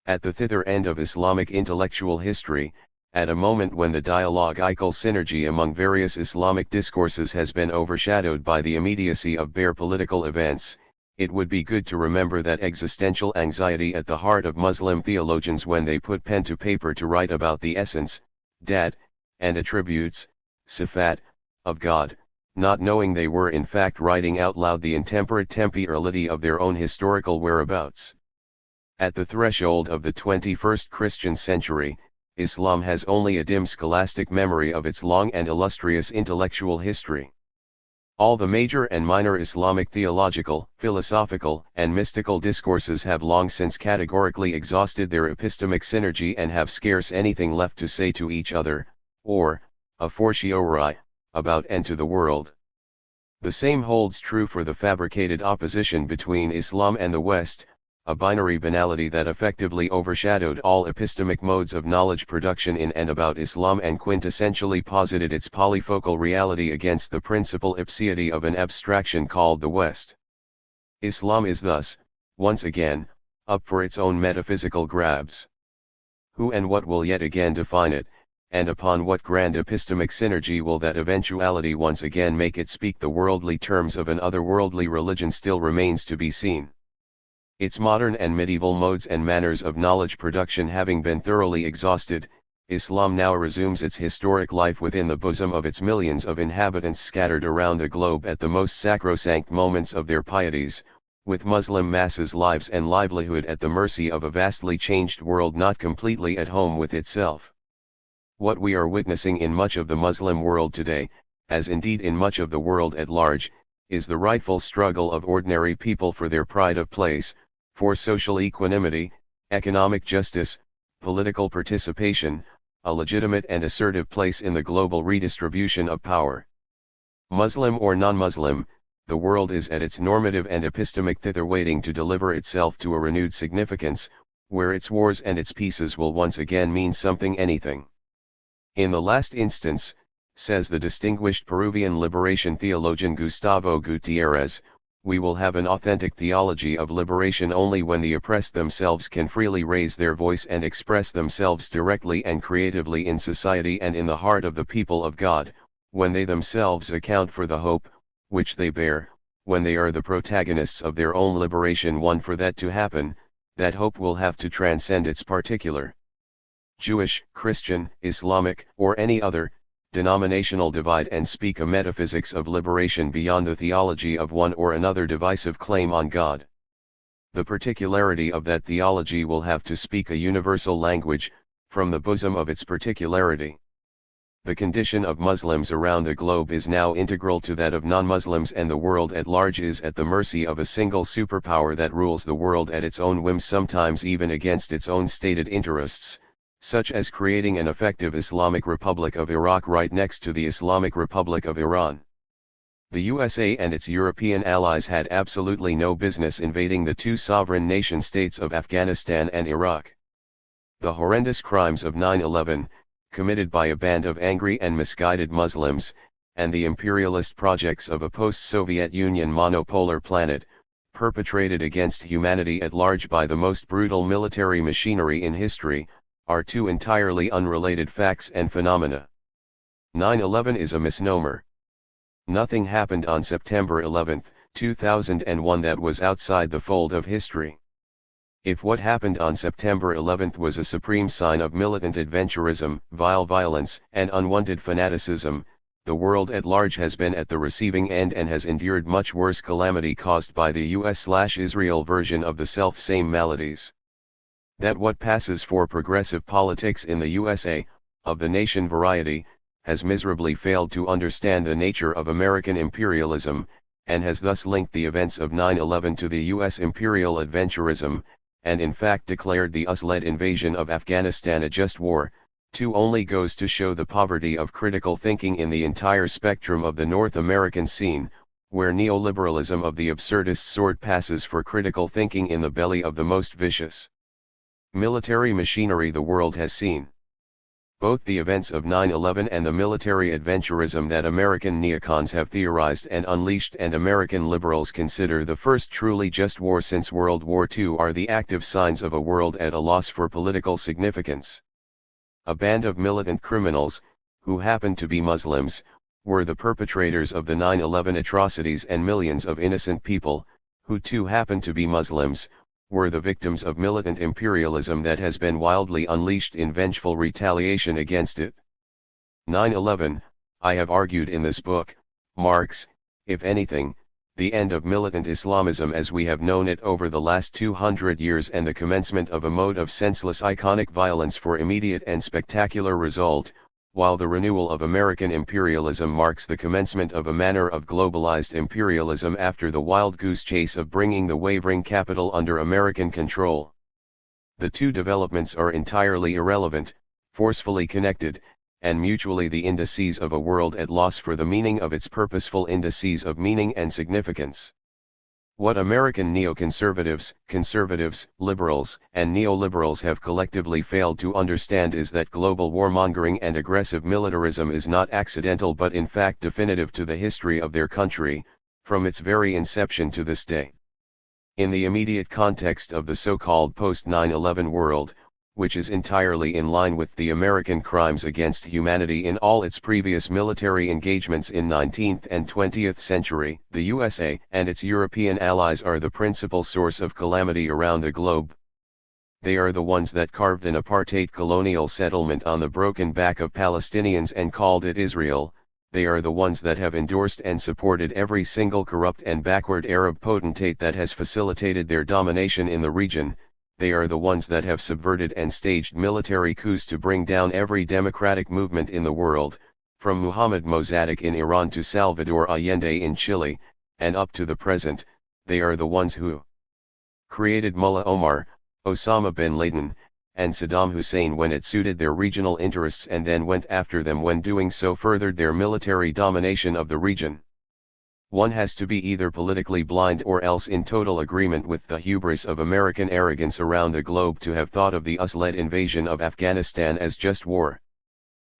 At the thither end of Islamic intellectual history, at a moment when the dialogical synergy among various Islamic discourses has been overshadowed by the immediacy of bare political events, it would be good to remember that existential anxiety at the heart of Muslim theologians when they put pen to paper to write about the essence, dat, and attributes, sifat, of God, not knowing they were in fact writing out loud the intemperate temporality of their own historical whereabouts. At the threshold of the 21st Christian century, Islam has only a dim scholastic memory of its long and illustrious intellectual history. All the major and minor Islamic theological, philosophical, and mystical discourses have long since categorically exhausted their epistemic synergy and have scarce anything left to say to each other, or, a fortiori, about and to the world. The same holds true for the fabricated opposition between Islam and the West, a binary banality that effectively overshadowed all epistemic modes of knowledge production in and about Islam and quintessentially posited its polyfocal reality against the principal ipseity of an abstraction called the West. Islam is thus, once again, up for its own metaphysical grabs. Who and what will yet again define it, and upon what grand epistemic synergy will that eventuality once again make it speak the worldly terms of an otherworldly religion still remains to be seen. Its modern and medieval modes and manners of knowledge production having been thoroughly exhausted, Islam now resumes its historic life within the bosom of its millions of inhabitants scattered around the globe at the most sacrosanct moments of their pieties, with Muslim masses' lives and livelihood at the mercy of a vastly changed world not completely at home with itself. What we are witnessing in much of the Muslim world today, as indeed in much of the world at large, is the rightful struggle of ordinary people for their pride of place, for social equanimity, economic justice, political participation, a legitimate and assertive place in the global redistribution of power. Muslim or non-Muslim, the world is at its normative and epistemic thither waiting to deliver itself to a renewed significance, where its wars and its peaces will once again mean something anything. In the last instance, says the distinguished Peruvian liberation theologian Gustavo Gutierrez, we will have an authentic theology of liberation only when the oppressed themselves can freely raise their voice and express themselves directly and creatively in society and in the heart of the people of God, when they themselves account for the hope, which they bear, when they are the protagonists of their own liberation. For that to happen, that hope will have to transcend its particular Jewish, Christian, Islamic, or any other, denominational divide and speak a metaphysics of liberation beyond the theology of one or another divisive claim on God. The particularity of that theology will have to speak a universal language, from the bosom of its particularity. The condition of Muslims around the globe is now integral to that of non-Muslims, and the world at large is at the mercy of a single superpower that rules the world at its own whim, sometimes even against its own stated interests, such as creating an effective Islamic Republic of Iraq right next to the Islamic Republic of Iran. The USA and its European allies had absolutely no business invading the two sovereign nation-states of Afghanistan and Iraq. The horrendous crimes of 9/11, committed by a band of angry and misguided Muslims, and the imperialist projects of a post-Soviet Union monopolar planet, perpetrated against humanity at large by the most brutal military machinery in history, are two entirely unrelated facts and phenomena. 9/11 is a misnomer. Nothing happened on September 11, 2001 that was outside the fold of history. If what happened on September 11 was a supreme sign of militant adventurism, vile violence, and unwanted fanaticism, the world at large has been at the receiving end and has endured much worse calamity caused by the US/Israel version of the self-same maladies. That what passes for progressive politics in the USA, of the nation variety, has miserably failed to understand the nature of American imperialism, and has thus linked the events of 9/11 to the US imperial adventurism, and in fact declared the US-led invasion of Afghanistan a just war, too, only goes to show the poverty of critical thinking in the entire spectrum of the North American scene, where neoliberalism of the absurdist sort passes for critical thinking in the belly of the most vicious military machinery the world has seen. Both the events of 9/11 and the military adventurism that American neocons have theorized and unleashed and American liberals consider the first truly just war since World War II are the active signs of a world at a loss for political significance. A band of militant criminals, who happened to be Muslims, were the perpetrators of the 9/11 atrocities, and millions of innocent people, who too happened to be Muslims, were the victims of militant imperialism that has been wildly unleashed in vengeful retaliation against it. 9/11, I have argued in this book, marks, if anything, the end of militant Islamism as we have known it over the last 200 years and the commencement of a mode of senseless iconic violence for immediate and spectacular result, while the renewal of American imperialism marks the commencement of a manner of globalized imperialism after the wild goose chase of bringing the wavering capital under American control. The two developments are entirely irrelevant, forcefully connected, and mutually the indices of a world at loss for the meaning of its purposeful indices of meaning and significance. What American neoconservatives, conservatives, liberals, and neoliberals have collectively failed to understand is that global warmongering and aggressive militarism is not accidental but in fact definitive to the history of their country, from its very inception to this day. In the immediate context of the so-called post-9/11 world, which is entirely in line with the American crimes against humanity in all its previous military engagements in 19th and 20th century, the USA and its European allies are the principal source of calamity around the globe. They are the ones that carved an apartheid colonial settlement on the broken back of Palestinians and called it Israel. They are the ones that have endorsed and supported every single corrupt and backward Arab potentate that has facilitated their domination in the region. They are the ones that have subverted and staged military coups to bring down every democratic movement in the world, from Muhammad Mossadegh in Iran to Salvador Allende in Chile, and up to the present. They are the ones who created Mullah Omar, Osama bin Laden, and Saddam Hussein when it suited their regional interests, and then went after them when doing so furthered their military domination of the region. One has to be either politically blind or else in total agreement with the hubris of American arrogance around the globe to have thought of the US-led invasion of Afghanistan as just war.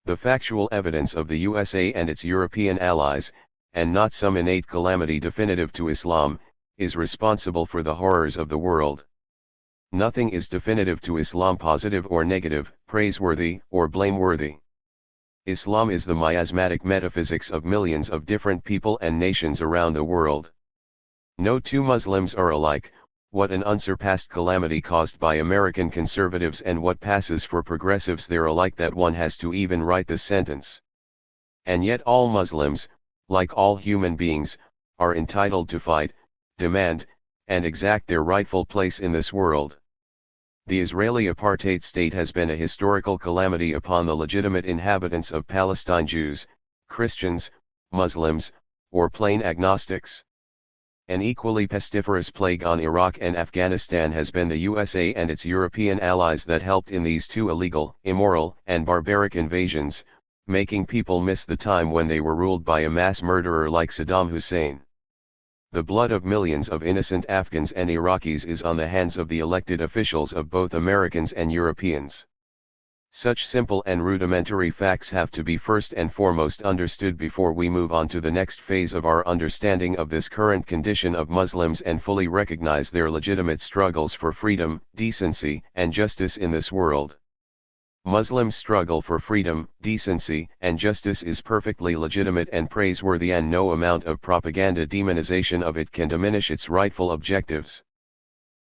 The factual evidence of the USA and its European allies, and not some innate calamity definitive to Islam, is responsible for the horrors of the world. Nothing is definitive to Islam positive or negative, praiseworthy or blameworthy. Islam is the miasmatic metaphysics of millions of different people and nations around the world. No two Muslims are alike, What an unsurpassed calamity caused by American conservatives, and what passes for progressives there alike that one has to even write this sentence. And yet all Muslims, like all human beings, are entitled to fight, demand, and exact their rightful place in this world. The Israeli apartheid state has been a historical calamity upon the legitimate inhabitants of Palestine, Jews, Christians, Muslims, or plain agnostics. An equally pestiferous plague on Iraq and Afghanistan has been the USA and its European allies that helped in these two illegal, immoral, and barbaric invasions, making people miss the time when they were ruled by a mass murderer like Saddam Hussein. The blood of millions of innocent Afghans and Iraqis is on the hands of the elected officials of both Americans and Europeans. Such simple and rudimentary facts have to be first and foremost understood before we move on to the next phase of our understanding of this current condition of Muslims and fully recognize their legitimate struggles for freedom, decency, and justice in this world. Muslims' struggle for freedom, decency, and justice is perfectly legitimate and praiseworthy, and no amount of propaganda demonization of it can diminish its rightful objectives.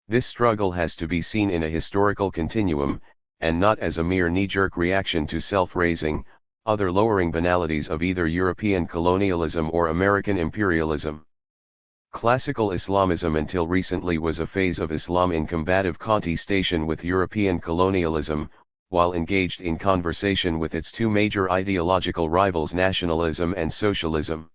This struggle has to be seen in a historical continuum, and not as a mere knee-jerk reaction to self-raising, other lowering banalities of either European colonialism or American imperialism. Classical Islamism until recently was a phase of Islam in combative contestation with European colonialism, while engaged in conversation with its two major ideological rivals, nationalism and socialism.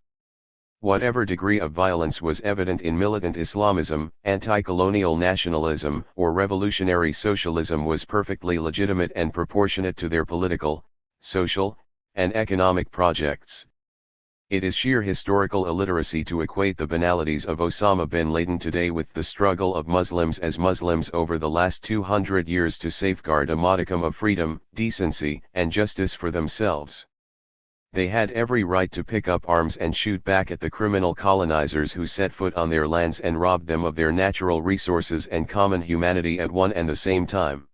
Whatever degree of violence was evident in militant Islamism, anti-colonial nationalism, or revolutionary socialism was perfectly legitimate and proportionate to their political, social, and economic projects. It is sheer historical illiteracy to equate the banalities of Osama bin Laden today with the struggle of Muslims as Muslims over the last 200 years to safeguard a modicum of freedom, decency, and justice for themselves. They had every right to pick up arms and shoot back at the criminal colonizers who set foot on their lands and robbed them of their natural resources and common humanity at one and the same time.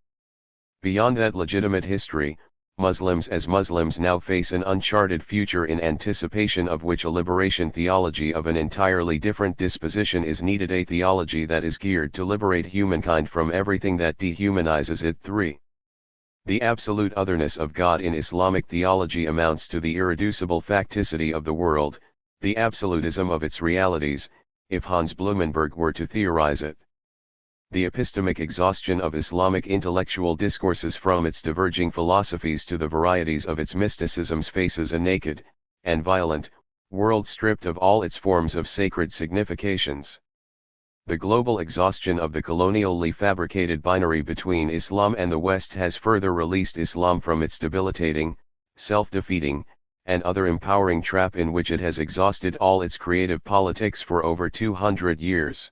Beyond that legitimate history, Muslims as Muslims now face an uncharted future in anticipation of which a liberation theology of an entirely different disposition is needed, a theology that is geared to liberate humankind from everything that dehumanizes it. 3. The absolute otherness of God in Islamic theology amounts to the irreducible facticity of the world, the absolutism of its realities, if Hans Blumenberg were to theorize it. The epistemic exhaustion of Islamic intellectual discourses from its diverging philosophies to the varieties of its mysticisms faces a naked, and violent, world stripped of all its forms of sacred significations. The global exhaustion of the colonially fabricated binary between Islam and the West has further released Islam from its debilitating, self-defeating, and other empowering trap in which it has exhausted all its creative politics for over 200 years.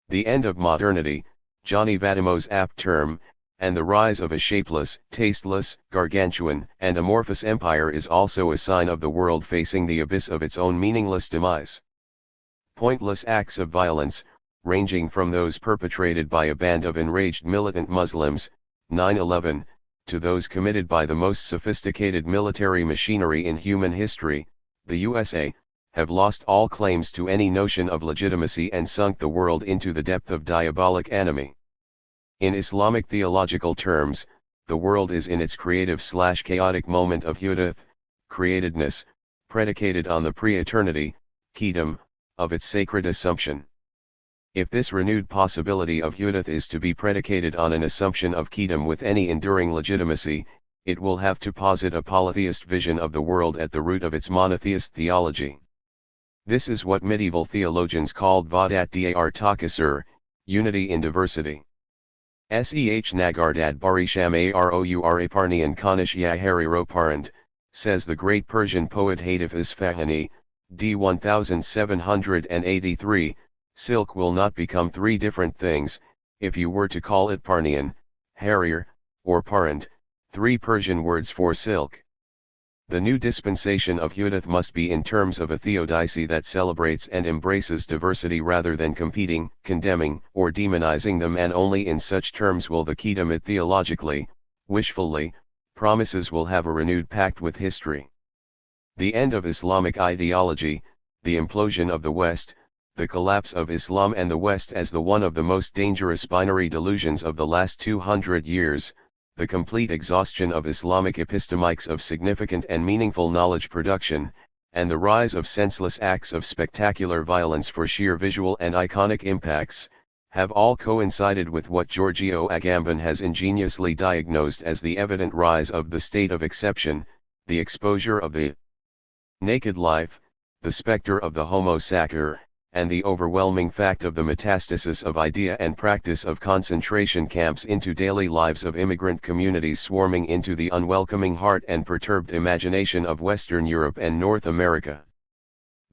The end of modernity, Johnny Vadimo's apt term, and the rise of a shapeless, tasteless, gargantuan, and amorphous empire is also a sign of the world facing the abyss of its own meaningless demise. Pointless acts of violence, ranging from those perpetrated by a band of enraged militant Muslims, 9/11, to those committed by the most sophisticated military machinery in human history, the USA, have lost all claims to any notion of legitimacy and sunk the world into the depth of diabolic enemy. In Islamic theological terms, the world is in its creative/chaotic moment of hudath, createdness, predicated on the pre-eternity, Qidam, of its sacred assumption. If this renewed possibility of hudath is to be predicated on an assumption of Qidam with any enduring legitimacy, it will have to posit a polytheist vision of the world at the root of its monotheist theology. This is what medieval theologians called Vadat Dar Takasur, unity in diversity. Seh Nagardad Barisham Aroura Parnian Kanish Yahari Roparand, says the great Persian poet Hatif Isfahani, d. 1783, silk will not become three different things, if you were to call it Parnian, Harir, or Parand, three Persian words for silk. The new dispensation of hudath must be in terms of a theodicy that celebrates and embraces diversity rather than competing, condemning, or demonizing them, and only in such terms will the Qidam it theologically, wishfully, promises will have a renewed pact with history. The end of Islamic ideology, the implosion of the West, the collapse of Islam and the West as the one of the most dangerous binary delusions of the last 200 years, the complete exhaustion of Islamic epistemics of significant and meaningful knowledge production, and the rise of senseless acts of spectacular violence for sheer visual and iconic impacts, have all coincided with what Giorgio Agamben has ingeniously diagnosed as the evident rise of the state of exception, the exposure of the naked life, the specter of the homo sacer, and the overwhelming fact of the metastasis of idea and practice of concentration camps into daily lives of immigrant communities swarming into the unwelcoming heart and perturbed imagination of Western Europe and North America.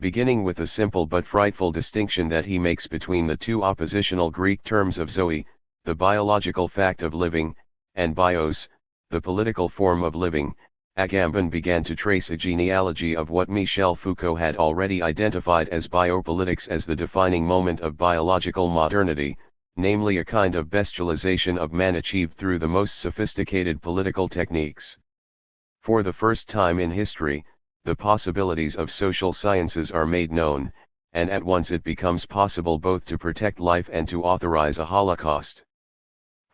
Beginning with the simple but frightful distinction that he makes between the two oppositional Greek terms of zoe, the biological fact of living, and bios, the political form of living, Agamben began to trace a genealogy of what Michel Foucault had already identified as biopolitics as the defining moment of biological modernity, namely a kind of bestialization of man achieved through the most sophisticated political techniques. For the first time in history, the possibilities of social sciences are made known, and at once it becomes possible both to protect life and to authorize a holocaust.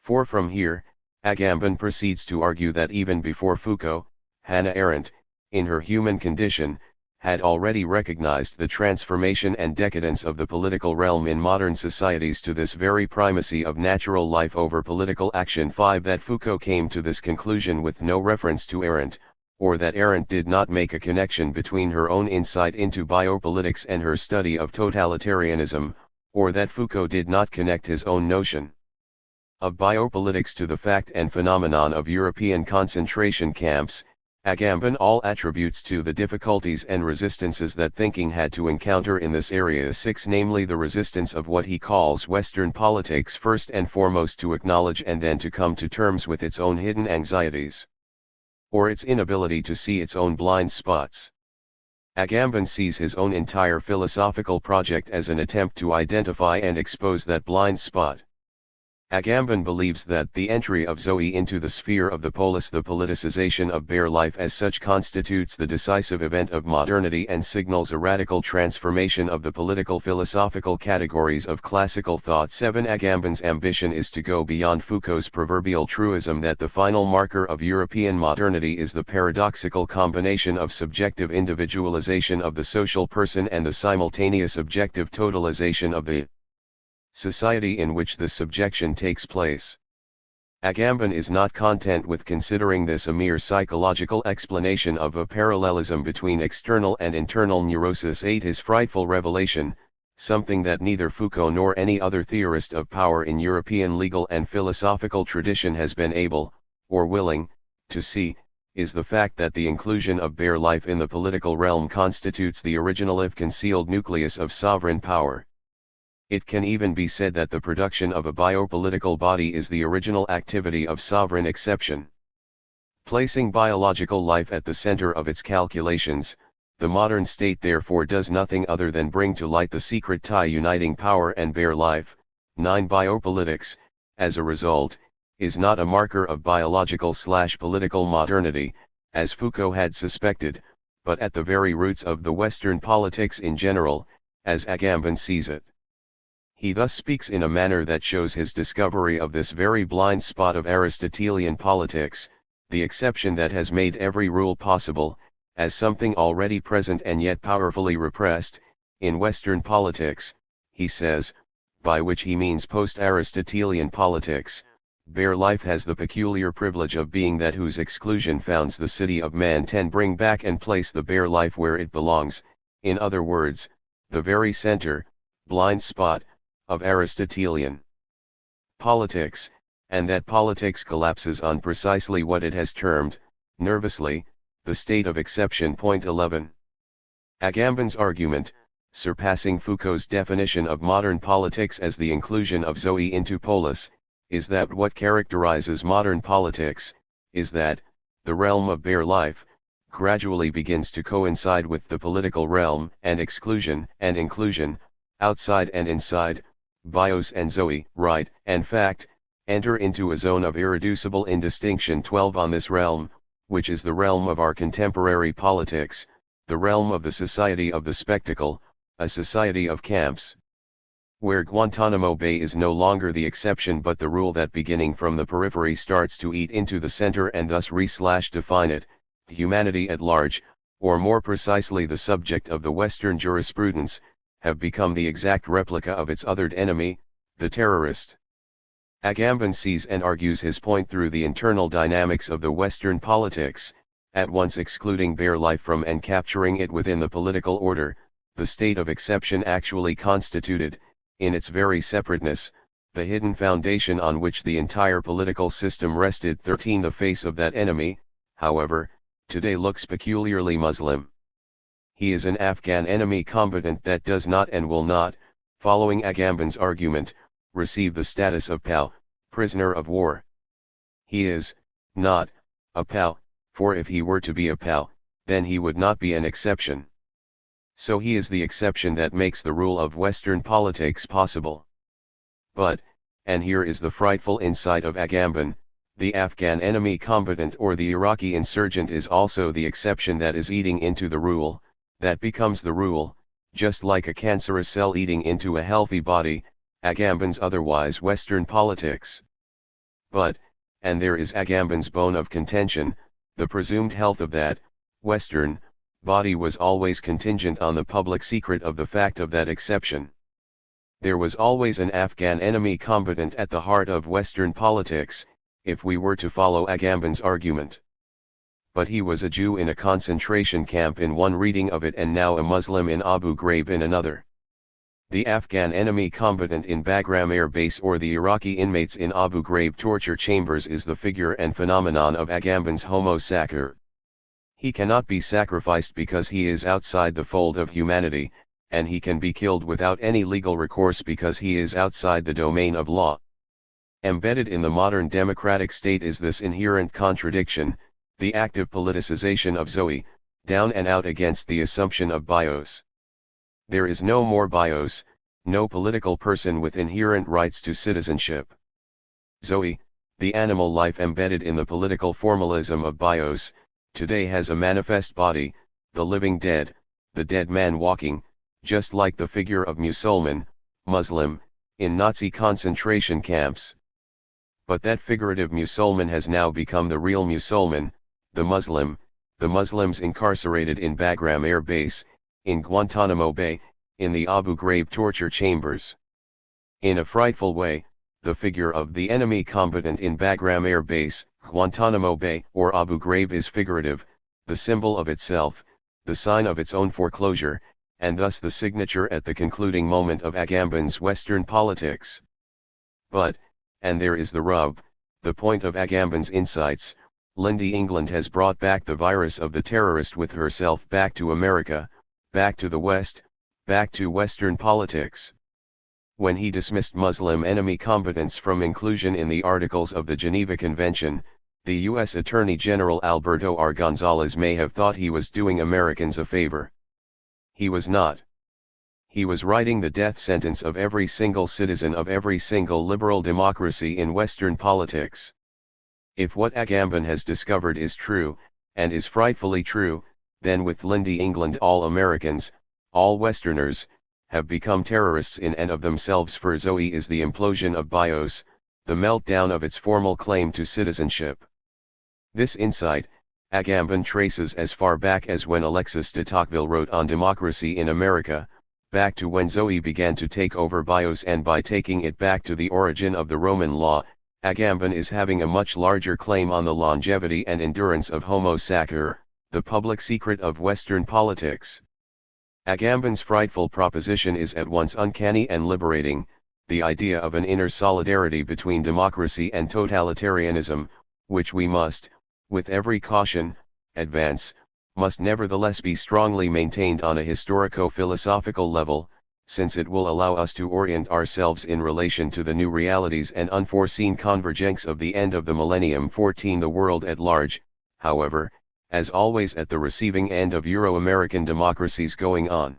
For from here, Agamben proceeds to argue that even before Foucault, Hannah Arendt, in her Human Condition, had already recognized the transformation and decadence of the political realm in modern societies to this very primacy of natural life over political action. 5. That Foucault came to this conclusion with no reference to Arendt, or that Arendt did not make a connection between her own insight into biopolitics and her study of totalitarianism, or that Foucault did not connect his own notion of biopolitics to the fact and phenomenon of European concentration camps, Agamben all attributes to the difficulties and resistances that thinking had to encounter in this area. 6. Namely the resistance of what he calls Western politics first and foremost to acknowledge and then to come to terms with its own hidden anxieties, or its inability to see its own blind spots. Agamben sees his own entire philosophical project as an attempt to identify and expose that blind spot. Agamben believes that the entry of Zoe into the sphere of the polis, the politicization of bare life as such, constitutes the decisive event of modernity and signals a radical transformation of the political philosophical categories of classical thought. 7. Agamben's ambition is to go beyond Foucault's proverbial truism that the final marker of European modernity is the paradoxical combination of subjective individualization of the social person and the simultaneous objective totalization of the society in which the subjection takes place. Agamben is not content with considering this a mere psychological explanation of a parallelism between external and internal neurosis. 8. His frightful revelation, something that neither Foucault nor any other theorist of power in European legal and philosophical tradition has been able, or willing, to see, is the fact that the inclusion of bare life in the political realm constitutes the original if concealed nucleus of sovereign power. It can even be said that the production of a biopolitical body is the original activity of sovereign exception. Placing biological life at the center of its calculations, the modern state therefore does nothing other than bring to light the secret tie uniting power and bare life. 9. Biopolitics, as a result, is not a marker of biological/political modernity, as Foucault had suspected, but at the very roots of the Western politics in general, as Agamben sees it. He thus speaks in a manner that shows his discovery of this very blind spot of Aristotelian politics, the exception that has made every rule possible, as something already present and yet powerfully repressed, in Western politics, he says, by which he means post-Aristotelian politics. Bare life has the peculiar privilege of being that whose exclusion founds the city of man. 10. Bring back and place the bare life where it belongs, in other words, the very center, blind spot, of Aristotelian politics, and that politics collapses on precisely what it has termed, nervously, the state of exception. 11. Agamben's argument, surpassing Foucault's definition of modern politics as the inclusion of Zoe into polis, is that what characterizes modern politics, is that, the realm of bare life, gradually begins to coincide with the political realm, and exclusion and inclusion, outside and inside, bios and Zoe, right and fact, enter into a zone of irreducible indistinction. 12. On this realm, which is the realm of our contemporary politics, the realm of the society of the spectacle, a society of camps, where Guantanamo Bay is no longer the exception but the rule that beginning from the periphery starts to eat into the center and thus define it, humanity at large, or more precisely the subject of the Western jurisprudence, have become the exact replica of its othered enemy, the terrorist. Agamben sees and argues his point through the internal dynamics of the Western politics, at once excluding bare life from and capturing it within the political order, the state of exception actually constituted, in its very separateness, the hidden foundation on which the entire political system rested. 13 The face of that enemy, however, today looks peculiarly Muslim. He is an Afghan enemy combatant that does not and will not, following Agamben's argument, receive the status of POW, prisoner of war. He is, not, a POW, for if he were to be a POW, then he would not be an exception. So he is the exception that makes the rule of Western politics possible. But, and here is the frightful insight of Agamben, the Afghan enemy combatant or the Iraqi insurgent is also the exception that is eating into the rule, that becomes the rule, just like a cancerous cell eating into a healthy body, Agamben's otherwise Western politics. But, and there is Agamben's bone of contention, the presumed health of that, Western, body was always contingent on the public secret of the fact of that exception. There was always an Afghan enemy combatant at the heart of Western politics, if we were to follow Agamben's argument. But he was a Jew in a concentration camp in one reading of it and now a Muslim in Abu Ghraib in another. The Afghan enemy combatant in Bagram Air Base or the Iraqi inmates in Abu Ghraib torture chambers is the figure and phenomenon of Agamben's homo sacer. He cannot be sacrificed because he is outside the fold of humanity, and he can be killed without any legal recourse because he is outside the domain of law. Embedded in the modern democratic state is this inherent contradiction, the active politicization of Zoe, down and out against the assumption of bios. There is no more bios, no political person with inherent rights to citizenship. Zoe, the animal life embedded in the political formalism of bios, today has a manifest body, the living dead, the dead man walking, just like the figure of Muslim, in Nazi concentration camps. But that figurative Musulman has now become the real Musulman, the Muslims incarcerated in Bagram Air Base, in Guantanamo Bay, in the Abu Ghraib torture chambers. In a frightful way, the figure of the enemy combatant in Bagram Air Base, Guantanamo Bay or Abu Ghraib is figurative, the symbol of itself, the sign of its own foreclosure, and thus the signature at the concluding moment of Agamben's Western politics. But, and there is the rub, the point of Agamben's insights, Lindy England has brought back the virus of the terrorist with herself back to America, back to the West, back to Western politics. When he dismissed Muslim enemy combatants from inclusion in the Articles of the Geneva Convention, the U.S. Attorney General Alberto R. Gonzales may have thought he was doing Americans a favor. He was not. He was writing the death sentence of every single citizen of every single liberal democracy in Western politics. If what Agamben has discovered is true, and is frightfully true, then with Lindy England all Americans, all Westerners, have become terrorists in and of themselves, for Zoe is the implosion of bios, the meltdown of its formal claim to citizenship. This insight, Agamben traces as far back as when Alexis de Tocqueville wrote on democracy in America, back to when Zoe began to take over bios, and by taking it back to the origin of the Roman law, Agamben is having a much larger claim on the longevity and endurance of homo sacer, the public secret of Western politics. Agamben's frightful proposition is at once uncanny and liberating, the idea of an inner solidarity between democracy and totalitarianism, which we must, with every caution, advance, must nevertheless be strongly maintained on a historico-philosophical level, since it will allow us to orient ourselves in relation to the new realities and unforeseen convergence of the end of the millennium. 14 The world at large, however, as always at the receiving end of Euro-American democracies going on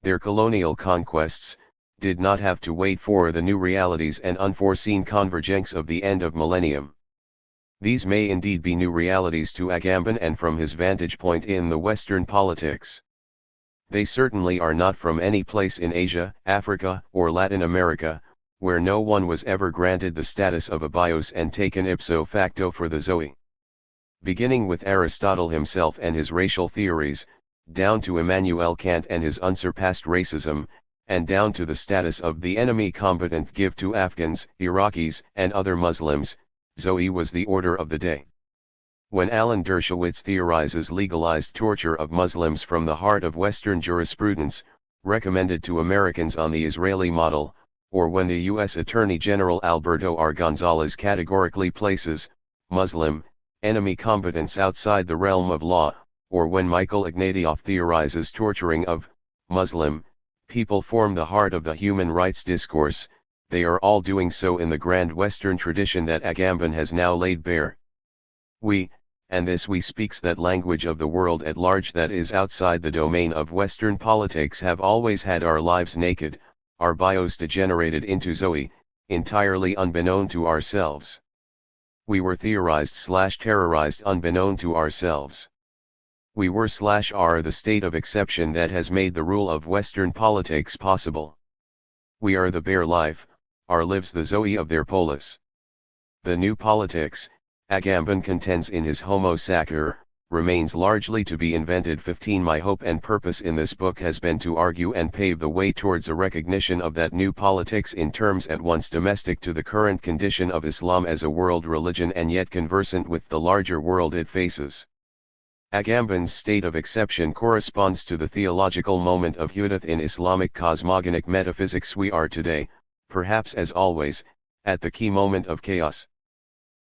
their colonial conquests, did not have to wait for the new realities and unforeseen convergence of the end of millennium. These may indeed be new realities to Agamben and from his vantage point in the Western politics. They certainly are not from any place in Asia, Africa, or Latin America, where no one was ever granted the status of a bios and taken ipso facto for the Zoe. Beginning with Aristotle himself and his racial theories, down to Immanuel Kant and his unsurpassed racism, and down to the status of the enemy combatant give to Afghans, Iraqis, and other Muslims, Zoe was the order of the day. When Alan Dershowitz theorizes legalized torture of Muslims from the heart of Western jurisprudence, recommended to Americans on the Israeli model, or when the U.S. Attorney General Alberto R. Gonzales categorically places Muslim enemy combatants outside the realm of law, or when Michael Ignatieff theorizes torturing of Muslim people form the heart of the human rights discourse, they are all doing so in the grand Western tradition that Agamben has now laid bare. We, and this we speaks that language of the world at large that is outside the domain of Western politics, have always had our lives naked, our bios degenerated into Zoe, entirely unbeknown to ourselves. We were theorized/terrorized unbeknown to ourselves. We were/are the state of exception that has made the rule of Western politics possible. We are the bare life, our lives the Zoe of their polis. The new politics, Agamben contends in his Homo Sacer, remains largely to be invented. 15 My hope and purpose in this book has been to argue and pave the way towards a recognition of that new politics in terms at once domestic to the current condition of Islam as a world religion and yet conversant with the larger world it faces. Agamben's state of exception corresponds to the theological moment of Hudath in Islamic cosmogonic metaphysics. We are today, perhaps as always, at the key moment of chaos.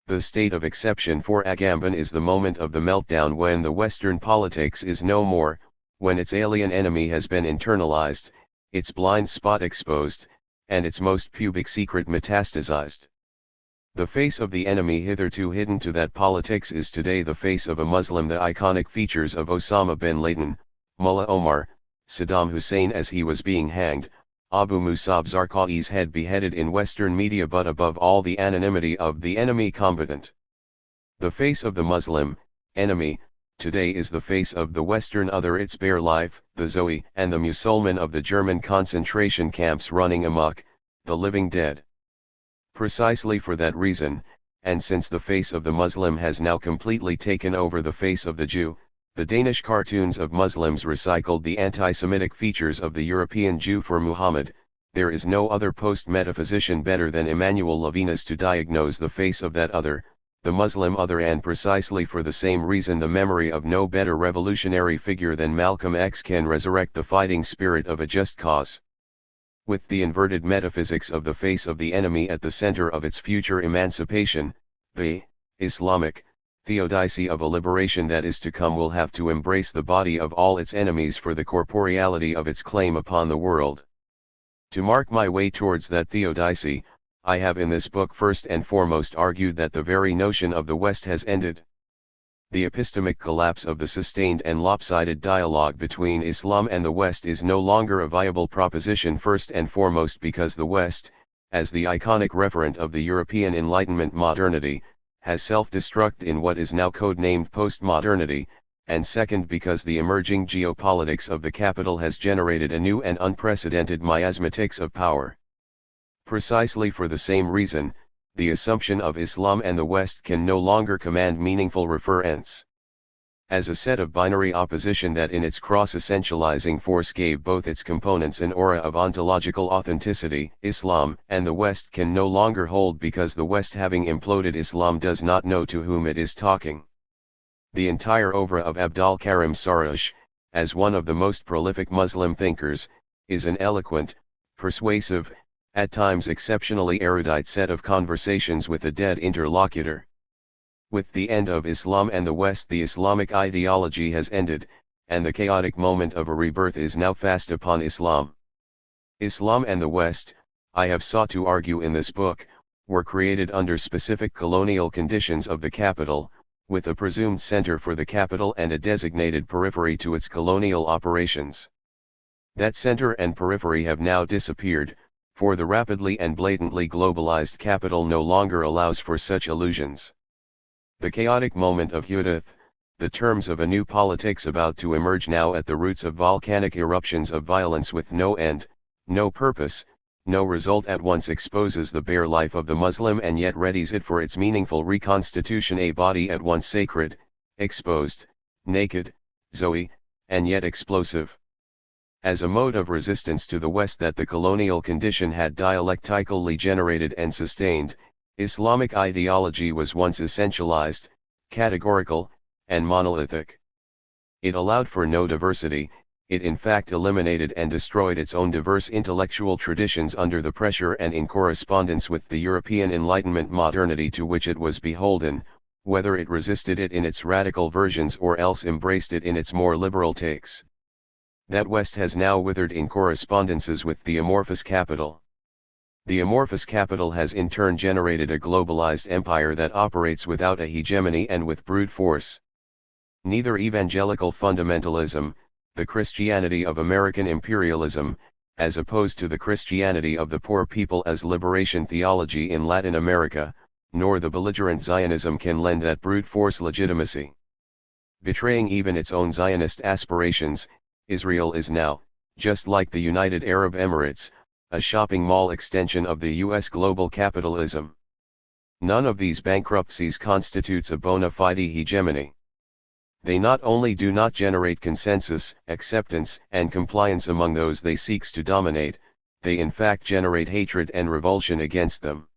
The state of exception for Agamben is the moment of the meltdown when the Western politics is no more, when its alien enemy has been internalized, its blind spot exposed, and its most pubic secret metastasized. The face of the enemy hitherto hidden to that politics is today the face of a Muslim. The iconic features of Osama bin Laden, Mullah Omar, Saddam Hussein as he was being hanged, Abu Musab Zarqawi's head beheaded in Western media, but above all the anonymity of the enemy combatant. The face of the Muslim enemy today is the face of the Western other, its bare life, the Zoe, and the Musulman of the German concentration camps running amok, the living dead. Precisely for that reason, and since the face of the Muslim has now completely taken over the face of the Jew, the Danish cartoons of Muslims recycled the anti-Semitic features of the European Jew for Muhammad. There is no other post-metaphysician better than Emmanuel Levinas to diagnose the face of that other, the Muslim other, and precisely for the same reason the memory of no better revolutionary figure than Malcolm X can resurrect the fighting spirit of a just cause. With the inverted metaphysics of the face of the enemy at the center of its future emancipation, the Islamic theodicy of a liberation that is to come will have to embrace the body of all its enemies for the corporeality of its claim upon the world. To mark my way towards that theodicy, I have in this book first and foremost argued that the very notion of the West has ended. The epistemic collapse of the sustained and lopsided dialogue between Islam and the West is no longer a viable proposition, first and foremost because the West, as the iconic referent of the European Enlightenment modernity, has self-destruct in what is now codenamed postmodernity, and second because the emerging geopolitics of the capital has generated a new and unprecedented miasmatics of power. Precisely for the same reason, the assumption of Islam and the West can no longer command meaningful reference. As a set of binary opposition that in its cross-essentializing force gave both its components an aura of ontological authenticity, Islam and the West can no longer hold because the West, having imploded Islam, does not know to whom it is talking. The entire oeuvre of Abdul Karim Sarash, as one of the most prolific Muslim thinkers, is an eloquent, persuasive, at times exceptionally erudite set of conversations with a dead interlocutor. With the end of Islam and the West, the Islamic ideology has ended, and the chaotic moment of a rebirth is now fast upon Islam. Islam and the West, I have sought to argue in this book, were created under specific colonial conditions of the capital, with a presumed center for the capital and a designated periphery to its colonial operations. That center and periphery have now disappeared, for the rapidly and blatantly globalized capital no longer allows for such illusions. The chaotic moment of Hudath, the terms of a new politics about to emerge now at the roots of volcanic eruptions of violence with no end, no purpose, no result at once exposes the bare life of the Muslim and yet readies it for its meaningful reconstitution, a body at once sacred, exposed, naked, Zoe, and yet explosive. As a mode of resistance to the West that the colonial condition had dialectically generated and sustained, Islamic ideology was once essentialized, categorical, and monolithic. It allowed for no diversity. It in fact eliminated and destroyed its own diverse intellectual traditions under the pressure and in correspondence with the European Enlightenment modernity to which it was beholden, whether it resisted it in its radical versions or else embraced it in its more liberal takes. That West has now withered in correspondences with the amorphous capital. The amorphous capital has in turn generated a globalized empire that operates without a hegemony and with brute force. Neither evangelical fundamentalism, the Christianity of American imperialism, as opposed to the Christianity of the poor people as liberation theology in Latin America, nor the belligerent Zionism can lend that brute force legitimacy. Betraying even its own Zionist aspirations, Israel is now, just like the United Arab Emirates, a shopping mall extension of the U.S. global capitalism. None of these bankruptcies constitutes a bona fide hegemony. They not only do not generate consensus, acceptance, and compliance among those they seeks to dominate, they in fact generate hatred and revulsion against them.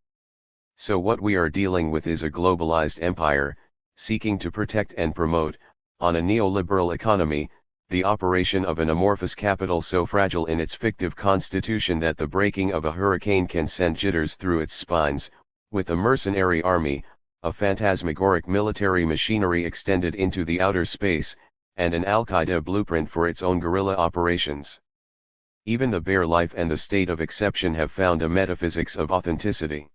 So what we are dealing with is a globalized empire, seeking to protect and promote, on a neoliberal economy, the operation of an amorphous capital so fragile in its fictive constitution that the breaking of a hurricane can send jitters through its spines, with a mercenary army, a phantasmagoric military machinery extended into the outer space, and an Al-Qaeda blueprint for its own guerrilla operations. Even the bare life and the state of exception have found a metaphysics of authenticity.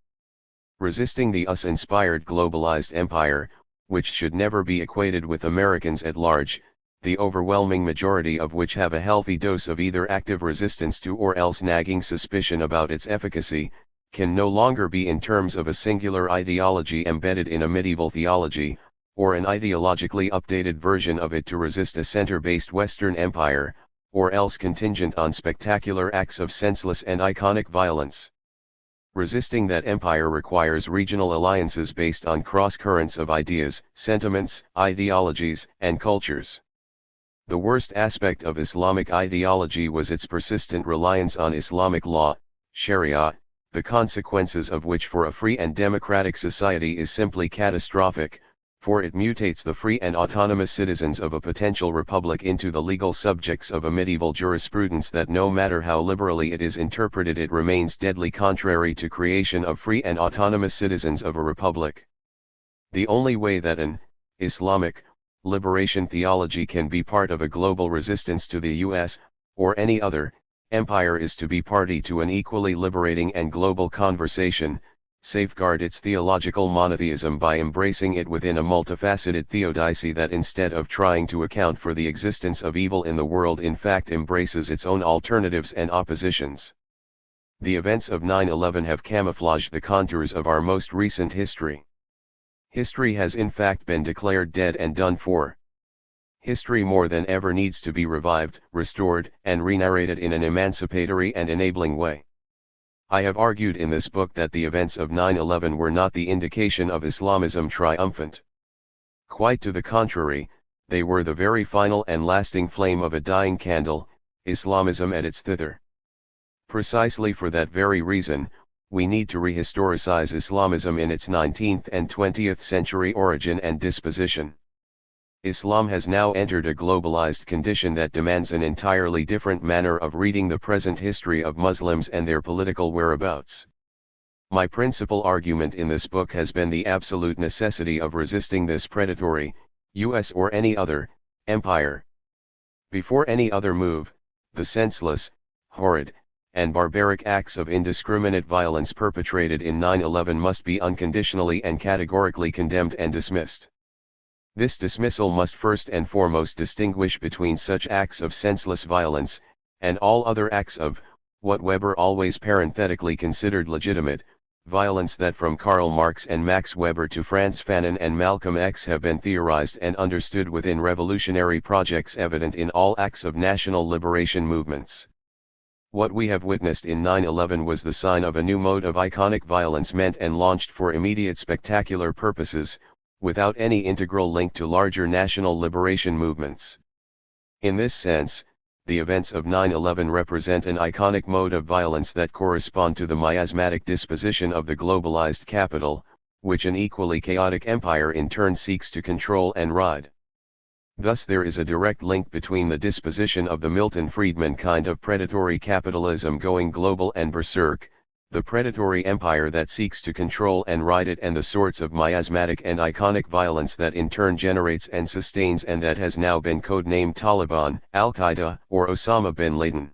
Resisting the us-inspired globalized empire, which should never be equated with Americans at large, the overwhelming majority of which have a healthy dose of either active resistance to or else nagging suspicion about its efficacy, can no longer be in terms of a singular ideology embedded in a medieval theology, or an ideologically updated version of it to resist a center-based Western empire, or else contingent on spectacular acts of senseless and iconic violence. Resisting that empire requires regional alliances based on cross-currents of ideas, sentiments, ideologies, and cultures. The worst aspect of Islamic ideology was its persistent reliance on Islamic law, Sharia, the consequences of which for a free and democratic society is simply catastrophic, for it mutates the free and autonomous citizens of a potential republic into the legal subjects of a medieval jurisprudence that no matter how liberally it is interpreted it remains deadly contrary to creation of free and autonomous citizens of a republic. The only way that an Islamic liberation theology can be part of a global resistance to the U.S., or any other, empire is to be party to an equally liberating and global conversation, safeguard its theological monotheism by embracing it within a multifaceted theodicy that instead of trying to account for the existence of evil in the world in fact embraces its own alternatives and oppositions. The events of 9/11 have camouflaged the contours of our most recent history. History has in fact been declared dead and done for. History more than ever needs to be revived, restored, and re-narrated in an emancipatory and enabling way. I have argued in this book that the events of 9/11 were not the indication of Islamism triumphant. Quite to the contrary, they were the very final and lasting flame of a dying candle, Islamism at its thither. Precisely for that very reason, we need to rehistoricize Islamism in its 19th and 20th century origin and disposition. Islam has now entered a globalized condition that demands an entirely different manner of reading the present history of Muslims and their political whereabouts. My principal argument in this book has been the absolute necessity of resisting this predatory, U.S. or any other, empire. Before any other move, the senseless, horrid, and barbaric acts of indiscriminate violence perpetrated in 9/11 must be unconditionally and categorically condemned and dismissed. This dismissal must first and foremost distinguish between such acts of senseless violence, and all other acts of, what Weber always parenthetically considered legitimate, violence that from Karl Marx and Max Weber to Franz Fanon and Malcolm X have been theorized and understood within revolutionary projects evident in all acts of national liberation movements. What we have witnessed in 9/11 was the sign of a new mode of iconic violence meant and launched for immediate spectacular purposes, without any integral link to larger national liberation movements. In this sense, the events of 9/11 represent an iconic mode of violence that correspond to the miasmatic disposition of the globalized capital, which an equally chaotic empire in turn seeks to control and ride. Thus there is a direct link between the disposition of the Milton Friedman kind of predatory capitalism going global and berserk, the predatory empire that seeks to control and ride it, and the sorts of miasmatic and iconic violence that in turn generates and sustains and that has now been codenamed Taliban, Al-Qaeda, or Osama bin Laden.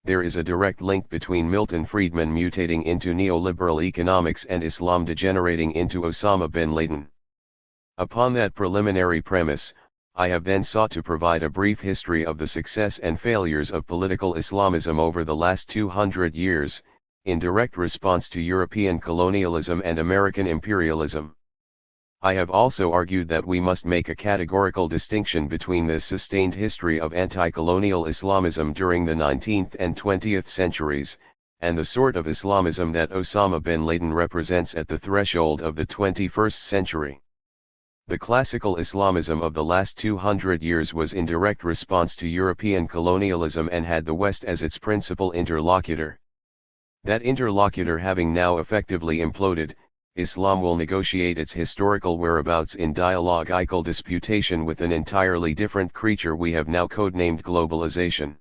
There is a direct link between Milton Friedman mutating into neoliberal economics and Islam degenerating into Osama bin Laden. Upon that preliminary premise, I have then sought to provide a brief history of the success and failures of political Islamism over the last 200 years, in direct response to European colonialism and American imperialism. I have also argued that we must make a categorical distinction between this sustained history of anti-colonial Islamism during the 19th and 20th centuries, and the sort of Islamism that Osama bin Laden represents at the threshold of the 21st century. The classical Islamism of the last 200 years was in direct response to European colonialism and had the West as its principal interlocutor. That interlocutor having now effectively imploded, Islam will negotiate its historical whereabouts in dialogical disputation with an entirely different creature we have now codenamed globalization.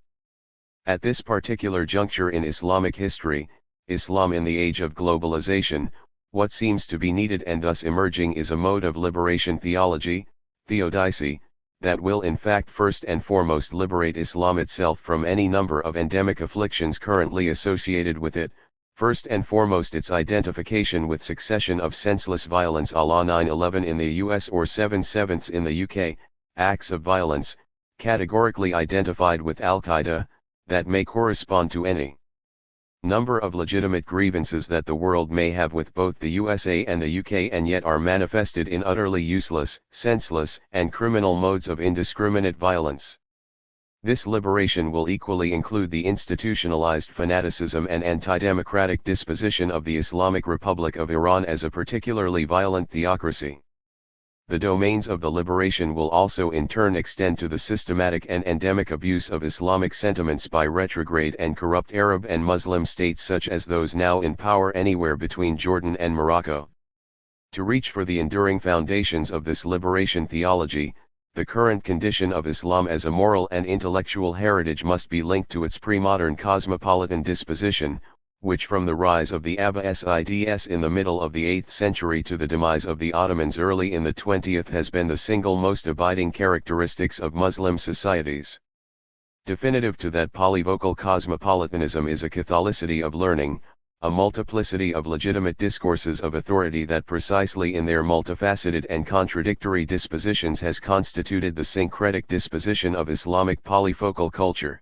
At this particular juncture in Islamic history, Islam in the age of globalization, what seems to be needed and thus emerging is a mode of liberation theology, theodicy, that will in fact first and foremost liberate Islam itself from any number of endemic afflictions currently associated with it, first and foremost its identification with succession of senseless violence a la 9/11 in the US or 7/7 in the UK, acts of violence, categorically identified with Al-Qaeda, that may correspond to any number of legitimate grievances that the world may have with both the USA and the UK and yet are manifested in utterly useless, senseless, and criminal modes of indiscriminate violence. This liberation will equally include the institutionalized fanaticism and anti-democratic disposition of the Islamic Republic of Iran as a particularly violent theocracy. The domains of the liberation will also in turn extend to the systematic and endemic abuse of Islamic sentiments by retrograde and corrupt Arab and Muslim states such as those now in power anywhere between Jordan and Morocco. To reach for the enduring foundations of this liberation theology, the current condition of Islam as a moral and intellectual heritage must be linked to its pre-modern cosmopolitan disposition, which from the rise of the Abbasids in the middle of the 8th century to the demise of the Ottomans early in the 20th has been the single most abiding characteristics of Muslim societies. Definitive to that polyvocal cosmopolitanism is a Catholicity of learning, a multiplicity of legitimate discourses of authority that precisely in their multifaceted and contradictory dispositions has constituted the syncretic disposition of Islamic polyfocal culture.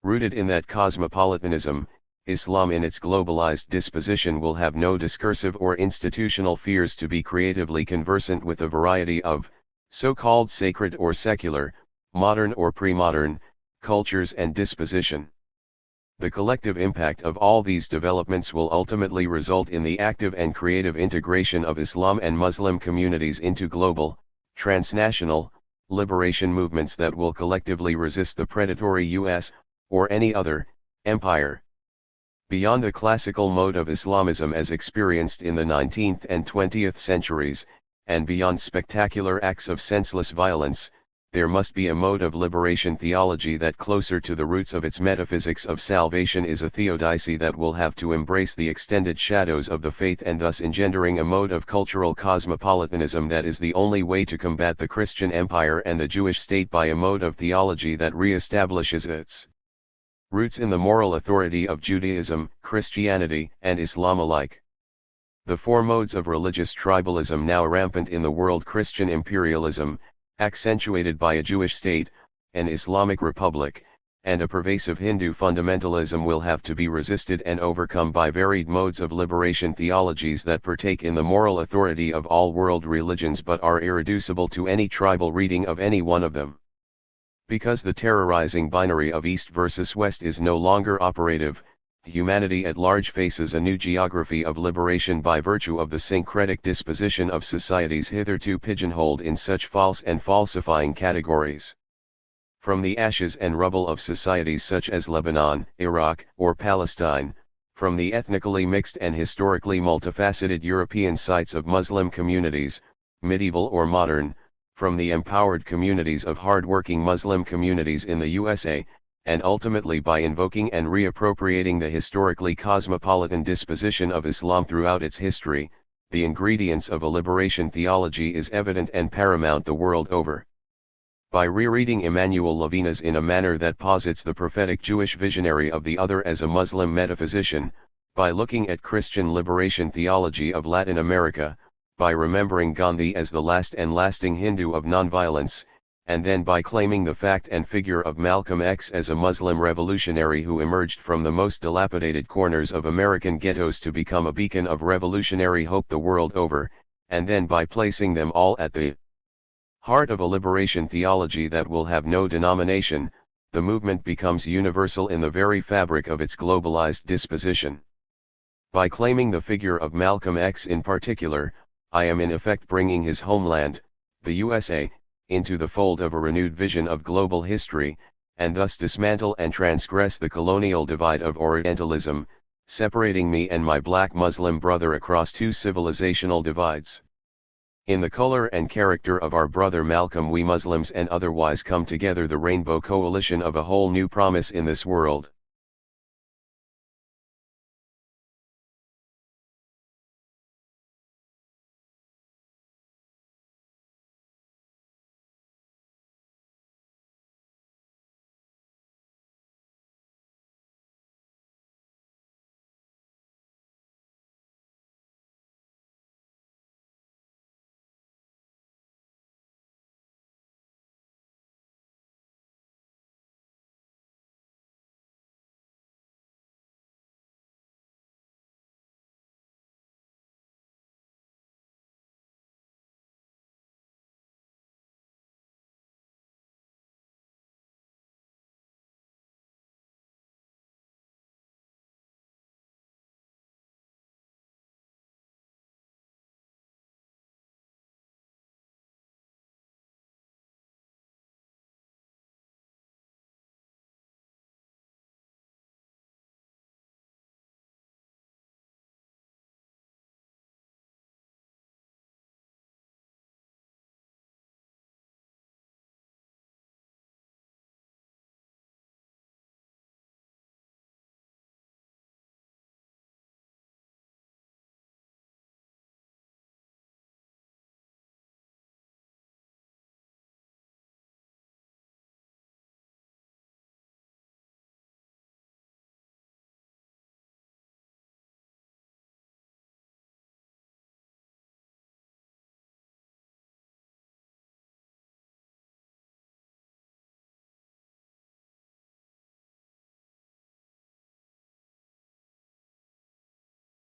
Rooted in that cosmopolitanism, Islam in its globalized disposition will have no discursive or institutional fears to be creatively conversant with a variety of, so-called sacred or secular, modern or pre-modern, cultures and disposition. The collective impact of all these developments will ultimately result in the active and creative integration of Islam and Muslim communities into global, transnational, liberation movements that will collectively resist the predatory US, or any other, empire. Beyond the classical mode of Islamism as experienced in the 19th and 20th centuries, and beyond spectacular acts of senseless violence, there must be a mode of liberation theology that closer to the roots of its metaphysics of salvation is a theodicy that will have to embrace the extended shadows of the faith and thus engendering a mode of cultural cosmopolitanism that is the only way to combat the Christian empire and the Jewish state by a mode of theology that re-establishes its roots in the moral authority of Judaism, Christianity, and Islam alike. The four modes of religious tribalism now rampant in the world: Christian imperialism, accentuated by a Jewish state, an Islamic republic, and a pervasive Hindu fundamentalism will have to be resisted and overcome by varied modes of liberation theologies that partake in the moral authority of all world religions but are irreducible to any tribal reading of any one of them. Because the terrorizing binary of East versus West is no longer operative, humanity at large faces a new geography of liberation by virtue of the syncretic disposition of societies hitherto pigeonholed in such false and falsifying categories. From the ashes and rubble of societies such as Lebanon, Iraq, or Palestine, from the ethnically mixed and historically multifaceted European sites of Muslim communities, medieval or modern, from the empowered communities of hard-working Muslim communities in the USA, and ultimately by invoking and reappropriating the historically cosmopolitan disposition of Islam throughout its history, the ingredients of a liberation theology is evident and paramount the world over. By rereading Emmanuel Levinas in a manner that posits the prophetic Jewish visionary of the other as a Muslim metaphysician, by looking at Christian liberation theology of Latin America, by remembering Gandhi as the last and lasting Hindu of nonviolence, and then by claiming the fact and figure of Malcolm X as a Muslim revolutionary who emerged from the most dilapidated corners of American ghettos to become a beacon of revolutionary hope the world over, and then by placing them all at the heart of a liberation theology that will have no denomination, the movement becomes universal in the very fabric of its globalized disposition. By claiming the figure of Malcolm X in particular, I am in effect bringing his homeland, the USA, into the fold of a renewed vision of global history, and thus dismantle and transgress the colonial divide of Orientalism, separating me and my black Muslim brother across two civilizational divides. In the color and character of our brother Malcolm we Muslims and otherwise come together the rainbow coalition of a whole new promise in this world.